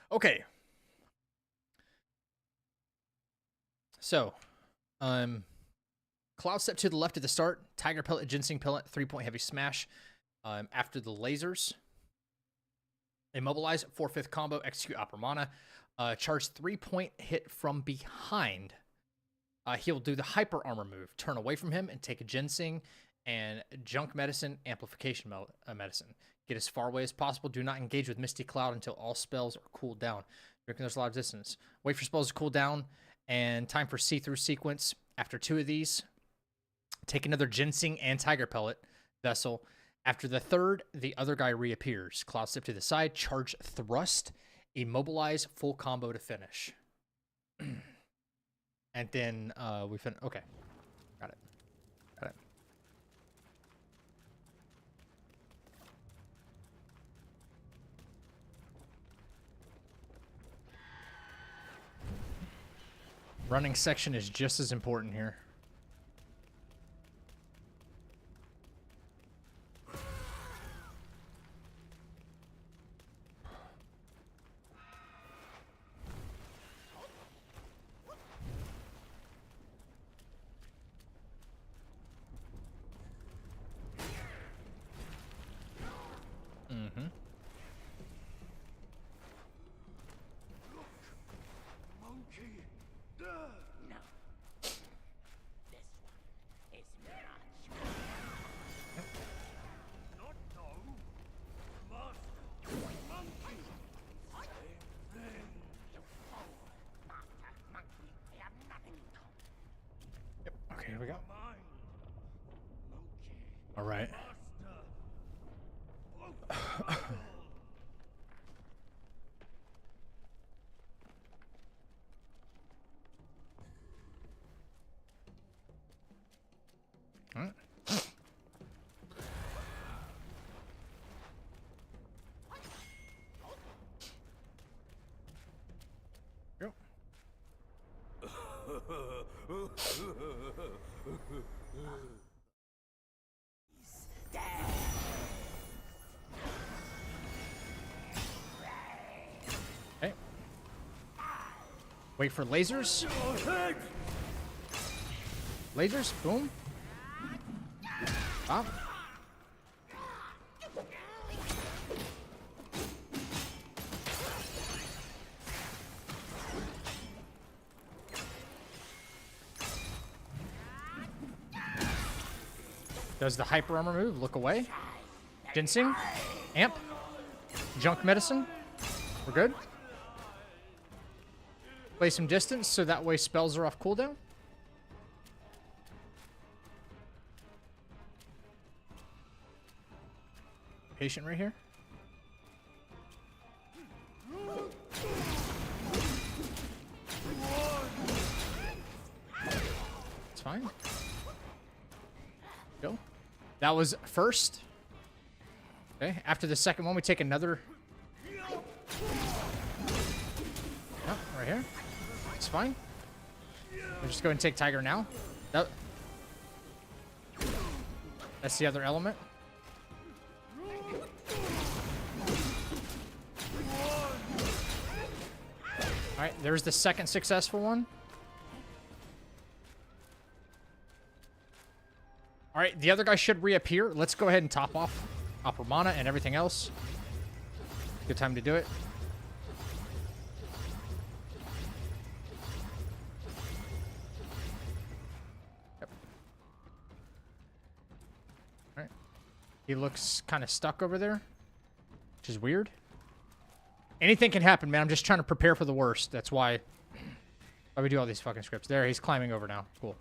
[SPEAKER 1] Okay. So, Cloud Step to the left at the start. Tiger Pellet, Ginseng Pellet, 3-point heavy smash. After the lasers. Immobilize, 4/5 combo, execute Opera Mana. Charge 3-point hit from behind. He'll do the Hyper Armor move. Turn away from him and take a Ginseng and Junk Medicine, Amplification Medicine. Get as far away as possible. Do not engage with Misty Cloud until all spells are cooled down. Drinking there's a lot of distance. Wait for spells to cool down. And time for see-through sequence. After 2 of these, take another Ginseng and Tiger Pellet vessel. After the 3rd, the other guy reappears. Cloud Step to the side, charge Thrust, immobilize, full combo to finish. And then we finish. Okay. Got it. Got it. Running section is just as important here. Okay. Wait for lasers. Lasers, boom. Stop. Does the hyper armor move? Look away. Ginseng. Amp. Junk medicine. We're good. Play some distance so that way spells are off cooldown. Patient right here. It's fine. Go. That was first. Okay, after the second one, we take another. Yep, right here. It's fine. We'll just go ahead and take Tiger now. That's the other element. Alright, there's the second successful one. Alright, the other guy should reappear. Let's go ahead and top off Opera Mana and everything else. Good time to do it. Yep. Alright. He looks kind of stuck over there, which is weird. Anything can happen, man. I'm just trying to prepare for the worst. That's why we do all these fucking scripts. There, he's climbing over now. Cool.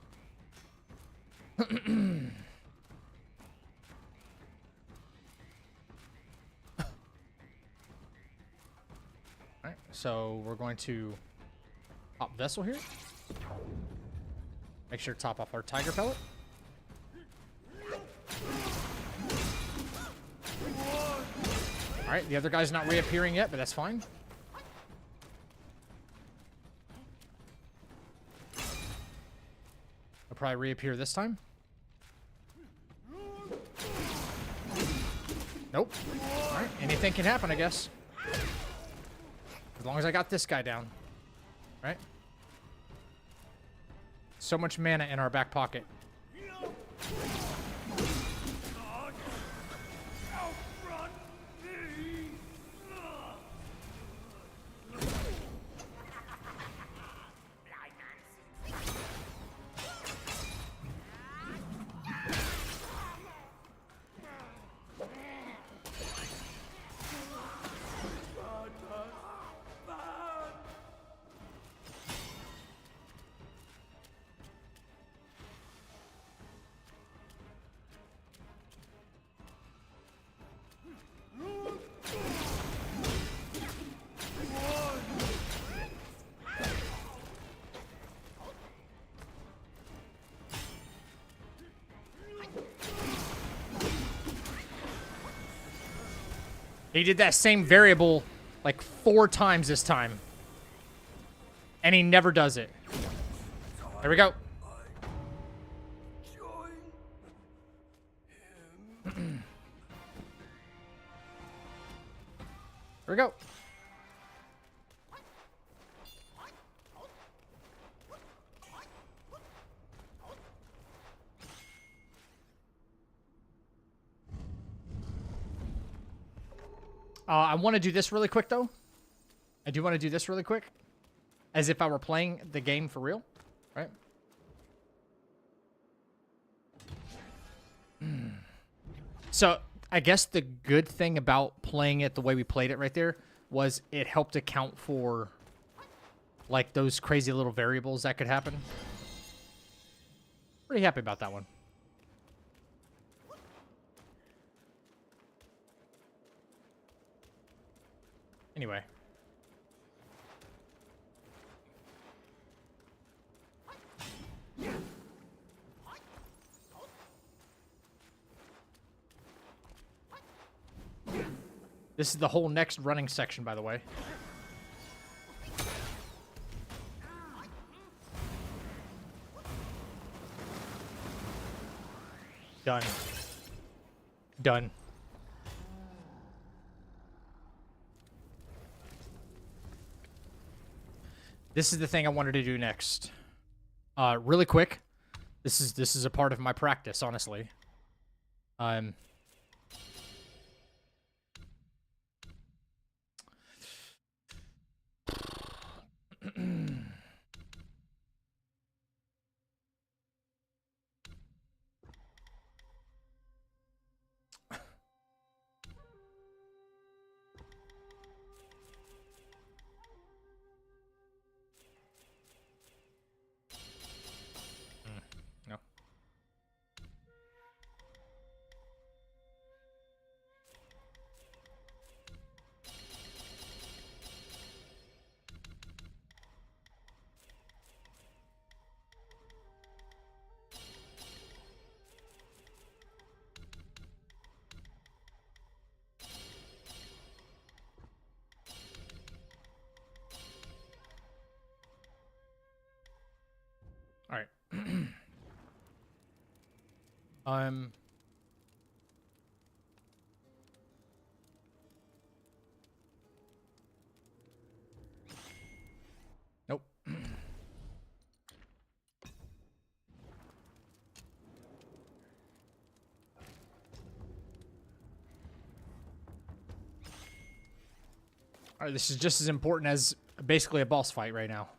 [SPEAKER 1] Alright, so we're going to pop Vessel here. Make sure to top off our Tiger Pellet. Alright, the other guy's not reappearing yet, but that's fine. He'll probably reappear this time. Nope. Alright, anything can happen, I guess. As long as I got this guy down. Right? So much mana in our back pocket. He did that same variable like 4 times this time. And he never does it. There we go. Here we go. I want to do this really quick, though. I do want to do this really quick. As if I were playing the game for real, right? So, I guess the good thing about playing it the way we played it right there was it helped account for, like, those crazy little variables that could happen. Pretty happy about that one. Anyway. This is the whole next running section, by the way. Done. Done. This is the thing I wanted to do next. Really quick. This is a part of my practice, honestly. No. All right. Nope. All right, this is just as important as basically a boss fight right now.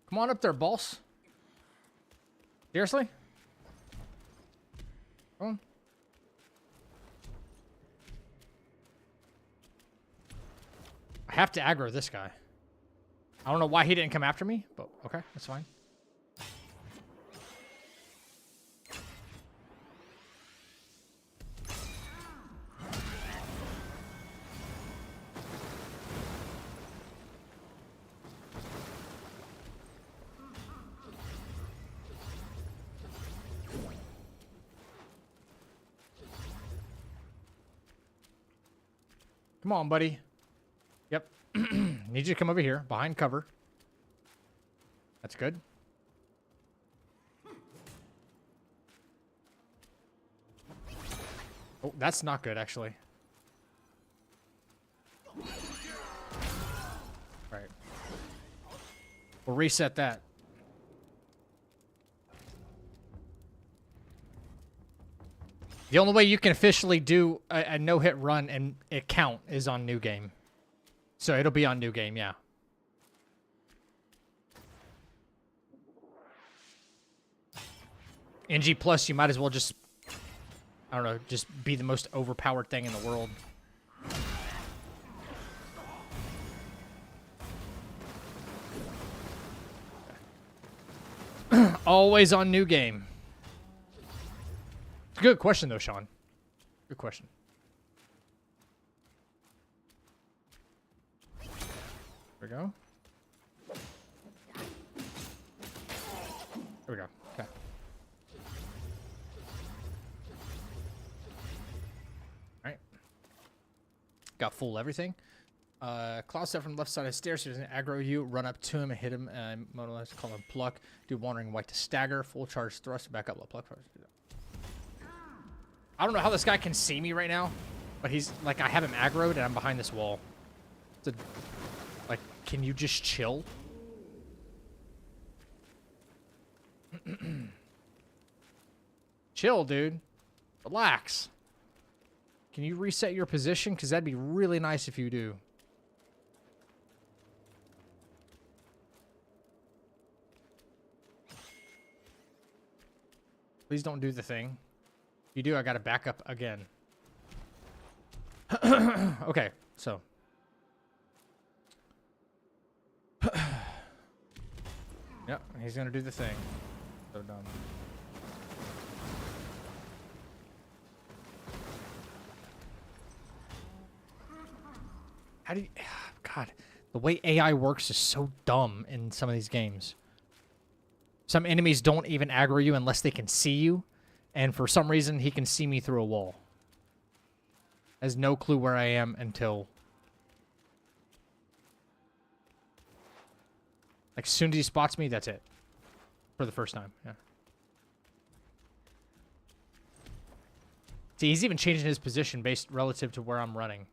[SPEAKER 1] Come on up there, boss. Seriously? Come on. I have to aggro this guy. I don't know why he didn't come after me, but okay, that's fine. Come on, buddy. Yep. Need you to come over here, behind cover. That's good. Oh, that's not good, actually. Right. We'll reset that. The only way you can officially do a no-hit run and it count is on New Game. So it'll be on New Game, yeah. NG Plus, you might as well just, I don't know, just be the most overpowered thing in the world. Always on New Game. Good question, though, Sean. Good question. There we go. There we go. Okay. Alright. Got full everything. Claw step from the left side of the stairs. He doesn't aggro you. Run up to him and hit him. Let's call him pluck. Do wandering white to stagger. Full charge thrust. Back up. Let pluck. I don't know how this guy can see me right now, but he's like, I have him aggroed and I'm behind this wall. It's like, can you just chill? Chill, dude. Relax. Can you reset your position? Because that'd be really nice if you do. Please don't do the thing. If you do, I gotta back up again. Okay, so. Yep, he's gonna do the thing. So dumb. How do you... God, the way AI works is so dumb in some of these games. Some enemies don't even aggro you unless they can see you. And for some reason, he can see me through a wall. Has no clue where I am until... Like, as soon as he spots me, that's it. For the first time, yeah. See, he's even changing his position based relative to where I'm running.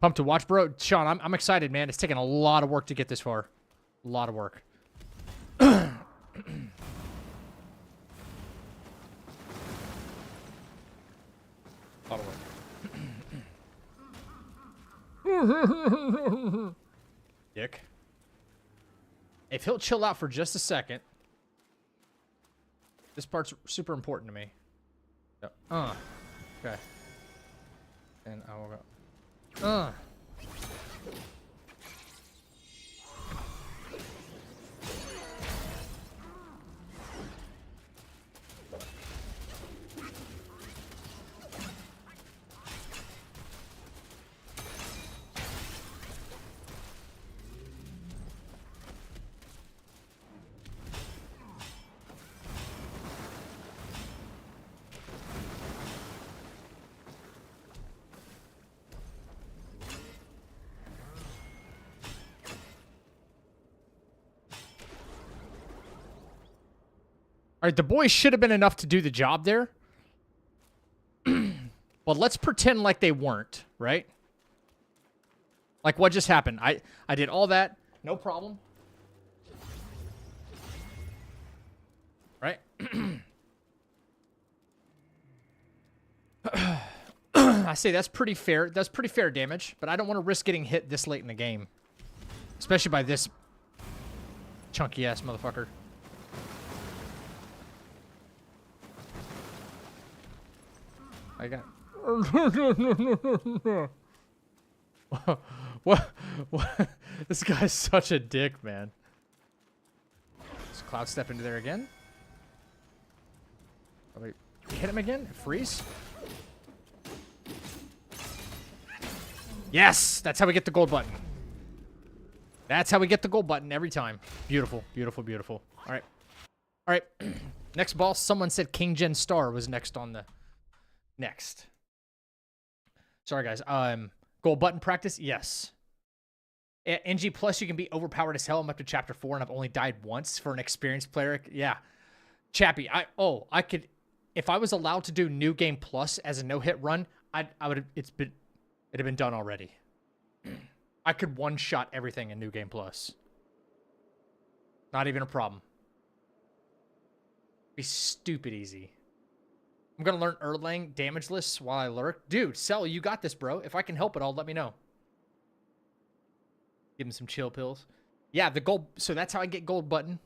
[SPEAKER 1] Pumped to watch, bro. Sean, I'm excited, man. It's taken a lot of work to get this far. A lot of work. A lot of work. Dick. If he'll chill out for just a second. This part's super important to me. Yep. Okay. And I will go. All right, the boys should have been enough to do the job there. But let's pretend like they weren't, right? Like what just happened? I did all that, no problem. Right? I say that's pretty fair. That's pretty fair damage, but I don't want to risk getting hit this late in the game. Especially by this chunky ass motherfucker. I got what? This guy's such a dick, man. Does Cloud step into there again? Oh, wait. Hit him again? Freeze? Yes! That's how we get the gold button. That's how we get the gold button every time. Beautiful, beautiful, beautiful. All right. All right. Next boss, someone said King Gen Star was next on the... Next. Sorry, guys. Gold button practice? Yes. At NG Plus, you can be overpowered as hell. I'm up to Chapter 4, and I've only died once for an experienced player. Yeah. Chappie, I could... If I was allowed to do New Game Plus as a no-hit run, I would... It'd have been done already. I could one-shot everything in New Game Plus. Not even a problem. Be stupid easy. I'm going to learn Erlang damageless while I lurk. Dude, Cell, you got this, bro. If I can help at all, let me know. Give him some chill pills. Yeah, the gold... So that's how I get gold button.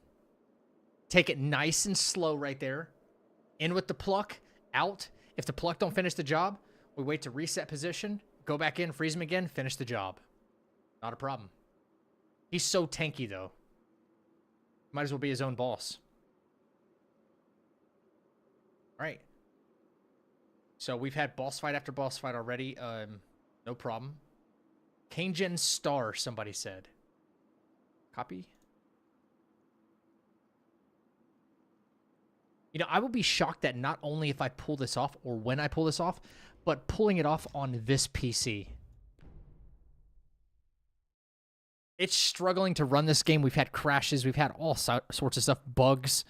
[SPEAKER 1] Take it nice and slow right there. In with the pluck. Out. If the pluck don't finish the job, we wait to reset position. Go back in, freeze him again, finish the job. Not a problem. He's so tanky, though. Might as well be his own boss. All right. So we've had boss fight after boss fight already. No problem. King Gen Star, somebody said. Copy. You know, I will be shocked that not only if I pull this off or when I pull this off, but pulling it off on this PC. It's struggling to run this game. We've had crashes. We've had all sorts of stuff. Bugs.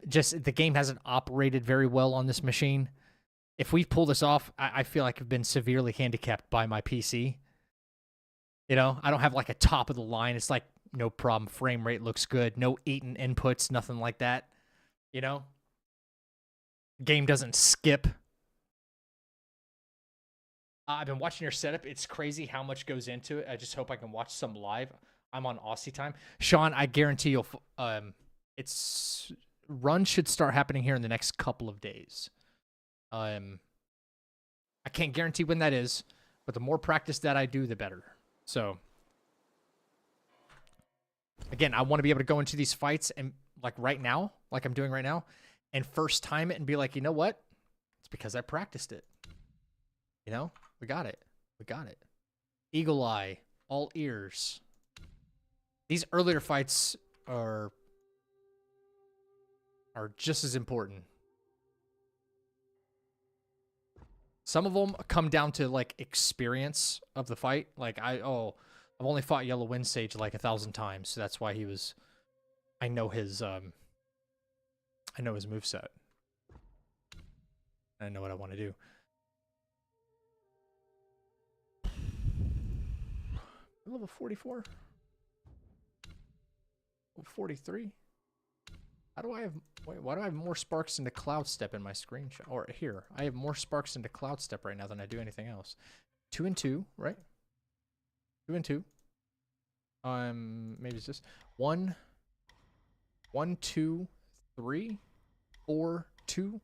[SPEAKER 1] Just the game hasn't operated very well on this machine. If we pull this off, I feel like I've been severely handicapped by my PC. You know, I don't have like a top of the line. It's like, no problem. Frame rate looks good. No eaten inputs, nothing like that. You know? Game doesn't skip. I've been watching your setup. It's crazy how much goes into it. I just hope I can watch some live. I'm on Aussie time. Sean, I guarantee you'll... It's... Run should start happening here in the next couple of days. I can't guarantee when that is, but the more practice that I do, the better. So, Again, I want to be able to go into these fights and like right now, like I'm doing right now, and first time it and be like, you know what? It's because I practiced it. You know, we got it. We got it. Eagle eye, all ears. These earlier fights are just as important. Some of them come down to like experience of the fight. Like I've only fought Yellow Wind Sage like 1,000 times, so that's why he was. I know his moveset. I know what I want to do. Level 44. Level 43. How do I have... Wait, why do I have more sparks into Cloud Step in my screenshot? Or here, I have more sparks into Cloud Step right now than I do anything else. 2 and 2, right? 2 and 2. Maybe it's just 1, 2, 3, 4, 2,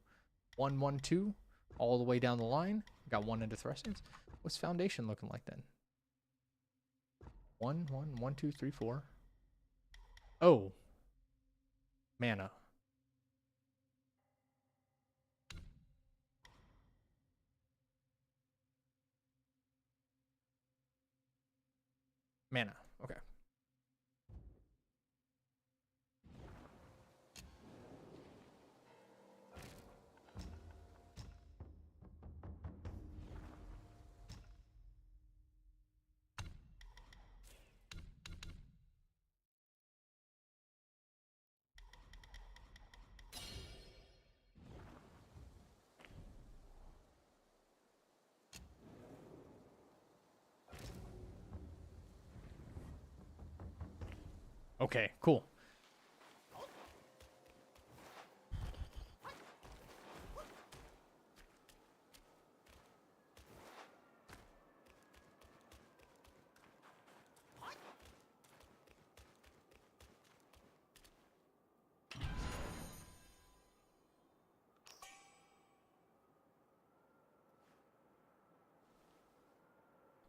[SPEAKER 1] 1, 1, 2, all the way down the line. Got 1 into thrustings. What's Foundation looking like then? 1, 1, 1, 2, 3, 4. Oh. Mana. Mana. Okay. Okay, cool.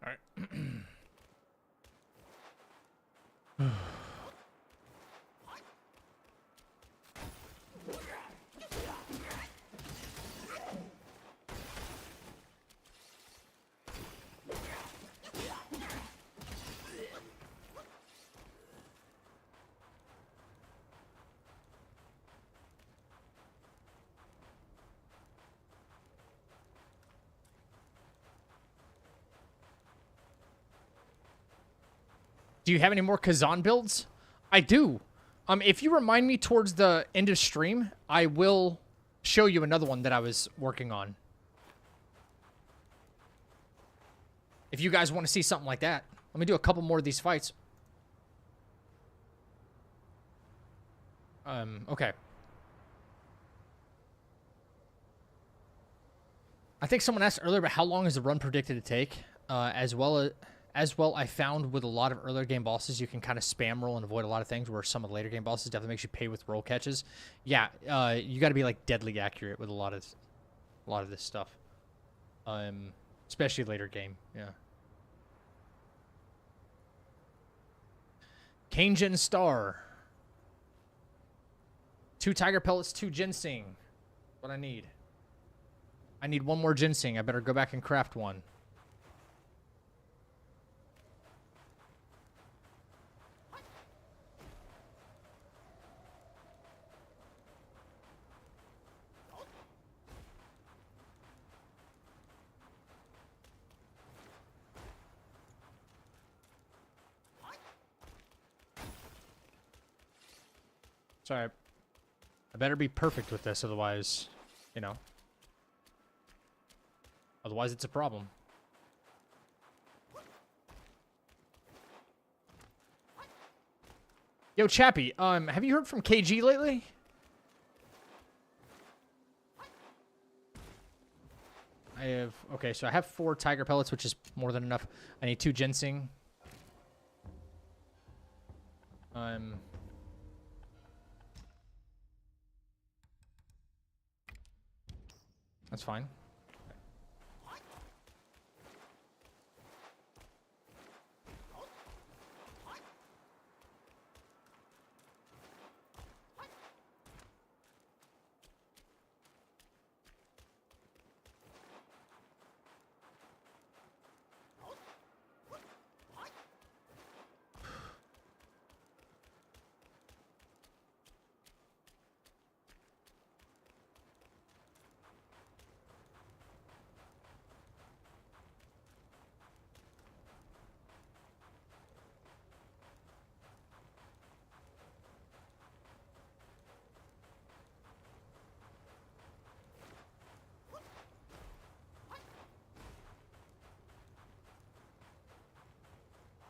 [SPEAKER 1] All right. Do you have any more Kazan builds? I do. If you remind me towards the end of stream, I will show you another one that I was working on. If you guys want to see something like that. Let me do a couple more of these fights. Okay. I think someone asked earlier about how long is the run predicted to take. As well, I found with a lot of earlier game bosses, you can kind of spam roll and avoid a lot of things, where some of the later game bosses definitely makes you pay with roll catches. Yeah, you got to be like deadly accurate with a lot of this stuff. Especially later game. Yeah. Kanejin Star. 2 Tiger Pellets, 2 Ginseng. What I need. I need 1 more Ginseng. I better go back and craft one. Sorry. I better be perfect with this, otherwise, you know. Otherwise, it's a problem. Yo, Chappie, have you heard from KG lately? Okay, so I have 4 Tiger Pellets, which is more than enough. I need 2 Ginseng. That's fine.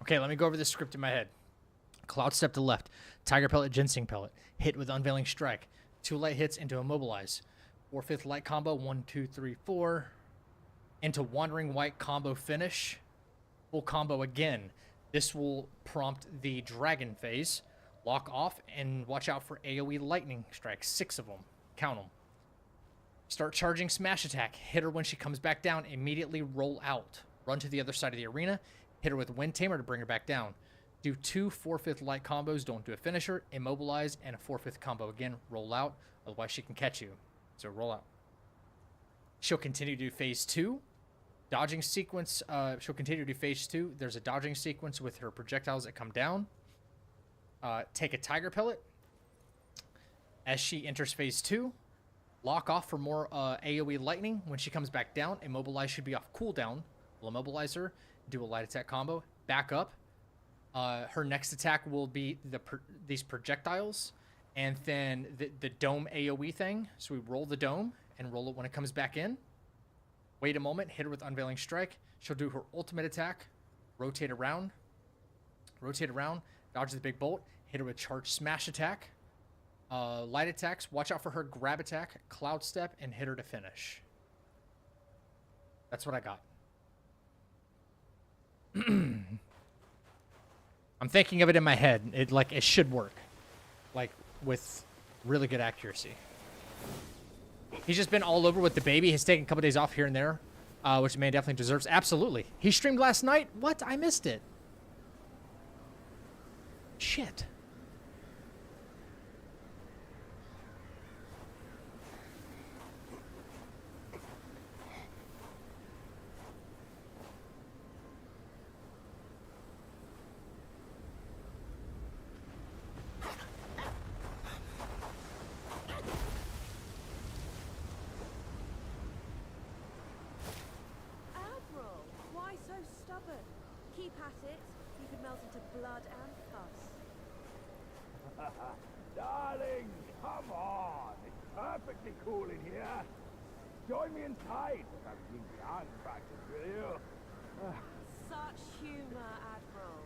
[SPEAKER 1] Okay, let me go over this script in my head. Cloud Step to left. Tiger Pellet, Ginseng Pellet. Hit with Unveiling Strike. 2 light hits into Immobilize. 4/5 light combo. 1, 2, 3, 4. Into Wandering White combo finish. Full combo again. This will prompt the Dragon phase. Lock off and watch out for AoE Lightning Strikes. 6 of them. Count them. Start charging Smash Attack. Hit her when she comes back down. Immediately roll out. Run to the other side of the arena. Hit her with Wind Tamer to bring her back down. Do 2 4/5 light combos. Don't do a finisher. Immobilize and a 4/5 combo again. Roll out. Otherwise she can catch you. So roll out. She'll continue to do phase 2. Dodging sequence. She'll continue to do phase 2. There's a dodging sequence with her projectiles that come down. Take a Tiger Pellet. As she enters phase 2, lock off for more AoE Lightning. When she comes back down, Immobilize should be off cooldown. We'll immobilize her, do a light attack combo, back up. Her next attack will be these projectiles, and then the dome AoE thing. So we roll the dome and roll it when it comes back in. Wait a moment, hit her with Unveiling Strike. She'll do her ultimate attack, rotate around, dodge the big bolt, hit her with Charge Smash Attack. Light attacks, watch out for her grab attack, Cloud Step, and hit her to finish. That's what I got. I'm thinking of it in my head. It should work. Like, with really good accuracy. He's just been all over with the baby. He's taken a couple days off here and there, which the man definitely deserves. Absolutely. He streamed last night? What? I missed it. Shit.
[SPEAKER 7] Keep at it. You could melt into blood and pus.
[SPEAKER 3] Darling, come on. It's perfectly cool in here. Join me inside. I'm being dance practice with you.
[SPEAKER 7] Such humor, Admiral.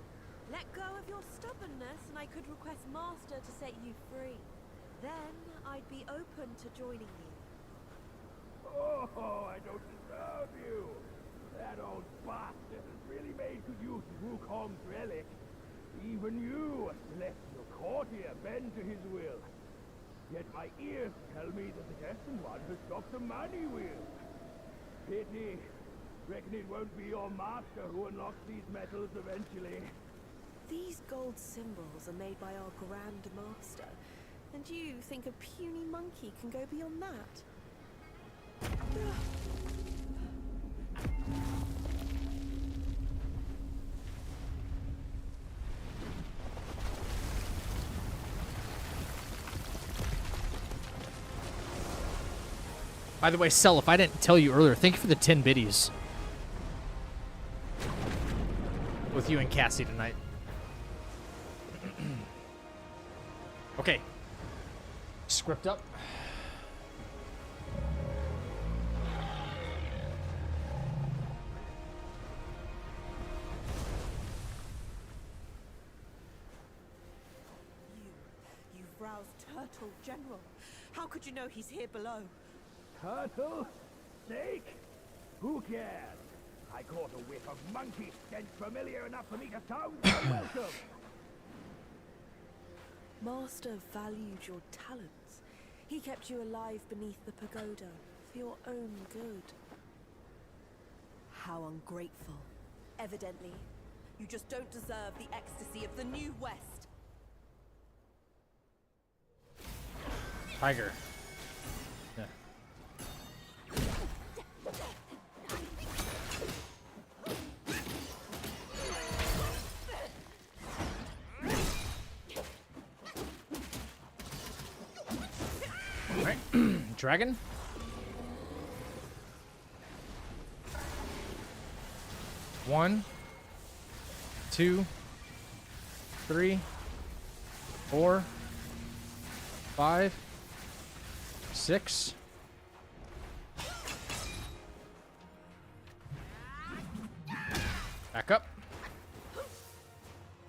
[SPEAKER 7] Let go of your stubbornness and I could request Master to set you free. Then I'd be open to joining you.
[SPEAKER 3] Oh, I don't deserve you. That old bastard has really made good use of Wukong's relic. Even you, a celestial courtier, bend to his will. Yet my ears tell me that the Destined One has stopped the money wheel. Pity. Reckon it won't be your master who unlocks these metals eventually.
[SPEAKER 7] These gold symbols are made by our Grand Master. And you think a puny monkey can go beyond that?
[SPEAKER 1] By the way, Cell, if I didn't tell you earlier, thank you for the 10 biddies. With you and Cassie tonight. Okay. Script up.
[SPEAKER 7] You've roused Turtle, General. How could you know he's here below?
[SPEAKER 3] Turtle? Snake? Who cares? I caught a whiff of monkey stench familiar enough for me to sound welcome.
[SPEAKER 7] Master valued your talents. He kept you alive beneath the pagoda for your own good. How ungrateful. Evidently, you just don't deserve the ecstasy of the New West.
[SPEAKER 1] Tiger. Yeah. All right. Dragon. One, 2, 3, 4, 5, 6. Back up.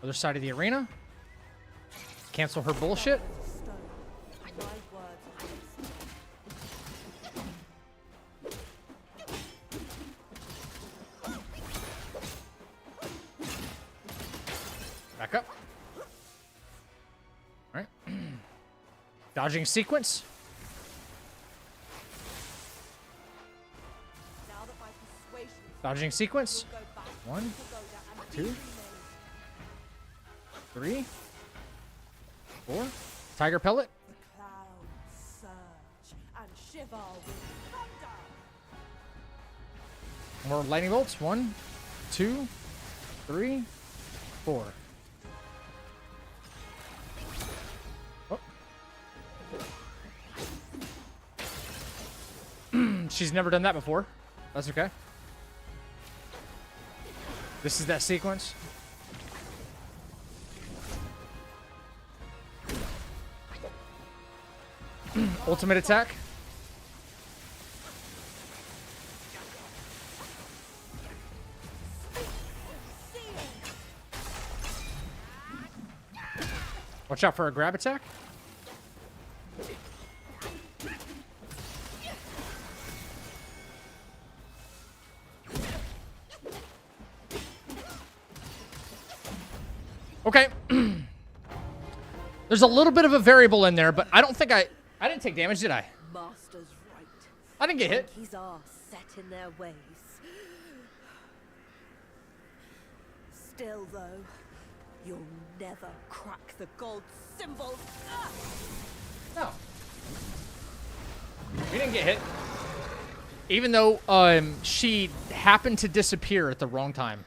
[SPEAKER 1] Other side of the arena. Cancel her bullshit.
[SPEAKER 6] Stone. My words are fixed.
[SPEAKER 1] Back up. All right. Dodging sequence.
[SPEAKER 6] Now that my persuasion
[SPEAKER 1] Dodging sequence.
[SPEAKER 6] will go back
[SPEAKER 1] 1,
[SPEAKER 6] to Goda and
[SPEAKER 1] 2,
[SPEAKER 6] be
[SPEAKER 1] 3, 4. Tiger pellet.
[SPEAKER 6] clouds surge and shiver with thunder.
[SPEAKER 1] More lightning bolts. 1, 2, 3, 4. Oh. She's never done that before. That's okay. This is that sequence. Ultimate attack. Watch out for a grab attack. Okay. There's a little bit of a variable in there, but I don't think I didn't take damage, did I?
[SPEAKER 7] Master's right.
[SPEAKER 1] I didn't get hit.
[SPEAKER 7] Monkeys are set in their ways. Still, though, you'll never crack the gold symbol.
[SPEAKER 1] No. We didn't get hit. Even though she happened to disappear at the wrong time.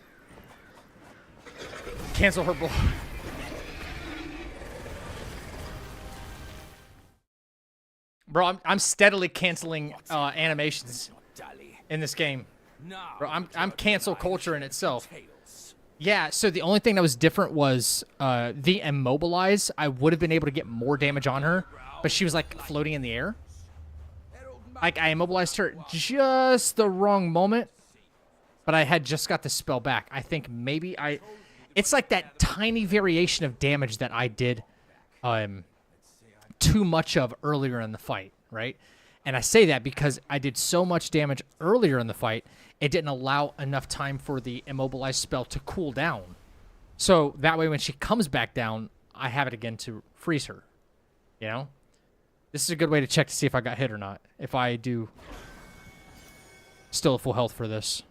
[SPEAKER 1] Cancel her blow. Bro, I'm steadily canceling animations in this game. Bro, I'm cancel culture in itself. Yeah, so the only thing that was different was the immobilize. I would have been able to get more damage on her, but she was like floating in the air. Like I immobilized her just the wrong moment, but I had just got the spell back. I think maybe it's like that tiny variation of damage that I did too much of earlier in the fight, right? And I say that because I did so much damage earlier in the fight, it didn't allow enough time for the immobilize spell to cool down. So that way when she comes back down, I have it again to freeze her. You know? This is a good way to check to see if I got hit or not. If I do still at full health for this.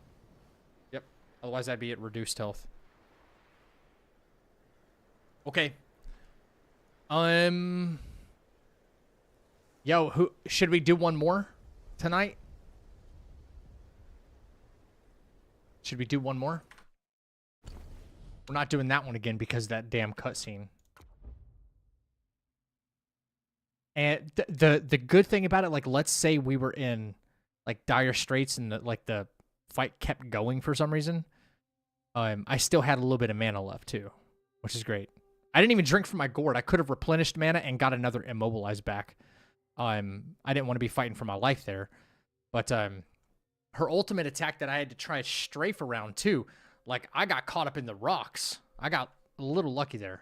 [SPEAKER 1] Yep. Otherwise I'd be at reduced health. Okay. Yo, should we do one more tonight? Should we do one more? We're not doing that one again because of that damn cutscene. And the good thing about it, like, let's say we were in like dire straits and the fight kept going for some reason. I still had a little bit of mana left too, which is great. I didn't even drink from my gourd. I could have replenished mana and got another immobilize back. I didn't want to be fighting for my life there, but her ultimate attack that I had to try to strafe around too, like I got caught up in the rocks. I got a little lucky there.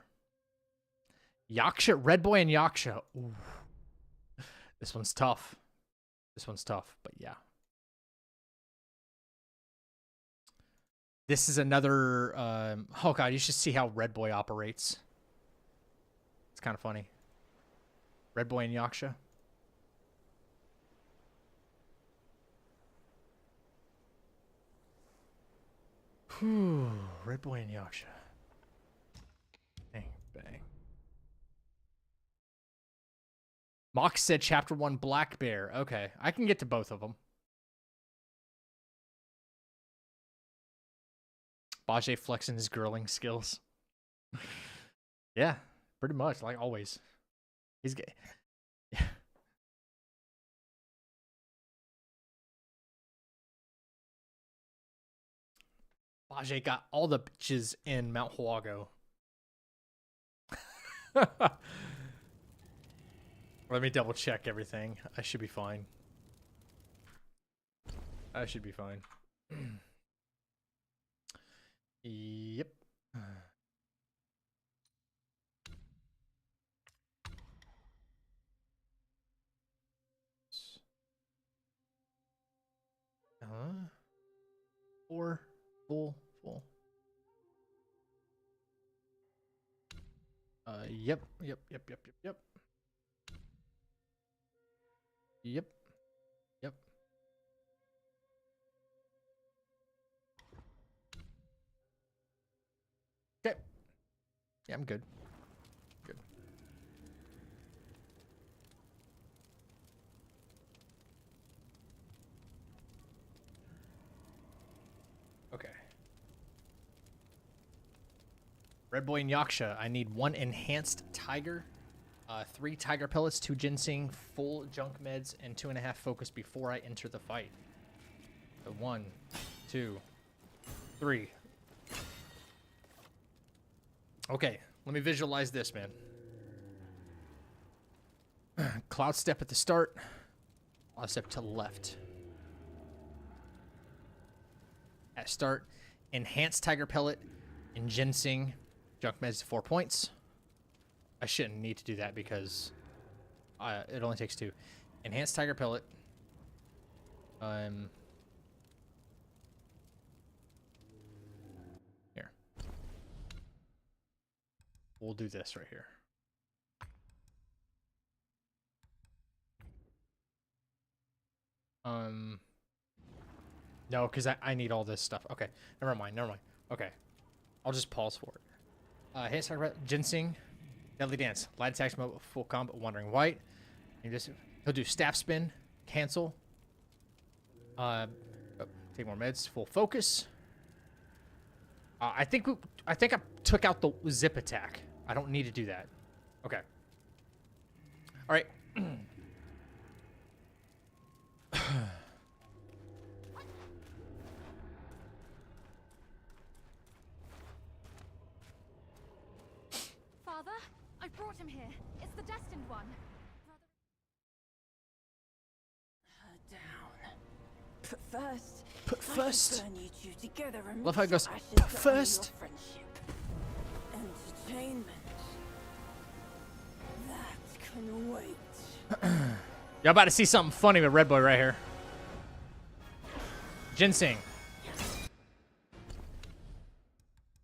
[SPEAKER 1] Yaksha, Red Boy and Yaksha. Ooh. This one's tough. This one's tough, but yeah. This is another, oh god, you should see how Red Boy operates. It's kind of funny. Red Boy and Yaksha. Whew, Red Boy and Yaksha. Bang, bang. Mox said Chapter 1 Black Bear. Okay, I can get to both of them. Bajie flexing his girling skills. Yeah, pretty much, like always. He's gay. Yeah. Bajie got all the bitches in Mount Huago. Let me double check everything. I should be fine. I should be fine. Yep. Full. Yep. Okay. Yeah, I'm good. Good. Okay. Red Boy and Yaksha, I need 1 enhanced tiger, 3 tiger pellets, 2 ginseng, full junk meds, and 2.5 focus before I enter the fight. So 1, 2, 3. Okay, let me visualize this, man. Cloud step at the start. Cloud step to the left. At start, enhanced tiger pellet and ginseng. Junk meds 4 points. I shouldn't need to do that because it only takes 2. Enhanced tiger pellet. Here. We'll do this right here. No, because I need all this stuff. Okay, never mind. Okay, I'll just pause for it. Enhanced tiger pellet, ginseng. Deadly Dance, light attacks, full combat, Wandering White. He'll do staff spin, cancel. Take more meds, full focus. I think I took out the zip attack. I don't need to do that. Okay. All right.
[SPEAKER 8] Father, I brought him here. It's the destined one.
[SPEAKER 6] But first,
[SPEAKER 1] Put first.
[SPEAKER 6] burn you two together and
[SPEAKER 1] Love how it goes.
[SPEAKER 6] ashes
[SPEAKER 1] Put
[SPEAKER 6] to
[SPEAKER 1] first.
[SPEAKER 6] honor your friendship. Entertainment. That can wait.
[SPEAKER 1] Y'all about to see something funny with Red Boy right here. Ginseng.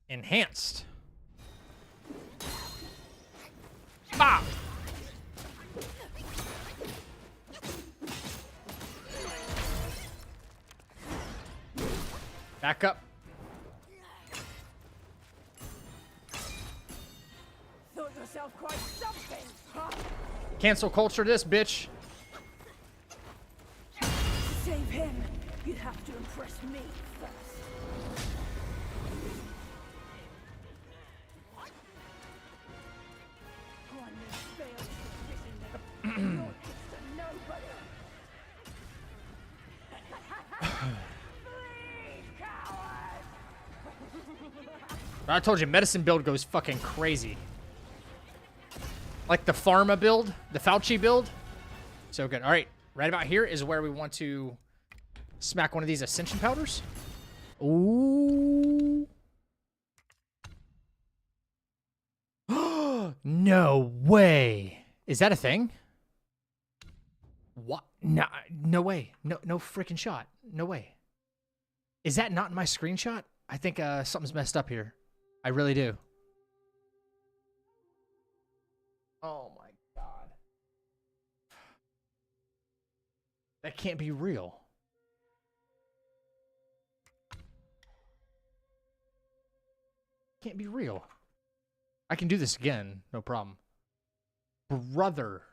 [SPEAKER 1] Enhanced. Bop! Back up.
[SPEAKER 6] Thought yourself quite something, huh?
[SPEAKER 1] Cancel culture this, bitch.
[SPEAKER 6] To save him, you'd have to impress me first. One who fails to vision that you're just a nobody.
[SPEAKER 1] I told you, medicine build goes fucking crazy. Like the pharma build, the Fauci build. So good. All right, right about here is where we want to smack one of these ascension powders. Ooh. No way. Is that a thing? What? No, no way. No freaking shot. No way. Is that not in my screenshot? I think something's messed up here. I really do. Oh my god. That can't be real. Can't be real. I can do this again, no problem. Brother.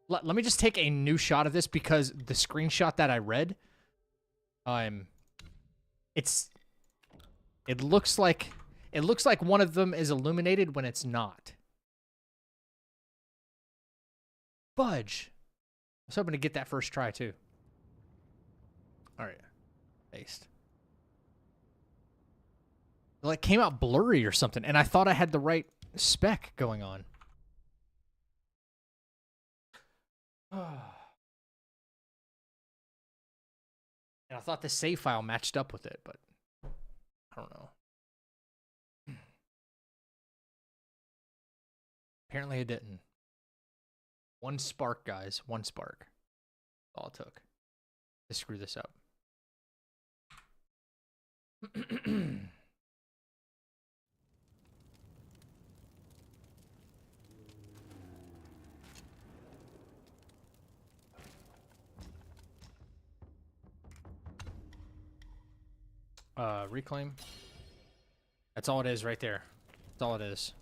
[SPEAKER 1] Let me just take a new shot of this because the screenshot that I read, it looks like one of them is illuminated when it's not. Fudge. I was hoping to get that first try too. All right, paste. Well, it came out blurry or something, and I thought I had the right spec going on. And I thought the save file matched up with it, but I don't know. Apparently it didn't. One spark, guys. One spark. That's all it took to screw this up. Reclaim. That's all it is right there. That's all it is.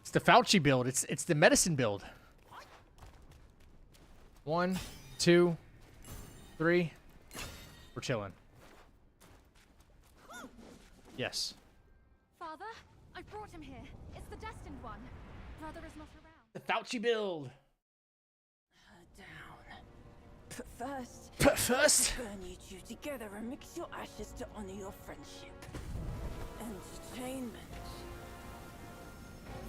[SPEAKER 1] It's the Fauci build. It's the medicine build. 1, 2, 3. We're chilling. Yes.
[SPEAKER 8] Father, I brought him here. It's the destined one. Brother is not around.
[SPEAKER 1] The Fauci build.
[SPEAKER 9] But
[SPEAKER 1] First.
[SPEAKER 9] burn you two together and mix your ashes to honor your friendship. Entertainment.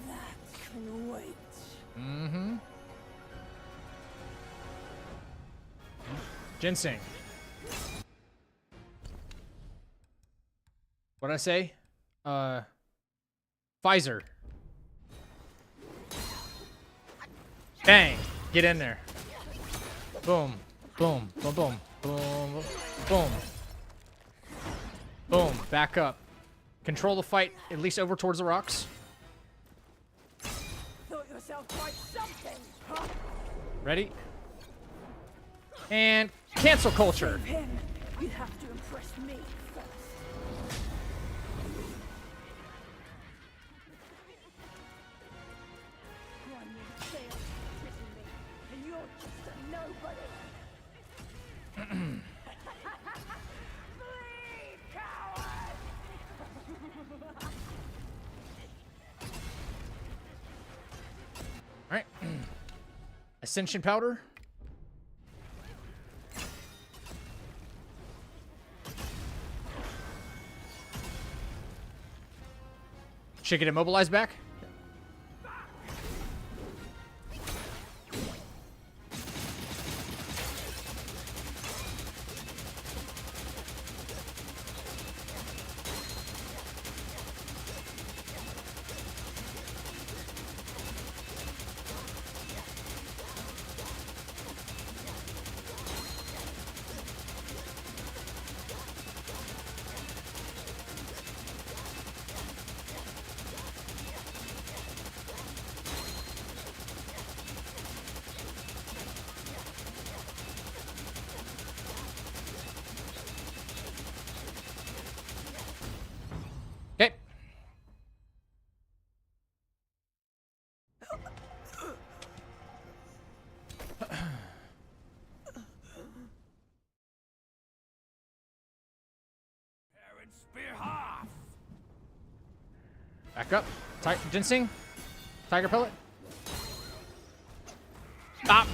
[SPEAKER 9] That can wait.
[SPEAKER 1] Mm-hmm. Ginseng. What'd I say? Pfizer. Bang. Get in there. Boom. Boom. Boom. Boom. Boom. Boom. Boom. Back up. Control the fight, at least over towards the rocks.
[SPEAKER 9] Thought yourself quite something, huh?
[SPEAKER 1] Ready? And cancel culture.
[SPEAKER 9] Him, you have to impress me first. One you failed to imprison me, and you're just a nobody. Flee, coward!
[SPEAKER 1] All right. Ascension powder. Should get immobilized back. Okay.
[SPEAKER 3] Parents' behalf.
[SPEAKER 1] Back up. Ginseng. Tiger pellet. Stop.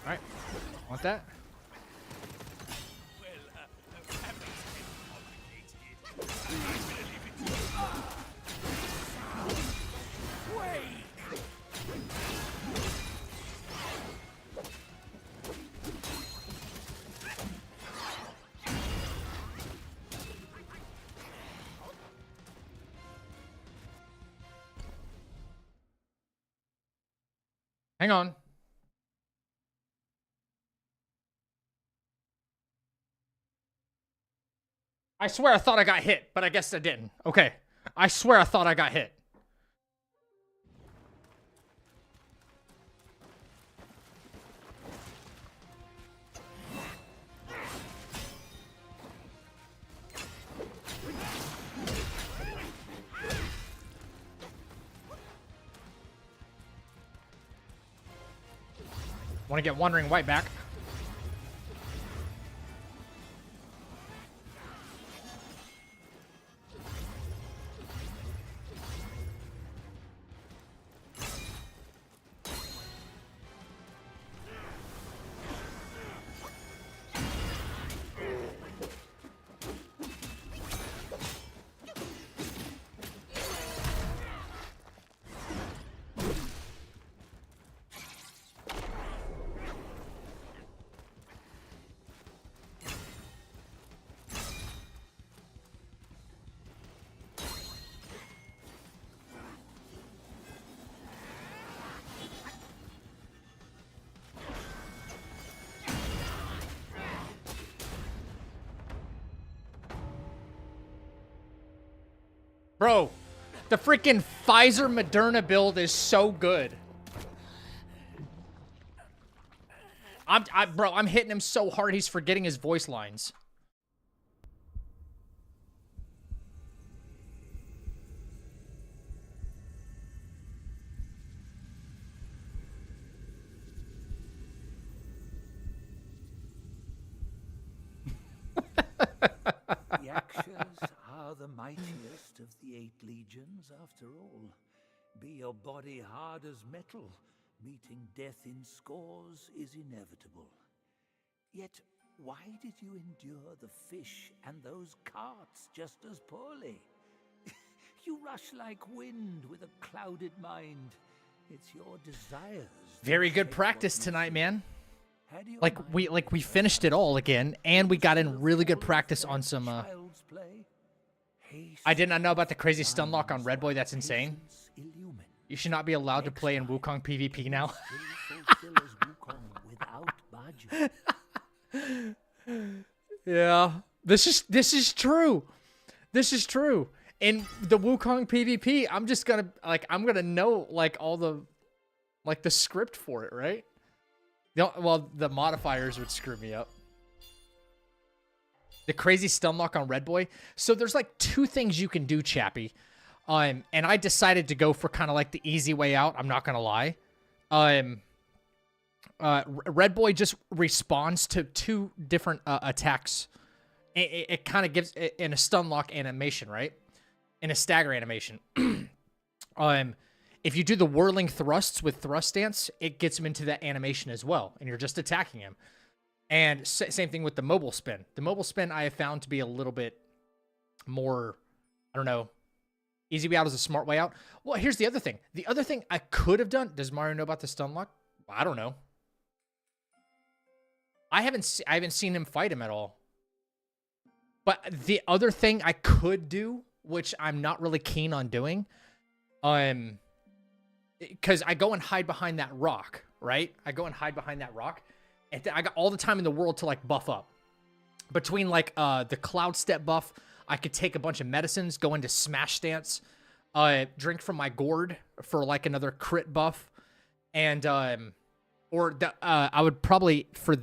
[SPEAKER 1] All right. Want that? Hang on. I swear I thought I got hit, but I guess I didn't. Okay. I swear I thought I got hit. Want to get Wandering White back. Bro, the freaking Pfizer Moderna build is so good. Bro, I'm hitting him so hard he's forgetting his voice lines.
[SPEAKER 5] The Yakshas are the mightiest of the 8 legions, after all. Be your body hard as metal, meeting death in scores is inevitable. Yet, why did you endure the fish and those carts just as poorly? You rush like wind with a clouded mind. It's your desires.
[SPEAKER 1] Very good practice tonight, man. Like we finished it all again, and we got in really good practice on some. I did not know about the crazy stun lock on Red Boy. That's insane. You should not be allowed to play in Wukong PvP now. Yeah, this is true. This is true. In the Wukong PvP, I'm just gonna I'm gonna know all the the script for it, right? Well, the modifiers would screw me up. The crazy stun lock on Red Boy. So there's 2 things you can do, Chappie. And I decided to go for kind of the easy way out. I'm not gonna lie. Red Boy just responds to 2 different attacks. It kind of gives it in a stun lock animation, right? In a stagger animation. If you do the whirling thrusts with thrust stance, it gets him into that animation as well, and you're just attacking him. And same thing with the mobile spin. The mobile spin I have found to be a little bit more, I don't know, easy way out is a smart way out. Well, here's the other thing. The other thing I could have done, does Mario know about the stun lock? I don't know. I haven't seen him fight him at all. But the other thing I could do, which I'm not really keen on doing, because I go and hide behind that rock, right? I go and hide behind that rock, and I got all the time in the world to buff up. Between the cloud step buff, I could take a bunch of medicines, go into smash stance, drink from my gourd for another crit buff, and I would probably for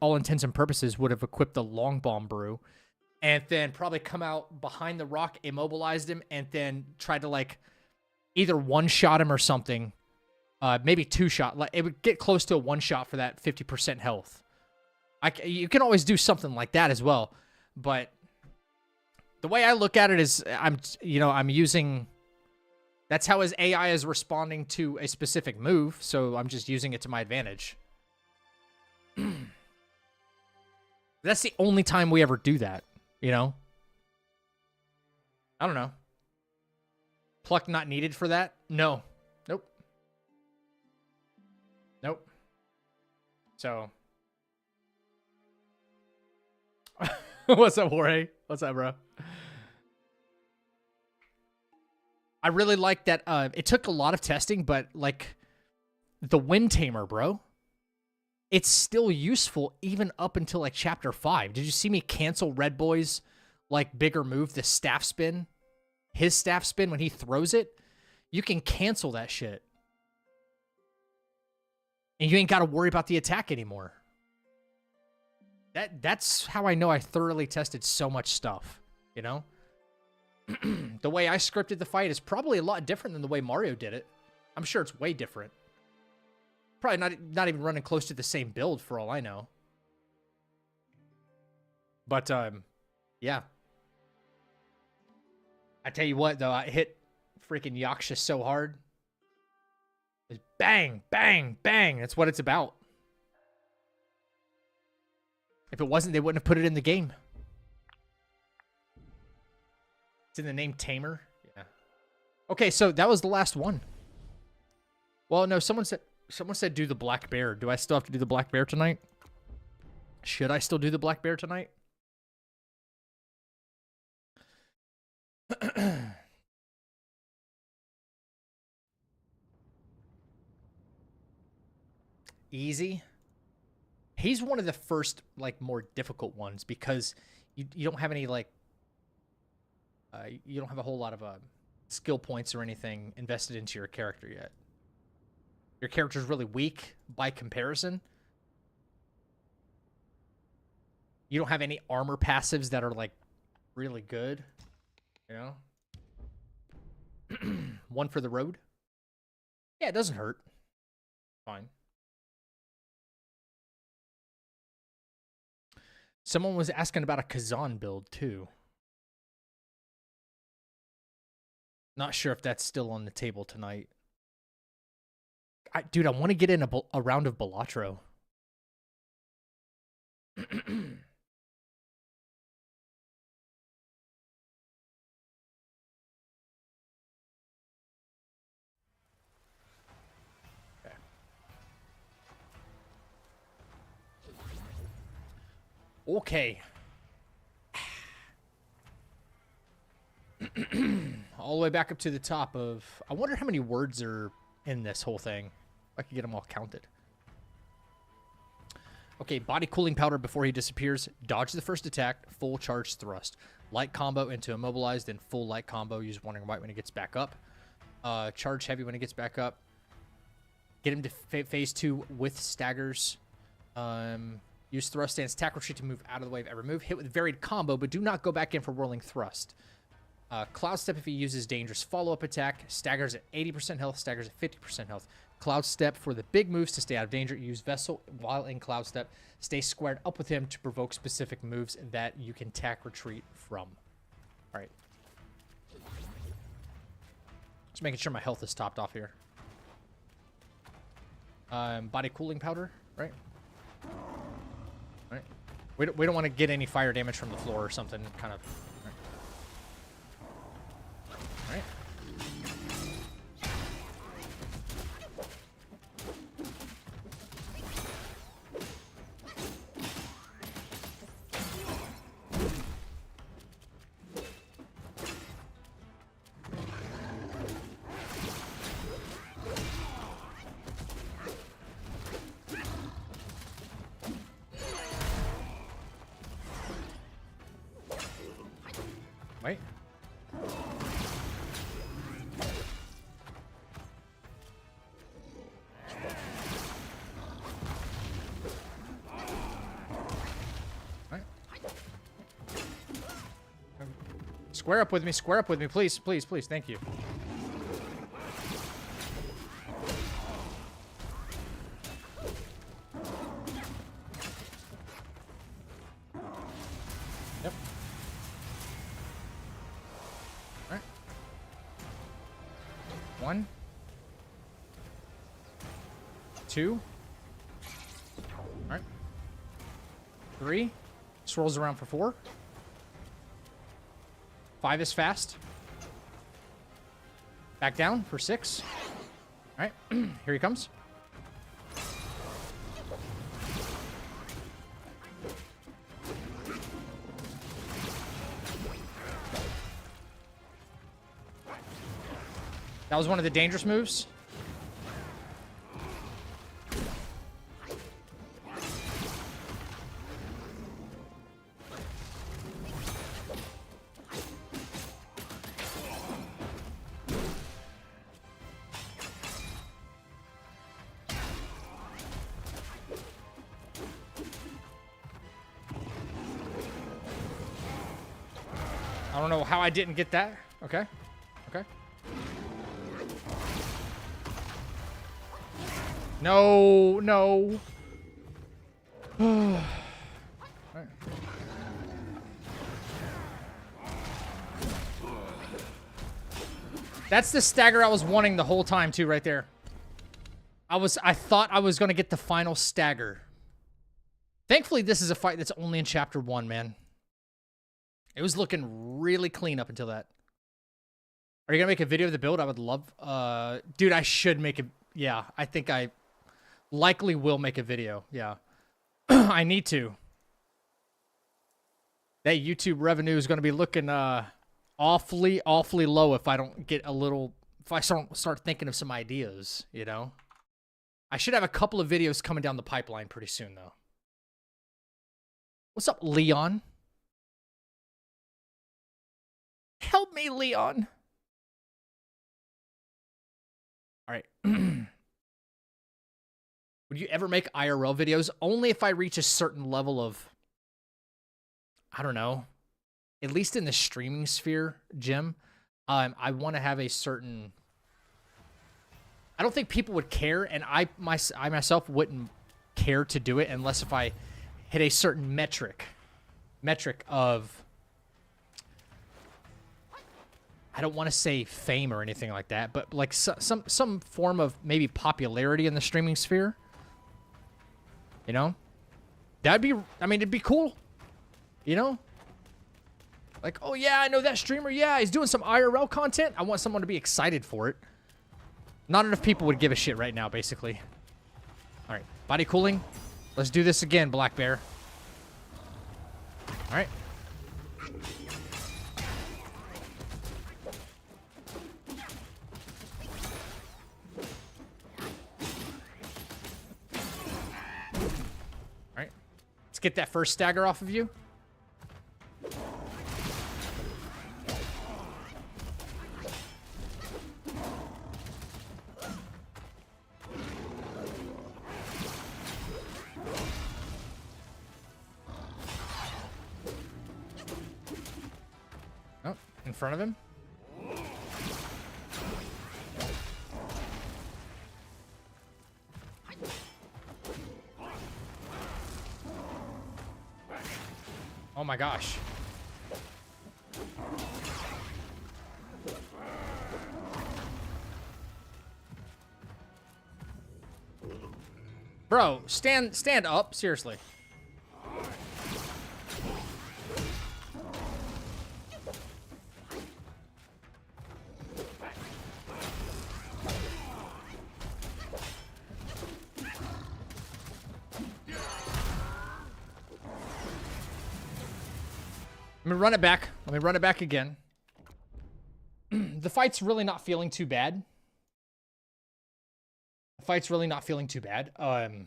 [SPEAKER 1] all intents and purposes would have equipped the long bomb brew, and then probably come out behind the rock, immobilized him, and then try to either one shot him or something. Maybe 2 shot. It would get close to a 1 shot for that 50% health. You can always do something like that as well, but the way I look at it is I'm using. That's how his AI is responding to a specific move, so I'm just using it to my advantage. That's the only time we ever do that, I don't know. Pluck not needed for that? No. Nope. Nope. So. What's up, Jorge? What's up, bro? I really like that. It took a lot of testing, but the Wind Tamer, bro, it's still useful even up until chapter 5. Did you see me cancel Red Boy's bigger move, the staff spin? His staff spin when he throws it, you can cancel that shit. And you ain't got to worry about the attack anymore. That's how I know I thoroughly tested so much stuff, The way I scripted the fight is probably a lot different than the way Mario did it. I'm sure it's way different. Probably not even running close to the same build for all I know. But, yeah. I tell you what, though, I hit freaking Yaksha so hard. It's bang, bang, bang. That's what it's about. If it wasn't, they wouldn't have put it in the game. It's in the name Tamer. Yeah. Okay, so that was the last one. Well, no, someone said do the Black Bear. Do I still have to do the Black Bear tonight? Should I still do the Black Bear tonight? Easy. He's one of the first more difficult ones because you don't have any you don't have a whole lot of skill points or anything invested into your character yet. Your character's really weak by comparison. You don't have any armor passives that are, like, really good. You know? One for the road. Yeah, it doesn't hurt. Fine. Someone was asking about a Kazan build, too. Not sure if that's still on the table tonight. Dude, I want to get in a round of Balatro. Okay. All the way back up to the top of... I wonder how many words are in this whole thing. If I could get them all counted. Okay, body cooling powder before he disappears. Dodge the first attack. Full charge thrust. Light combo into immobilized. Then full light combo. Use Wandering White when he gets back up. Charge heavy when he gets back up. Get him to phase 2 with staggers. Use thrust stance, attack retreat to move out of the way of every move. Hit with varied combo, but do not go back in for whirling thrust. Cloud Step if he uses dangerous follow-up attack. Staggers at 80% health, staggers at 50% health. Cloud Step for the big moves to stay out of danger. Use Vessel while in Cloud Step. Stay squared up with him to provoke specific moves that you can attack retreat from. All right. Just making sure my health is topped off here. Body cooling powder, right? Right. We don't want to get any fire damage from the floor or something, kind of. All right. Wait. Right. Square up with me, please, please, please, thank you. Yep. All right. 1, 2. All right. 3. Swirls around for 4. 5 is fast. Back down for 6. All right. Here he comes. That was one of the dangerous moves. I don't know how I didn't get that. Okay. Okay. No, no. Right. That's the stagger I was wanting the whole time too, right there. I thought I was gonna get the final stagger. Thankfully, this is a fight that's only in chapter 1, man. It was looking really clean up until that. Are you gonna make a video of the build? I would love. Dude, I should make a. Yeah, I think I likely will make a video. Yeah, I need to. That YouTube revenue is gonna be looking awfully low if I don't get a little. If I start thinking of some ideas, you know. I should have a couple of videos coming down the pipeline pretty soon, though. What's up, Leon? Help me, Leon. All right. Would you ever make IRL videos? Only if I reach a certain level of, I don't know, at least in the streaming sphere, Jim. I want to have a certain, I don't think people would care, and I myself wouldn't care to do it unless if I hit a certain metric of, I don't want to say fame or anything like that, but like some form of maybe popularity in the streaming sphere. You know? That'd be, I mean, it'd be cool. You know? Like, oh yeah, I know that streamer. Yeah, he's doing some IRL content. I want someone to be excited for it. Not enough people would give a shit right now, basically. All right, body cooling. Let's do this again, Black Bear. All right. All right. Let's get that first stagger off of you. In front of him. Oh my gosh. Bro, stand up, seriously. Let me run it back. Let me run it back again. The fight's really not feeling too bad. The fight's really not feeling too bad. I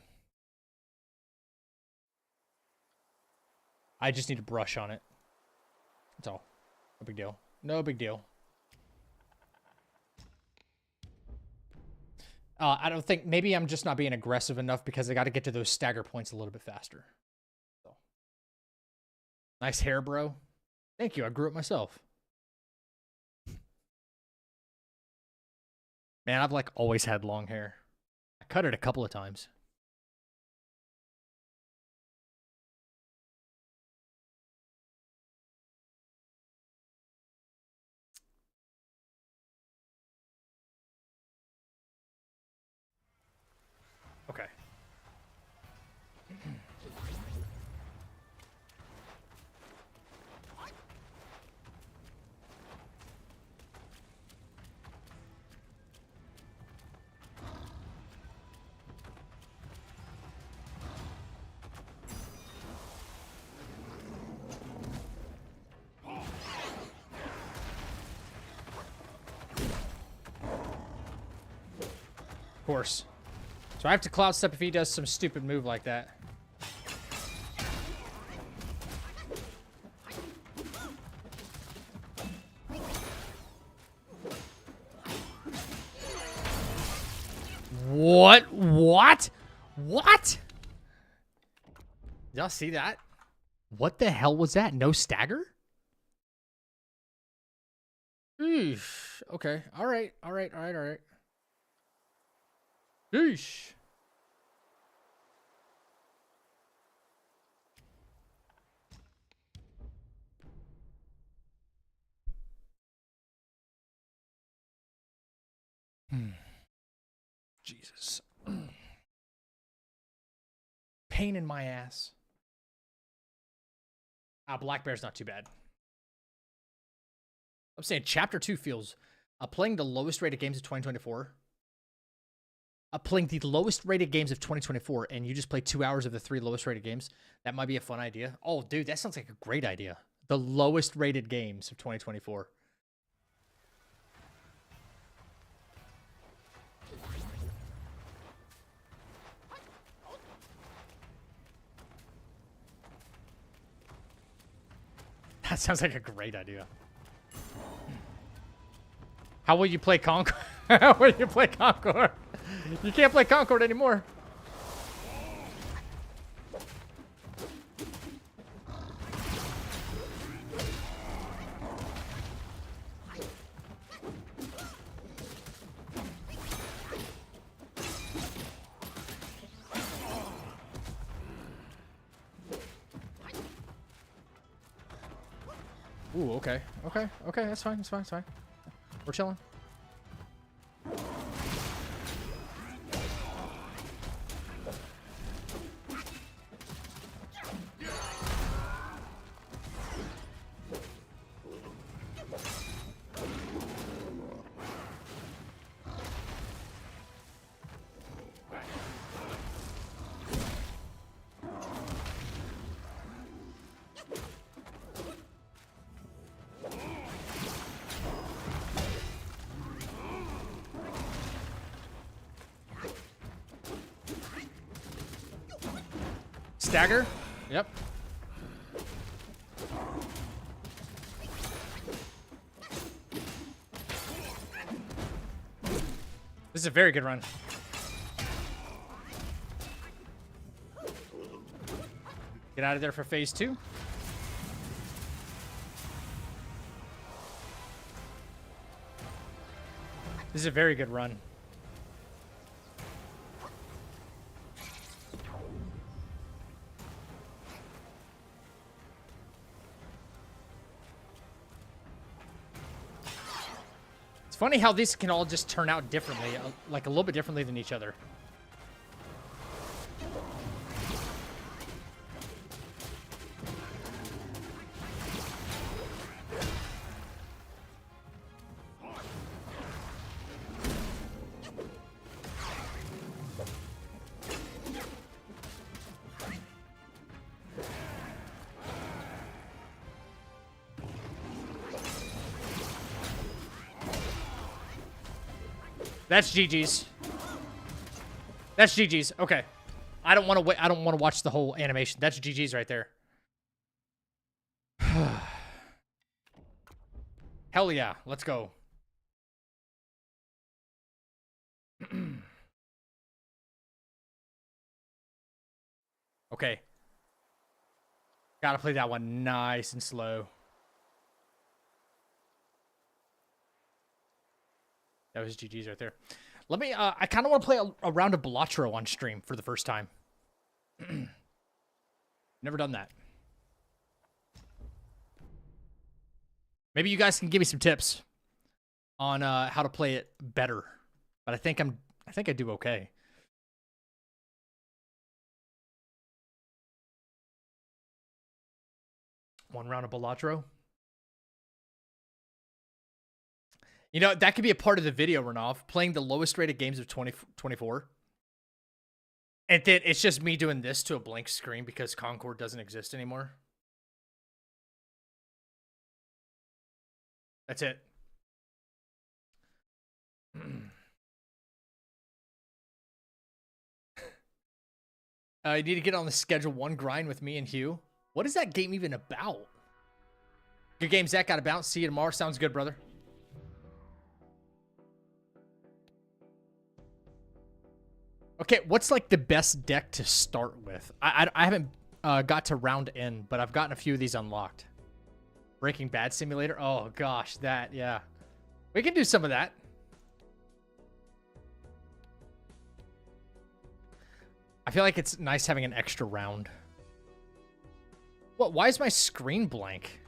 [SPEAKER 1] just need to brush on it. That's all. No big deal. No big deal. I don't think, maybe I'm just not being aggressive enough because I got to get to those stagger points a little bit faster. So. Nice hair, bro. Thank you. I grew it myself. Man, I've like always had long hair. I cut it a couple of times. Okay. Of course. So I have to cloud step if he does some stupid move like that. What? What? What? Y'all see that? What the hell was that? No stagger? Eesh. Okay. All right. All right. All right. All right. Eesh. Jesus. Pain in my ass. Black Bear's not too bad. I'm saying Chapter 2 feels... playing the lowest rated games of 2024... playing the lowest rated games of 2024 and you just play 2 hours of the 3 lowest rated games, that might be a fun idea. Oh, dude, that sounds like a great idea. The lowest rated games of 2024. That sounds like a great idea. How will you play Conquest? When you play Concord. You can't play Concord anymore. Ooh, okay. Okay, okay, that's fine, that's fine, that's fine. We're chilling. Stagger? Yep. This is a very good run. Get out of there for phase 2. This is a very good run. It's funny how these can all just turn out differently, like a little bit differently than each other. That's GG's. That's GG's. Okay. I don't want to wait. I don't want to watch the whole animation. That's GG's right there. Hell yeah. Let's go. Okay. Gotta play that one nice and slow. That was GG's right there. Let me, I kind of want to play a round of Balatro on stream for the first time. Never done that. Maybe you guys can give me some tips on how to play it better. But I think I do okay. One round of Balatro. You know, that could be a part of the video, Renov, playing the lowest rated games of 2024. And then it's just me doing this to a blank screen because Concord doesn't exist anymore. That's it. You need to get on the Schedule 1 grind with me and Hugh. What is that game even about? Good game, Zach. Got to bounce. See you tomorrow. Sounds good, brother. Okay, what's like the best deck to start with? I haven't got to round N, but I've gotten a few of these unlocked. Breaking Bad Simulator. Oh gosh, that, yeah. We can do some of that. I feel like it's nice having an extra round. What? Why is my screen blank?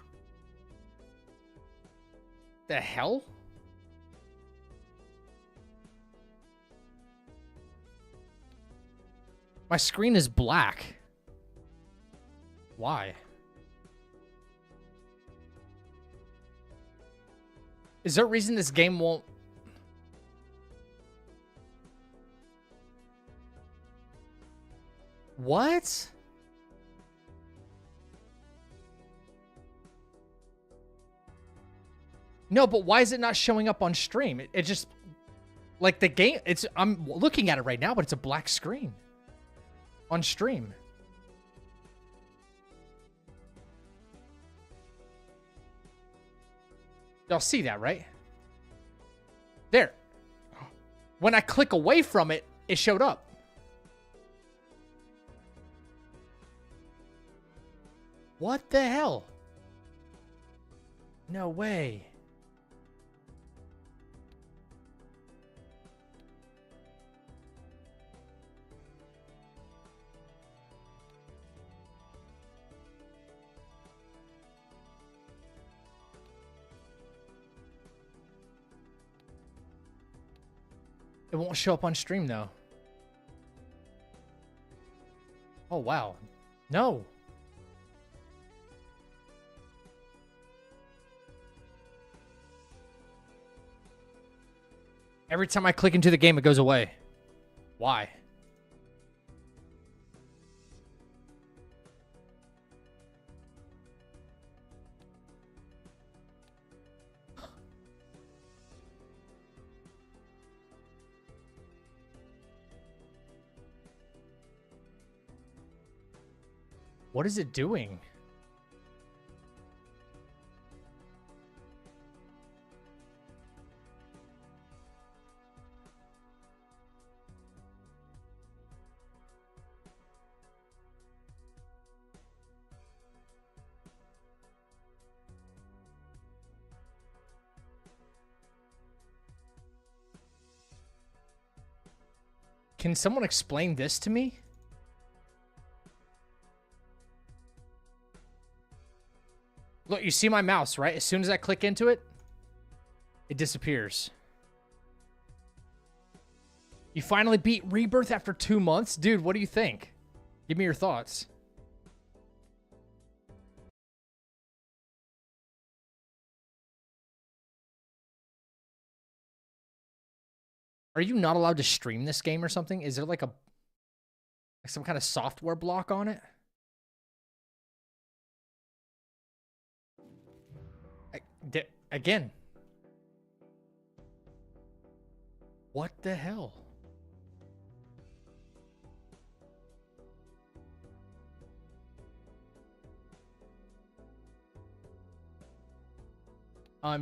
[SPEAKER 1] The hell? My screen is black. Why? Is there a reason this game won't... What? No, but why is it not showing up on stream? It just... Like the game... I'm looking at it right now, but it's a black screen. On stream. Y'all see that, right? There. When I click away from it, it showed up. What the hell? No way. It won't show up on stream though. Oh wow. No. Every time I click into the game, it goes away. Why? What is it doing? Can someone explain this to me? Look, you see my mouse, right? As soon as I click into it, it disappears. You finally beat Rebirth after 2 months? Dude, what do you think? Give me your thoughts. Are you not allowed to stream this game or something? Is there like some kind of software block on it? Again. What the hell?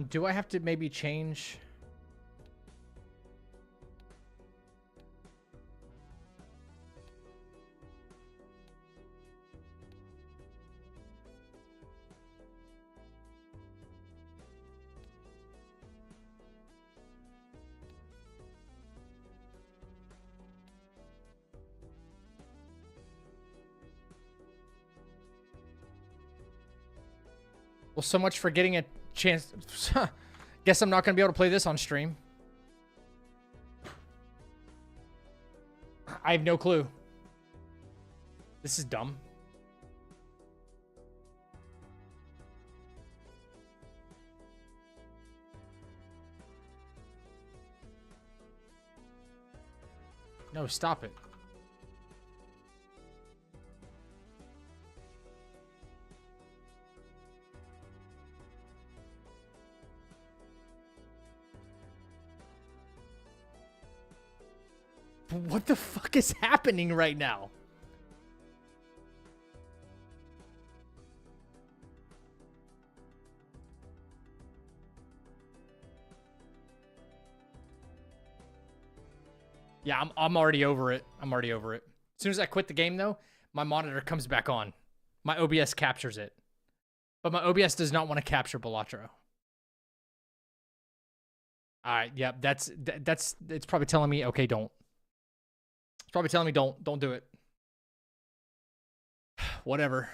[SPEAKER 1] Do I have to maybe change? Well, so much for getting a chance. Guess I'm not going to be able to play this on stream. I have no clue. This is dumb. No, stop it. What the fuck is happening right now? Yeah, I'm already over it. I'm already over it. As soon as I quit the game, though, my monitor comes back on. My OBS captures it. But my OBS does not want to capture Balatro. All right, yeah, it's probably telling me, okay, don't. It's probably telling me don't do it. Whatever.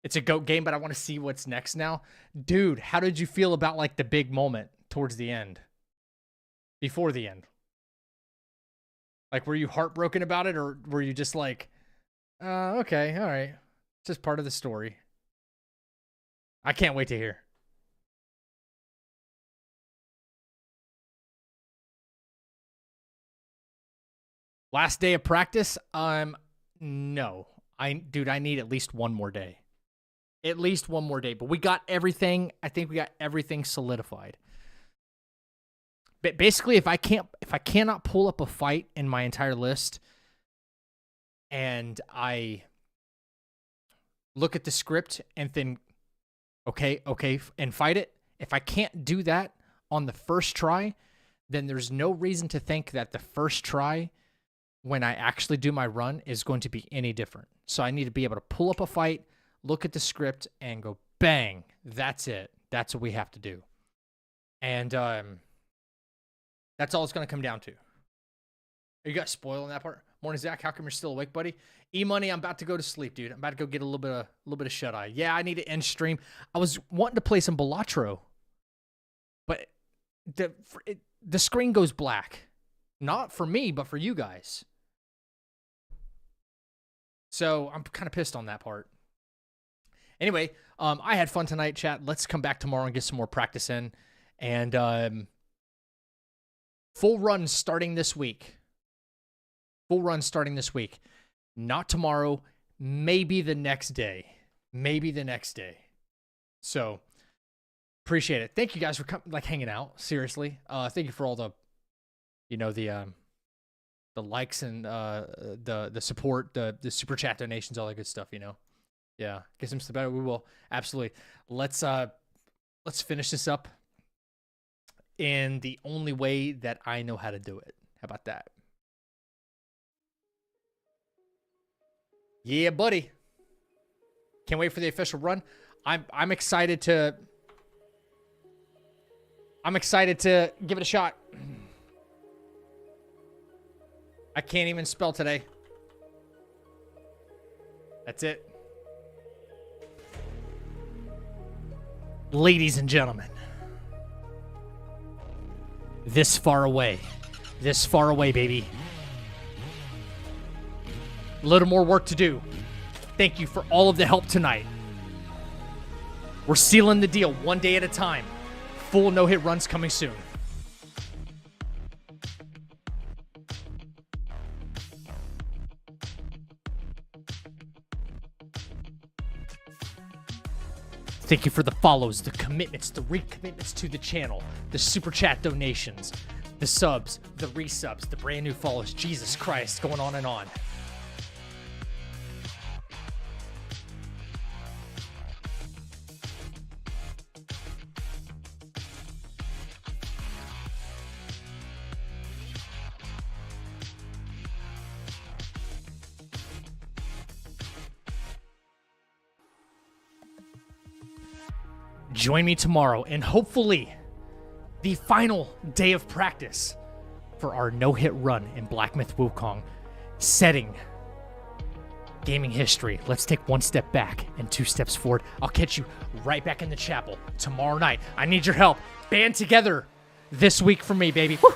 [SPEAKER 1] It's a GOAT game, but I want to see what's next now. Dude, how did you feel about like the big moment towards the end? Before the end? Like, were you heartbroken about it, or were you just like, okay, all right. It's just part of the story. I can't wait to hear. Last day of practice? No. Dude, I need at least one more day. At least one more day. But we got everything. I think we got everything solidified. But basically, if I cannot pull up a fight in my entire list, and I look at the script and think, okay, and fight it. If I can't do that on the first try, then there's no reason to think that the first try, when I actually do my run, is going to be any different. So I need to be able to pull up a fight, look at the script, and go, bang, that's it. That's what we have to do. And that's all it's going to come down to. Are you guys spoiling that part? Morning, Zach. How come you're still awake, buddy? E-Money, I'm about to go to sleep, dude. I'm about to go get a little bit of shut-eye. Yeah, I need to end stream. I was wanting to play some Balatro, but the screen goes black. Not for me, but for you guys. So I'm kind of pissed on that part. Anyway, I had fun tonight, chat. Let's come back tomorrow and get some more practice in. And full run starting this week. Full run starting this week. Not tomorrow. Maybe the next day. Maybe the next day. So, appreciate it. Thank you guys for hanging out. Seriously. Thank you for all the, the likes and the support, the super chat donations, all that good stuff, Yeah. Get some stuff better. We will. Absolutely. Let's finish this up in the only way that I know how to do it. How about that? Yeah, buddy. Can't wait for the official run. I'm excited to give it a shot. I can't even spell today. That's it. Ladies and gentlemen. This far away. This far away, baby. A little more work to do. Thank you for all of the help tonight. We're sealing the deal one day at a time. Full no-hit runs coming soon. Thank you for the follows, the commitments, the recommitments to the channel, the super chat donations, the subs, the resubs, the brand new follows. Jesus Christ, going on and on. Join me tomorrow and hopefully the final day of practice for our no-hit run in Black Myth Wukong, setting gaming history. Let's take one step back and 2 steps forward. I'll catch you right back in the chapel tomorrow night. I need your help. Band together this week for me, baby. Woo!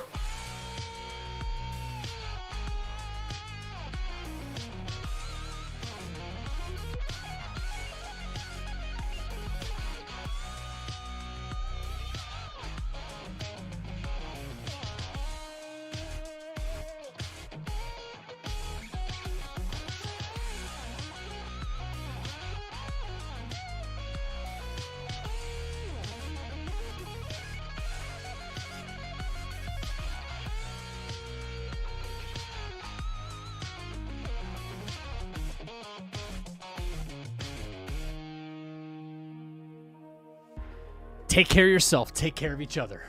[SPEAKER 1] Take care of yourself. Take care of each other.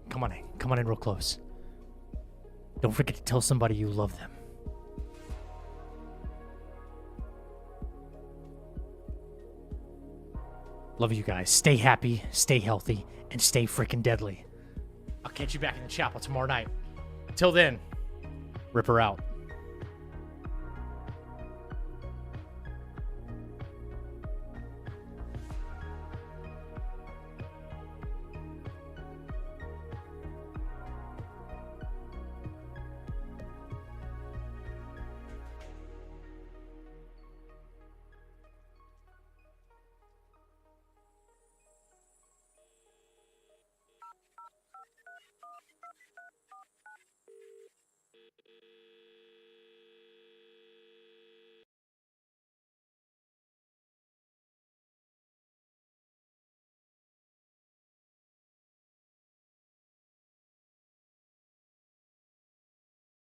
[SPEAKER 1] Come on in. Come on in real close. Don't forget to tell somebody you love them. Love you guys. Stay happy, stay healthy, and stay freaking deadly. I'll catch you back in the chapel tomorrow night. Until then, Ripper out.